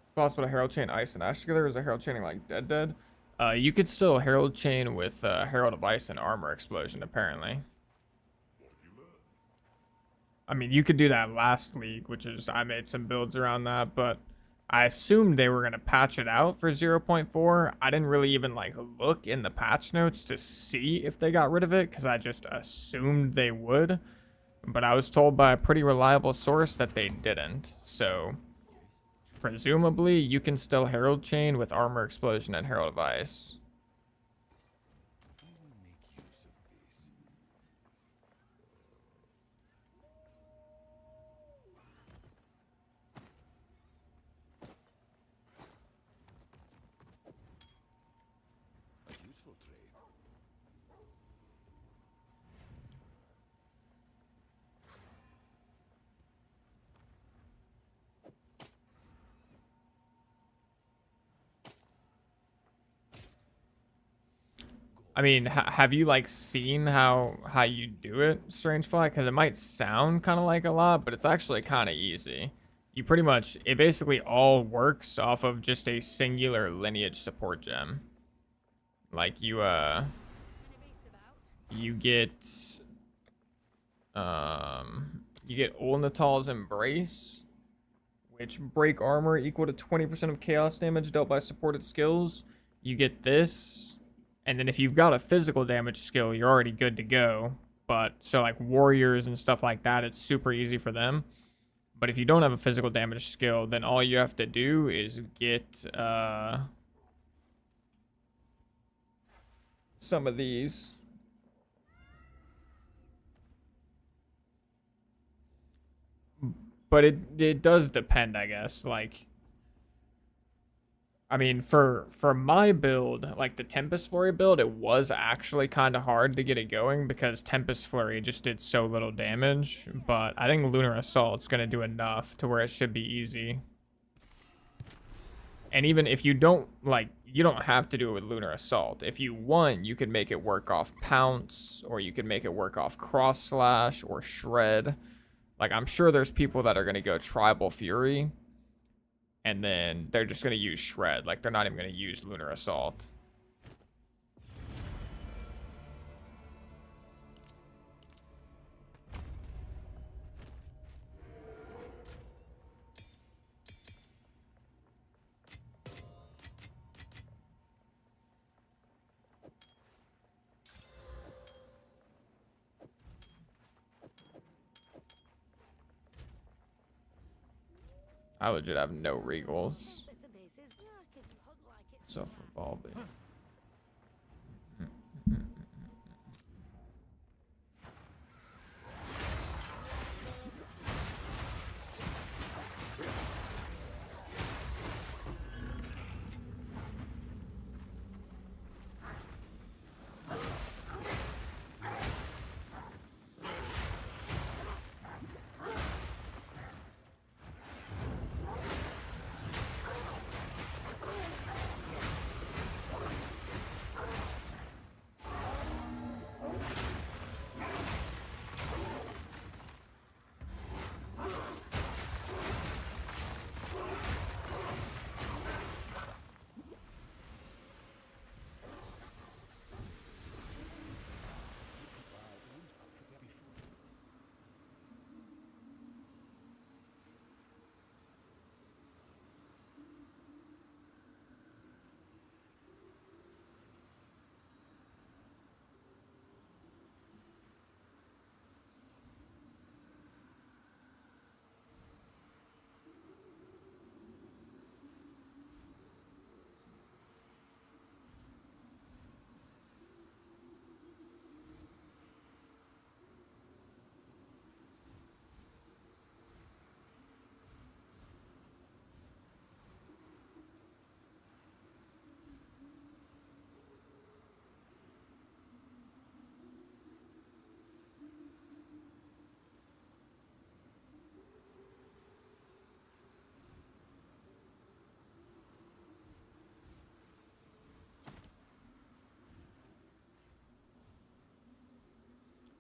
It's possible to Herald Chain Ice and Ash together, or is the Herald Chaining like dead? You could still Herald Chain with Herald of Ice and Armor Explosion, apparently. I mean, you could do that last league, which is, I made some builds around that, but I assumed they were going to patch it out for 0.4. I didn't really even like look in the patch notes to see if they got rid of it, because I just assumed they would. But I was told by a pretty reliable source that they didn't. So presumably you can still Herald Chain with Armor Explosion and Herald of Ice. I mean, have you like seen how you do it, Strangefly? Because it might sound kind of like a lot, but it's actually kind of easy. You pretty much, it basically all works off of just a singular lineage support gem. Like you get Ulnatal's Embrace, which break armor equal to 20% of chaos damage dealt by supported skills. You get this. And then if you've got a physical damage skill, you're already good to go. But so like warriors and stuff like that, it's super easy for them. But if you don't have a physical damage skill, then all you have to do is get some of these. But it does depend, I guess. Like, I mean, for my build, like the Tempest Flurry build, it was actually kind of hard to get it going because Tempest Flurry just did so little damage. But I think Lunar Assault's gonna do enough to where it should be easy. And even if you don't, like, you don't have to do it with Lunar Assault. If you want, you could make it work off Pounce, or you could make it work off Cross Slash or Shred. Like, I'm sure there's people that are gonna go Tribal Fury, and then they're just going to use Shred. Like, they're not even going to use Lunar Assault. I legit have no Regals. So for Balby.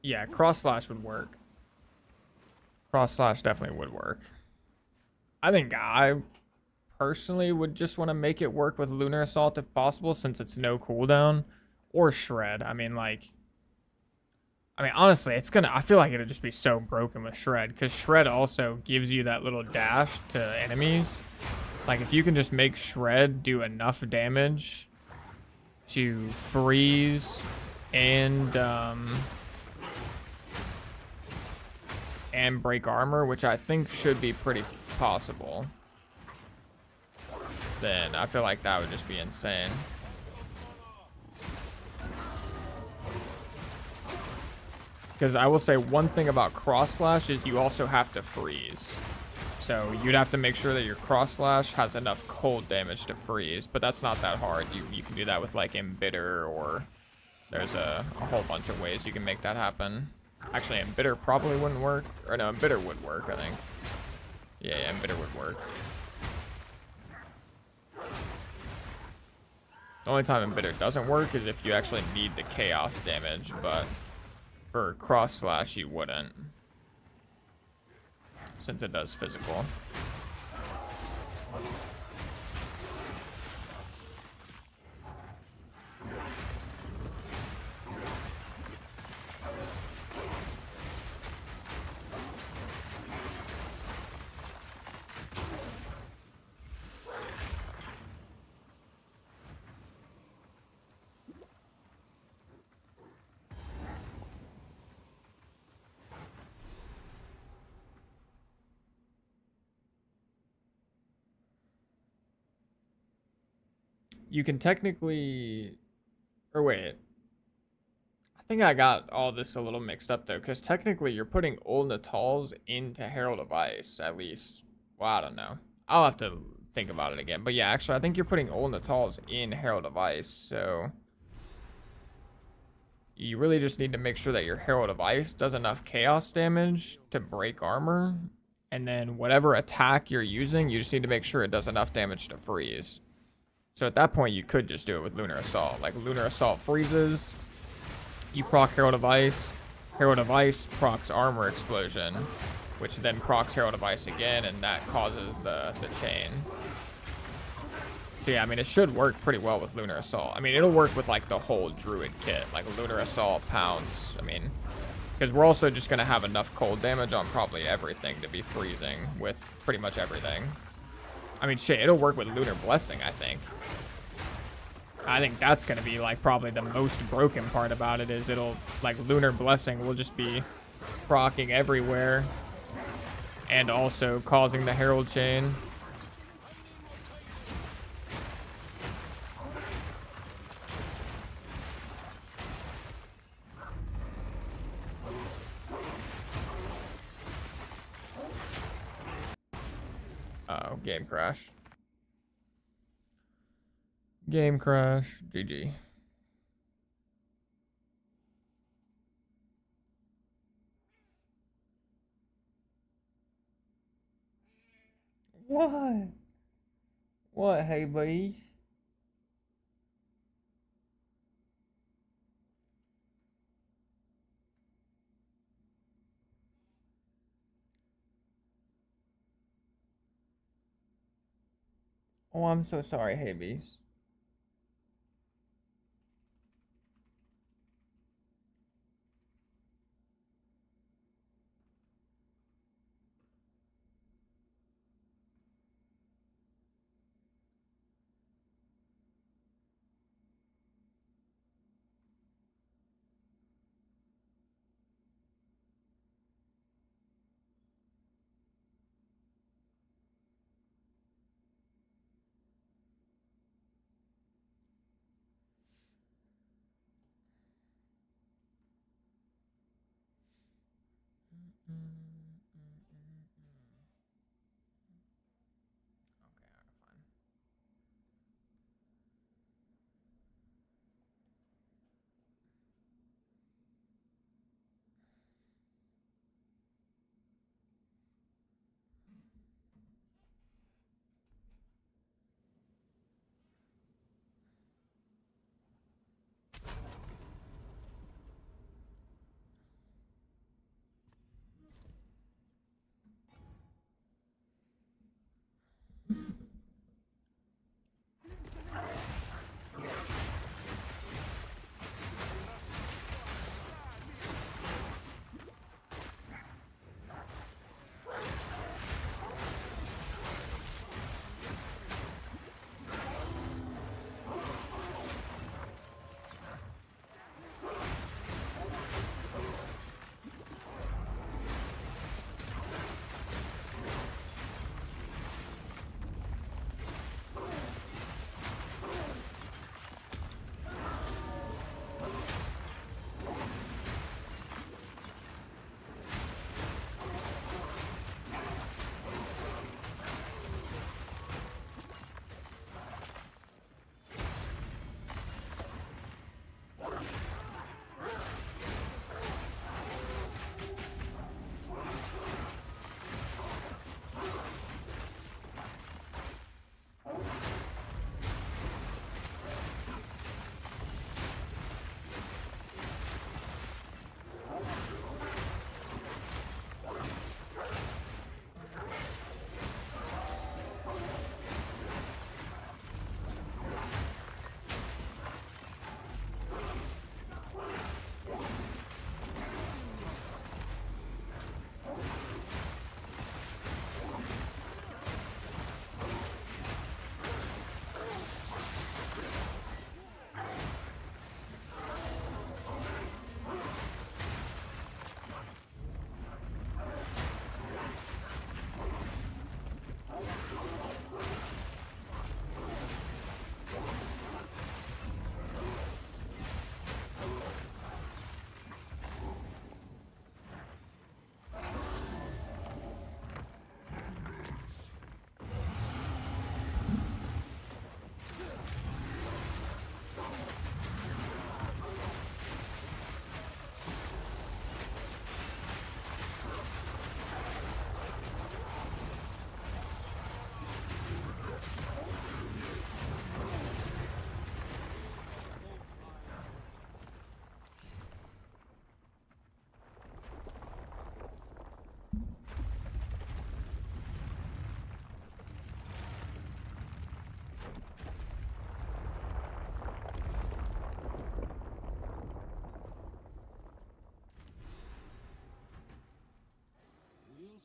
Yeah, Cross Slash would work. Cross Slash definitely would work. I think I personally would just want to make it work with Lunar Assault if possible, since it's no cooldown. Or Shred. I mean, honestly, I feel like it'd just be so broken with Shred, because Shred also gives you that little dash to enemies. Like, if you can just make Shred do enough damage to freeze and break armor, which I think should be pretty possible, then I feel like that would just be insane. Because I will say one thing about Cross Slash is you also have to freeze. So you'd have to make sure that your Cross Slash has enough cold damage to freeze, but that's not that hard. You can do that with like Embitter, or there's a whole bunch of ways you can make that happen. Actually, Embitter probably wouldn't work. Or no, Embitter would work, I think. Yeah, Embitter would work. The only time Embitter doesn't work is if you actually need the chaos damage, but for Cross Slash you wouldn't, since it does physical. You can technically, or wait, I think I got all this a little mixed up though, because technically you're putting old Natals into Herald of Ice, at least. Well, I don't know. I'll have to think about it again. But yeah, actually, I think you're putting Old Natals in Herald of Ice, so you really just need to make sure that your Herald of Ice does enough chaos damage to break armor, and then whatever attack you're using, you just need to make sure it does enough damage to freeze. So at that point, you could just do it with Lunar Assault. Like, Lunar Assault freezes, you proc Herald of Ice procs Armor Explosion, which then procs Herald of Ice again, and that causes the chain. So yeah, I mean, it should work pretty well with Lunar Assault. I mean, it'll work with, like, the whole Druid kit, like Lunar Assault, Pounce, I mean, because we're also just going to have enough cold damage on probably everything to be freezing with pretty much everything. I mean, shit, it'll work with Lunar Blessing, I think. I think that's going to be, like, probably the most broken part about it is it'll, like, Lunar Blessing will just be proccing everywhere and also causing the Herald Chain. Uh-oh, game crash. Game crash. GG. What? What, hey boys? Oh, I'm so sorry, hey bees.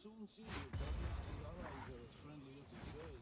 soon see if Doriani's allies are as friendly as he says.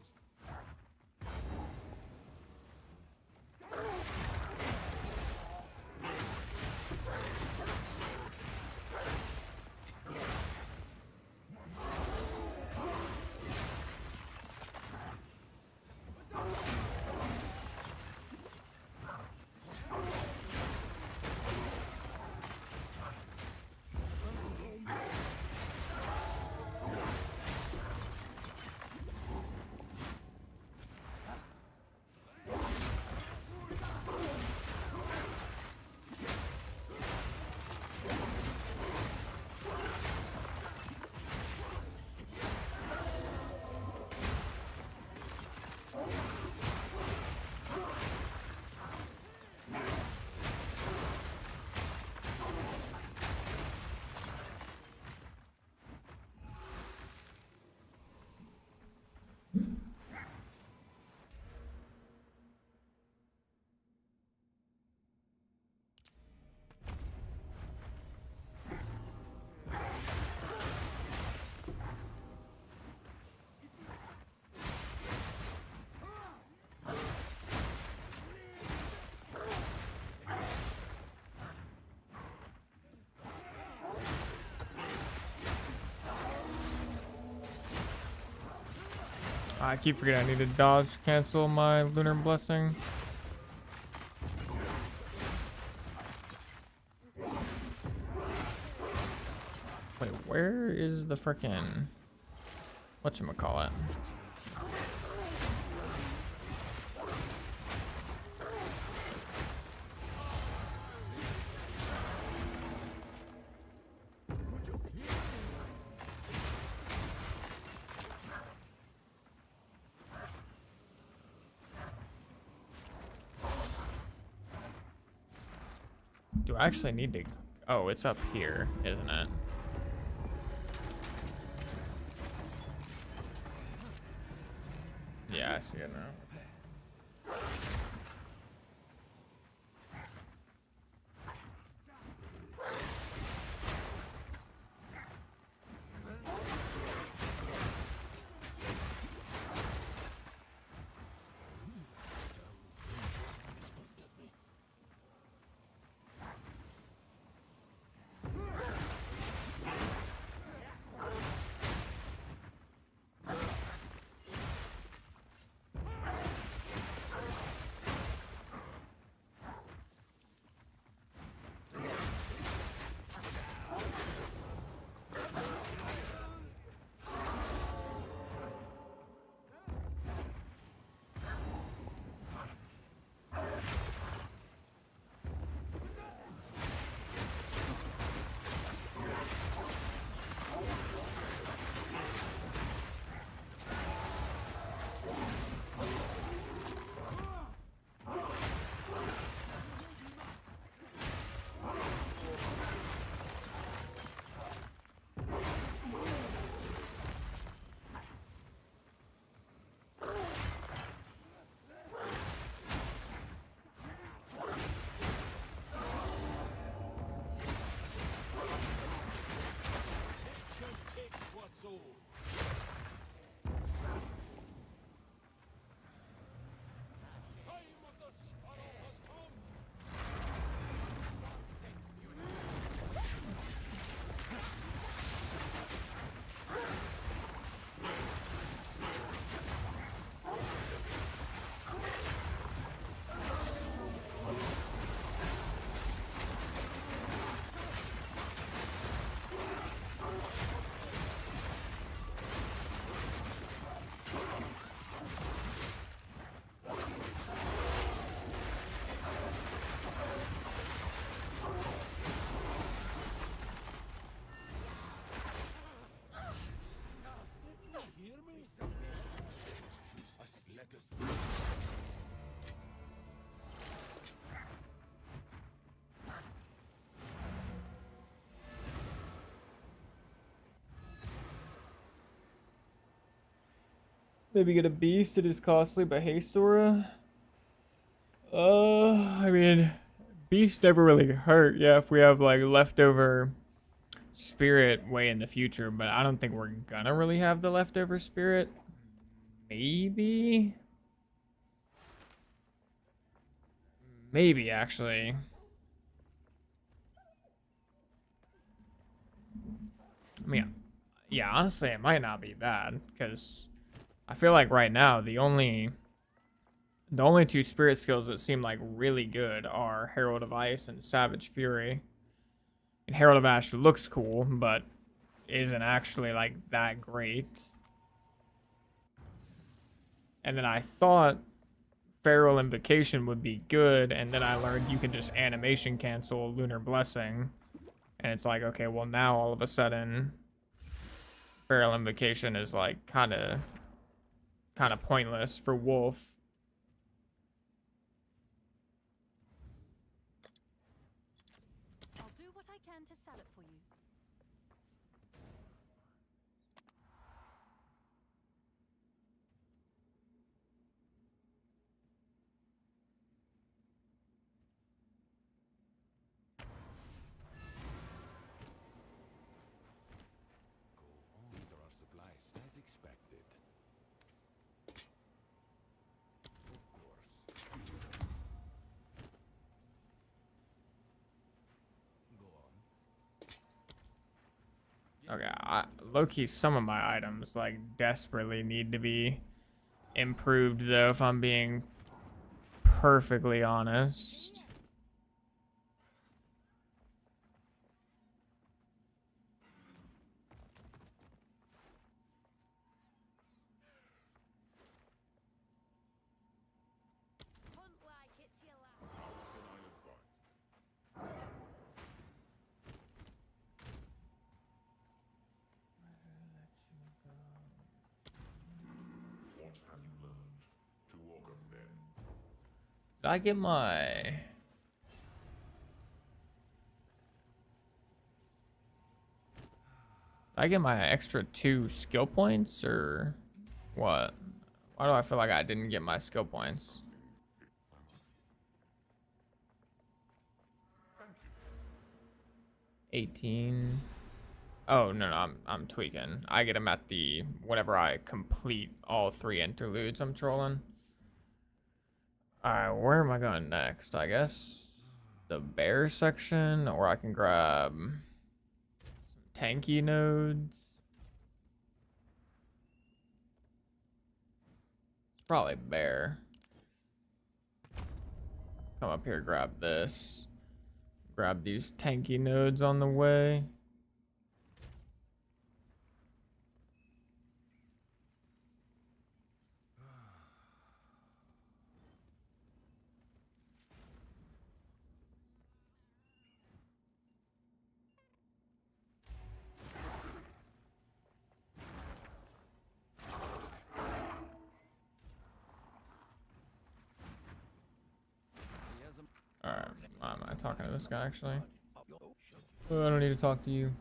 I keep forgetting I need to dodge cancel my Lunar Blessing. Wait, where is the frickin' whatchamacallit? Do I actually need to? Oh, it's up here, isn't it? Yeah, I see it now. Maybe get a beast. It is costly, but haste aura. I mean, beast never really hurt. Yeah, if we have like leftover spirit way in the future, but I don't think we're gonna really have the leftover spirit. Maybe? Maybe, actually. I mean, yeah, honestly, it might not be bad, because I feel like right now, the only two spirit skills that seem like really good are Herald of Ice and Savage Fury. And Herald of Ash looks cool, but isn't actually like that great. And then I thought Feral Invocation would be good, and then I learned you can just animation cancel Lunar Blessing. And it's like, okay, well now all of a sudden Feral Invocation is like kind of pointless for Wolf. I'll do what I can to sell it for you. These are our supplies, as expected. Of course. Go on. Okay, low-key, some of my items like desperately need to be improved, though, if I'm being perfectly honest. Hunt like it's your last. How can I advise? What have you learned? To welcome men. Did I get my... Did I get my extra 2 skill points, or what? Why do I feel like I didn't get my skill points? Thank you. 18. Oh, no, I'm tweaking. I get them at the... whenever I complete all 3 interludes I'm trolling. Alright, where am I going next? I guess the bear section, or I can grab some tanky nodes. Probably bear. Come up here, grab this. Grab these tanky nodes on the way. Alright, why am I talking to this guy actually? Oh, I don't need to talk to you.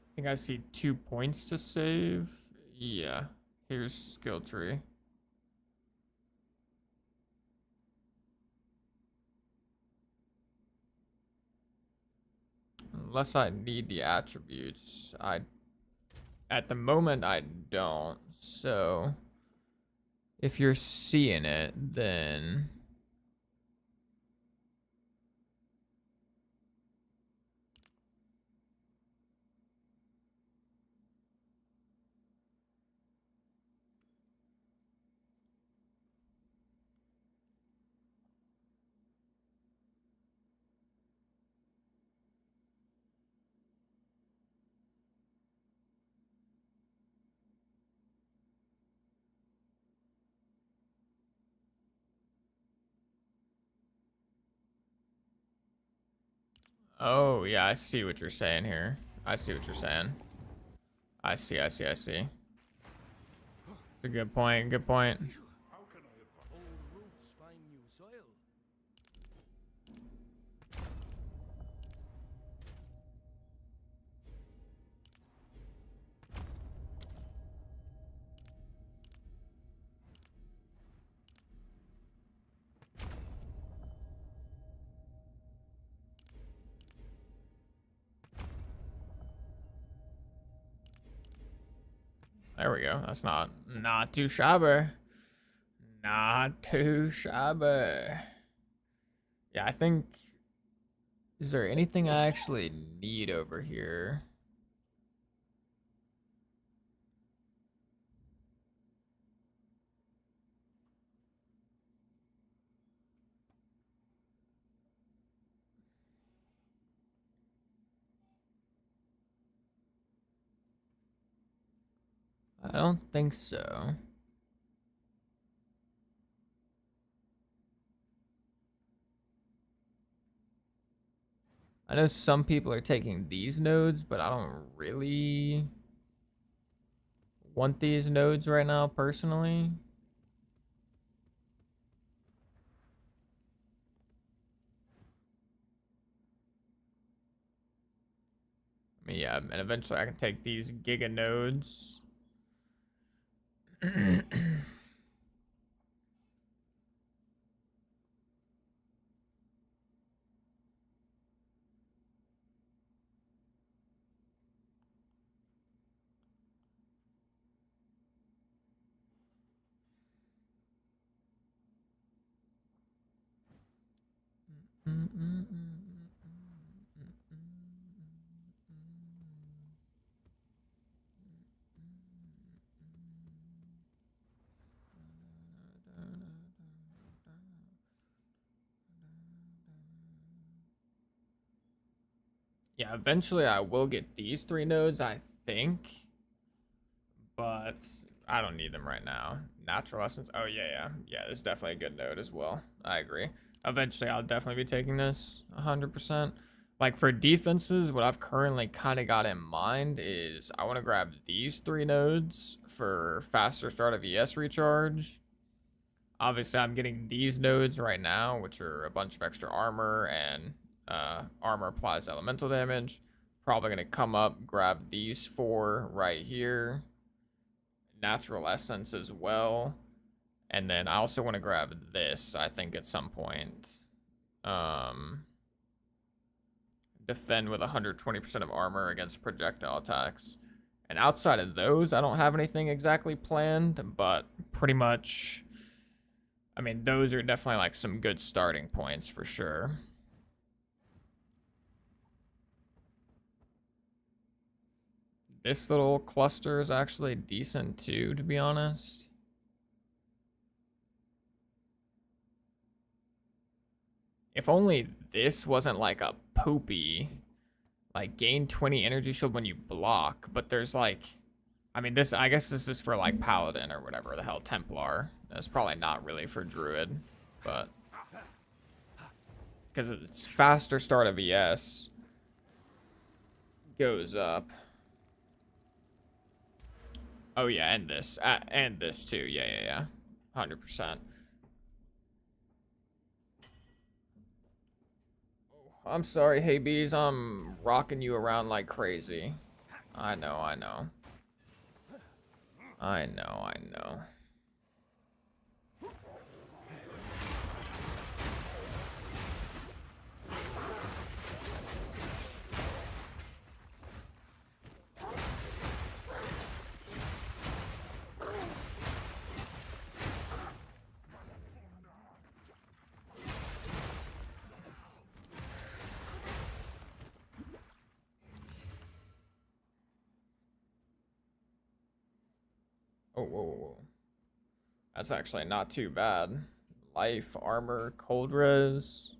I think I see 2 points to save. Yeah, here's skill tree. Unless I need the attributes, at the moment I don't. So if you're seeing it, then Oh, yeah, I see what you're saying here. I see what you're saying. I see. It's a good point, good point. How can I advise? Old roots find new soil. There we go. That's not too shabby. Not too shabby. Yeah, I think... Is there anything I actually need over here? I don't think so. I know some people are taking these nodes, but I don't really want these nodes right now, personally. I mean, yeah, and eventually I can take these giga nodes. Yeah, eventually I will get these 3 nodes, I think. But I don't need them right now. Natural Essence. Oh, yeah. Yeah, this is definitely a good node as well. I agree. Eventually, I'll definitely be taking this 100%. Like, for defenses, what I've currently kind of got in mind is I want to grab these 3 nodes for faster start of ES recharge. Obviously, I'm getting these nodes right now, which are a bunch of extra armor, and armor applies elemental damage. Probably going to come up, grab these 4 right here. Natural Essence as well. And then I also want to grab this, I think, at some point. Defend with 120% of armor against projectile attacks. And outside of those, I don't have anything exactly planned, but pretty much... I mean, those are definitely like some good starting points for sure. This little cluster is actually decent too, to be honest. If only this wasn't like a poopy, like gain 20 energy shield when you block, but there's like, I mean, this, I guess this is for like Paladin or whatever the hell, Templar. That's probably not really for Druid, but because it's faster start of ES goes up. Oh yeah, and this too. Yeah. 100%. I'm sorry, hey bees, I'm rocking you around like crazy. I know. Oh, whoa. That's actually not too bad. Life, armor, cold res.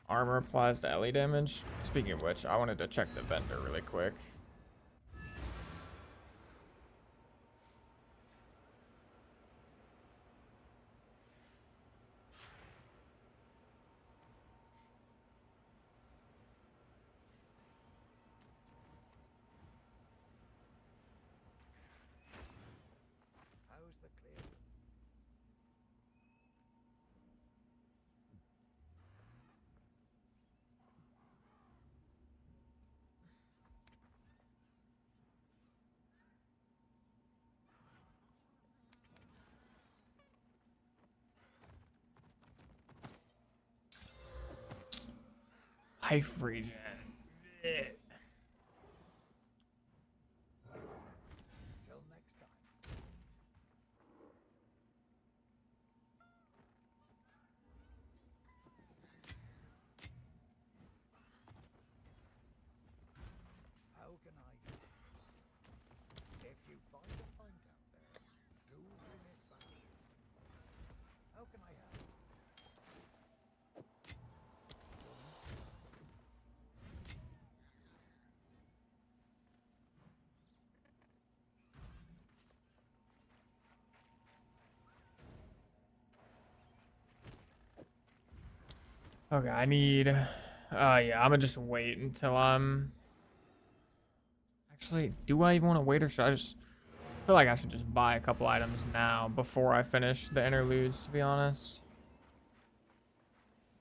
Armor applies to LE damage. Speaking of which, I wanted to check the vendor really quick. Life regen. Eh. Till next time. How can I help? If you find a pint out there, do bring it back. How can I help? Okay, I need. Yeah, I'm gonna just wait until I'm. Actually, do I even want to wait, or should I just? I feel like I should just buy a couple items now before I finish the interludes. To be honest,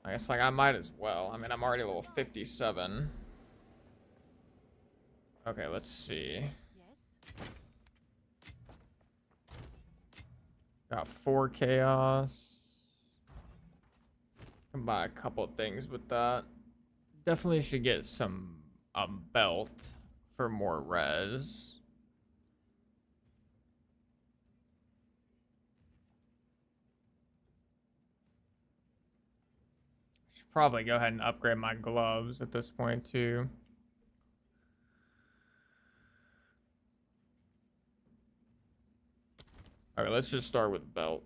I guess like I might as well. I mean, I'm already level 57. Okay, let's see. Yes? Got 4 chaos. Can buy a couple of things with that. Definitely should get some belt for more res. Should probably go ahead and upgrade my gloves at this point too. Alright, let's just start with belt.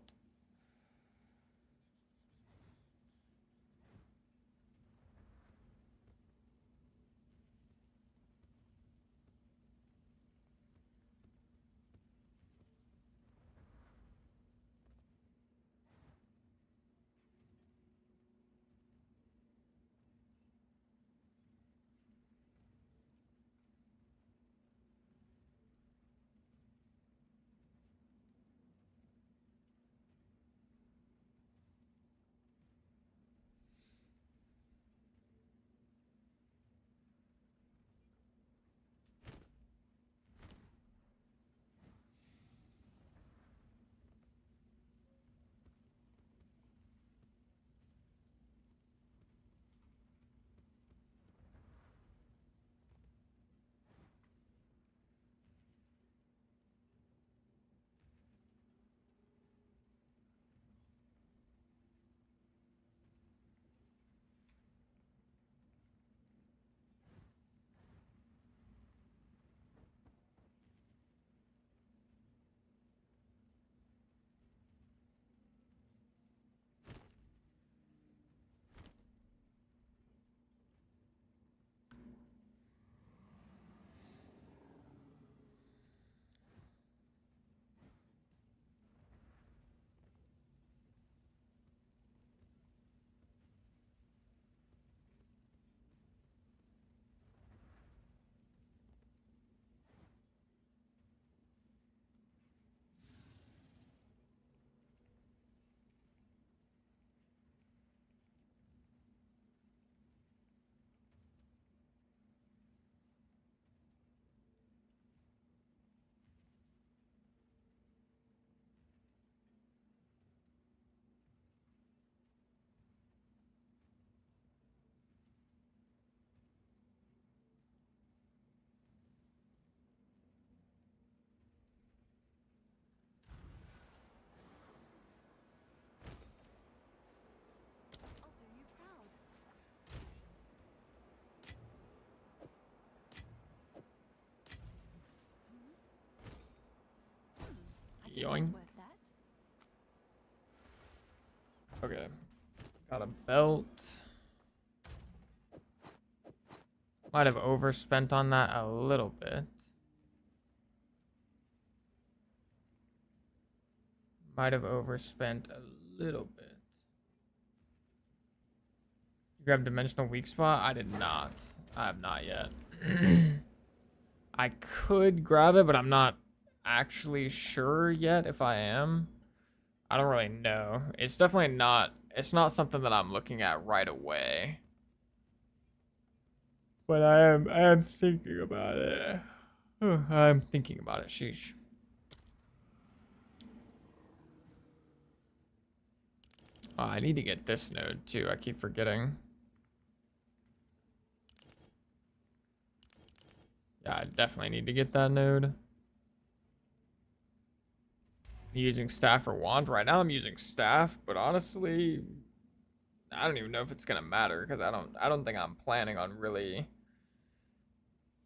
I'll do you proud. I guess Yoing. it's worth that. Okay. Got a belt. Might have overspent on that a little bit. Might have overspent a little bit. You grabbed dimensional weak spot? I did not. I have not yet. I could grab it, but I'm not actually sure yet if I am. I don't really know. It's definitely not, it's not something that I'm looking at right away. But I am thinking about it. I'm thinking about it. Sheesh. Oh, I need to get this node too. I keep forgetting. I definitely need to get that node. Using staff or wand. Right now I'm using staff, but honestly, I don't even know if it's gonna matter because I don't think I'm planning on really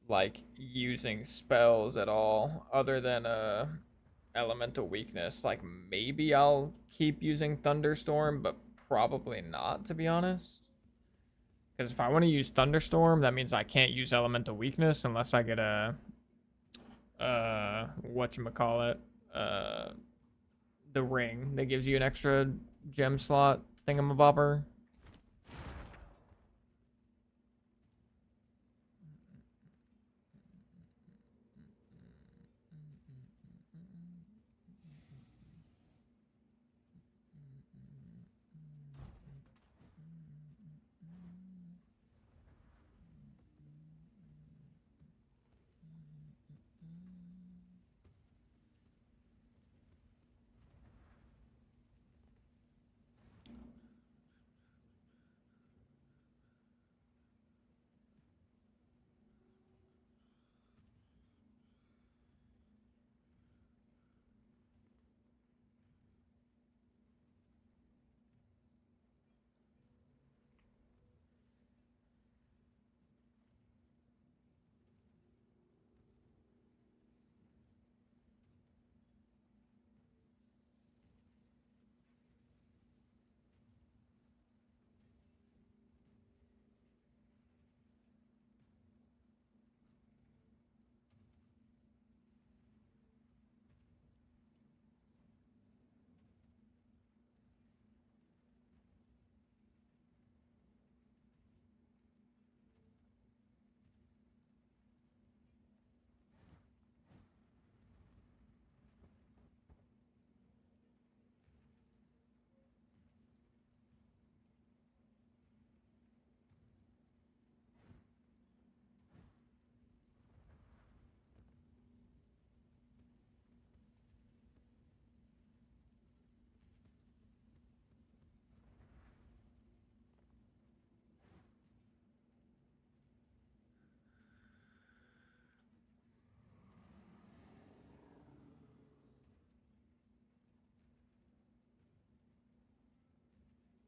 like using spells at all other than elemental weakness. Like maybe I'll keep using thunderstorm, but probably not, to be honest. Because if I want to use thunderstorm, that means I can't use elemental weakness unless I get a whatchamacallit, the ring that gives you an extra gem slot thingamabobber.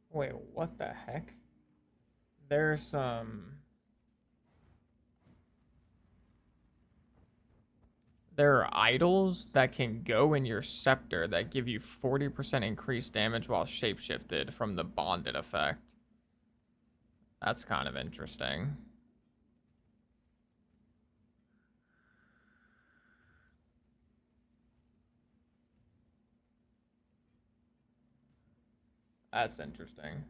Wait, what the heck? There's some... There are idols that can go in your scepter that give you 40% increased damage while shapeshifted from the bonded effect. That's kind of interesting. That's interesting.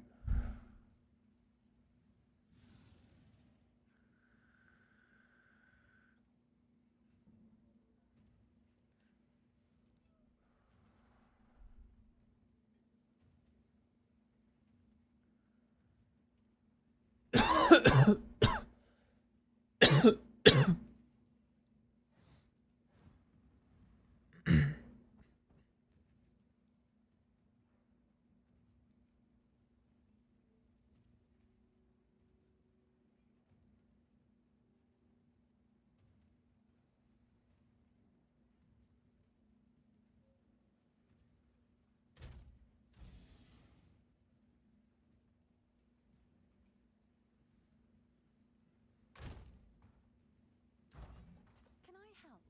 Can I help?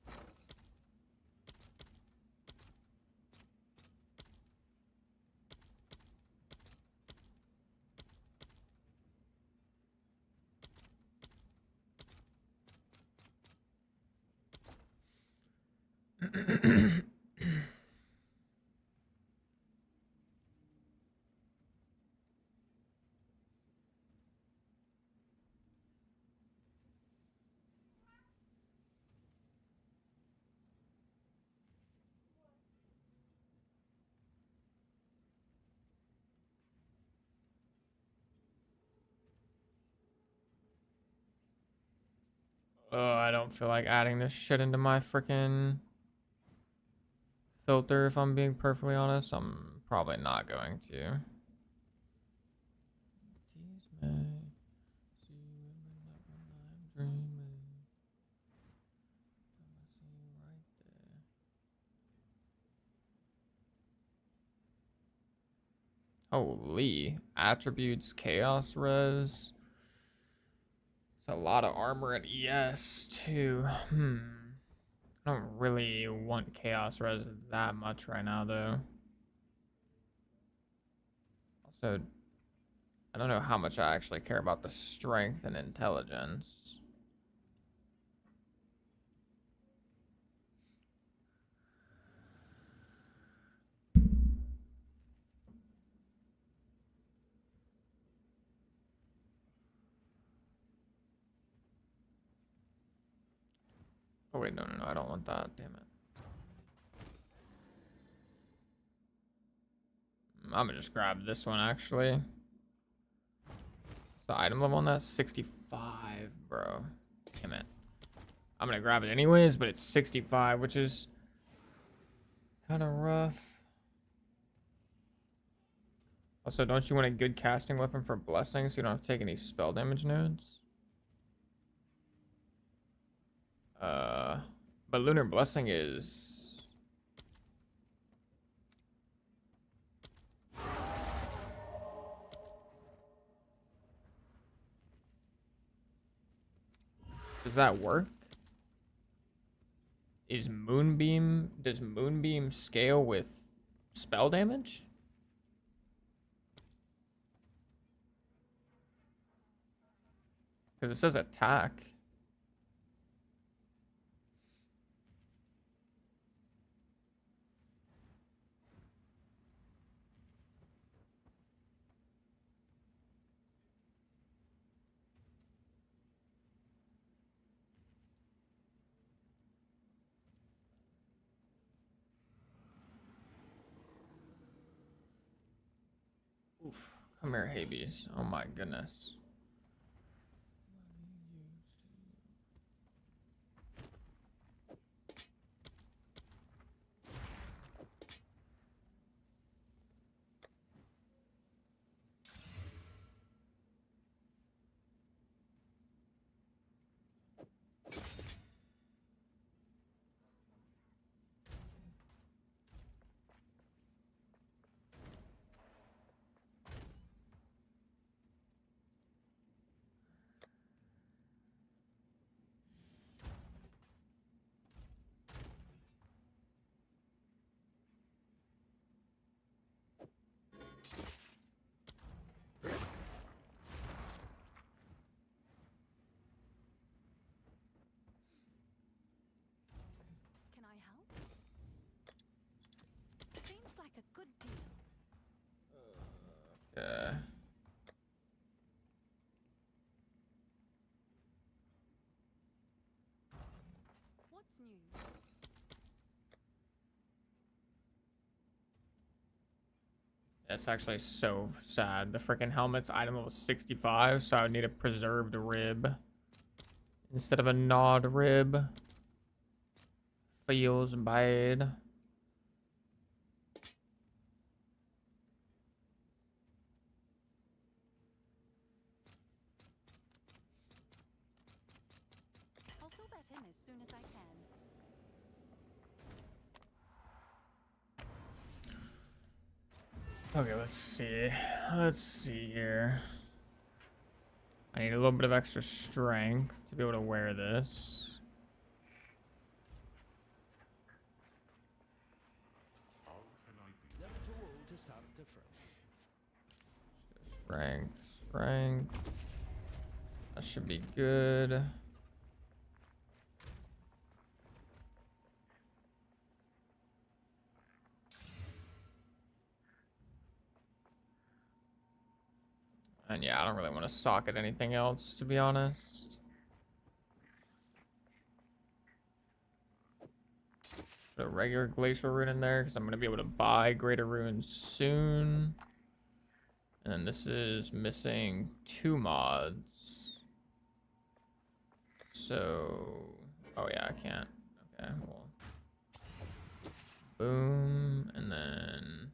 Oh, I don't feel like adding this shit into my freaking filter, if I'm being perfectly honest. I'm probably not going to. Tease me, see when I'm dreaming. Holy. Attributes, chaos res. It's a lot of armor at ES too. I don't really want chaos res that much right now though. Also, I don't know how much I actually care about the strength and intelligence. Oh wait, no, I don't want that, damn it. I'm gonna just grab this one actually. What's the item level on that? 65, bro. Damn it. I'm gonna grab it anyways, but it's 65, which is kind of rough. Also, don't you want a good casting weapon for blessings so you don't have to take any spell damage nodes? But Lunar Blessing is... Does that work? Does Moonbeam scale with spell damage? Because it says attack. Oof. Come here, Hades. Oh my goodness. Can I help? Seems like a good deal. Okay. What's new? That's actually so sad. The freaking helmet's item level 65, so I would need a preserved rib instead of a gnawed rib. Feels bad. I'll fill that in as soon as I can. Okay, let's see. Let's see here. I need a little bit of extra strength to be able to wear this. How can I be? Never too old to start afresh. Strength. That should be good. And yeah, I don't really want to socket anything else, to be honest. Put a regular glacial rune in there because I'm going to be able to buy greater runes soon. And then this is missing 2 mods. So, oh yeah, I can't. Okay, well. Boom, and then...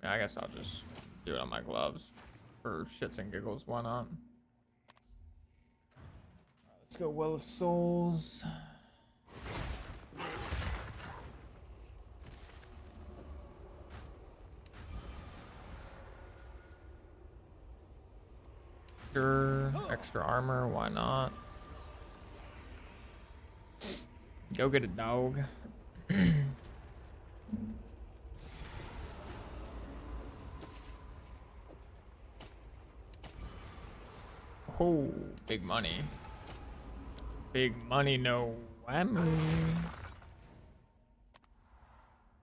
Yeah, I guess I'll just do it on my gloves for shits and giggles. Why not? Let's go Well of Souls. extra armor. Why not? Go get a dog. Oh, big money. Big money, no whammy.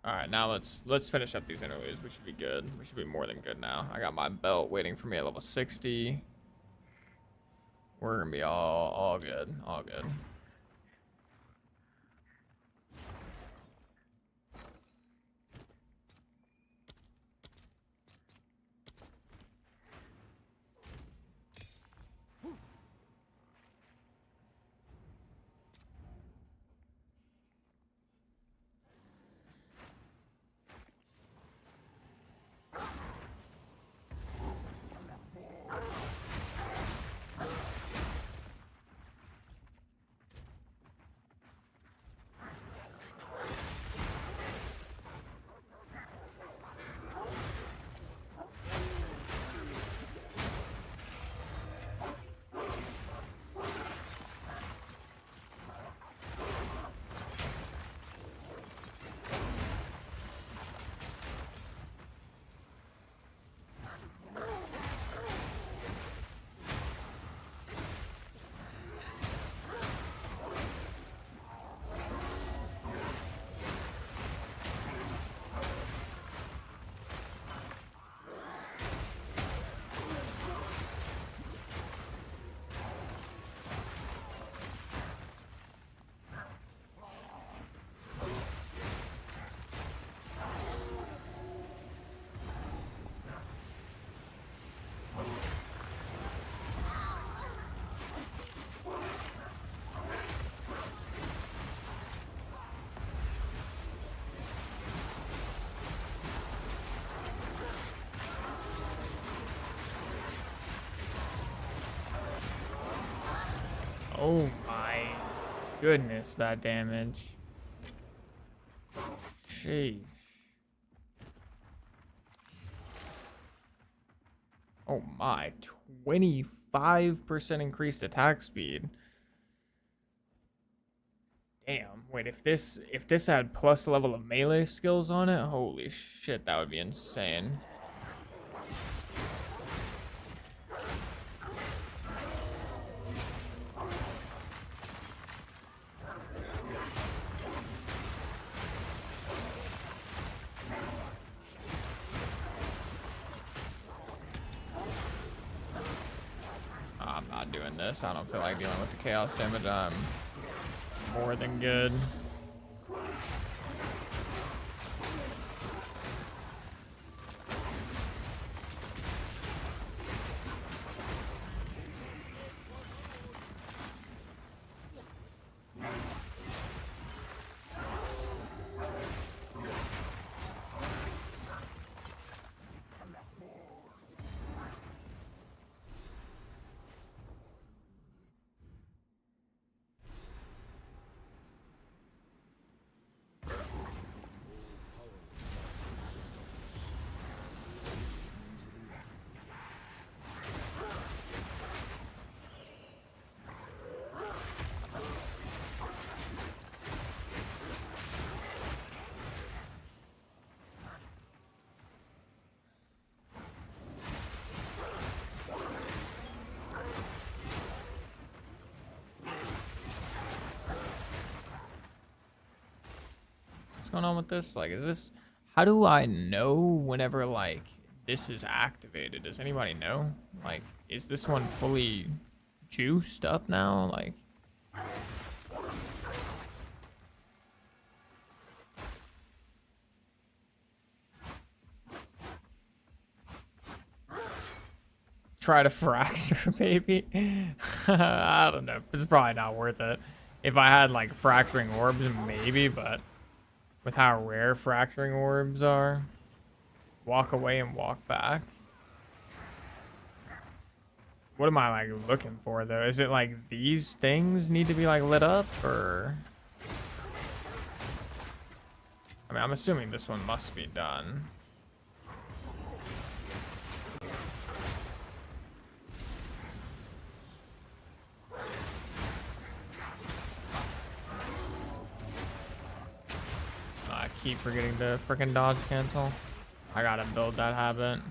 Alright, now let's finish up these interludes. We should be good. We should be more than good now. I got my belt waiting for me at level 60. We're gonna be all good. All good. Oh my goodness, that damage. Sheesh. Oh my, 25% increased attack speed. Damn, wait, if this had plus level of melee skills on it, holy shit, that would be insane. I'm not doing this. I don't feel like dealing with the chaos damage. I'm more than good. What's going on with this? Like, is this... How do I know whenever, like, this is activated? Does anybody know? Like, is this one fully juiced up now? Like... Try to fracture, maybe? I don't know. It's probably not worth it. If I had, like, fracturing orbs, maybe, but... With how rare fracturing orbs are. Walk away and walk back. What am I, like, looking for, though? Is it, like, these things need to be, like, lit up, or... I mean, I'm assuming this one must be done. keep forgetting to freaking dodge cancel. I gotta build that habit.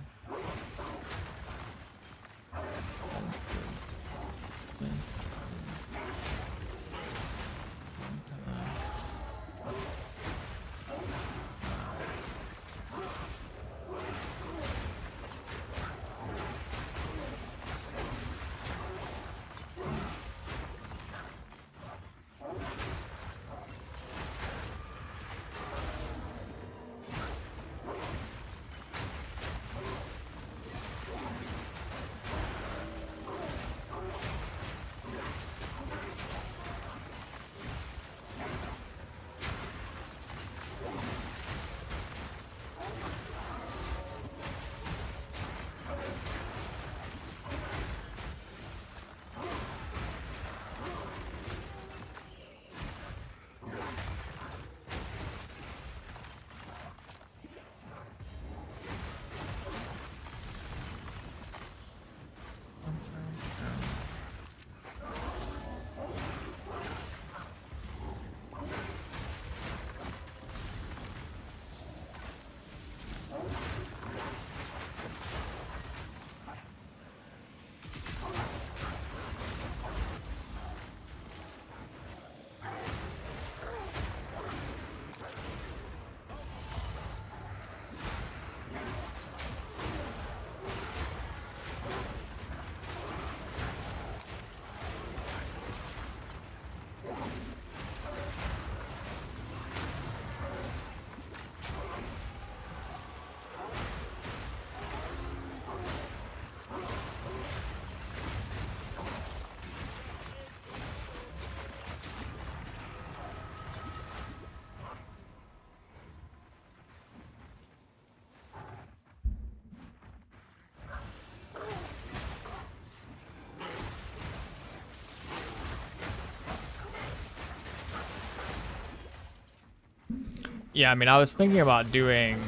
Yeah, I mean, I was thinking about doing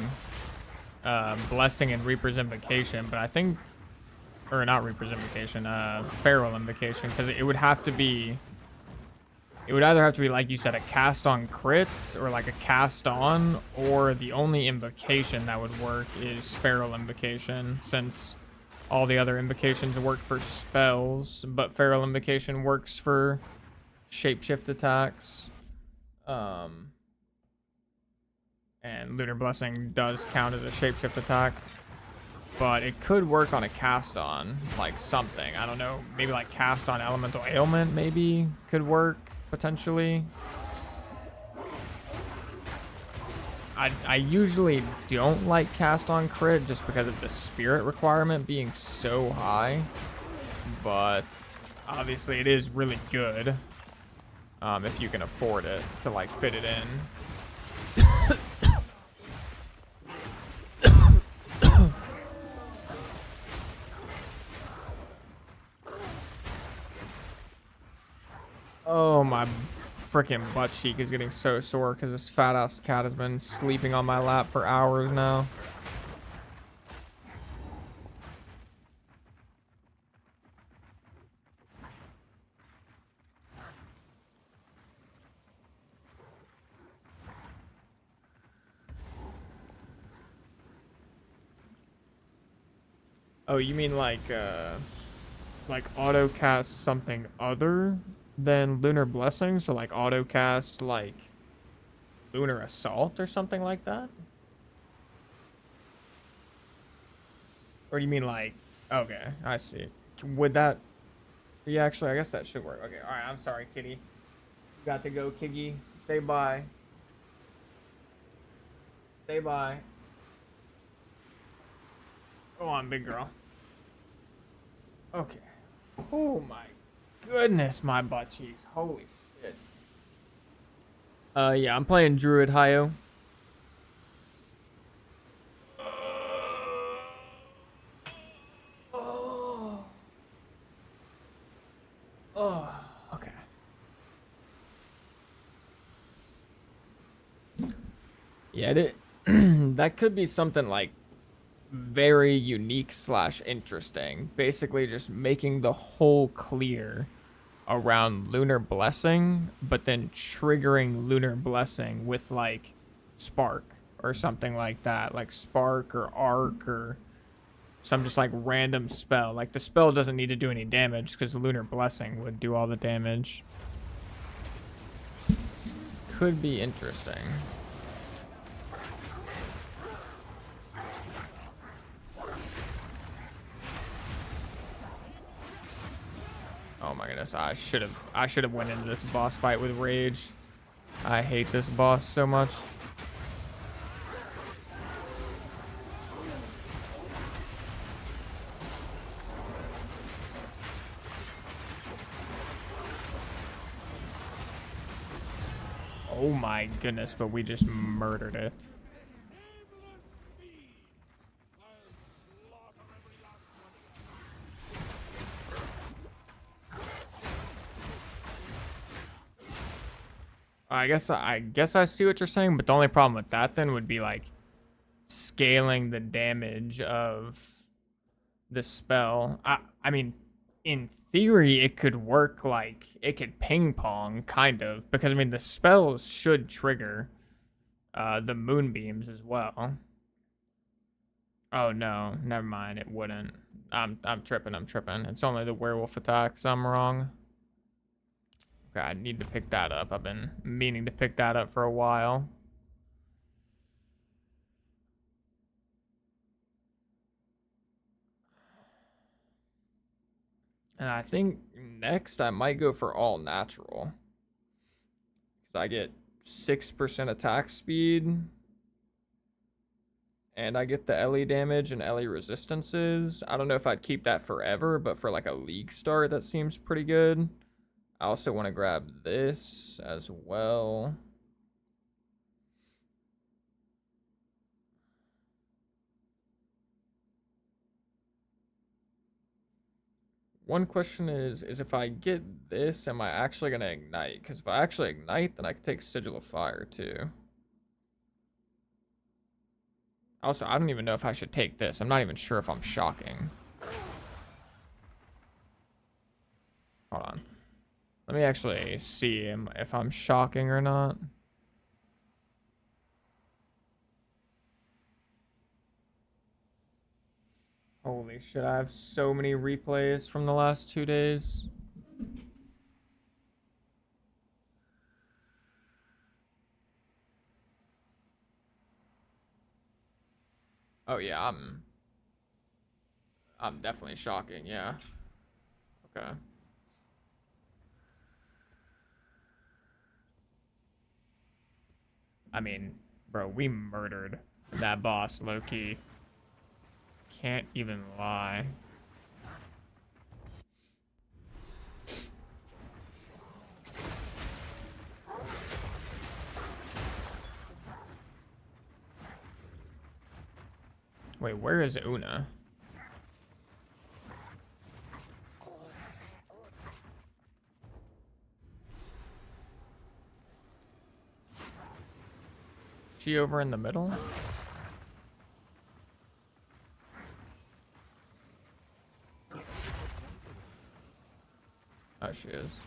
Blessing and Reaper's Invocation, but I think, or not Reaper's Invocation, Feral Invocation, because it would have to be, it would either have to be, like you said, a cast on crit, or like a cast on, or the only invocation that would work is Feral Invocation, since all the other invocations work for spells, but Feral Invocation works for shapeshift attacks. And Lunar Blessing does count as a shapeshift attack, but it could work on a cast on, like something. I don't know, maybe like cast on Elemental Ailment maybe could work, potentially. I usually don't like cast on crit just because of the spirit requirement being so high, but obviously it is really good if you can afford it to like fit it in. Oh, my freaking butt cheek is getting so sore because this fat ass cat has been sleeping on my lap for hours now. Oh, you mean like auto cast something other than Lunar Blessing? So like auto cast like Lunar Assault or something like that? Or do you mean like, okay, I see. Would that, yeah, actually, I guess that should work. Okay, alright, I'm sorry, kitty. You got to go, Kiggy. Say bye. Say bye. Go on, big girl. Okay. Oh my goodness, my butt cheeks. Holy shit. Yeah, I'm playing Druid Hyo. Oh, okay. Yeah, that could be something like very unique / interesting. Basically just making the whole clear around Lunar Blessing, but then triggering Lunar Blessing with like spark or something like that, like spark or arc or some just like random spell. Like the spell doesn't need to do any damage because the Lunar Blessing would do all the damage. Could be interesting. Oh my goodness, I should have went into this boss fight with rage. I hate this boss so much. Oh my goodness, but we just murdered it. I guess I see what you're saying, but the only problem with that then would be like scaling the damage of the spell. I mean, in theory, it could work like it could ping pong kind of, because I mean the spells should trigger the moonbeams as well. Oh no, never mind, it wouldn't. I'm tripping. It's only the werewolf attacks. I'm wrong. Okay, I need to pick that up. I've been meaning to pick that up for a while. And I think next I might go for all natural. Because I get 6% attack speed. And I get the LE damage and LE resistances. I don't know if I'd keep that forever, but for like a league start, that seems pretty good. I also want to grab this as well. One question is if I get this, am I actually going to ignite? Because if I actually ignite, then I can take Sigil of Fire too. Also, I don't even know if I should take this. I'm not even sure if I'm shocking. Hold on. Let me actually see if I'm shocking or not. Holy shit, I have so many replays from the last 2 days. Oh yeah, I'm definitely shocking, yeah. Okay. I mean, bro, we murdered that boss, low-key. Can't even lie. Wait, where is Una? She over in the middle? Oh, she is.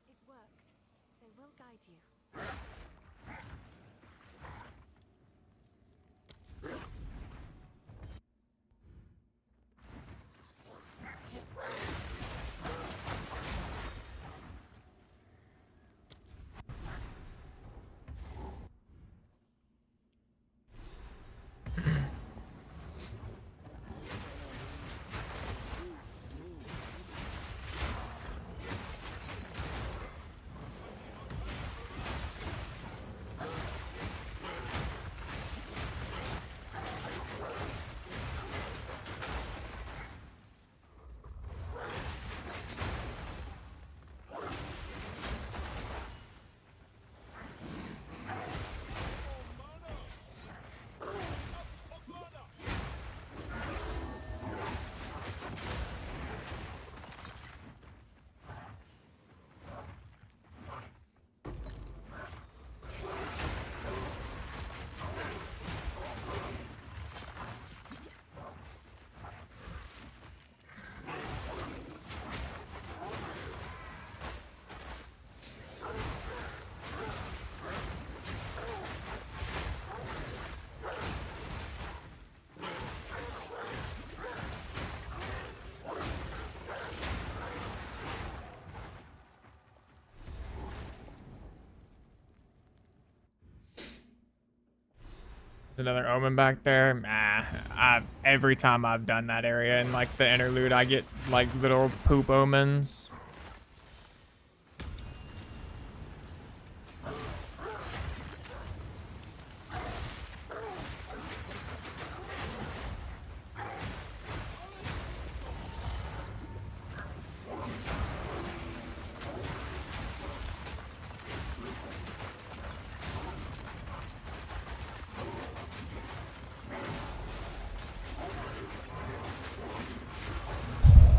It worked. They will guide you. Another omen back there. Nah, every time I've done that area in like the interlude, I get like little poop omens.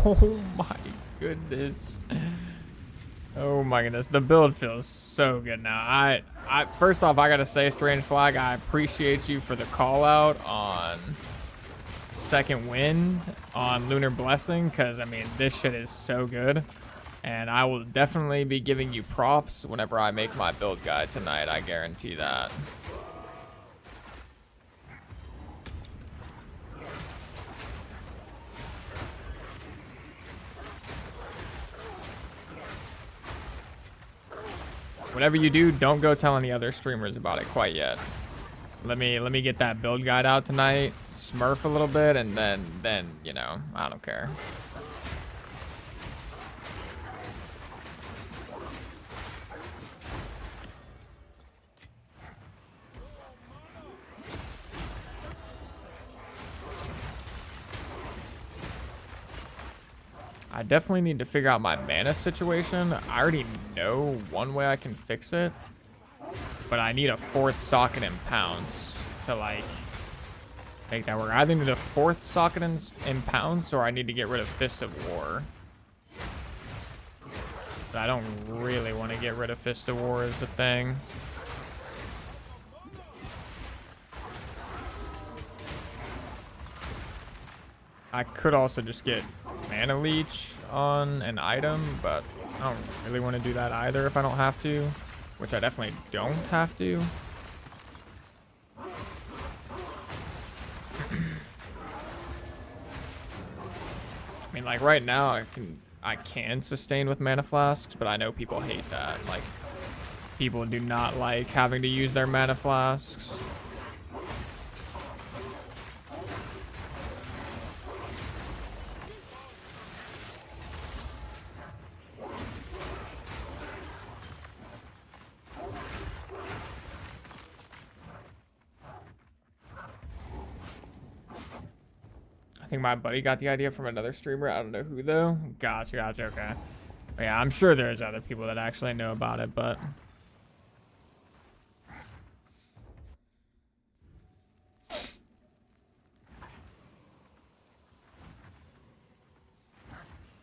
Oh my goodness. Oh my goodness. The build feels so good now. I first off, I gotta say, Strange Flag, I appreciate you for the call out on Second Wind on Lunar Blessing, because I mean, this shit is so good. And I will definitely be giving you props whenever I make my build guide tonight. I guarantee that. Whatever you do, don't go tell any other streamers about it quite yet. Let me get that build guide out tonight, smurf a little bit, and then you know, I don't care. I definitely need to figure out my mana situation. I already know one way I can fix it, but I need a 4th socket and pounce to like make that work. I either need a 4th socket and pounce, or I need to get rid of Fist of War. But I don't really want to get rid of Fist of War is the thing. I could also just get Mana Leech on an item, but I don't really want to do that either if I don't have to, which I definitely don't have to. I mean, like right now I can sustain with mana flasks, but I know people hate that. Like, people do not like having to use their mana flasks. I think my buddy got the idea from another streamer. I don't know who though. Gotcha, okay. But yeah, I'm sure there's other people that actually know about it, but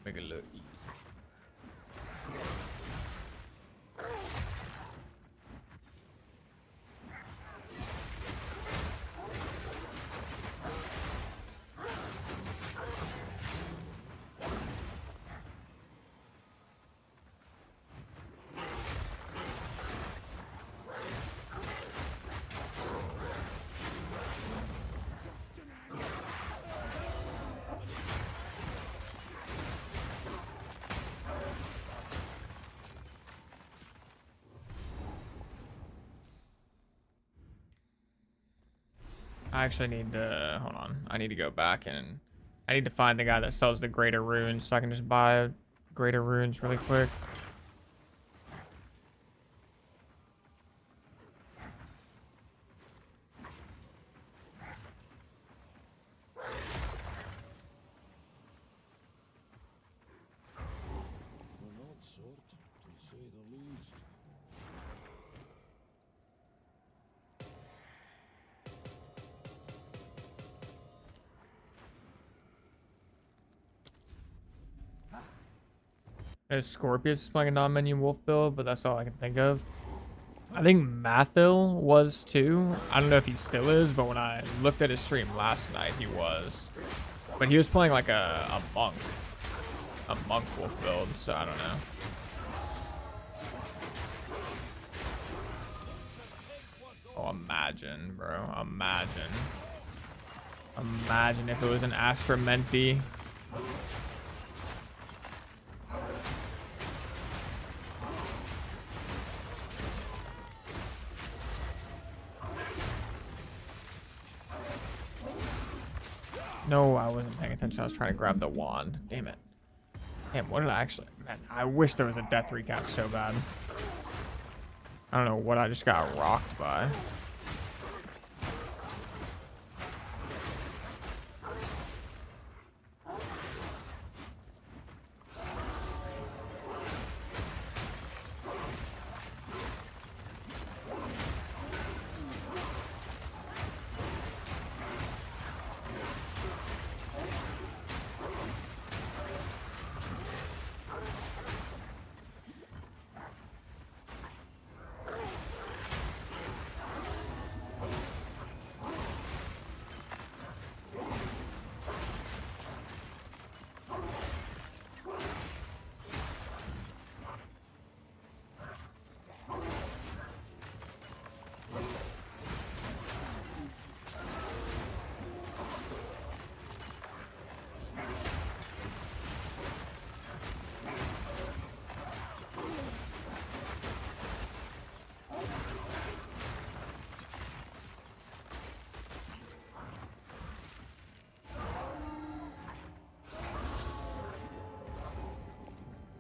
make it look easy. I actually need to, hold on. I need to go back and I need to find the guy that sells the greater runes so I can just buy greater runes really quick. An odd sort, to say the least. Scorpius is playing a non-menu wolf build, but that's all I can think of. I think Mathil was too. I don't know if he still is, but when I looked at his stream last night, he was. But he was playing like a monk wolf build, so I don't know. Oh, imagine, bro. Imagine. Imagine if it was an Astramenti. No, I wasn't paying attention. I was trying to grab the wand. Damn it. Damn, what did I actually... Man, I wish there was a death recap so bad. I don't know what I just got rocked by.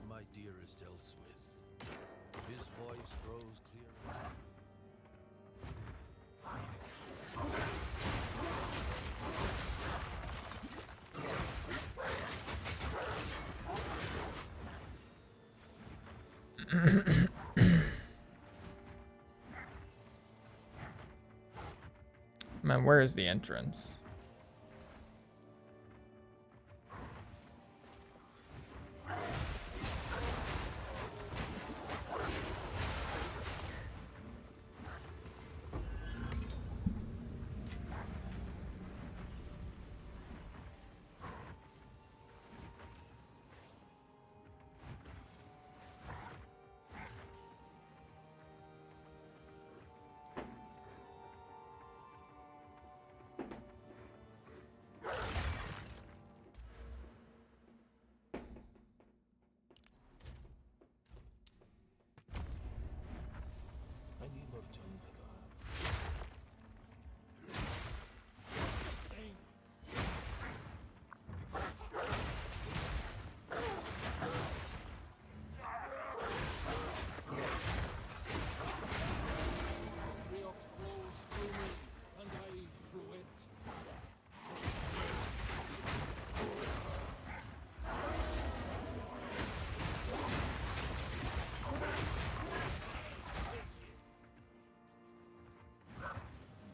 My dearest Elsmith, his voice grows clearer. Man, where is the entrance? I need more time for that. Riox flows through me, and I through it.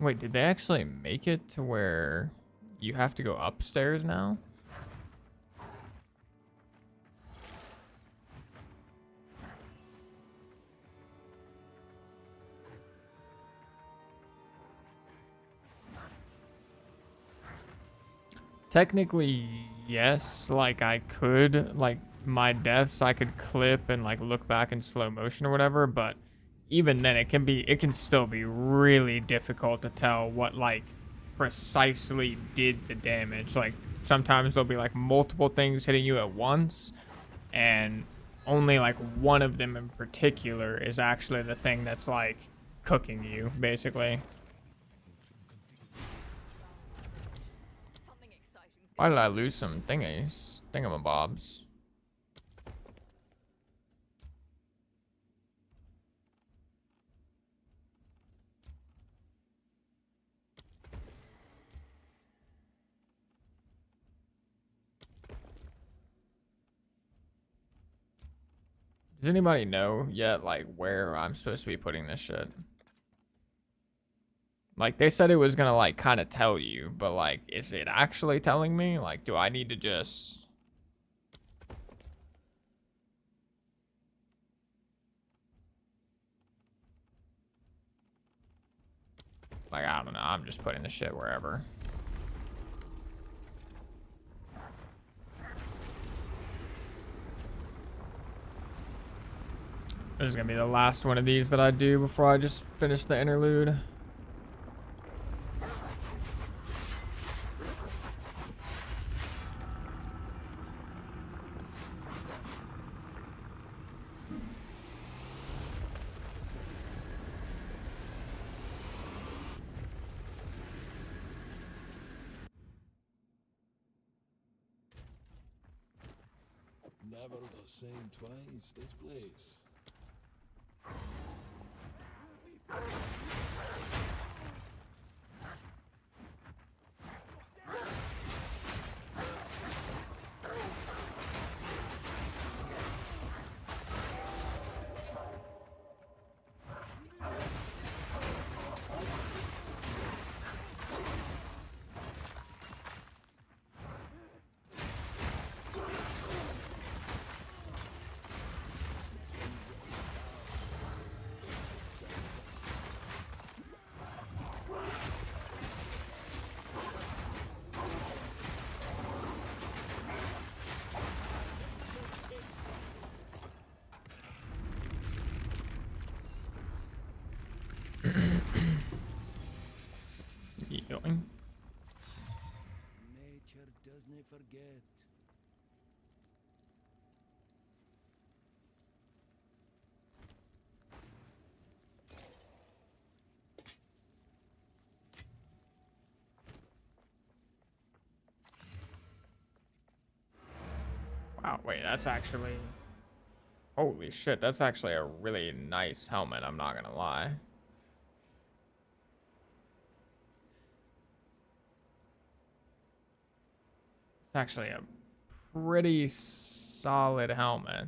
Wait, did they actually make it to where you have to go upstairs now? Technically, yes, like I could, like my deaths I could clip and like look back in slow motion or whatever, but even then it can still be really difficult to tell what like precisely did the damage. Like sometimes there'll be like multiple things hitting you at once and only like one of them in particular is actually the thing that's like cooking you basically. Something exciting's Why did I lose some thingamabobs? Does anybody know yet, like, where I'm supposed to be putting this shit? Like, they said it was gonna, like, kind of tell you, but, like, is it actually telling me? Like, do I need to just... Like, I don't know. I'm just putting the shit wherever. This is gonna be the last one of these that I do before I just finish the interlude. Never the same twice, this place. Yoing. Nature doesn't forget. Wow, wait, that's actually... Holy shit, that's actually a really nice helmet, I'm not gonna lie. It's actually a pretty solid helmet.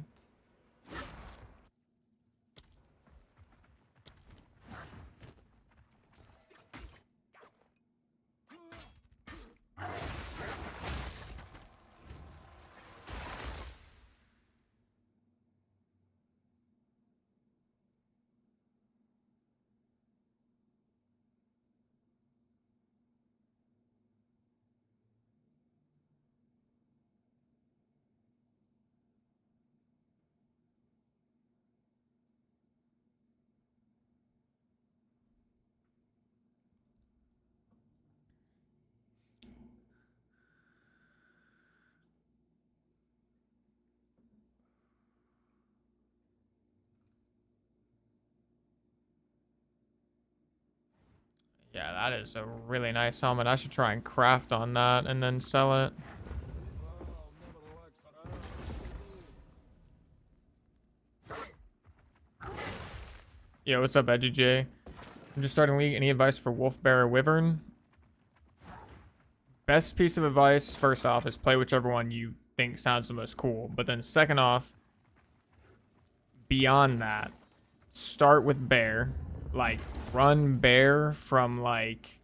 Yeah, that is a really nice helmet. I should try and craft on that and then sell it. I'll never lack for arrows. Yo, what's up, Edgy J? I'm just starting league. Any advice for Wolf, Bear, or Wyvern? Best piece of advice, first off, is play whichever one you think sounds the most cool. But then second off, beyond that, start with Bear. Like, run Bear from, like,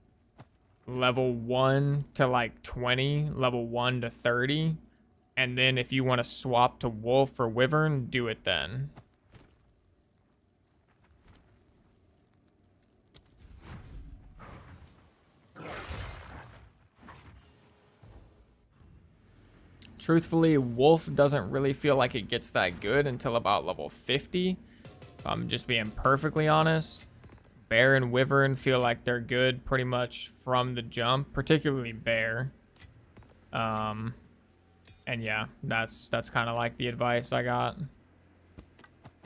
level 1 to, like, 20, level 1 to 30. And then if you want to swap to Wolf or Wyvern, do it then. Truthfully, Wolf doesn't really feel like it gets that good until about level 50. If I'm just being perfectly honest. Bear and Wyvern feel like they're good pretty much from the jump, particularly Bear. And yeah, that's kind of like the advice I got.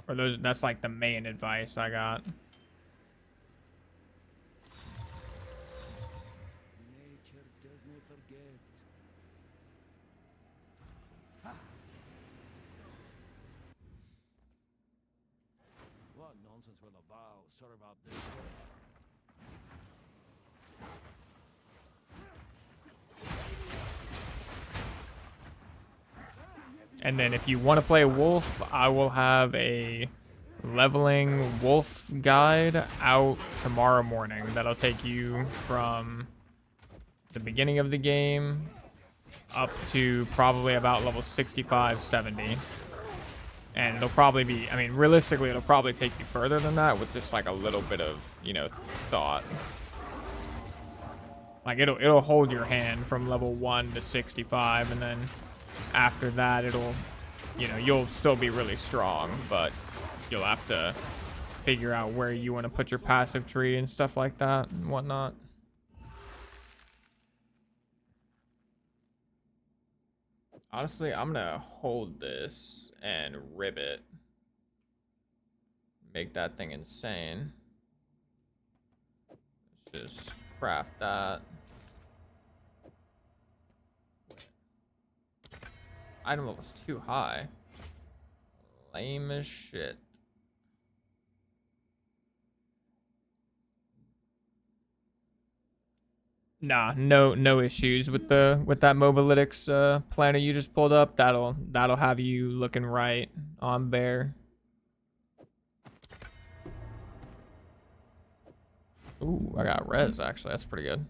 Or that's like the main advice I got. Nature doesn't forget. What nonsense will the Val serve up this way? And then if you want to play Wolf, I will have a leveling Wolf guide out tomorrow morning. That'll take you from the beginning of the game up to probably about level 65, 70. And it'll probably be, I mean, realistically, it'll probably take you further than that with just like a little bit of, you know, thought. Like it'll hold your hand from level 1 to 65, and then after that it'll, you know, you'll still be really strong, but you'll have to figure out where you want to put your passive tree and stuff like that and whatnot. Honestly, I'm gonna hold this and ribbit. Make that thing insane. Let's just craft that. Item level's too high. Lame as shit. Nah, no issues with that Mobalytics planner you just pulled up. That'll have you looking right on bear. Ooh, I got res actually. That's pretty good.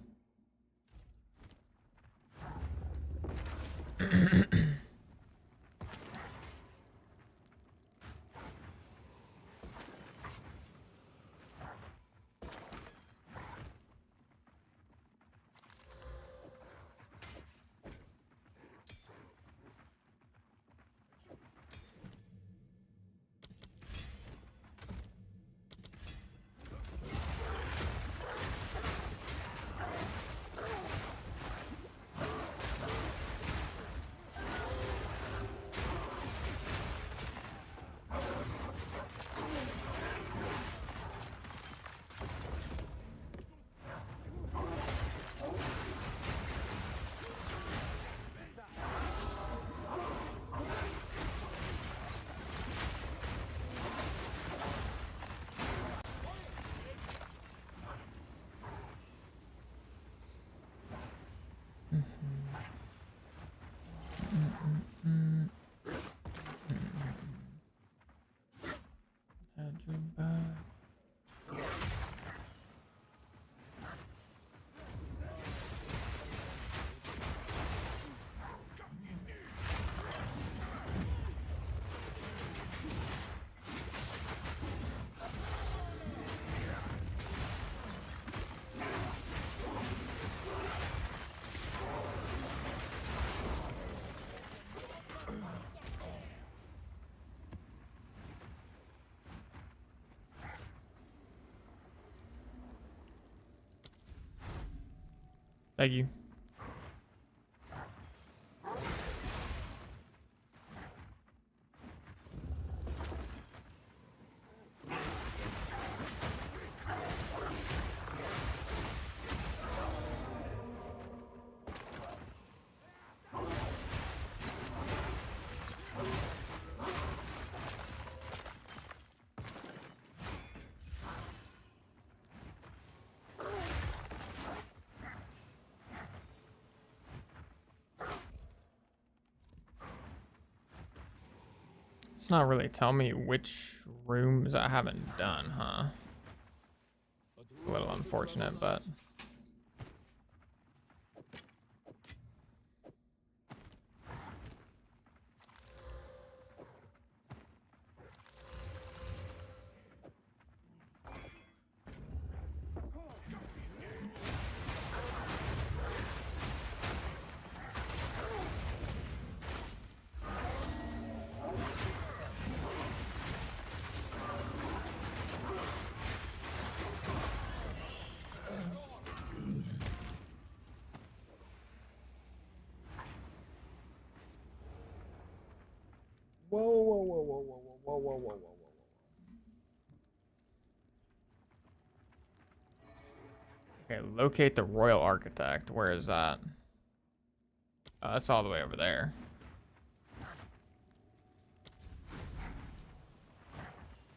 Thank you. It's not really telling me which rooms I haven't done, huh? A little unfortunate, but... Whoa, whoa, whoa, whoa, whoa, whoa, whoa, whoa, whoa, whoa. Okay, locate the Royal Architect. Where is that? That's all the way over there.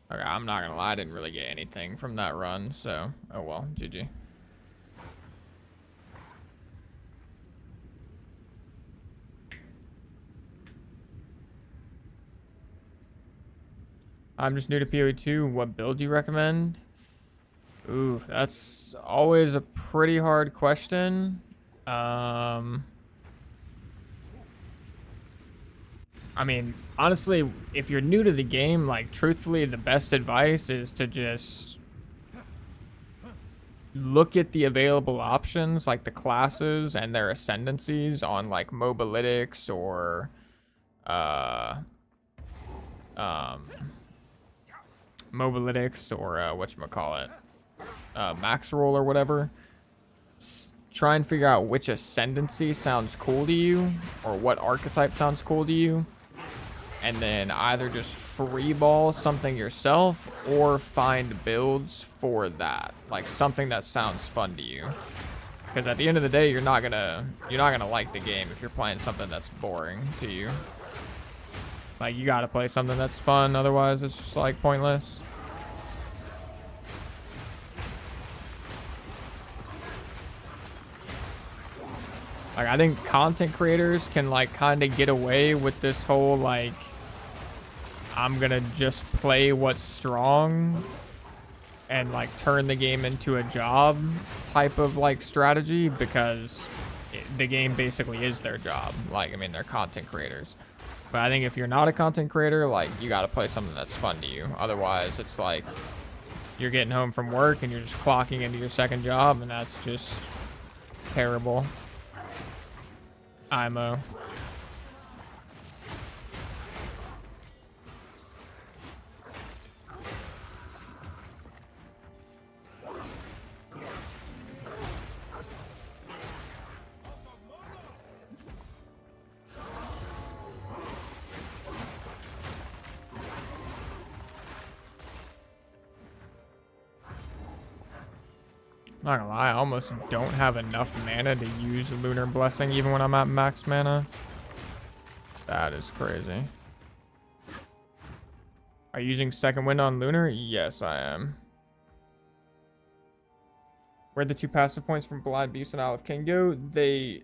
Okay, I'm not gonna lie, I didn't really get anything from that run, so oh well, GG. I'm just new to POE 2. What build do you recommend? Ooh, that's always a pretty hard question. I mean, honestly, if you're new to the game, like, truthfully, the best advice is to just look at the available options, like the classes and their ascendancies on, like, Mobalytics or, Mobalytics or, whatchamacallit, Max Roll or whatever. Try and figure out which ascendancy sounds cool to you or what archetype sounds cool to you. And then either just freeball something yourself or find builds for that, like something that sounds fun to you. Because at the end of the day, you're not gonna like the game if you're playing something that's boring to you. Like, you gotta play something that's fun, otherwise it's just, like, pointless. Like, I think content creators can, like, kind of get away with this whole, like, I'm gonna just play what's strong and, like, turn the game into a job type of, like, strategy, because the game basically is their job. Like, I mean, they're content creators. But I think if you're not a content creator, like, you gotta play something that's fun to you. Otherwise, it's like you're getting home from work and you're just clocking into your second job, and that's just terrible. IMO. Not gonna lie, I almost don't have enough mana to use Lunar Blessing even when I'm at max mana. That is crazy. Are you using Second Wind on Lunar? Yes, I am. Where'd the 2 passive points from Blind Beast and Isle of King go? They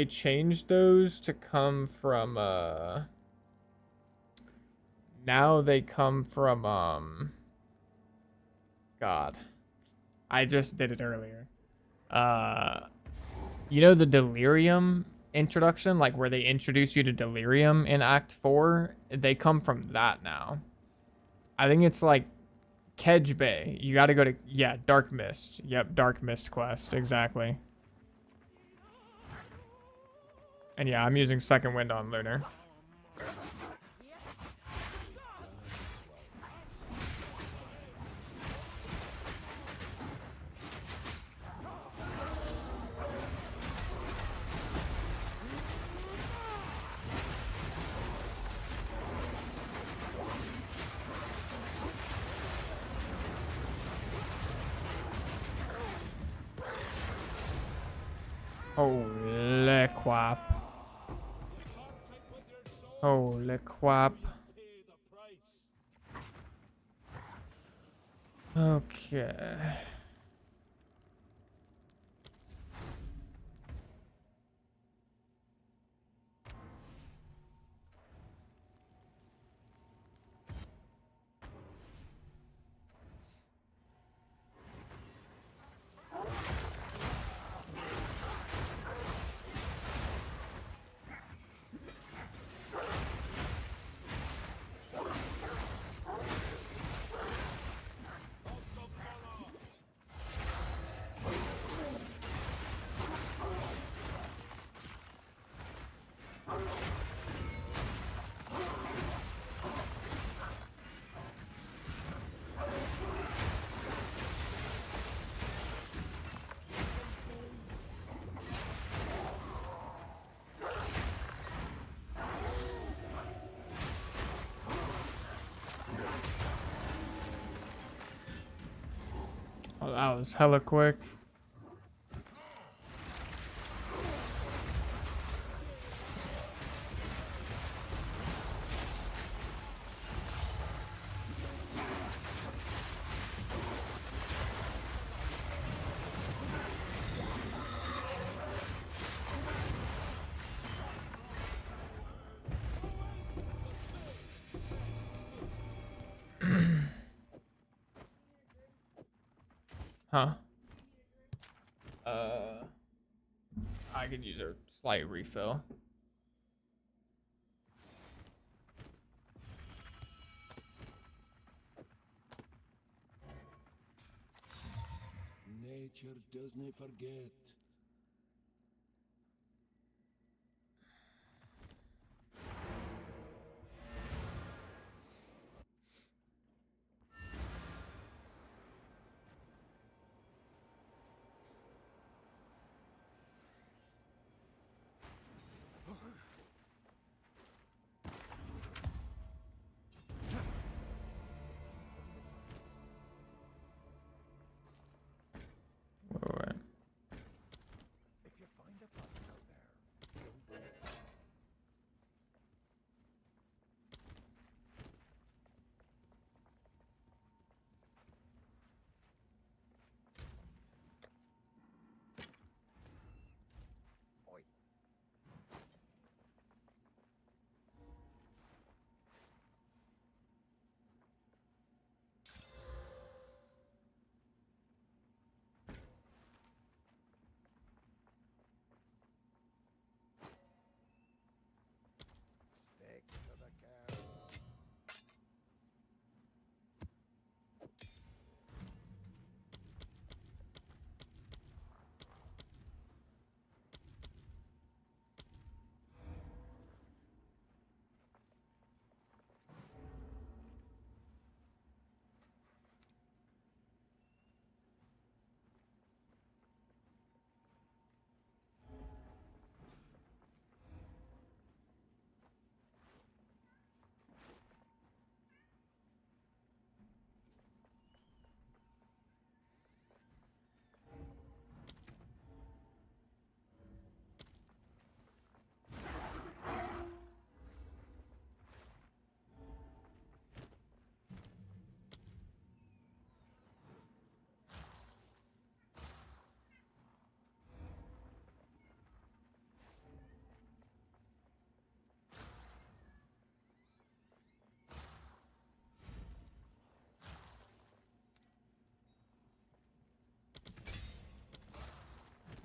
changed those to come from, now they come from, God. I just did it earlier. You know the Delirium introduction? Like, where they introduce you to Delirium in Act 4? They come from that now. I think it's like Kedge Bay. You gotta go to, yeah, Dark Mist. Yep, Dark Mist quest, exactly. And yeah, I'm using Second Wind on Lunar. Holy crap. Holy crap. Okay. Oh, that was hella quick. Huh? I could use a slight refill. Nature doesn't forget. Alright.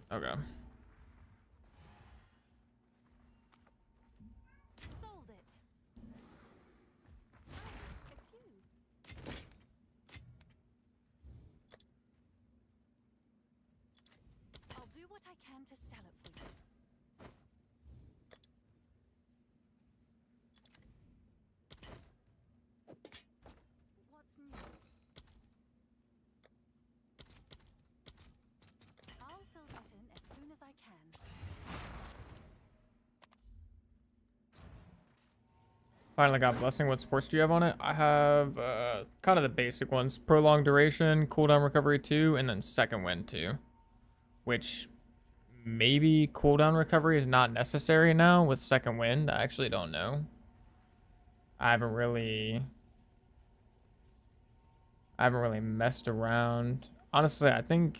Okay. Sold it. It's you. I'll do what I can to sell it for you. What's new? I'll fill that in as soon as I can. Finally got Blessing. What sports do you have on it? I have kind of the basic ones. Prolonged Duration, Cooldown Recovery 2, and then Second Wind 2. Which maybe Cooldown Recovery is not necessary now with Second Wind. I actually don't know. I haven't really messed around. Honestly, I think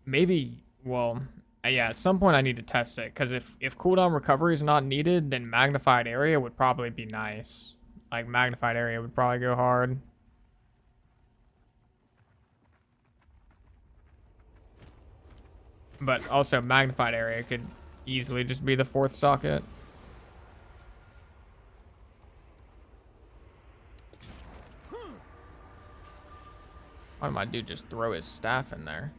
maybe, well, yeah, at some point I need to test it, because if cooldown recovery is not needed, then magnified area would probably be nice. Like, magnified area would probably go hard. But also, magnified area could easily just be the 4th socket. Why did my dude just throw his staff in there?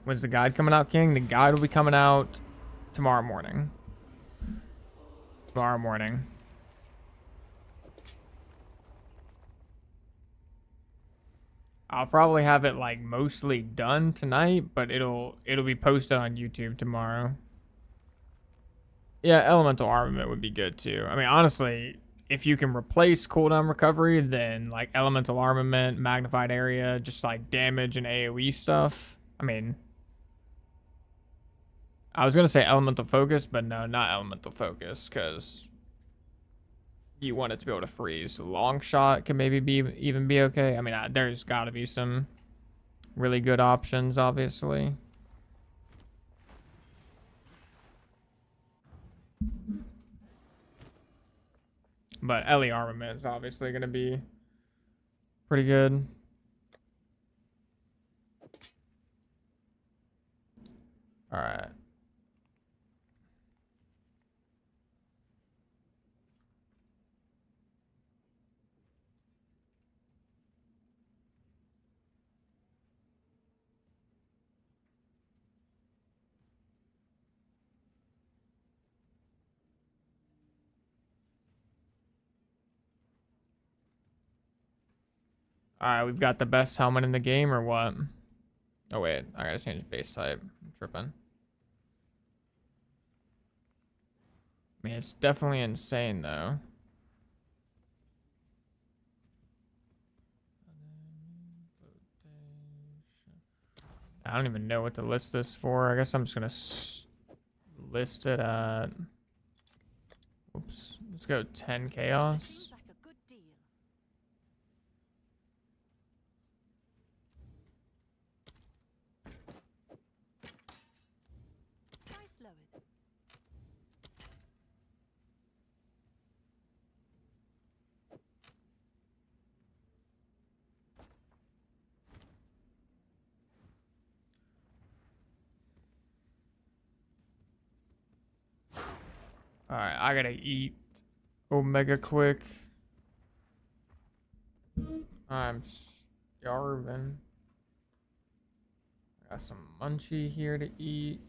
When's the guide coming out, King? The guide will be coming out tomorrow morning. Tomorrow morning. I'll probably have it like mostly done tonight, but it'll be posted on YouTube tomorrow. Yeah, elemental armament would be good too. I mean, honestly, if you can replace cooldown recovery, then like elemental armament, magnified area, just like damage and AoE stuff. I mean, I was gonna say elemental focus, but no, not elemental focus, because you want it to be able to freeze. Long shot can maybe even be okay. I mean, there's got to be some really good options, obviously. But LE armament is obviously going to be pretty good. All right. All right, we've got the best helmet in the game, or what? Oh wait, I gotta change base type. I'm tripping. I mean, it's definitely insane though. I don't even know what to list this for. I guess I'm just gonna list it at. Oops. Let's go 10 chaos. Seems like a good deal. Price lowered. All right, I gotta eat Omega quick. I'm starving. Got some munchie here to eat.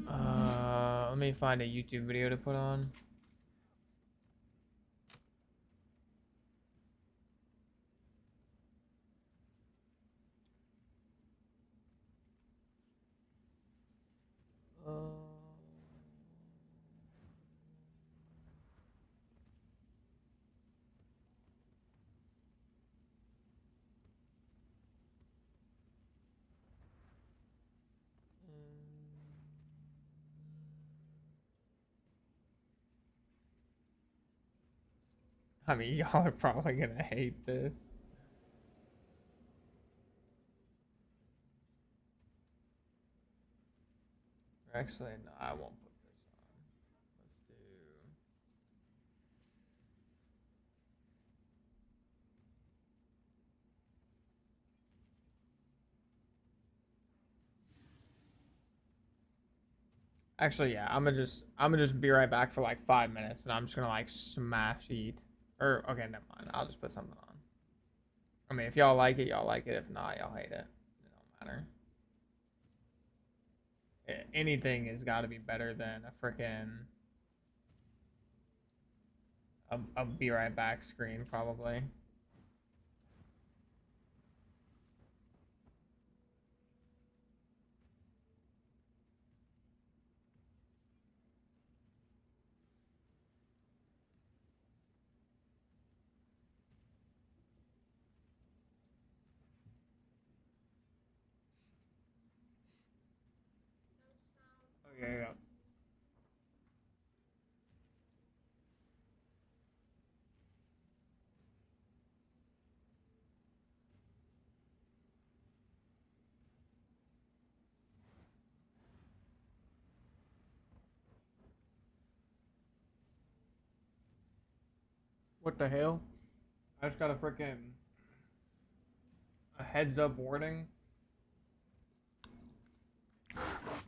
Let me find a YouTube video to put on. I mean, y'all are probably gonna hate this. Actually, no, I won't put this on. Let's do. Actually, yeah, I'm gonna just be right back for like 5 minutes, and I'm just gonna like smash eat. Or okay, never mind. I'll just put something on. I mean, if y'all like it, y'all like it. If not, y'all hate it. It don't matter. Anything has got to be better than a freaking a be right back screen, probably. Okay, yeah. What the hell? I just got a freaking a heads up warning.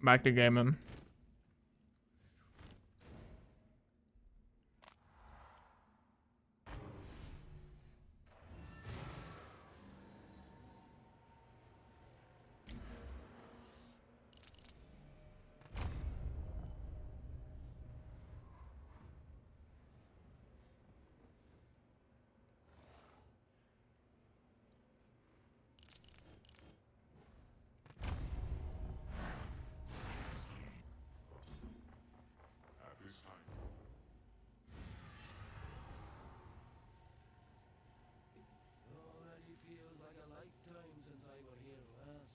Back to gaming. At this time, Already feels like a lifetime since I were here last.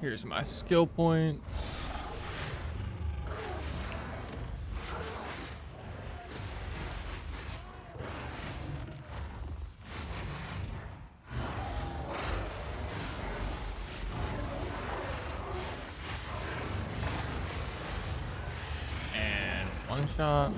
Here's my skill points. And one shot.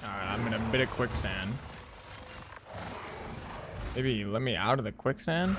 Alright, I'm in a bit of quicksand. Maybe let me out of the quicksand?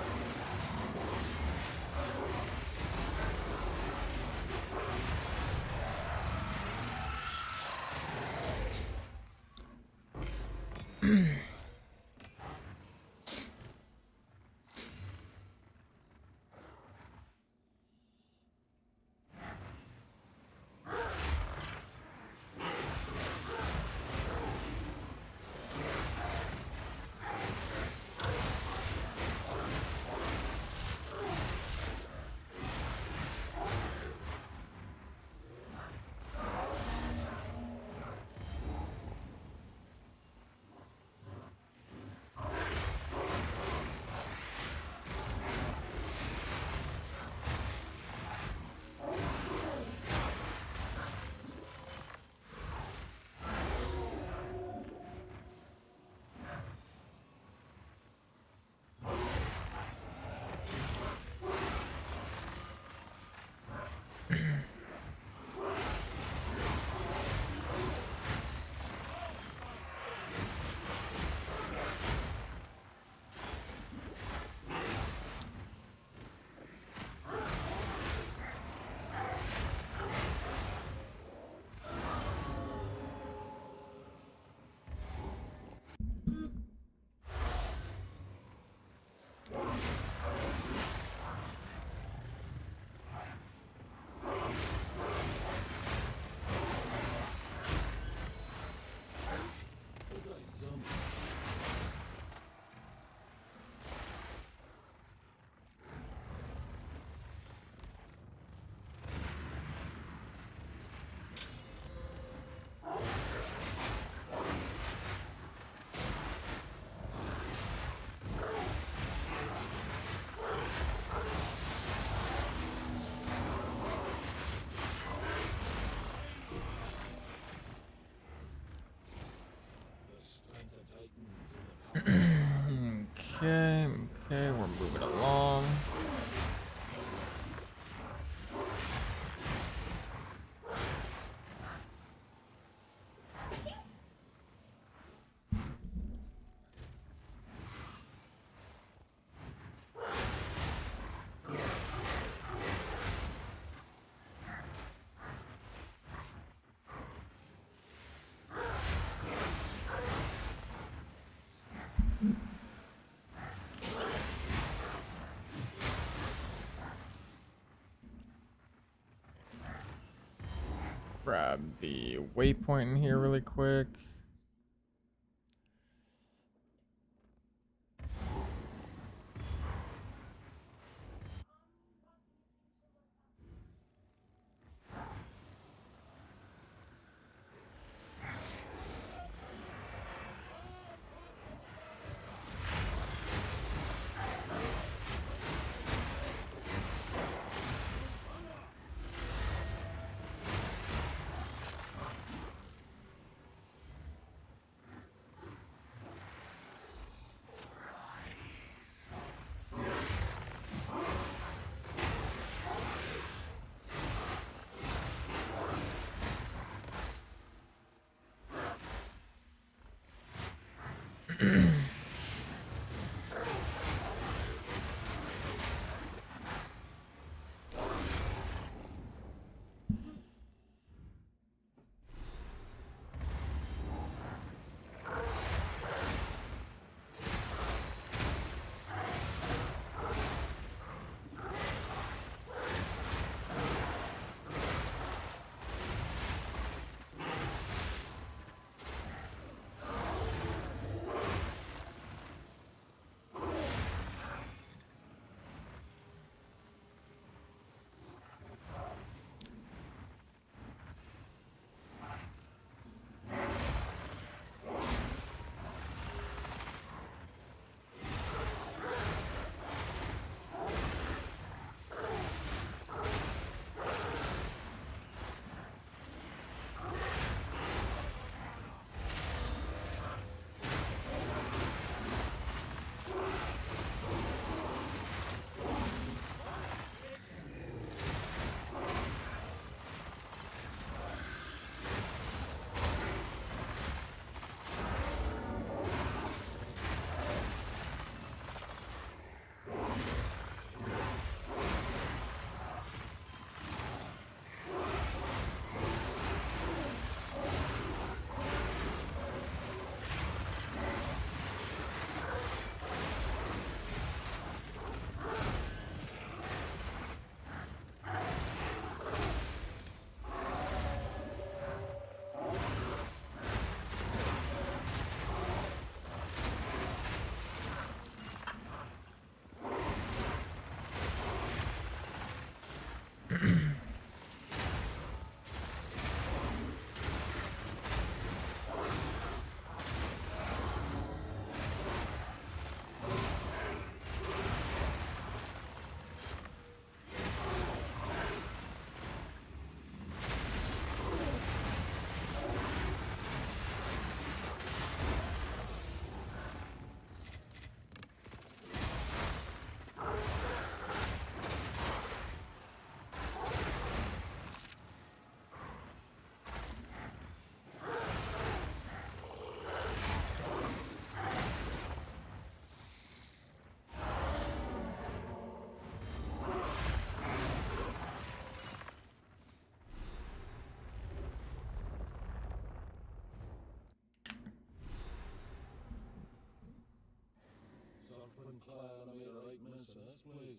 grab the waypoint in here really quick.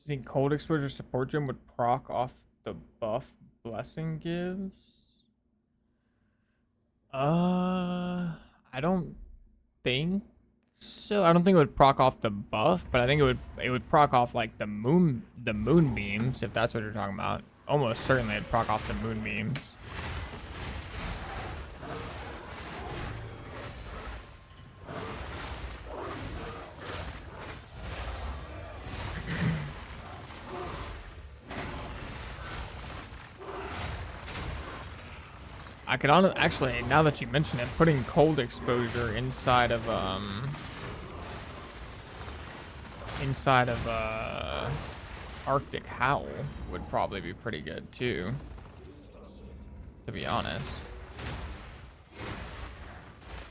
I think cold exposure support gem would proc off the buff blessing gives. I don't think so. I don't think it would proc off the buff, but I think it would proc off like the moonbeams, if that's what you're talking about. Almost certainly it'd proc off the moonbeams. I could actually, now that you mention it, putting cold exposure inside of Arctic Howl would probably be pretty good too, to be honest,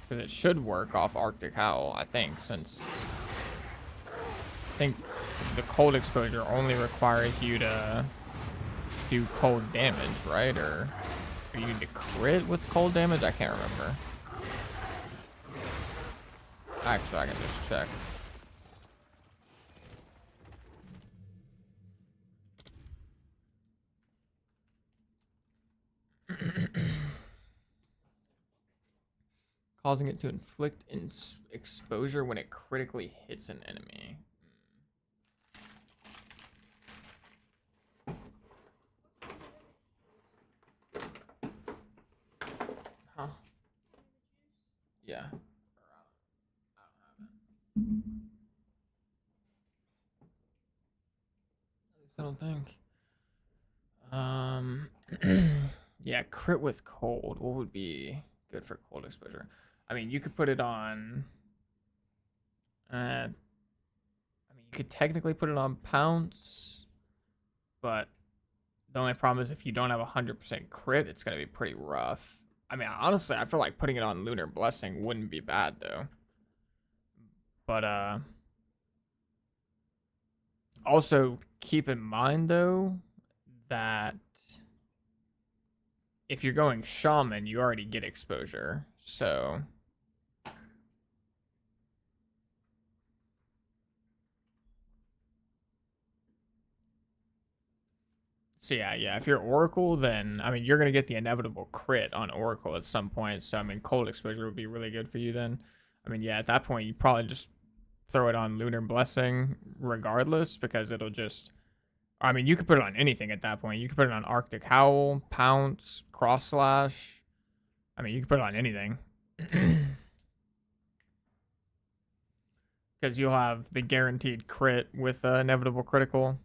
because it should work off Arctic Howl, I think, since I think the cold exposure only requires you to do cold damage, right? Or you need to crit with cold damage? I can't remember. Actually, I can just check. causing it to inflict exposure when it critically hits an enemy. Huh? Yeah. At least I don't think. Yeah, crit with cold. What would be good for cold exposure? I mean, you could put it on. I mean, you could technically put it on pounce, but the only problem is if you don't have 100% crit, it's gonna be pretty rough. I mean, honestly, I feel like putting it on Lunar Blessing wouldn't be bad though. But also keep in mind though that if you're going Shaman, you already get exposure. So yeah, if you're Oracle, then I mean you're gonna get the inevitable crit on Oracle at some point. So I mean cold exposure would be really good for you then. I mean, yeah, at that point you probably just throw it on Lunar Blessing regardless, because it'll just, I mean, you could put it on anything at that point. You could put it on Arctic Howl, Pounce, Cross Slash. I mean, you could put it on anything. Because you'll have the guaranteed crit with inevitable critical.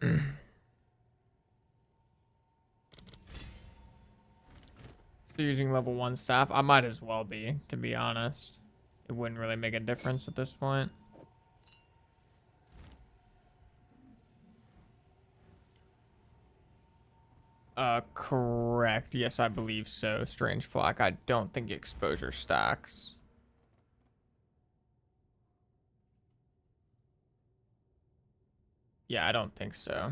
So using level 1 staff, I might as well be, to be honest. It wouldn't really make a difference at this point. Correct. Yes, I believe so. Strange Flock. I don't think exposure stacks. Yeah, I don't think so.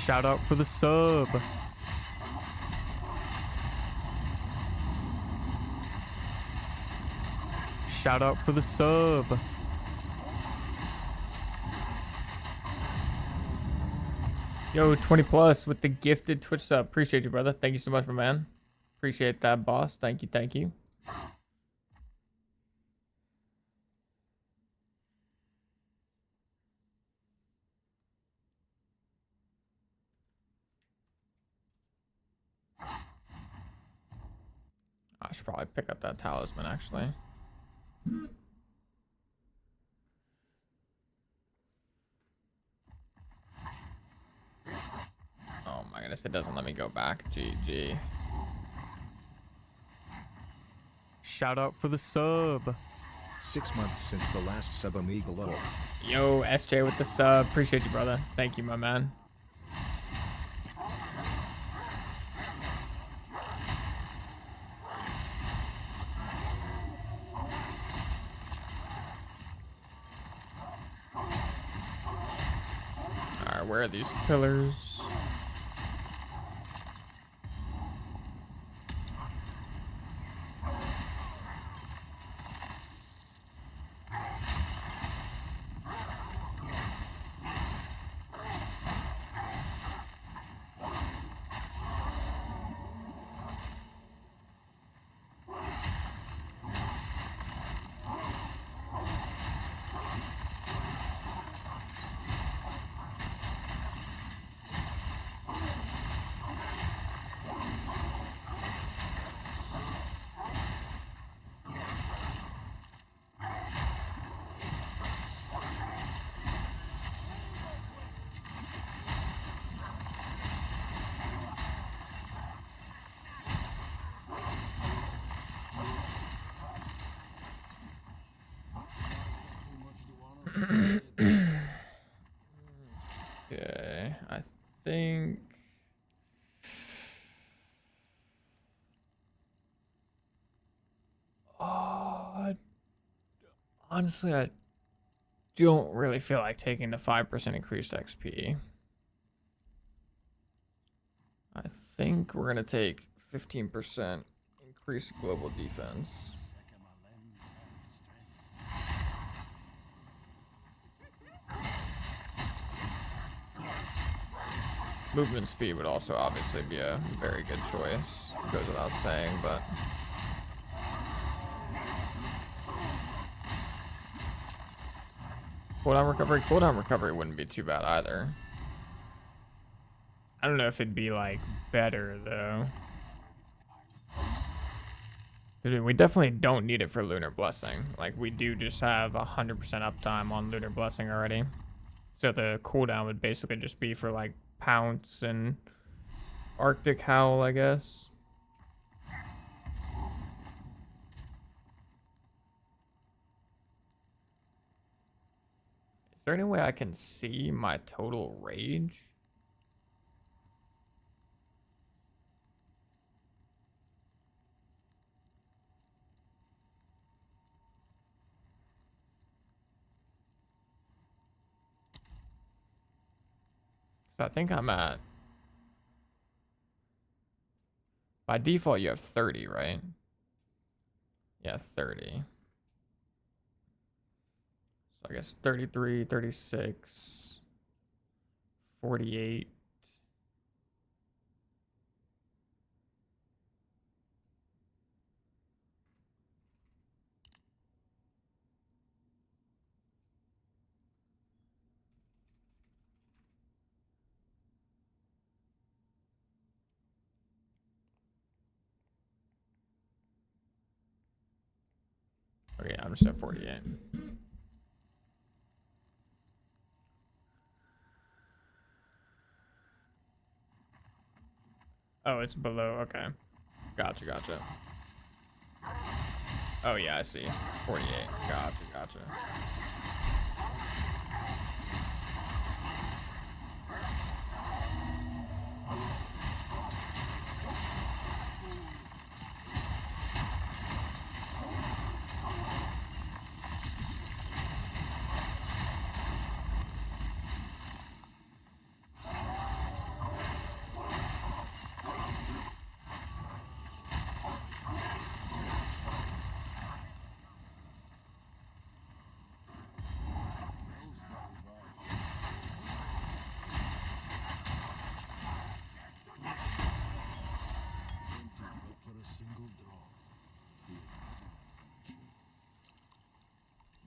Shout out for the sub. Shout out for the sub. Yo, 20 plus with the gifted Twitch sub. Appreciate you, brother. Thank you so much, my man. Appreciate that, boss. Thank you, thank you. I should probably pick up that talisman, actually. Oh my goodness, it doesn't let me go back. GG. Shout out for the sub. 6 months since the last sub Amiga level. Yo, SJ with the sub. Appreciate you, brother. Thank you, my man. Alright, where are these pillars? Honestly, I don't really feel like taking the 5% increased XP. I think we're gonna take 15% increased global defense. Movement speed would also obviously be a very good choice. Goes without saying, but cooldown recovery wouldn't be too bad either. I don't know if it'd be like better though. Dude, we definitely don't need it for Lunar Blessing. Like we do just have 100% uptime on Lunar Blessing already. So the cooldown would basically just be for like Pounce and Arctic Howl, I guess. Is there any way I can see my total rage? So I think I'm at... By default, you have 30, right? Yeah, 30. So I guess 33, 36, 48. Okay, I'm just at 48. Oh, it's below. Okay. Gotcha, gotcha. Oh, yeah, I see. 48. Gotcha, gotcha.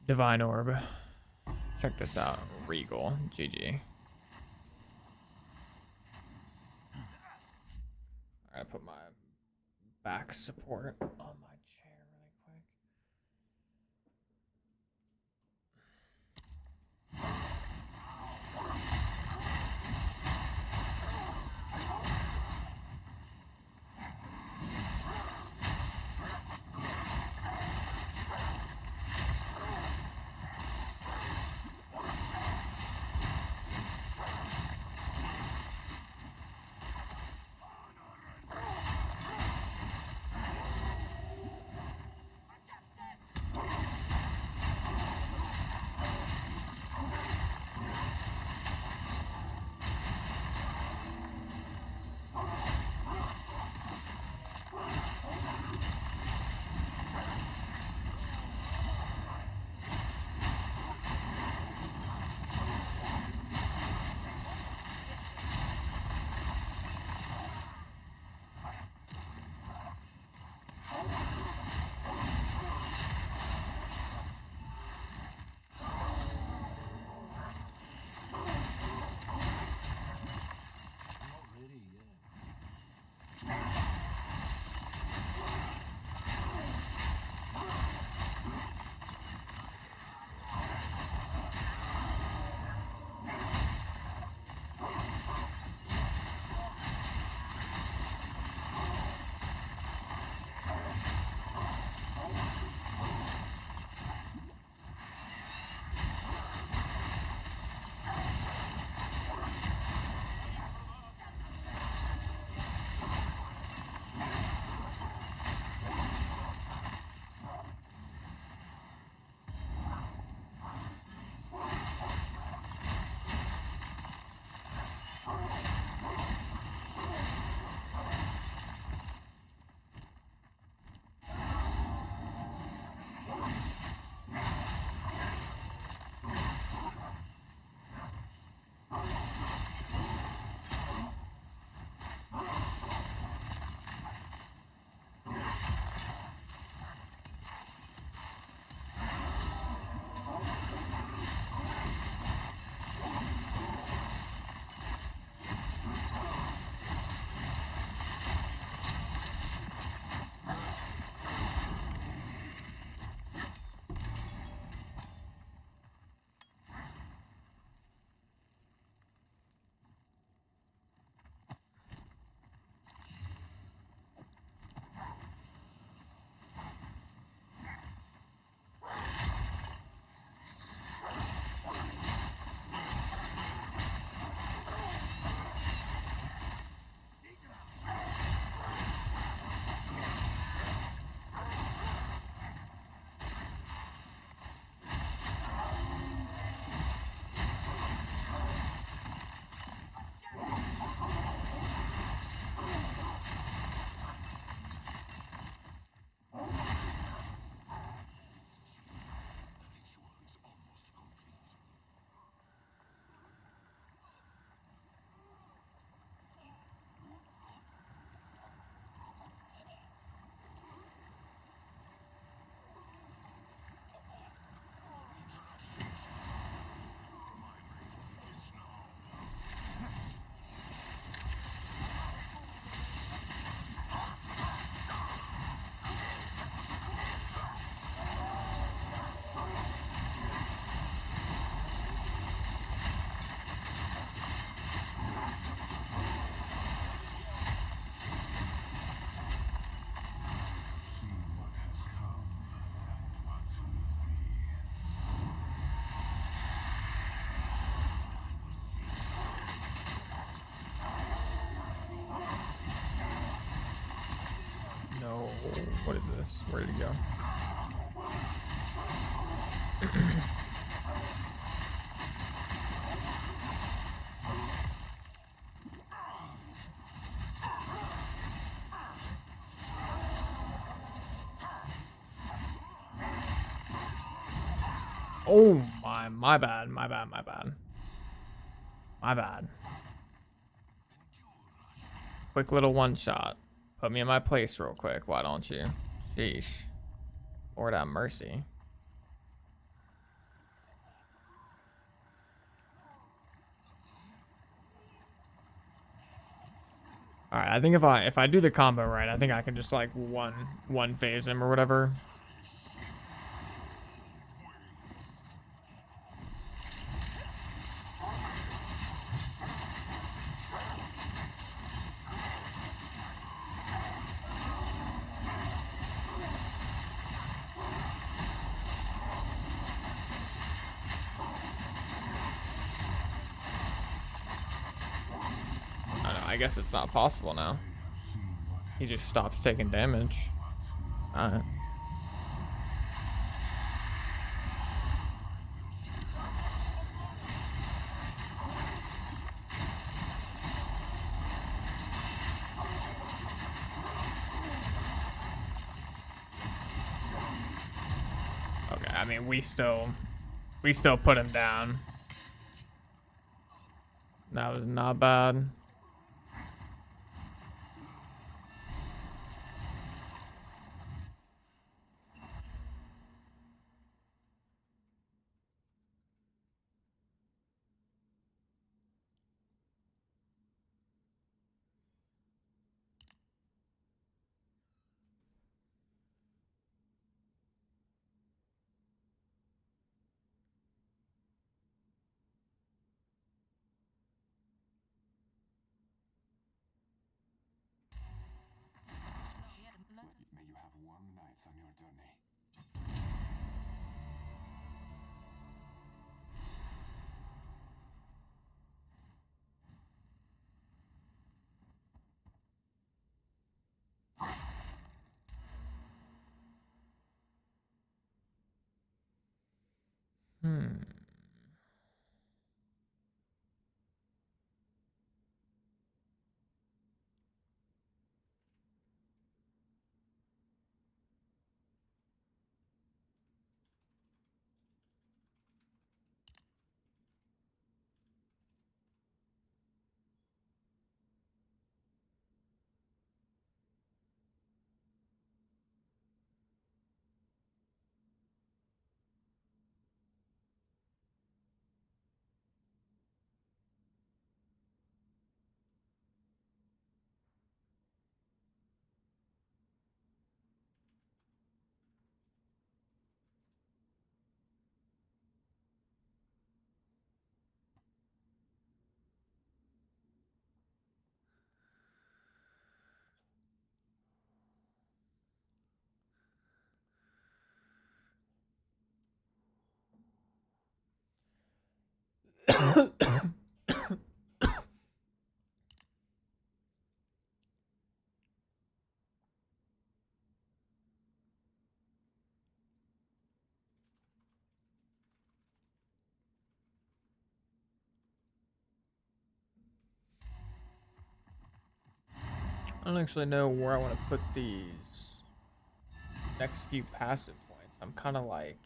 Divine Orb. Check this out. Regal. GG. I put my back support on my chair really quick. what is this? Where did it go? Oh my bad, my bad, my bad. My bad. Quick little one shot. Put me in my place real quick, why don't you? Sheesh. Lord have mercy. Alright, I think if I do the combo right, I think I can just like one phase him or whatever. I don't know, I guess it's not possible now. He just stops taking damage. Alright. Okay, I mean we still put him down. That was not bad. May you have warm nights on your journey. I don't actually know where I want to put these next few passive points. I'm kind of like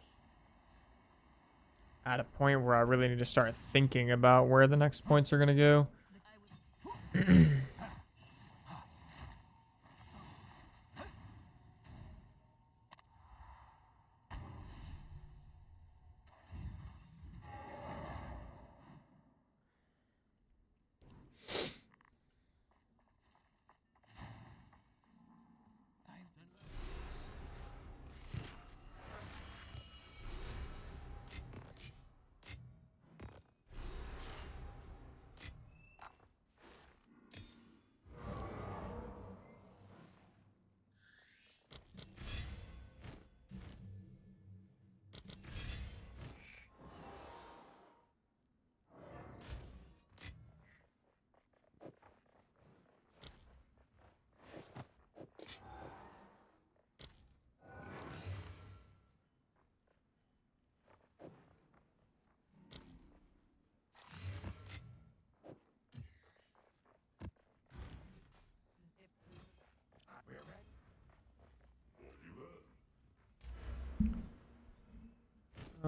at a point where I really need to start thinking about where the next points are going to go.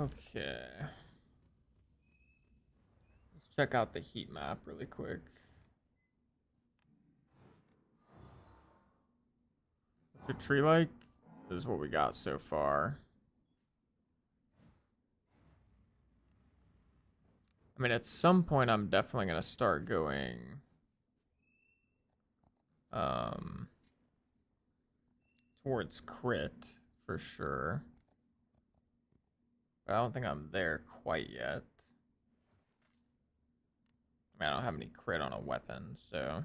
Okay. Let's check out the heat map really quick. What's your tree like? This is what we got so far. I mean, at some point, I'm definitely going to start going towards crit for sure. But I don't think I'm there quite yet. I mean, I don't have any crit on a weapon, so.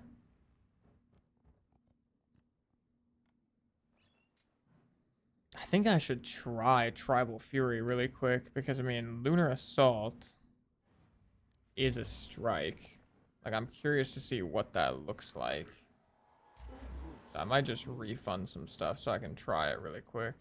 I think I should try Tribal Fury really quick because, I mean, Lunar Assault is a strike. Like, I'm curious to see what that looks like. So I might just refund some stuff so I can try it really quick.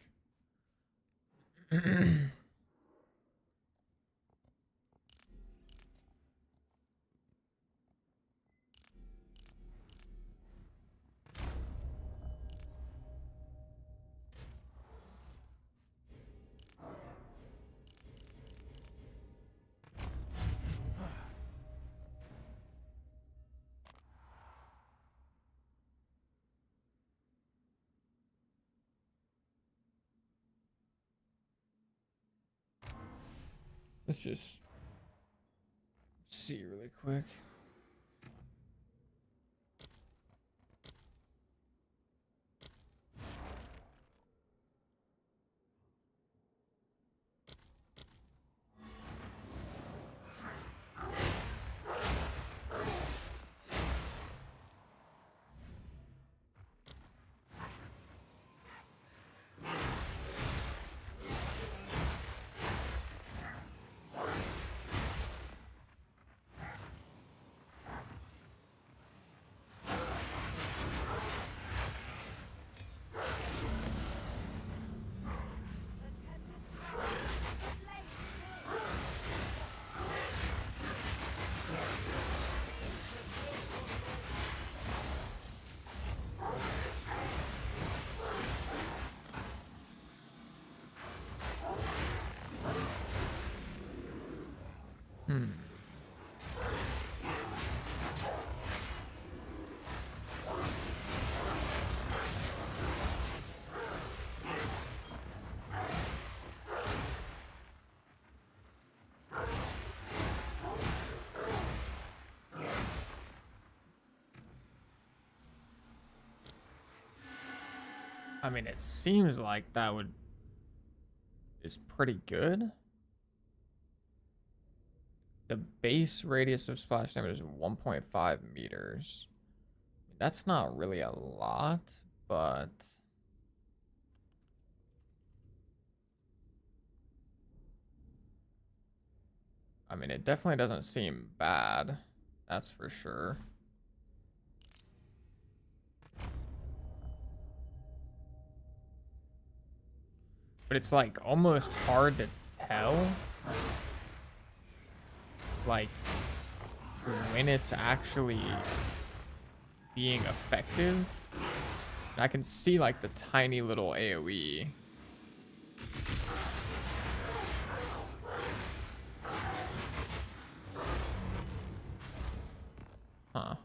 Let's just see really quick. I mean, it seems like that is pretty good. The base radius of splash damage is 1.5 meters. That's not really a lot, but I mean, it definitely doesn't seem bad. That's for sure. But it's like almost hard to tell like when it's actually being effective. I can see like the tiny little AoE. Huh.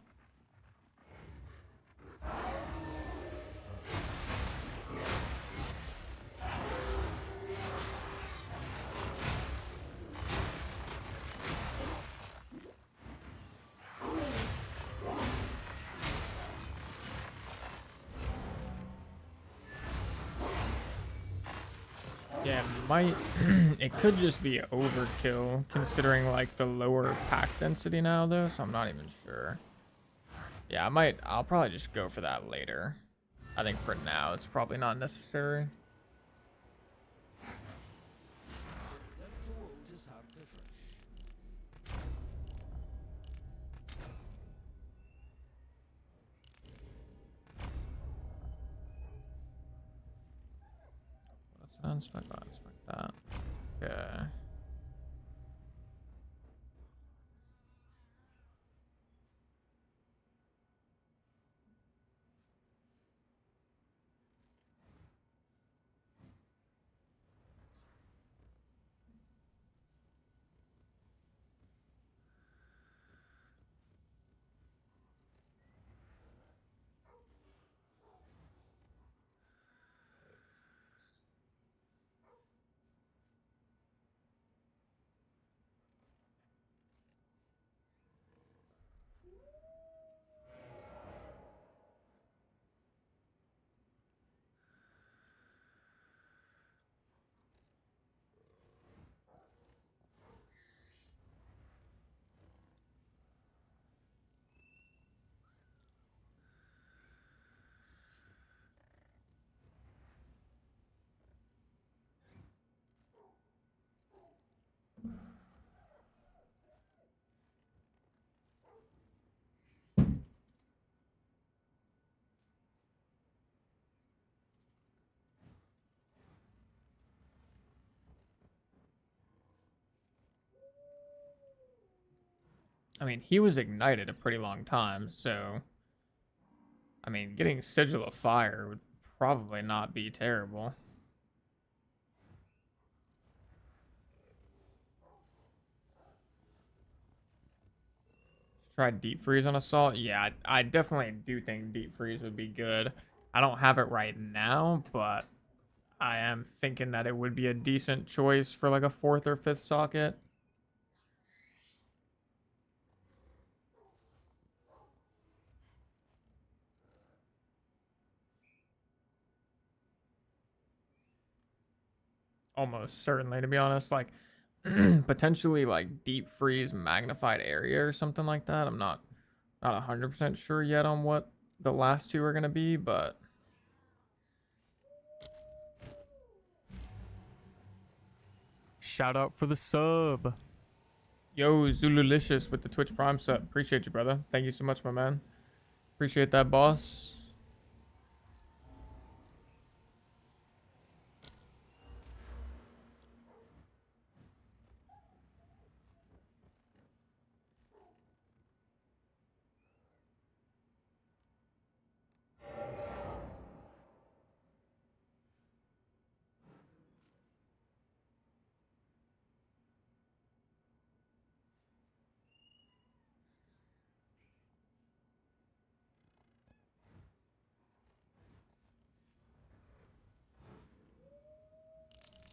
Yeah, might it could just be overkill considering like the lower pack density now though, so I'm not even sure. Yeah, I'll probably just go for that later. I think for now it's probably not necessary. Let's inspect that, inspect that. Okay. I mean, he was ignited a pretty long time, so I mean, getting Sigil of Fire would probably not be terrible. Try Deep Freeze on Assault? Yeah, I definitely do think Deep Freeze would be good. I don't have it right now, but I am thinking that it would be a decent choice for like a 4th or 5th socket. Almost certainly, to be honest. Like, potentially like Deep Freeze Magnified Area or something like that. I'm not 100% sure yet on what the last two are going to be, but Shout out for the sub. yo, Zululicious with the Twitch Prime sub. Appreciate you, brother. Thank you so much, my man. Appreciate that, boss.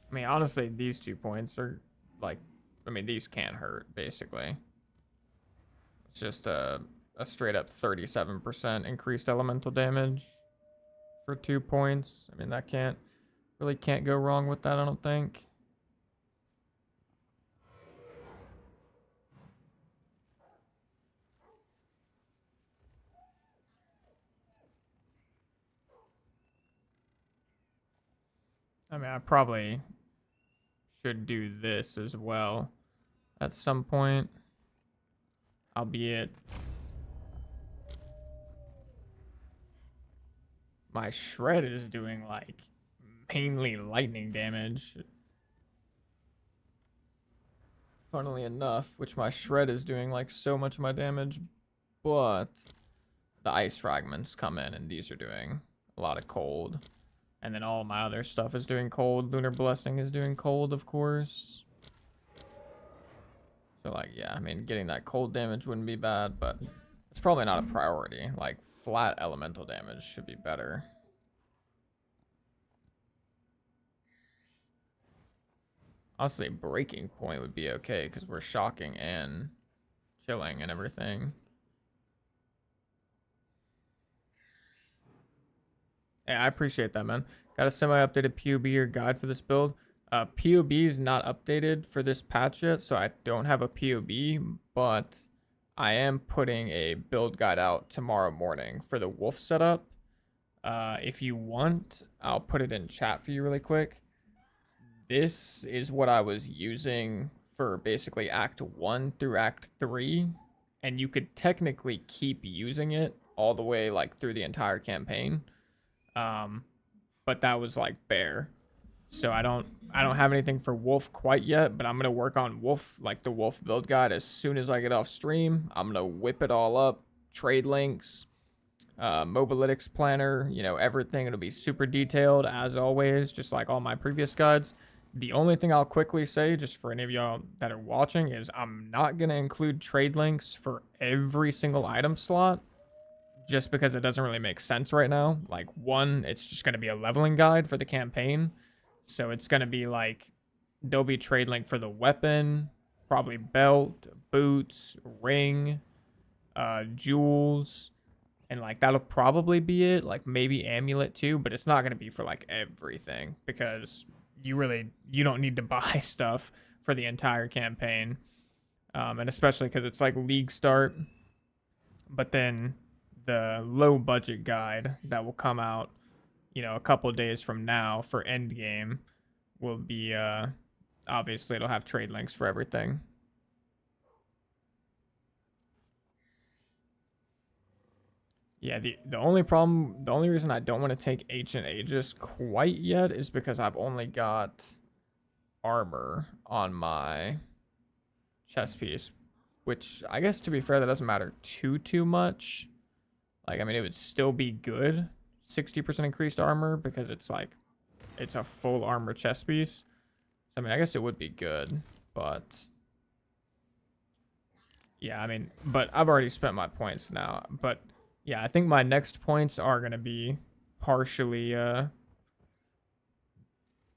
I mean, honestly, these 2 points are like, I mean, these can't hurt, basically. It's just a straight up 37% increased elemental damage for 2 points. I mean, that can't go wrong with that, I don't think. I mean, I probably should do this as well at some point, albeit my shred is doing like mainly lightning damage, funnily enough, which my shred is doing like so much of my damage, but the ice fragments come in and these are doing a lot of cold. And then all my other stuff is doing cold. Lunar Blessing is doing cold, of course. So, like, yeah, I mean, getting that cold damage wouldn't be bad, but it's probably not a priority. Like, flat elemental damage should be better. Honestly, Breaking Point would be okay, because we're shocking and chilling and everything. Yeah, I appreciate that, man. Got a semi-updated POB or guide for this build. POB is not updated for this patch yet, so I don't have a POB, but I am putting a build guide out tomorrow morning for the wolf setup. If you want, I'll put it in chat for you really quick. This is what I was using for basically Act 1 through Act 3, and you could technically keep using it all the way like through the entire campaign. But that was like bear. So I don't have anything for wolf quite yet, but I'm gonna work on wolf, like the wolf build guide, as soon as I get off stream. I'm gonna whip it all up, trade links, mobalytics planner, you know, everything. It'll be super detailed as always, just like all my previous guides. The only thing I'll quickly say, just for any of y'all that are watching, is I'm not gonna include trade links for every single item slot, just because it doesn't really make sense right now. Like, one, it's just going to be a leveling guide for the campaign. So it's going to be like, there'll be trade link for the weapon, probably belt, boots, ring, jewels, and like that'll probably be it. Like maybe amulet too, but it's not going to be for like everything, because you don't need to buy stuff for the entire campaign. And especially because it's like league start, but then the low budget guide that will come out, you know, a couple days from now for end game will be, obviously it'll have trade links for everything. Yeah, the only reason I don't want to take Ancient Aegis quite yet is because I've only got armor on my chest piece. which I guess to be fair, that doesn't matter too much. Like, I mean, it would still be good, 60% increased armor, because it's like, it's a full armor chest piece. I mean, I guess it would be good, but yeah, I mean, but I've already spent my points now. But yeah, I think my next points are going to be partially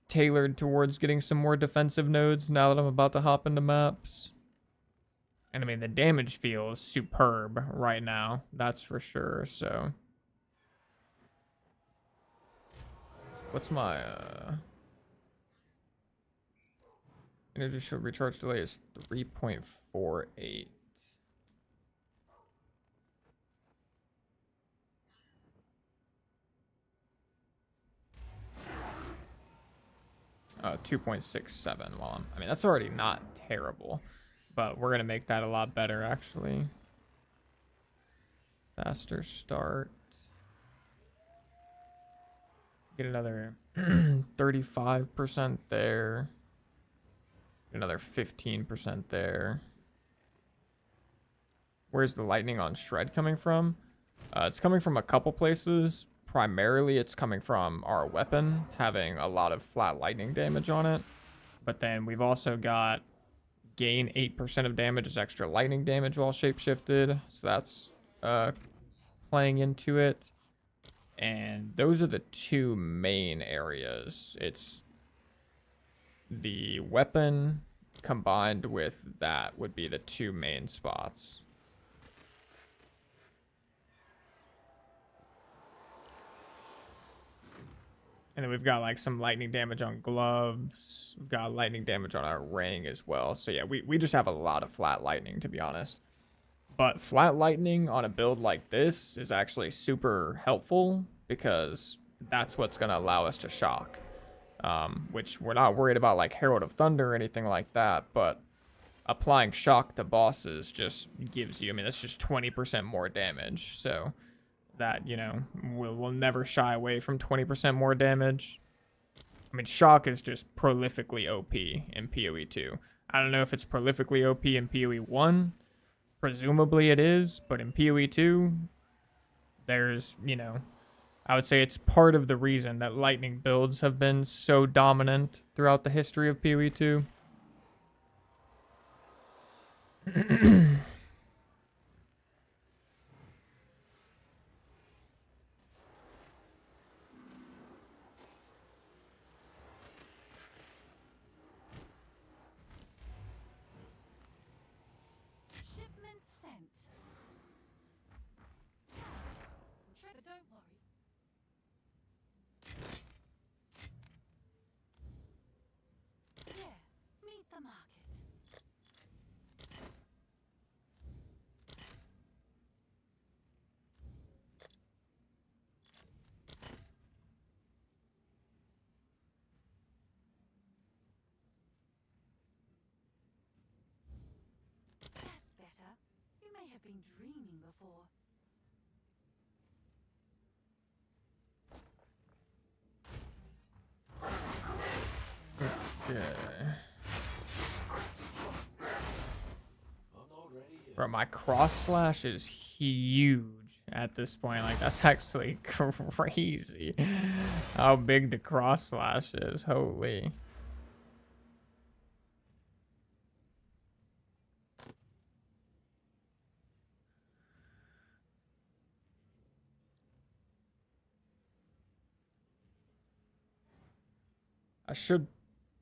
tailored towards getting some more defensive nodes now that I'm about to hop into maps. And I mean, the damage feels superb right now, that's for sure. So what's my energy shield recharge delay is 3.48. Uh, 2.67. Well, I mean, that's already not terrible, but we're gonna make that a lot better actually. Faster start. Get another 35% there. Another 15% there. Where's the lightning on shred coming from? It's coming from a couple places. Primarily, it's coming from our weapon having a lot of flat lightning damage on it. But then we've also got gain 8% of damage as extra lightning damage while shapeshifted. So that's playing into it. And those are the two main areas. It's the weapon combined with that would be the two main spots. And then we've got like some lightning damage on gloves. We've got lightning damage on our ring as well. So yeah, we just have a lot of flat lightning, to be honest. But flat lightning on a build like this is actually super helpful because that's what's going to allow us to shock. Which we're not worried about like Herald of Thunder or anything like that. But applying shock to bosses just gives you, I mean, that's just 20% more damage. So that, you know, we'll never shy away from 20% more damage. I mean, shock is just prolifically OP in PoE 2. I don't know if it's prolifically OP in PoE 1. Presumably it is, but in PoE 2, there's, you know, I would say it's part of the reason that lightning builds have been so dominant throughout the history of PoE 2. Shipment sent. Trevor, don't worry. There, meet the market. That's better. You may have been dreaming before. Okay. I'm not ready yet. Bro, my cross slash is huge at this point. Like, that's actually crazy how big the cross slash is. Holy.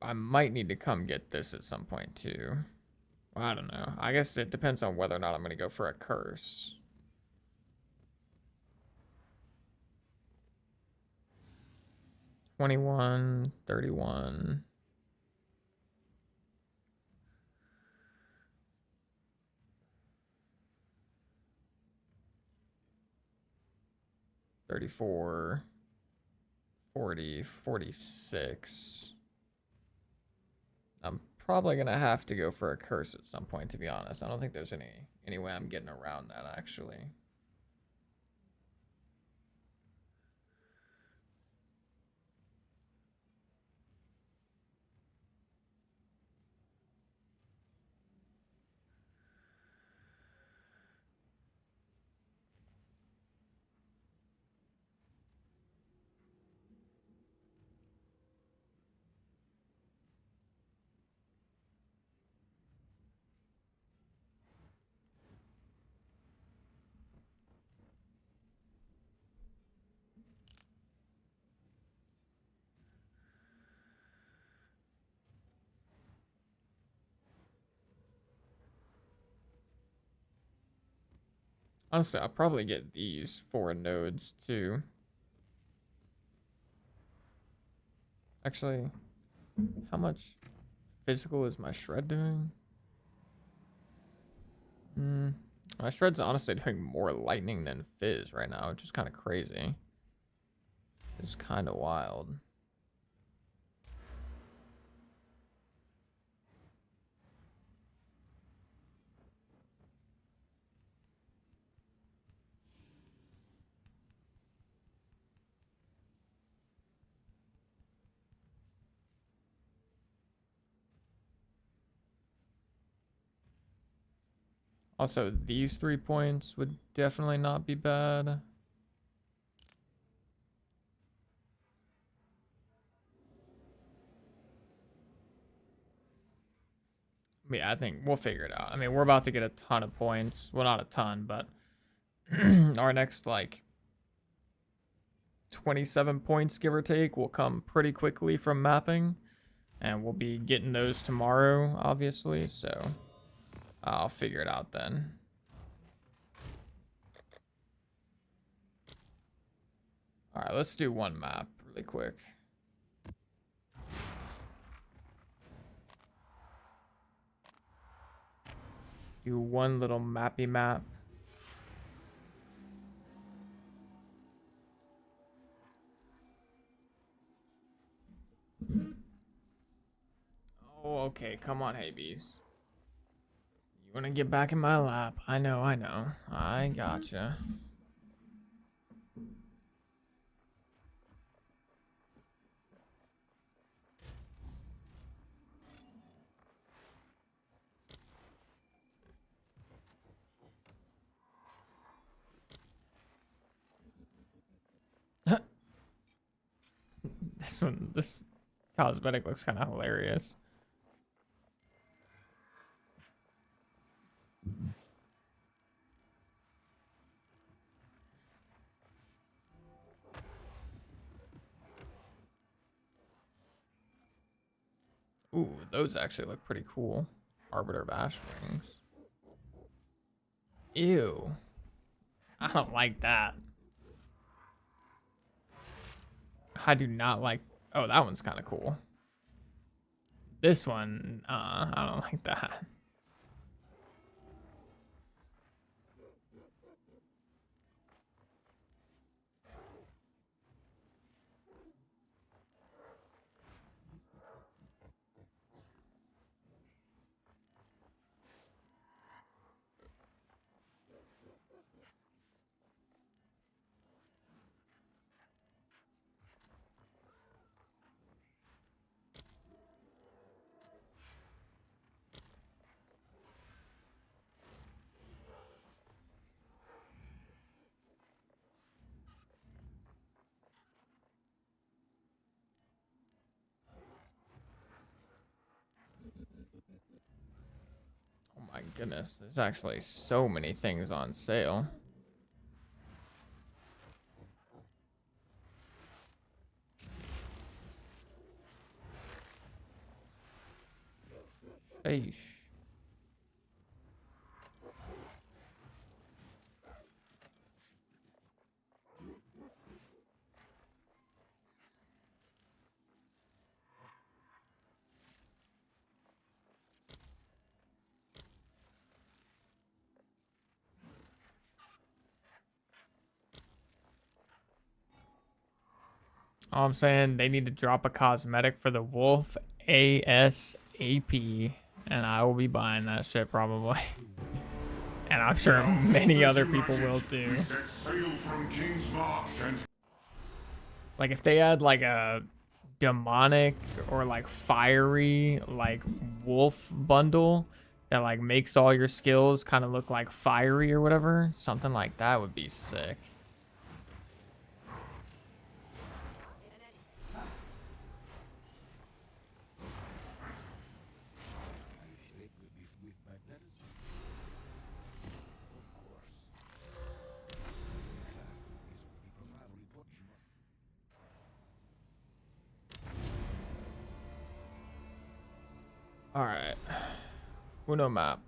I might need to come get this at some point too. Well, I don't know. I guess it depends on whether or not I'm going to go for a curse. $21, $31. $34, $40, $46. I'm probably gonna have to go for a curse at some point, to be honest. I don't think there's any way I'm getting around that, actually. Honestly, I'll probably get these 4 nodes too. Actually, how much physical is my shred doing? My shred's honestly doing more lightning than fizz right now, which is kind of crazy. It's kind of wild. Also, these 3 points would definitely not be bad. Yeah, I think we'll figure it out. I mean, we're about to get a ton of points. Well, not a ton, but our next, like, 27 points, give or take, will come pretty quickly from mapping. And we'll be getting those tomorrow, obviously, so I'll figure it out then. All right, let's do one map really quick. Do one little mappy map. Oh, okay, come on, Haybees. You want to get back in my lap? I know. I gotcha. This cosmetic looks kind of hilarious. Ooh, those actually look pretty cool. Arbiter of Ash Wings. Ew. I don't like that. I do not like... Oh, that one's kind of cool. This one, I don't like that. Oh my goodness, there's actually so many things on sale. Eesh. All I'm saying, they need to drop a cosmetic for the wolf ASAP, and I will be buying that shit probably. And I'm sure many other people will too. Like if they had like a demonic or like fiery like wolf bundle that like makes all your skills kind of look like fiery or whatever, something like that would be sick. All right, Uno map.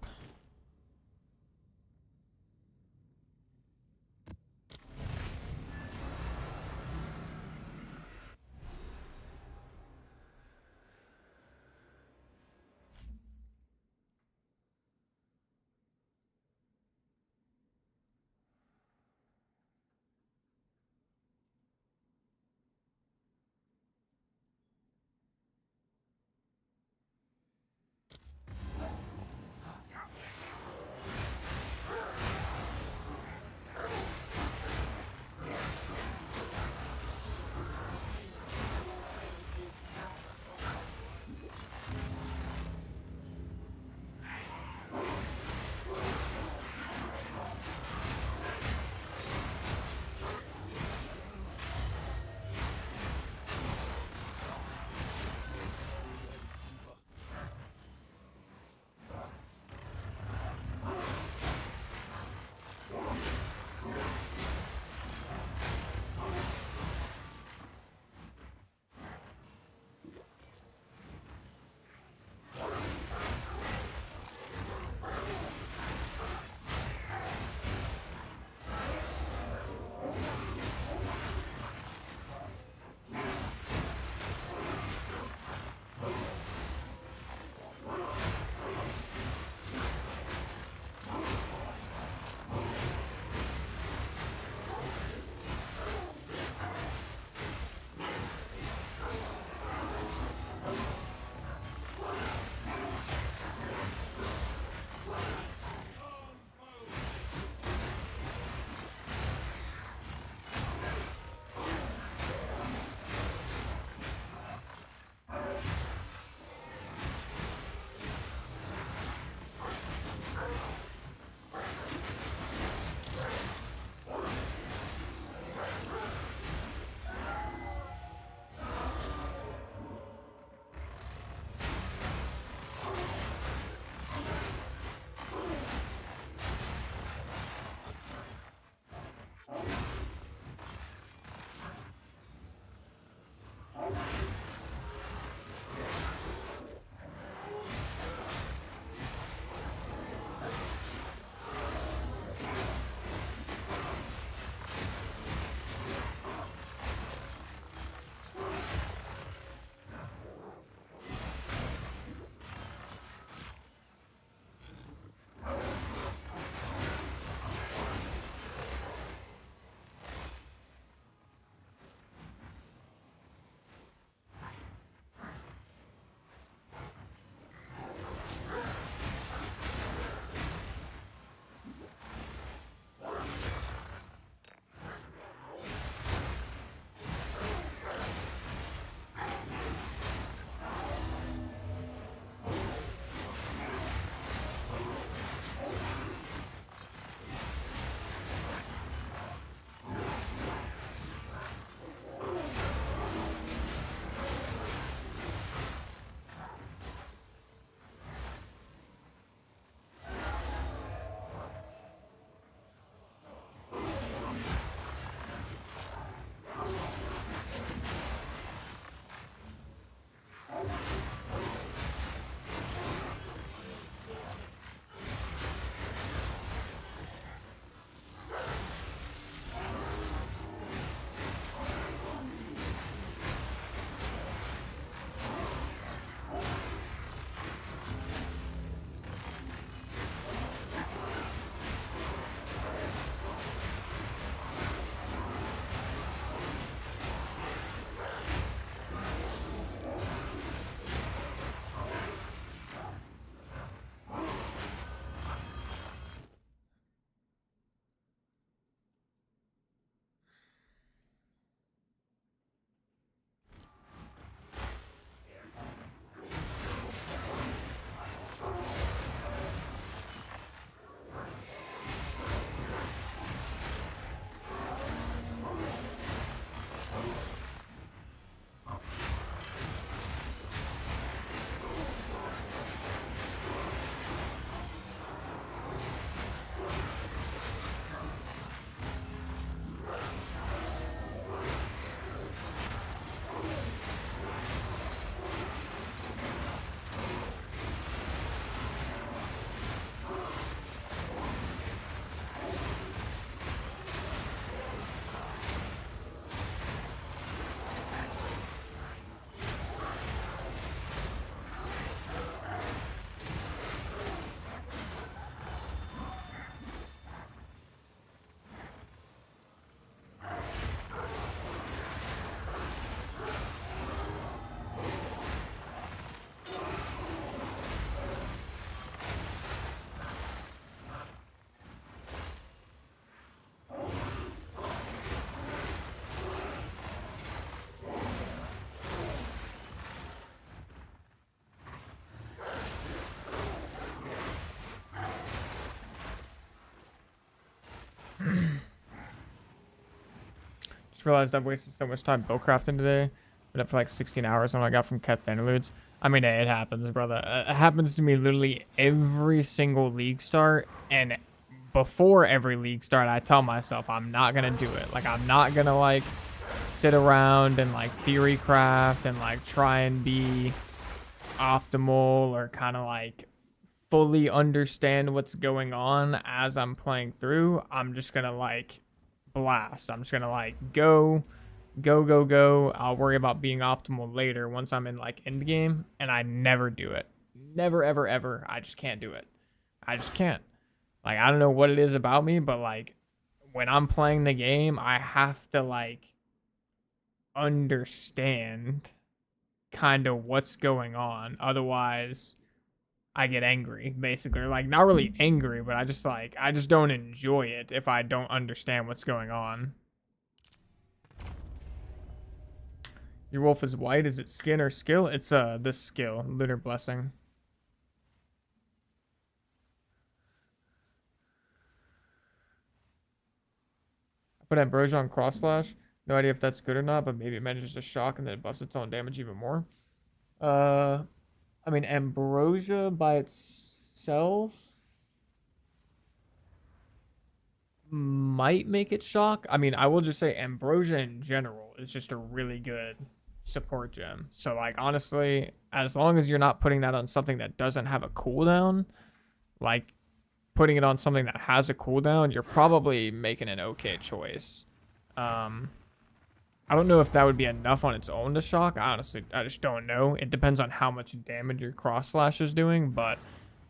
Just realized I've wasted so much time build crafting today. Been up for like 16 hours on what I got from Ket Interludes. I mean, it happens, brother. It happens to me literally every single league start. And before every league start, I tell myself I'm not going to do it. Like, I'm not going to, like, sit around and, like, theory craft and, like, try and be optimal or kind of, like, fully understand what's going on as I'm playing through. I'm just going to, like, blast. I'm just going to, like, go. I'll worry about being optimal later once I'm in like end game, and I never do it. Never, ever, ever. I just can't do it. I just can't. Like, I don't know what it is about me, but like when I'm playing the game, I have to like understand kind of what's going on. Otherwise, I get angry, basically. Like, not really angry, but I just don't enjoy it if I don't understand what's going on. Your wolf is white. Is it skin or skill? It's this skill, Lunar Blessing. I put Ambrosia on cross slash. No idea if that's good or not, but maybe it manages to shock and then it buffs its own damage even more. I mean, Ambrosia by itself might make it shock. I mean, I will just say Ambrosia in general is just a really good support gem. So like, honestly, as long as you're not putting that on something that doesn't have a cooldown, like putting it on something that has a cooldown, you're probably making an okay choice. I don't know if that would be enough on its own to shock. Honestly, I just don't know. It depends on how much damage your cross slash is doing, but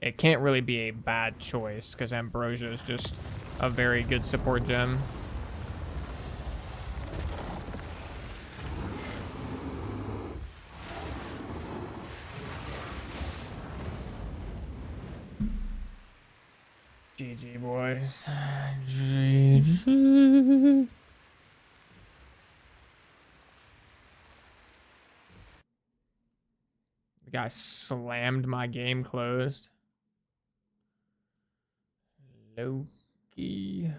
it can't really be a bad choice because Ambrosia is just a very good support gem. GG, boys. GG. The guy slammed my game closed. Loki.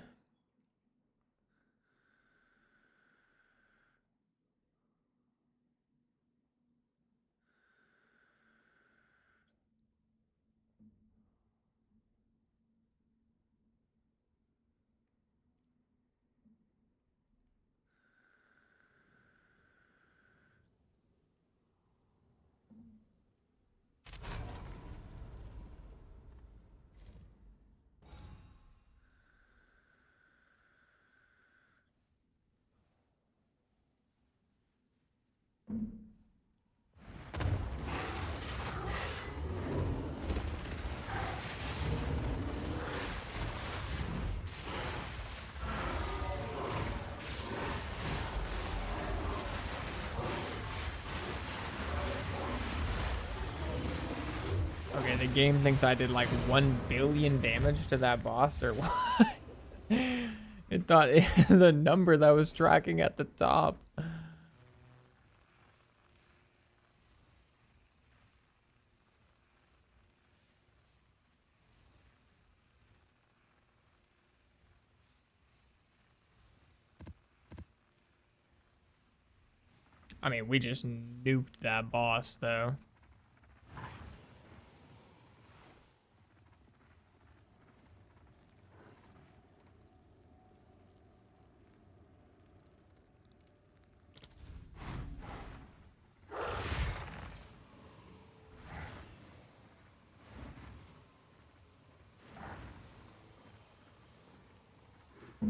Okay, the game thinks I did like 1 billion damage to that boss, or what? It thought the number that was tracking at the top. I mean, we just nuked that boss, though.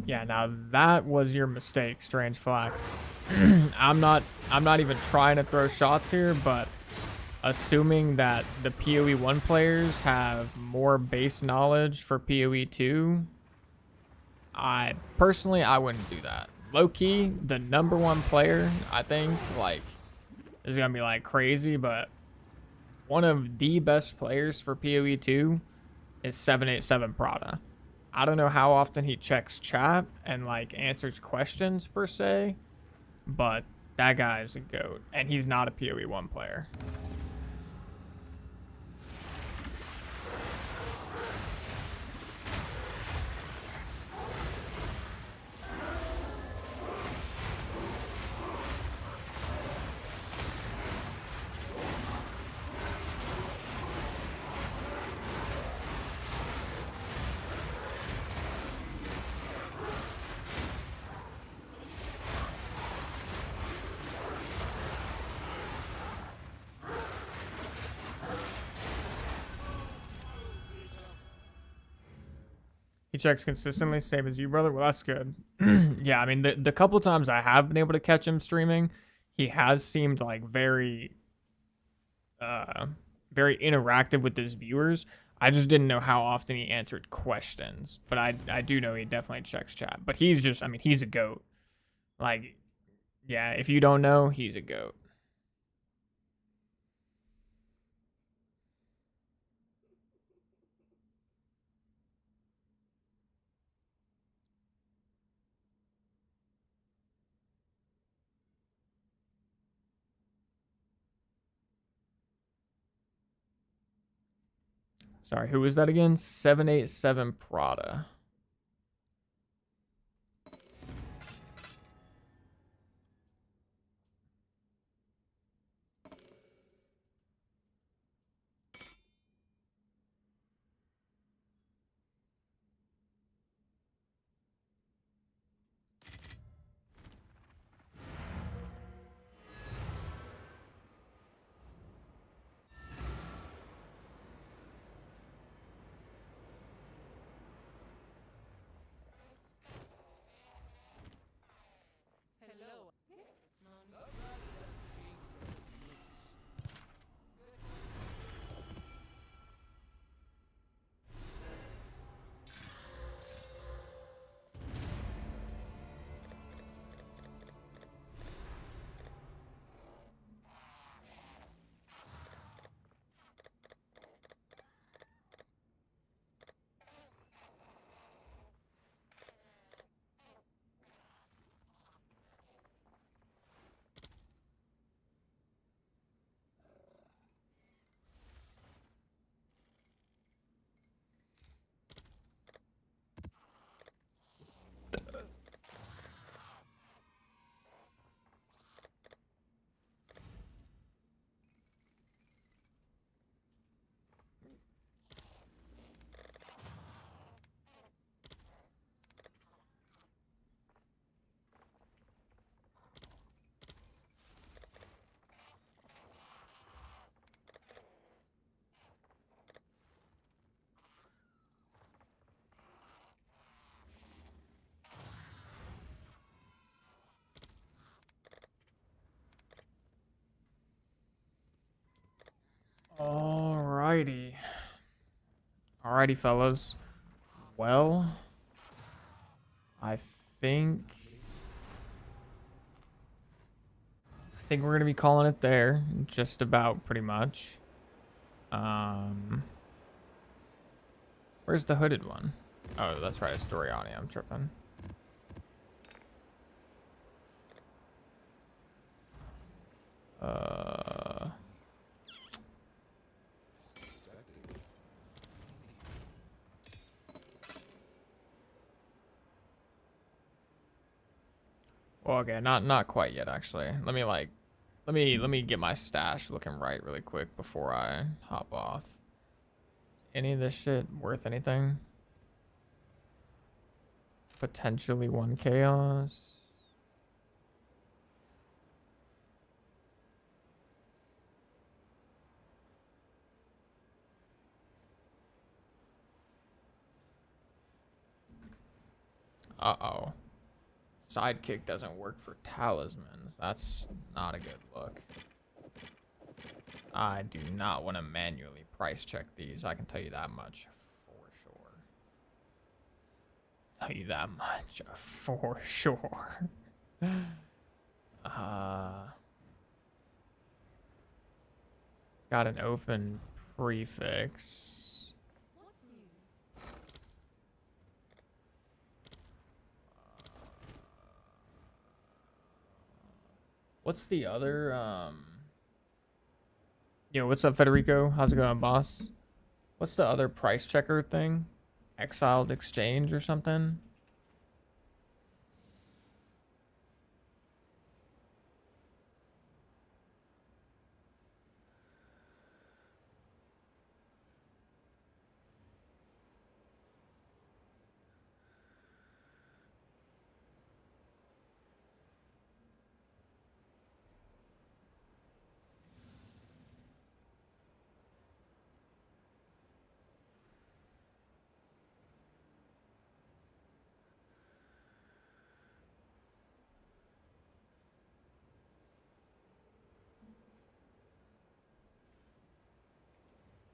Yeah, now that was your mistake, Strange Flag. I'm not even trying to throw shots here, but assuming that the PoE 1 players have more base knowledge for PoE 2, I wouldn't do that. Low-key, the #1 player, I think, like, is gonna be like crazy, but one of the best players for PoE 2 is 787 Prada. I don't know how often he checks chat and like answers questions per se, but that guy is a goat, and he's not a PoE 1 player. checks consistently, same as you, brother. Well, that's good. Yeah, I mean, the couple times I have been able to catch him streaming, he has seemed like very interactive with his viewers. I just didn't know how often he answered questions, but I do know he definitely checks chat. But he's just, I mean, he's a goat. Like, yeah, if you don't know, he's a goat. Sorry, who was that again? 787 Prada. Alrighty. Alrighty, fellas. Well, I think we're gonna be calling it there, just about pretty much. Where's the hooded one? Oh, that's right, it's Doriani. I'm tripping. Well, okay, not quite yet actually. Let me get my stash looking right really quick before I hop off. Any of this shit worth anything? Potentially one chaos. Uh-oh. Sidekick doesn't work for talismans. That's not a good look. I do not want to manually price check these. I can tell you that much for sure. Tell you that much for sure. It's got an open prefix. What's the other, Yo, what's up, Federico? How's it going, boss? What's the other price checker thing? Exiled Exchange or something?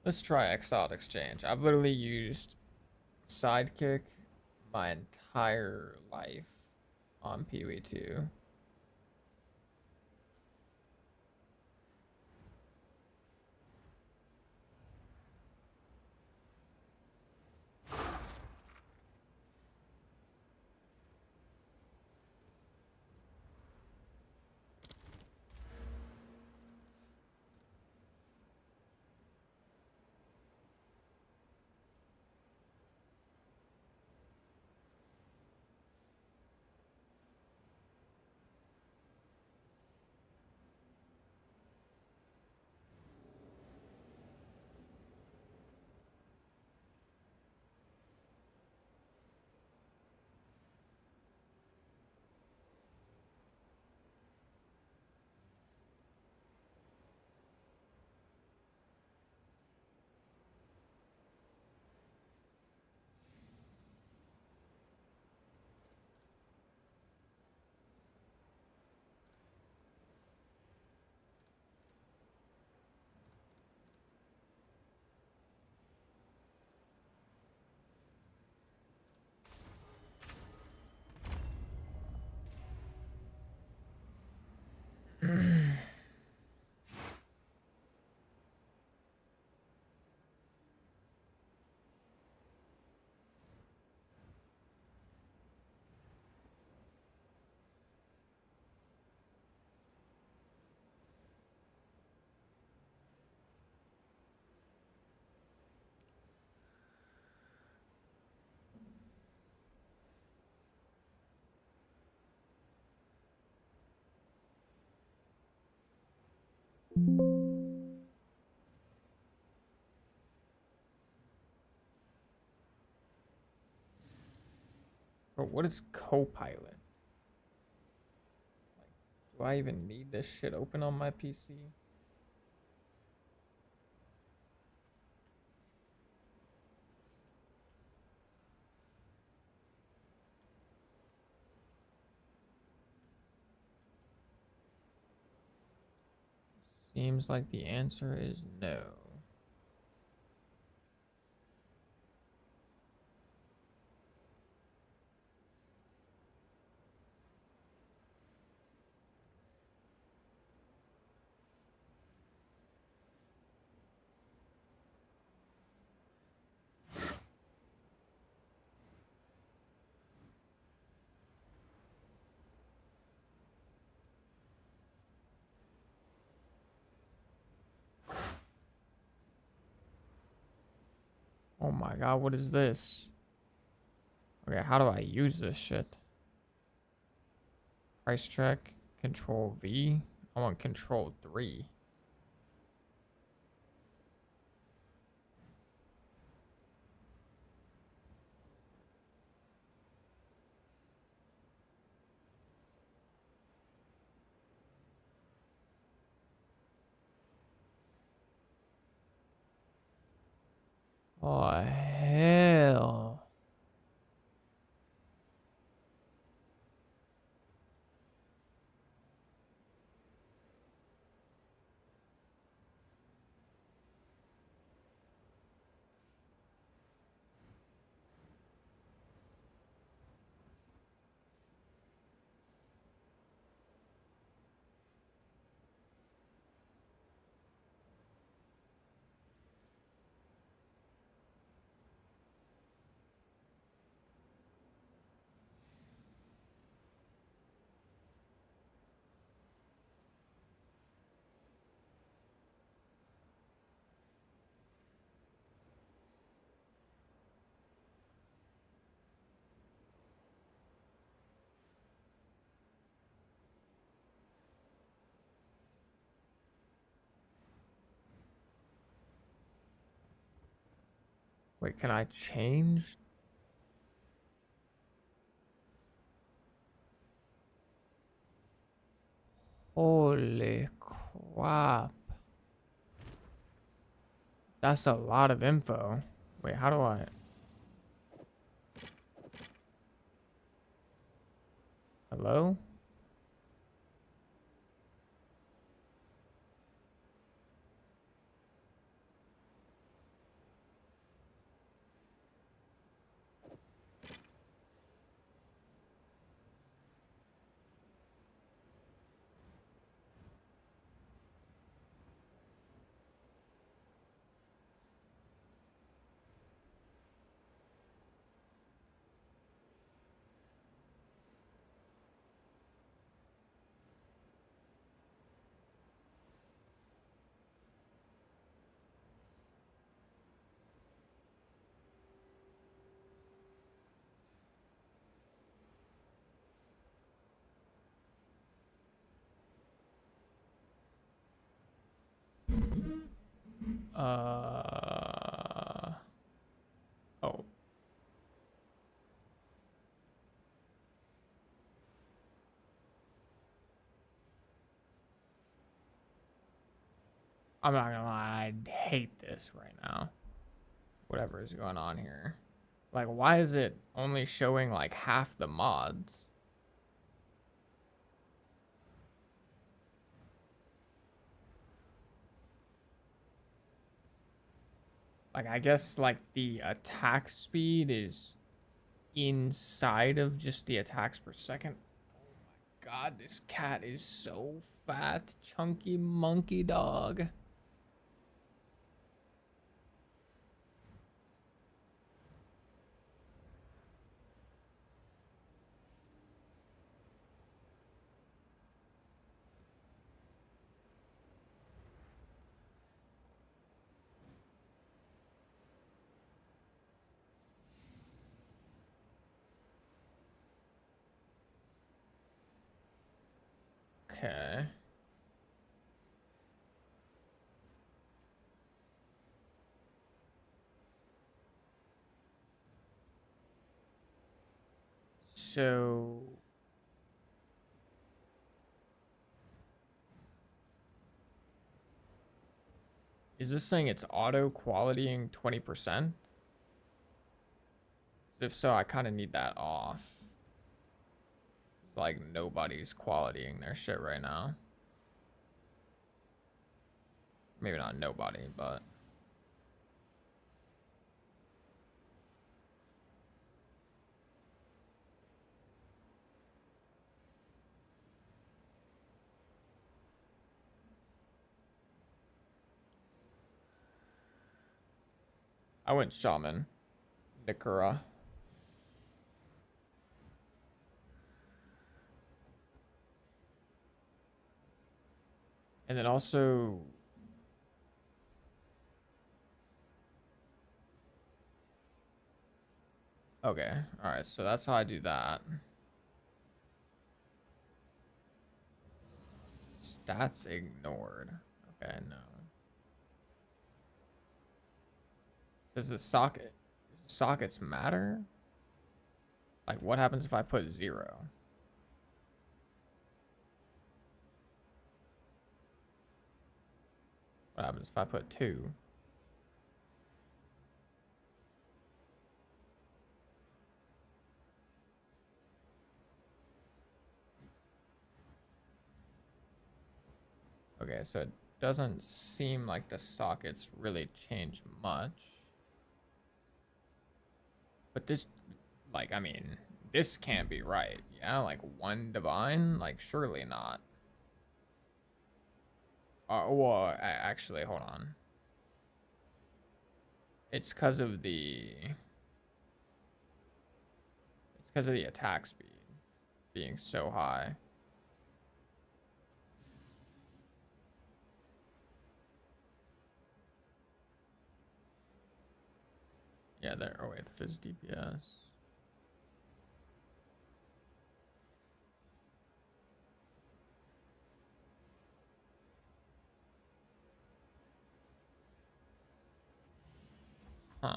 Let's try Exiled Exchange. I've literally used Sidekick my entire life on PoE 2. But what is Copilot? Do I even need this shit open on my PC? Seems like the answer is no. Oh my god, what is this? Okay, how do I use this shit? Price check, control V. I want control 3. Oh hell. Wait, can I change? Holy crap. That's a lot of info. Wait, how do I... Hello? Oh. I'm not gonna lie, I hate this right now. Whatever is going on here. Like, why is it only showing like half the mods? Like, I guess like the attack speed is inside of just the attacks per second. Oh my god, this cat is so fat, chunky monkey dog. Okay. So is this saying it's auto qualitying 20%? If so, I kind of need that off. It's like nobody's qualitying their shit right now. Maybe not nobody, but I went shaman. Nikura. And then also okay, alright, so that's how I do that. Stats ignored. Okay, no. Does the sockets matter? Like what happens if I put 0? What happens if I put 2? Okay, so it doesn't seem like the sockets really change much. But this, like, I mean, this can't be right. Yeah, like 1 divine? Like, surely not. Well, actually, hold on. It's because of the... It's because of the attack speed being so high. Yeah, there. Oh, wait, Fizz DPS. Huh.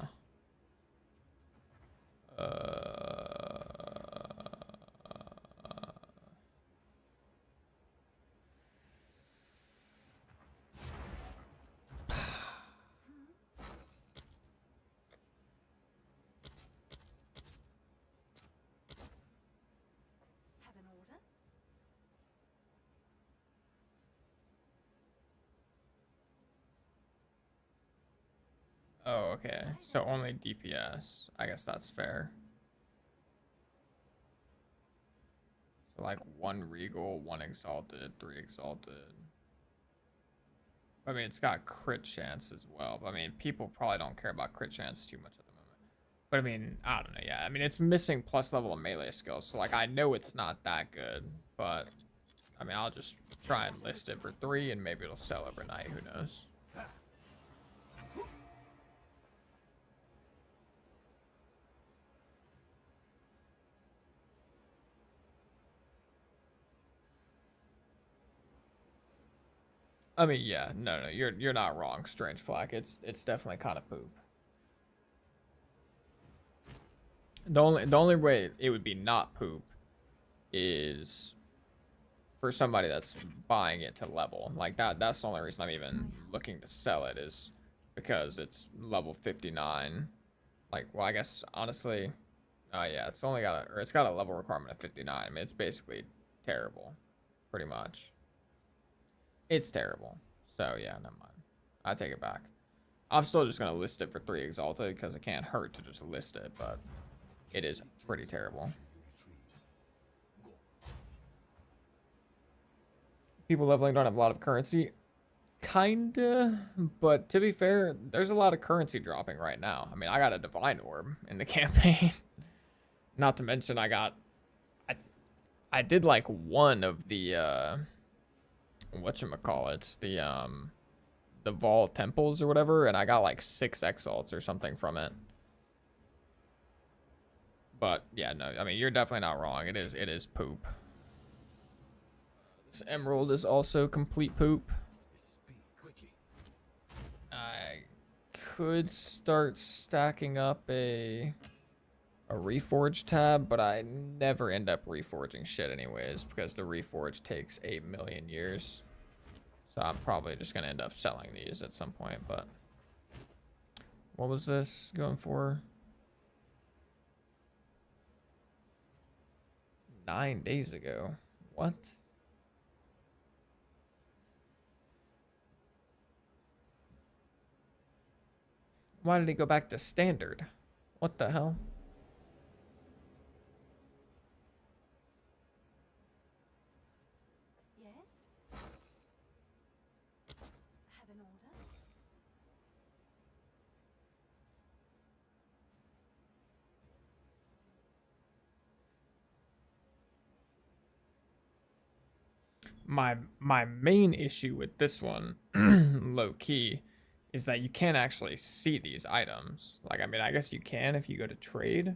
Have an order? Oh, okay. So only DPS. I guess that's fair. So like 1 Regal, 1 Exalted, 3 Exalted. I mean, it's got crit chance as well. But I mean, people probably don't care about crit chance too much at the moment. But I mean, I don't know. Yeah, I mean, it's missing plus level of melee skills. So like, I know it's not that good. But I mean, I'll just try and list it for 3 and maybe it'll sell overnight. Who knows? I mean, yeah, no, you're not wrong, Strange Flag. It's definitely kind of poop. The only way it would be not poop is for somebody that's buying it to level. Like that's the only reason I'm even looking to sell it, is because it's level 59. Like, well, I guess honestly, yeah, it's got a level requirement of 59. I mean, it's basically terrible, pretty much. It's terrible. So yeah, never mind. I take it back. I'm still just gonna list it for 3 exalted because it can't hurt to just list it, but it is pretty terrible. People leveling don't have a lot of currency. Kinda, but to be fair, there's a lot of currency dropping right now. I mean, I got a divine orb in the campaign. Not to mention I did like one of the whatchamacallits, the Vol temples or whatever, and I got like 6 exalts or something from it. But yeah, no, I mean, you're definitely not wrong. It is poop. This emerald is also complete poop. I could start stacking up a reforge tab, but I never end up reforging shit anyways, because the reforge takes 8 million years. So I'm probably just gonna end up selling these at some point. But what was this going for? 9 days ago. What? Why did he go back to standard? What the hell? Yes? Have an order? My main issue with this one, low key, is that you can't actually see these items. Like, I mean, I guess you can if you go to trade,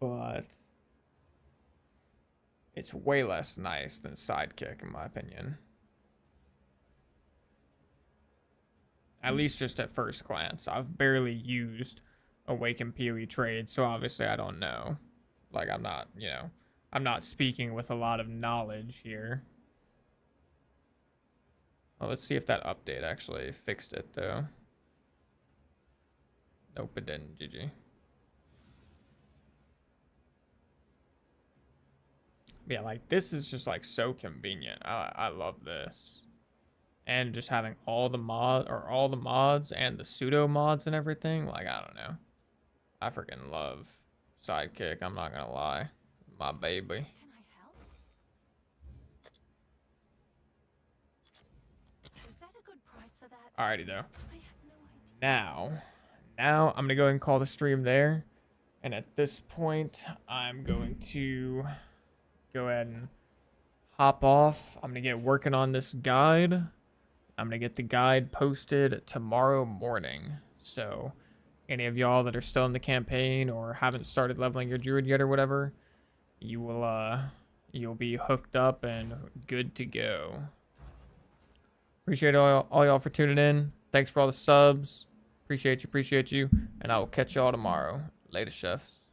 but it's way less nice than Sidekick, in my opinion. At least just at first glance. I've barely used Awaken POE trade, so obviously I don't know. Like, I'm not, I'm not speaking with a lot of knowledge here. Well, let's see if that update actually fixed it, though. Nope, it didn't. GG. Yeah, like, this is just, like, so convenient. I love this. And just having all the mods and the pseudo mods and everything. Like, I don't know. I freaking love Sidekick. I'm not gonna lie. My baby. Can I help? Is that a good price for that? Alrighty, though. I have no idea. Now I'm gonna go ahead and call the stream there. And at this point, I'm going to go ahead and hop off. I'm gonna get working on this guide. I'm gonna get the guide posted tomorrow morning. So any of y'all that are still in the campaign or haven't started leveling your druid yet or whatever, you will you'll be hooked up and good to go. Appreciate all y'all for tuning in. Thanks for all the subs. Appreciate you, and I will catch y'all tomorrow. Later, chefs.